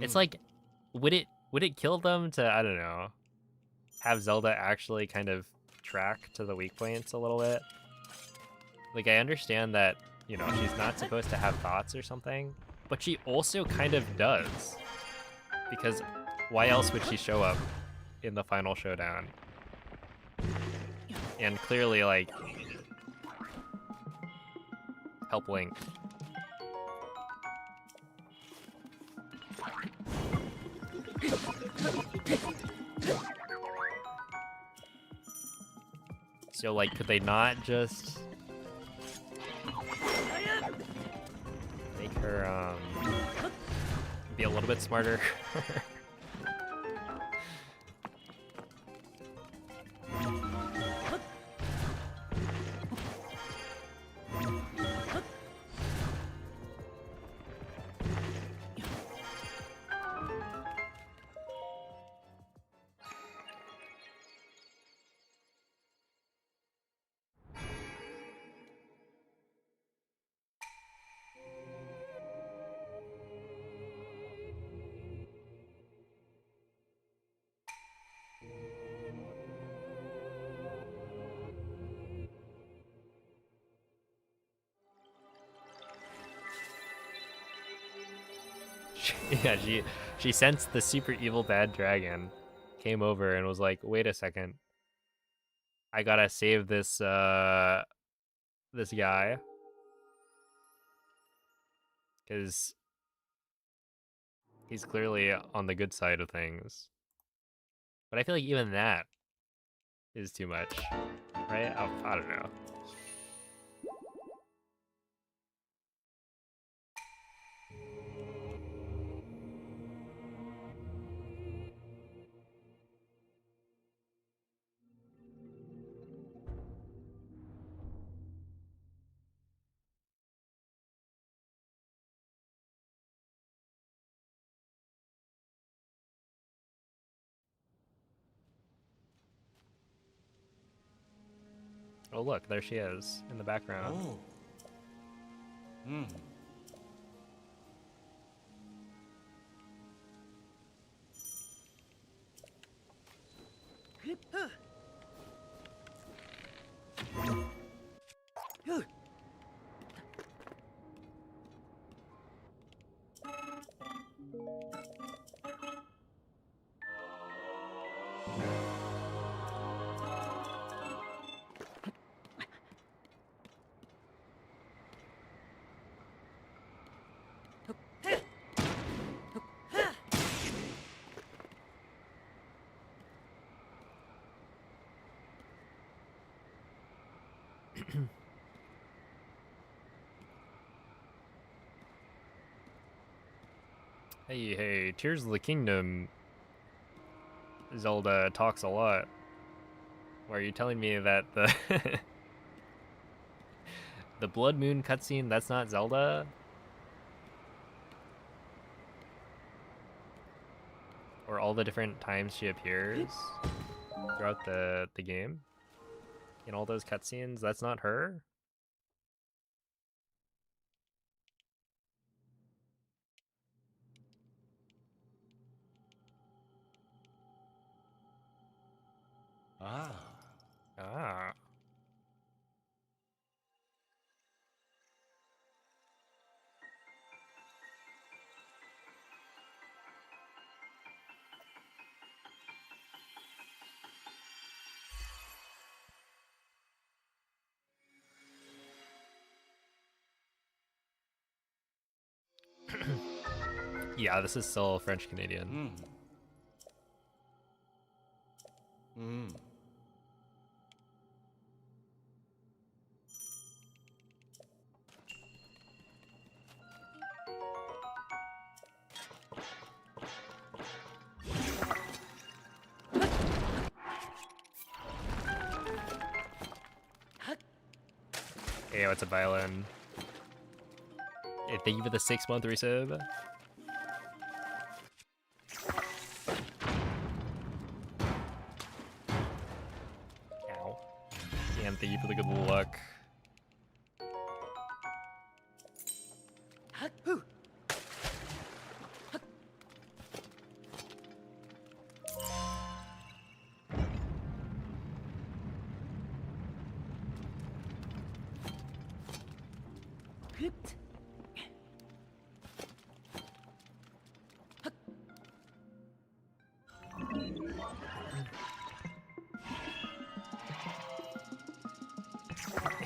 It's like, would it kill them to, I don't know, have Zelda actually kind of track to the weak points a little bit? Like, I understand that, you know, she's not supposed to have thoughts or something, But she also kind of does. Because why else would she show up in the final showdown? And clearly, like, help Link. So, like, could they not just make her, be a little bit smarter? Yeah, she sensed the super evil bad dragon, came over and was like, "Wait a second, I gotta save this this guy, because he's clearly on the good side of things." But I feel like even that is too much, right? I don't know. Oh look, there she is in the background. Oh. Hmm. Hey, hey, Tears of the Kingdom. Zelda talks a lot. Why are you telling me that the the Blood Moon cutscene, that's not Zelda? Or all the different times she appears throughout the game? In all those cutscenes, that's not her? Ah. Ah. Yeah, this is still French Canadian. Hmm. Hmm. Hey, what's a violin? Hey, thank you for the 6-month resub. Ow. And thank you for the good luck.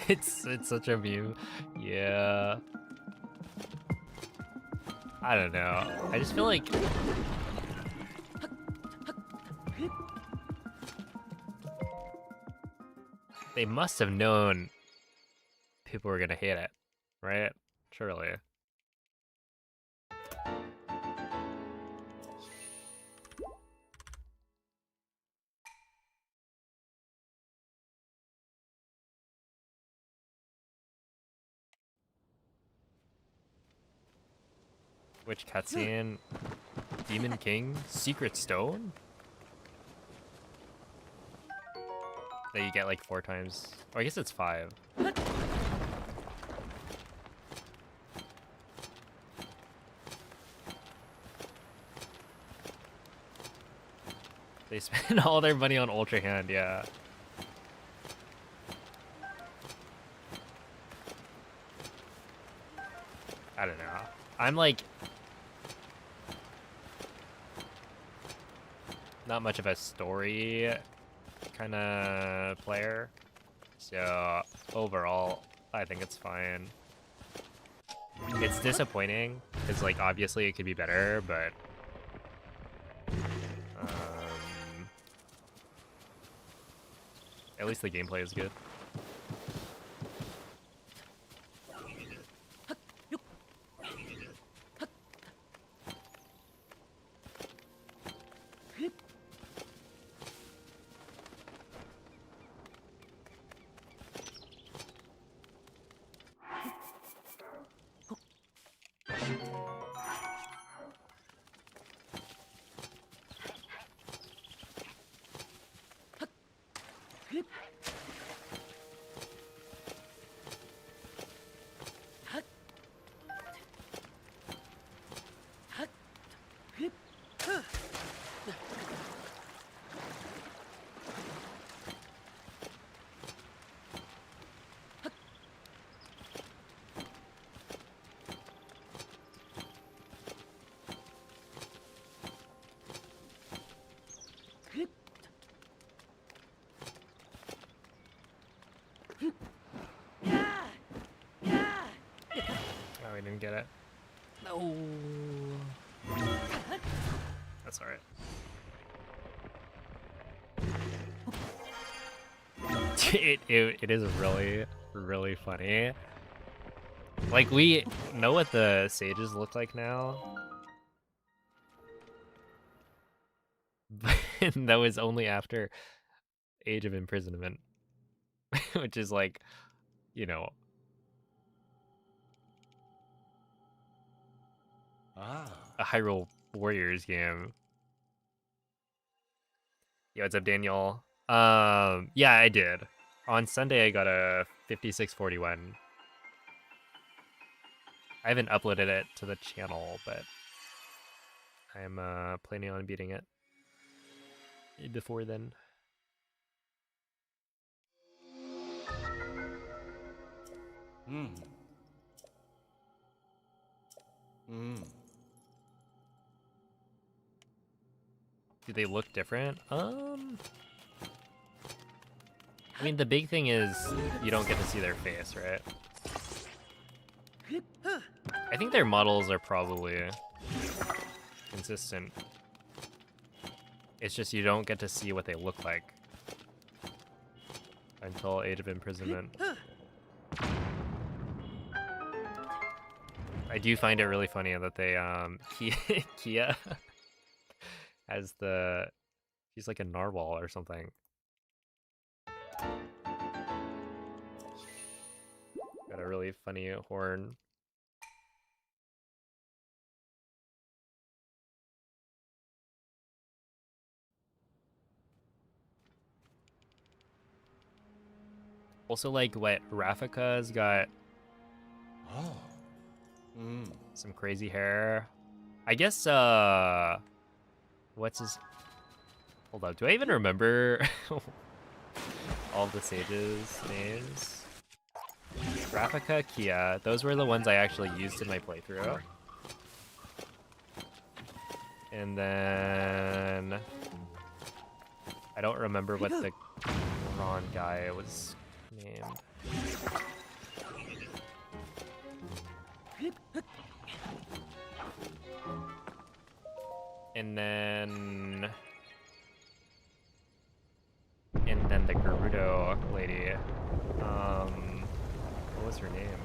it's such a meme. Yeah. I don't know. I just feel like they must have known people were gonna hate it, right? Surely. Which cutscene? Demon King? Secret Stone? That you get like 4 times. Oh, I guess it's 5. They spend all their money on Ultra Hand, yeah. I don't know. I'm like not much of a story kind of player, so overall I think it's fine. It's disappointing because like obviously it could be better, but at least the gameplay is good. Oh, we didn't get it. No. That's alright. It is really funny. Like, we know what the sages look like now. But that was only after Age of Imprisonment. Which is like, you know. Ah. A Hyrule Warriors game. Yo, what's up, Daniel? Yeah, I did. On Sunday, I got a 5641. I haven't uploaded it to the channel, but I'm planning on beating it before then. Hmm. Hmm. Do they look different? I mean, the big thing is you don't get to see their face, right? I think their models are probably consistent. It's just you don't get to see what they look like until Age of Imprisonment. I do find it really funny that they Kia has she's like a narwhal or something. Got a really funny horn. Also, like, what Rafika's got Oh. Hmm. some crazy hair. I guess what's his hold up, do I even remember all the sages' names? Rafika, Kia, those were the ones I actually used in my playthrough. And then I don't remember what the Ron guy was named. And then the Gerudo lady. What was her name?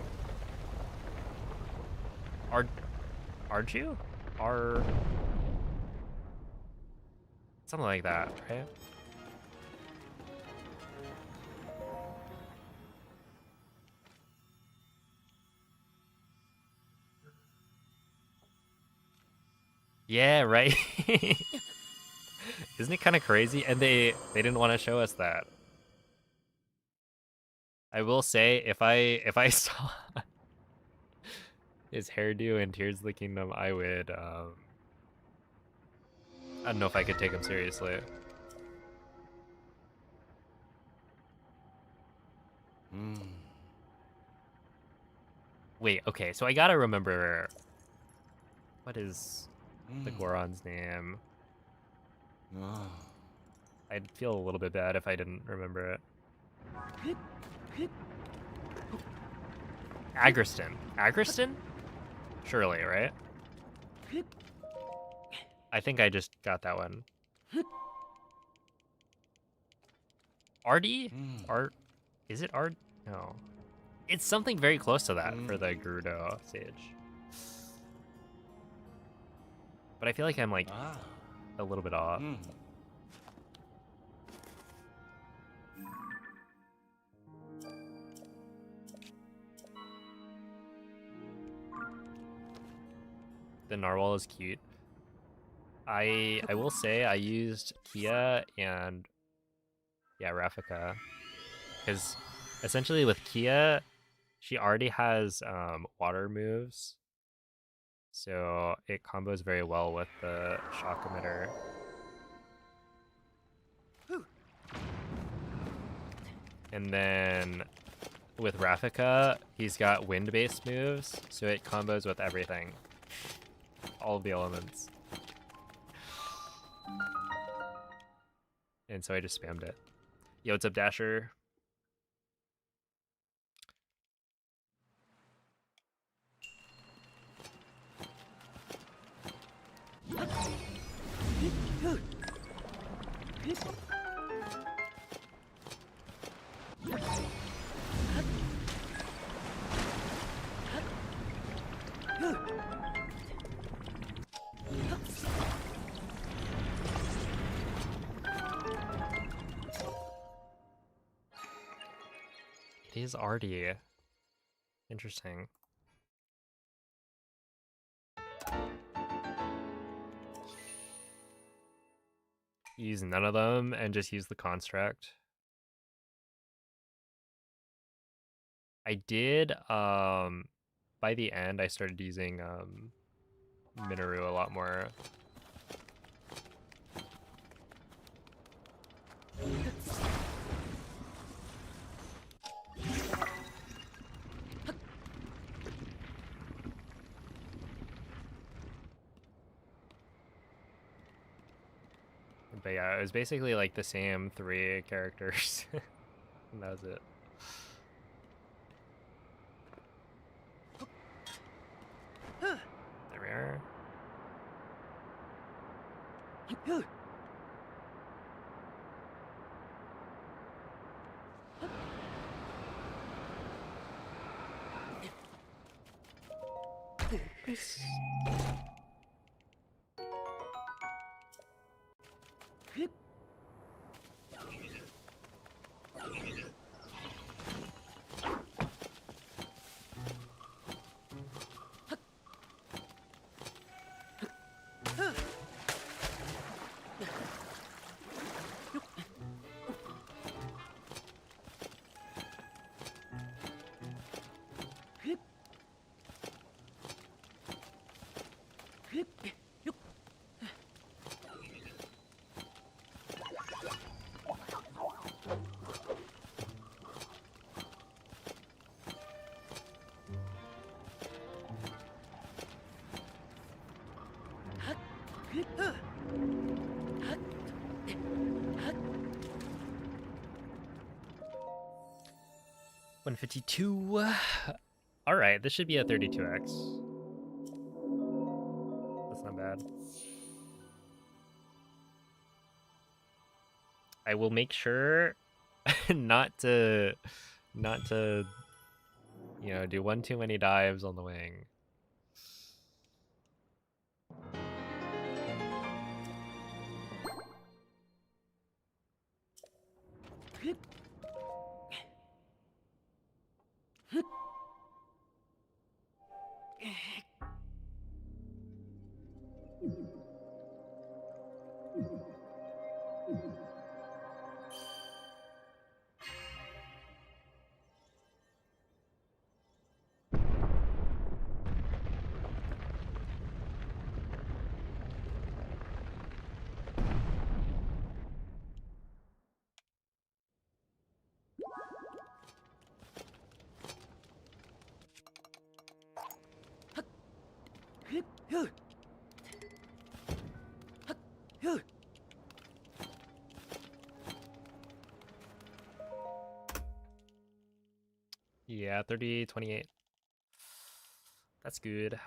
Arju? Something like that, right? Yeah, right. Isn't it kind of crazy? And they didn't want to show us that. I will say, if I saw his hairdo in Tears of the Kingdom, I would I don't know if I could take him seriously. Wait, okay, so I gotta remember, what is the Goron's name? Ah. I'd feel a little bit bad if I didn't remember it. Agriston. Agriston? Surely, right? I think I just got that one. Artie? Art? Is it Art? No. It's something very close to that for the Gerudo sage. But I feel like I'm like a little bit off. The narwhal is cute. I will say I used Kia and yeah, Rafika. Because essentially with Kia, she already has water moves. So it combos very well with the shock emitter. And then with Rafika, he's got wind-based moves, so it combos with everything. All of the elements. And so I just spammed it. Yo, what's up, Dasher? It is Artie. Interesting. Use none of them and just use the construct. I did, by the end, I started using Minoru a lot more. But yeah, it was basically like the same 3 characters. And that was it. There we are. Nice. $152. Alright, this should be a 32x. That's not bad. I will make sure not to, you know, do one too many dives on the wing. Yeah, 30, 28. That's good.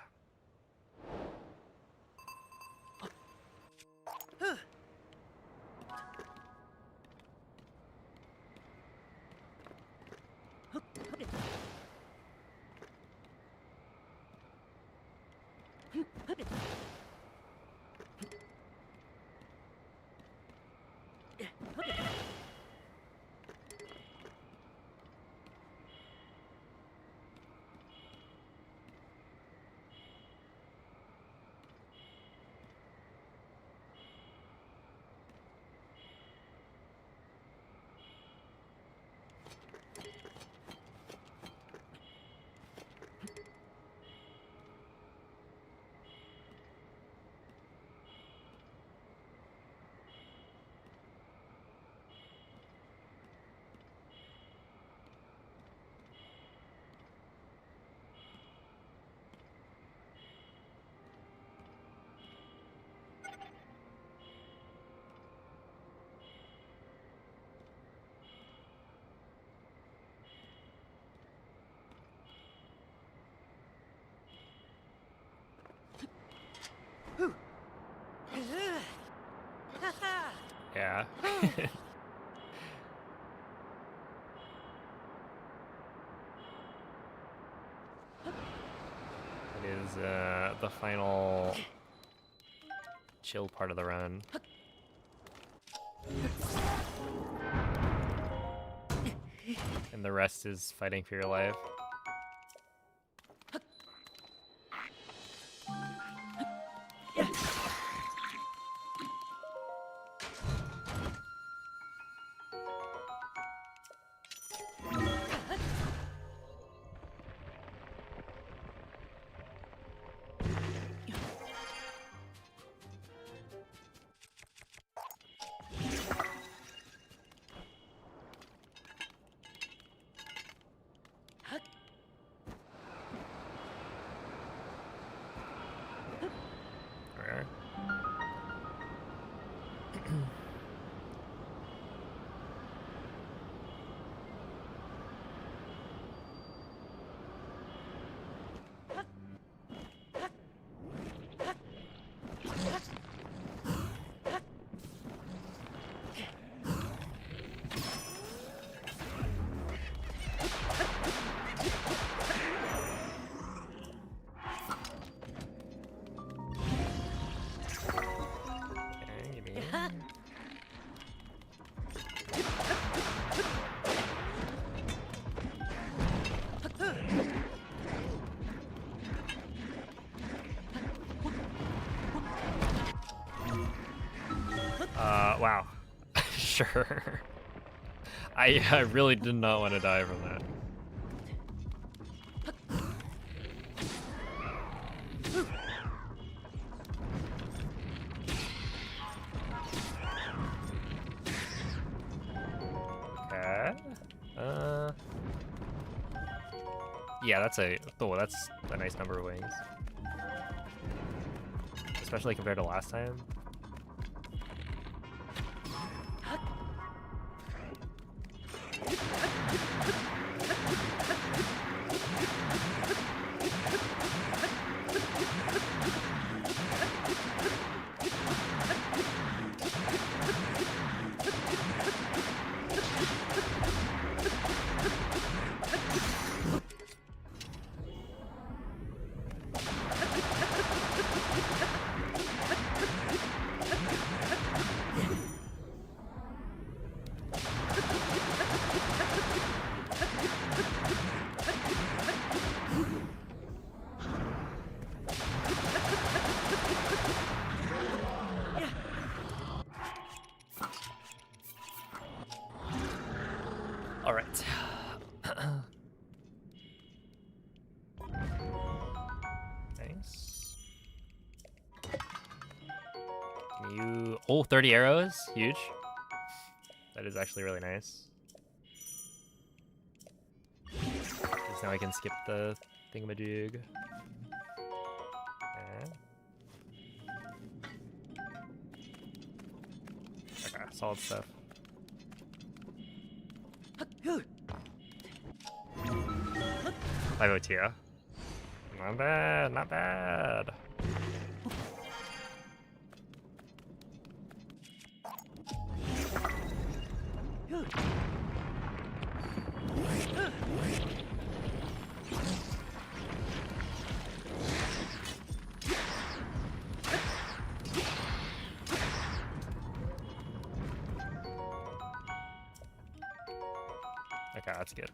Yeah. It is the final chill part of the run. And the rest is fighting for your life. Alright. Okay, give me. Wow. Sure. I really did not want to die from that. Okay. Yeah, that's a nice number of wings. Especially compared to last time. arrows. Can you... Oh, 30 arrows? Huge. That is actually really nice. Because now I can skip the thingamajig. Yeah. Okay, solid stuff. 502. Not bad, not bad. Okay, that's good.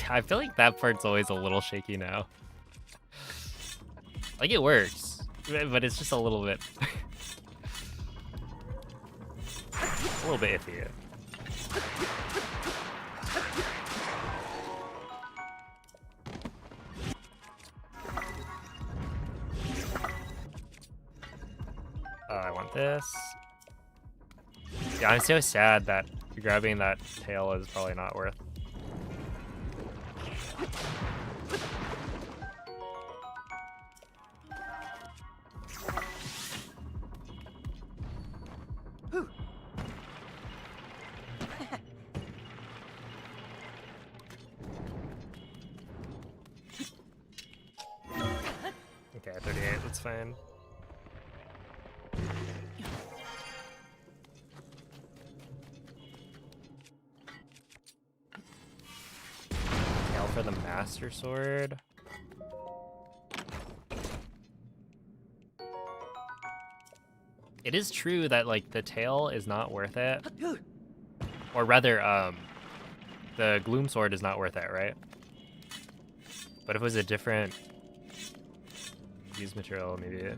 I feel like that part's always a little shaky now. Like, it works, but it's just a little bit... a little bit iffy. I want this. Yeah, I'm so sad that grabbing that tail is probably not worth. Okay, 38, that's fine. Tail for the Master Sword. It is true that, like, the tail is not worth it. Or rather, the Gloom Sword is not worth it, right? But if it was a different used material, maybe.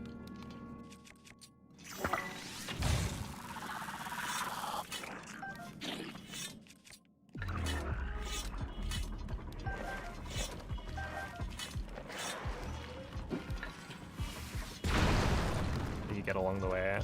You get along the way.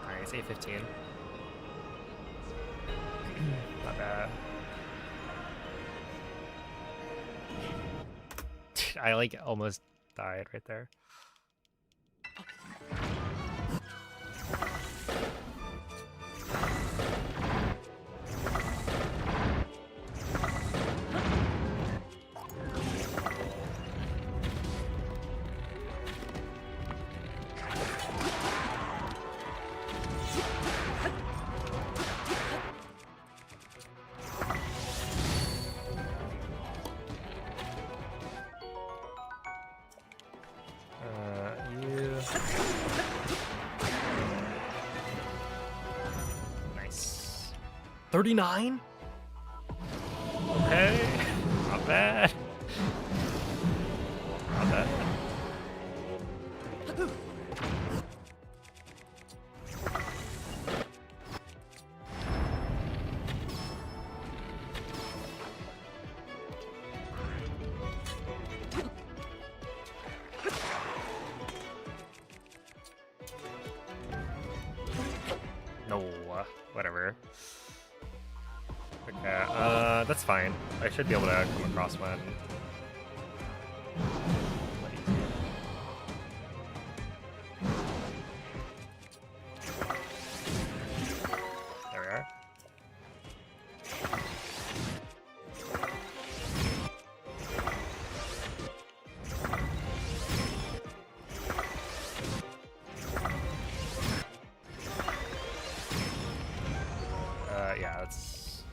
Alright, say 15. Not bad. I like almost died right there. You. Nice. 39? Okay. Not bad. Not bad. No, whatever. Okay, That's fine. I should be able to come across one. There we are. Yeah, that's...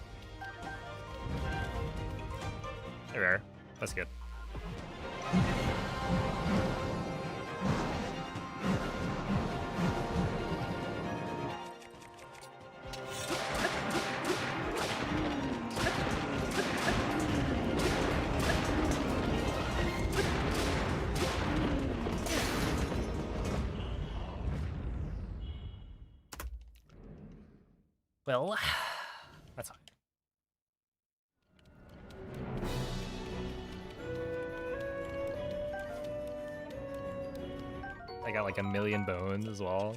There we are. That's good. Well, that's fine. I got like 1,000,000 bones as well.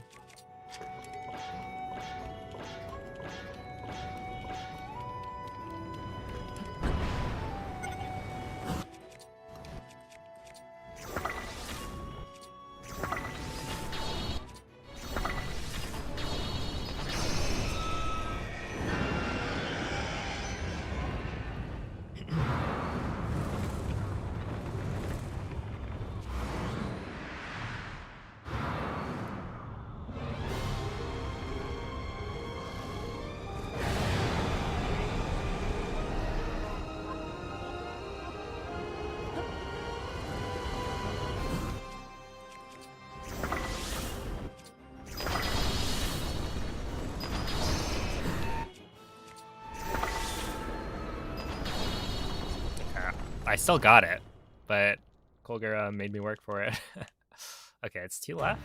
I still got it, but Kolgara made me work for it. Okay, it's 2 left.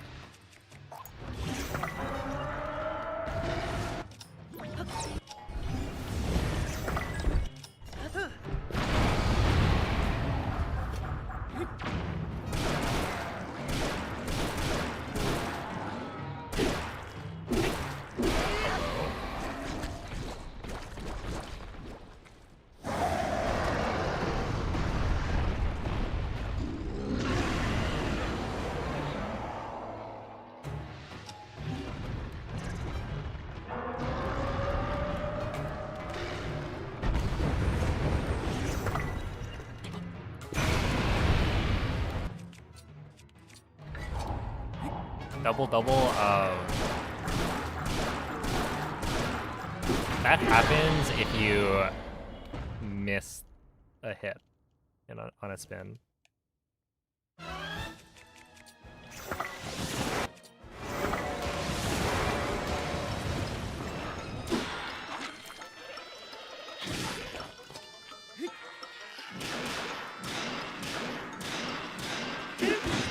Double. That happens if you miss a hit on a spin.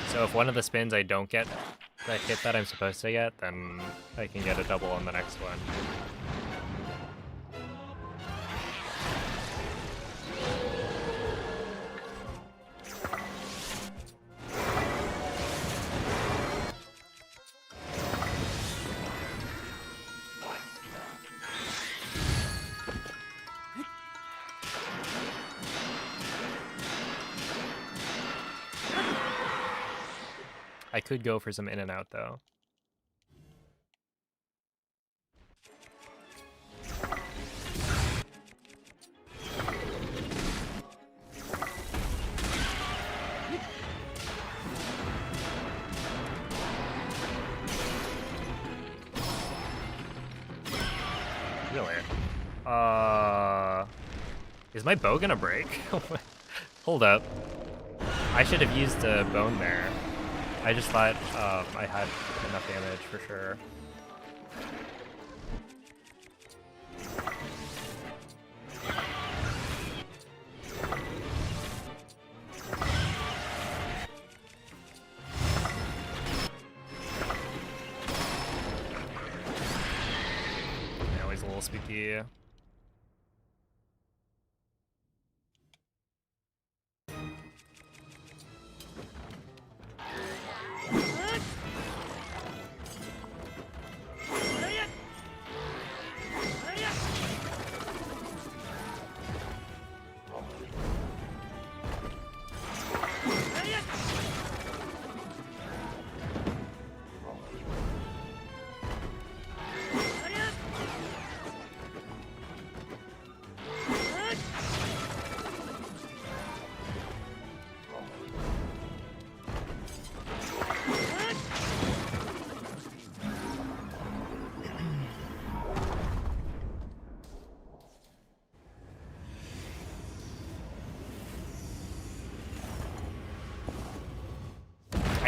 So if one of the spins I don't get the hit that I'm supposed to get, then I can get a double on the next one. I could go for some in and out though. Really? Is my bow gonna break? Hold up. I should have used a bone there. I just thought I had enough damage for sure. Now he's a little spooky.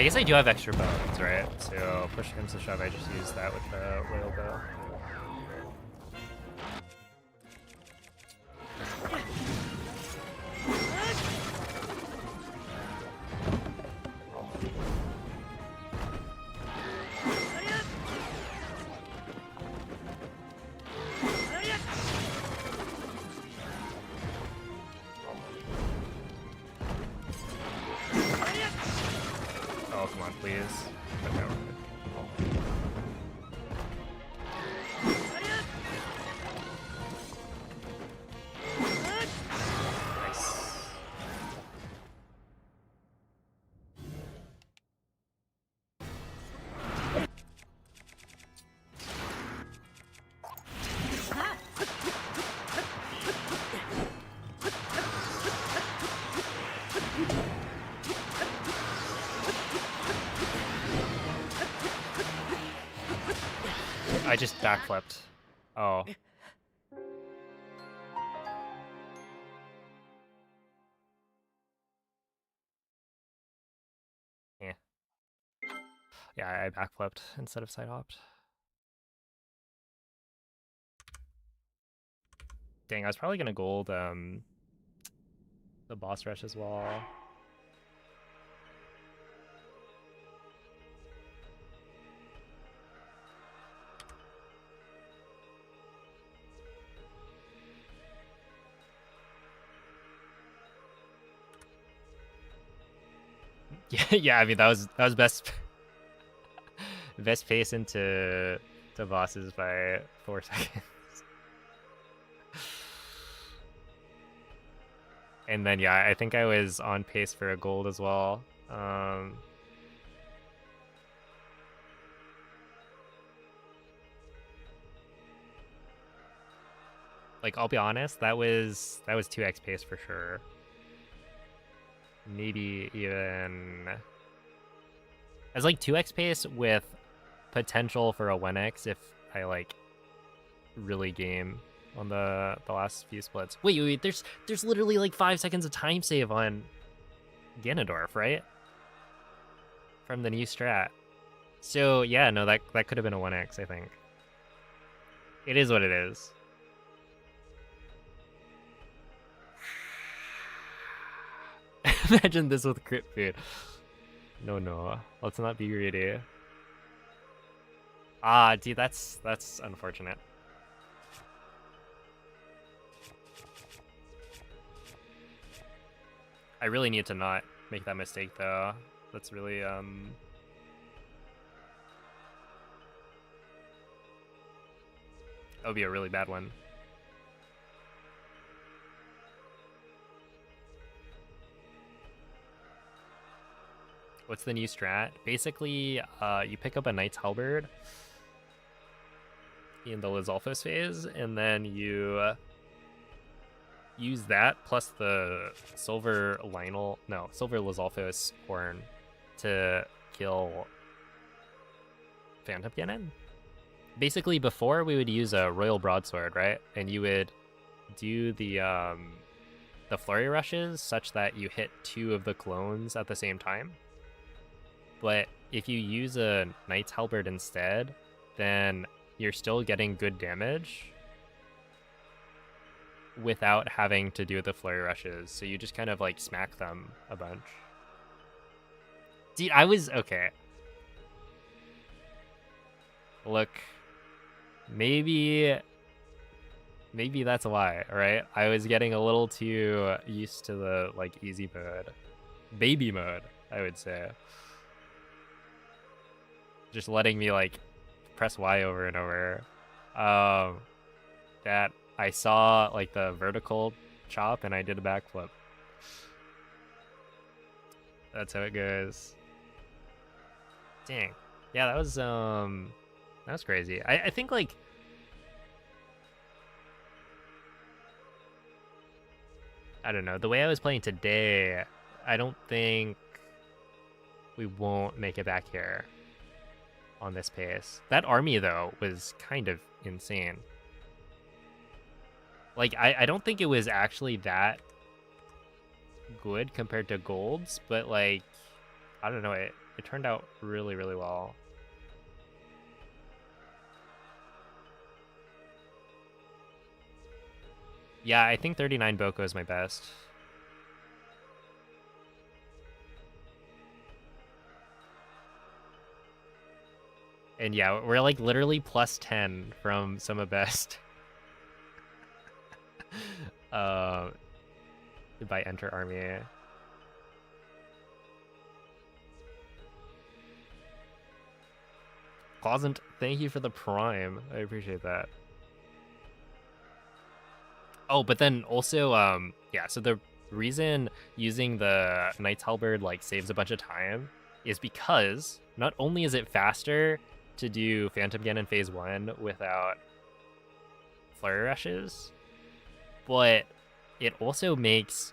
I guess I do have extra bones, right? So push comes to shove, I just use that with the royal bow. Oh, come on, please. Okay, we're good. Nice. I just backflipped. Oh. Yeah. Yeah, I backflipped instead of side hopped. Dang, I was probably gonna gold the boss rush as well. Yeah, I mean that was best best pace into bosses by 4 seconds. And then yeah, I think I was on pace for a gold as well. Like I'll be honest, that was 2x pace for sure. Maybe even as like 2x pace with potential for a 1x if I like really game on the last few splits. Wait, there's literally like 5 seconds of time save on Ganondorf, right? From the new strat. So yeah, no, that could have been a 1x, I think. It is what it is. Imagine this with crit food. No, let's not be greedy. Ah, dude, that's unfortunate. I really need to not make that mistake though. That's really that would be a really bad one. What's the new strat? Basically, you pick up a Knight's Halberd in the Lizalfos phase, and then you use that plus the Silver Lizalfos horn to kill Phantom Ganon. Basically, before we would use a Royal Broadsword, right? And you would do the flurry rushes such that you hit 2 of the clones at the same time. But if you use a Knight's Halberd instead, then you're still getting good damage without having to do the flurry rushes. So you just kind of like smack them a bunch. Dude, I was okay. Look, maybe that's why, right? I was getting a little too used to the like easy mode. Baby mode, I would say. Just letting me like press Y over and over. That I saw like the vertical chop and I did a backflip. That's how it goes. Dang. Yeah, that was crazy. I think like I don't know, the way I was playing today, I don't think we won't make it back here on this pace. That army though was kind of insane. Like I don't think it was actually that good compared to Gold's, but like I don't know, it turned out really, really well. Yeah, I think 39 Boko is my best. And yeah, we're like literally plus 10 from Summa Best. By Enter Army. Pleasant, thank you for the prime. I appreciate that. Oh, but then also, yeah, so the reason using the Knight's Halberd like saves a bunch of time is because not only is it faster to do Phantom Gun in phase 1 without flurry rushes, but it also makes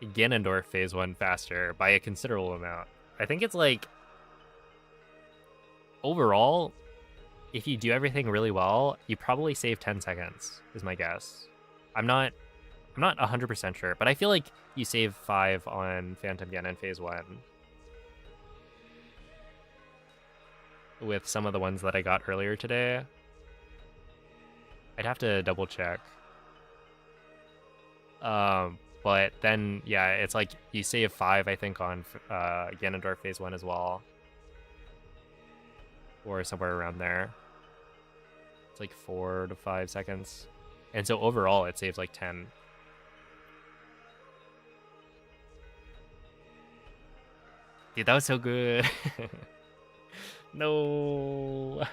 Ganondorf phase 1 faster by a considerable amount. I think it's like overall, if you do everything really well, you probably save 10 seconds, is my guess. I'm not 100% sure, but I feel like you save 5 on Phantom Gun in phase 1. With some of the ones that I got earlier today. I'd have to double check. But then, yeah, it's like you save 5, I think, on Ganondorf phase 1 as well. Or somewhere around there. It's like 4 to 5 seconds. And so overall, it saves like 10. Dude, that was so good. No.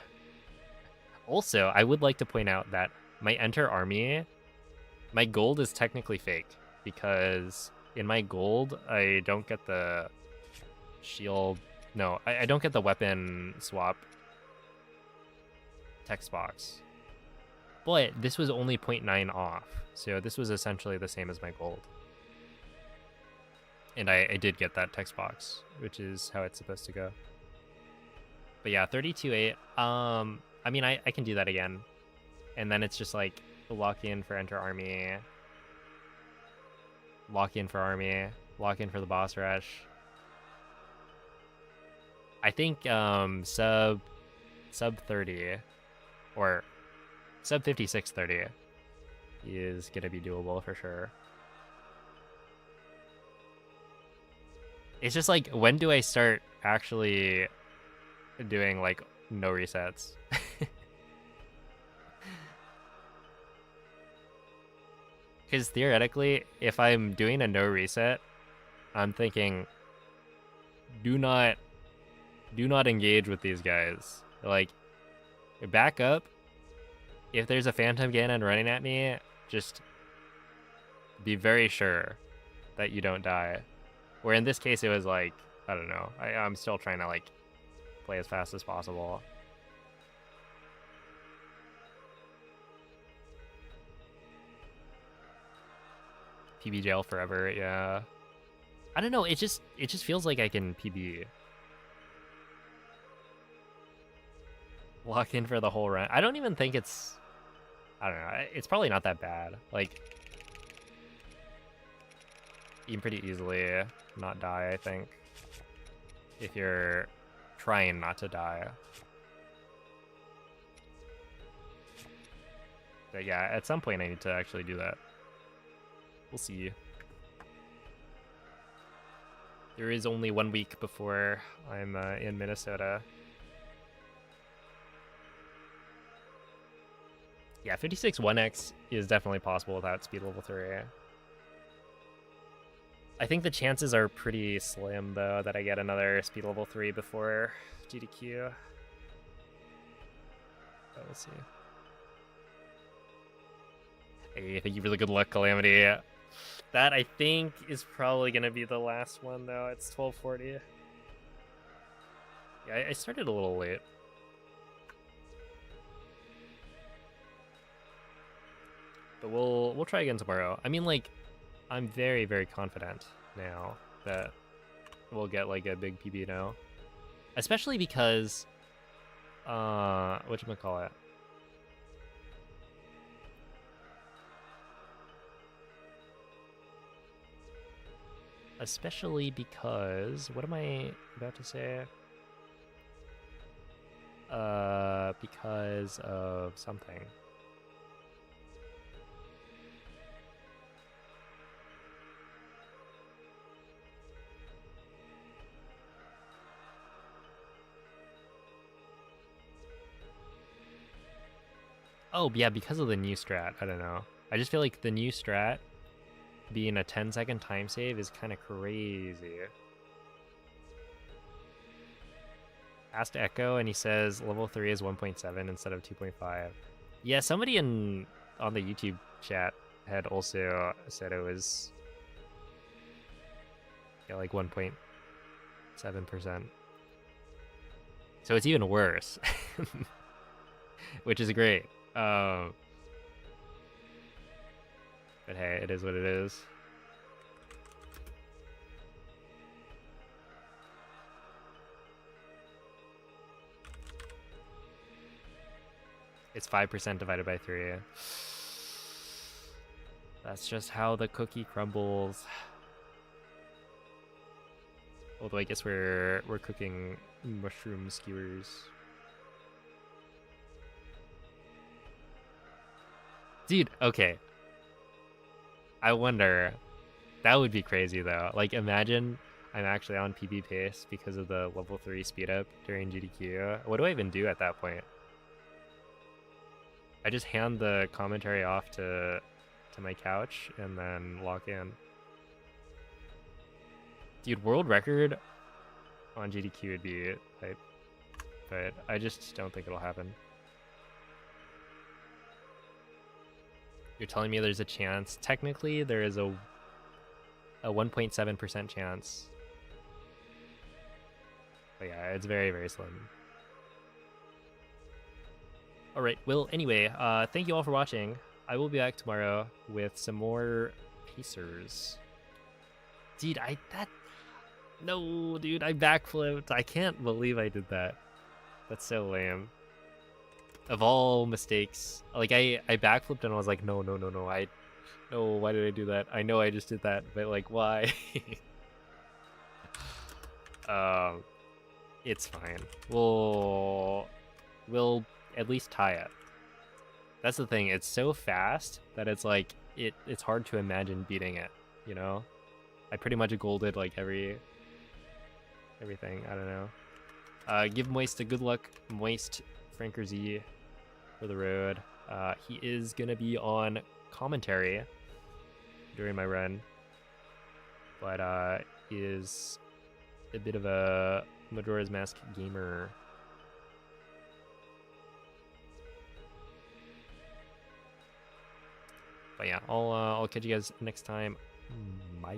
Also, I would like to point out that my Enter Army, my gold is technically fake. Because in my gold, I don't get the shield. No, I don't get the weapon swap text box. But this was only 0.9 off. So this was essentially the same as my gold. And I did get that text box, which is how it's supposed to go. But yeah, 32.8. I mean, I can do that again. And then it's just like lock in for Enter Army. Lock in for Army. Lock in for the boss rush. I think sub 30 or sub 56.30 is gonna be doable for sure. It's just like, when do I start actually doing like no resets? Because theoretically, if I'm doing a no reset, I'm thinking, do not engage with these guys. Like, back up. If there's a Phantom Ganon running at me, just be very sure that you don't die. Where in this case, it was like, I don't know. I'm still trying to like play as fast as possible. PB jail forever, yeah. I don't know, it just feels like I can PB. Lock in for the whole run. I don't even think it's, I don't know, it's probably not that bad. Like, you can pretty easily not die, I think. If you're trying not to die. But yeah, at some point I need to actually do that. We'll see. There is only 1 week before I'm in Minnesota. Yeah, 56 1x is definitely possible without speed level 3. I think the chances are pretty slim, though, that I get another speed level 3 before GDQ. But we'll see. Hey, thank you for the good luck, Calamity. That, I think, is probably going to be the last one, though. It's 12:40. Yeah, I started a little late. But we'll try again tomorrow. I mean, like, I'm very, very confident now that we'll get, like, a big PB now. Especially because, whatchamacallit? Especially because, what am I about to say? because of something. Oh, yeah, because of the new strat. I don't know. I just feel like the new strat being a 10-second time save is kind of crazy. Asked Echo, and he says level 3 is 1.7 instead of 2.5. Yeah, somebody on the YouTube chat had also said it was like 1.7%. So it's even worse, which is great. But hey, it is what it is. It's 5% divided by 3. That's just how the cookie crumbles. Although I guess we're cooking mushroom skewers. Dude, okay. I wonder. That would be crazy though. Like imagine I'm actually on PB pace because of the level 3 speed up during GDQ. What do I even do at that point? I just hand the commentary off to my couch and then lock in. Dude, world record on GDQ would be hype, but I just don't think it'll happen. You're telling me there's a chance? Technically, there is a 1.7% chance. But yeah, it's very, very slim. Alright, well, anyway, thank you all for watching. I will be back tomorrow with some more Pacers. Dude, no, dude, I backflipped. I can't believe I did that. That's so lame. Of all mistakes, like I backflipped and I was like, no, why did I do that? I know I just did that, but like, why? It's fine. We'll at least tie it. That's the thing. It's so fast that it's like it's hard to imagine beating it. You know, I pretty much golded like everything. I don't know. Give Moist a good luck. Moist Franker Z for the road. He is gonna be on commentary during my run, but is a bit of a Majora's Mask gamer. But yeah, I'll catch you guys next time. Bye.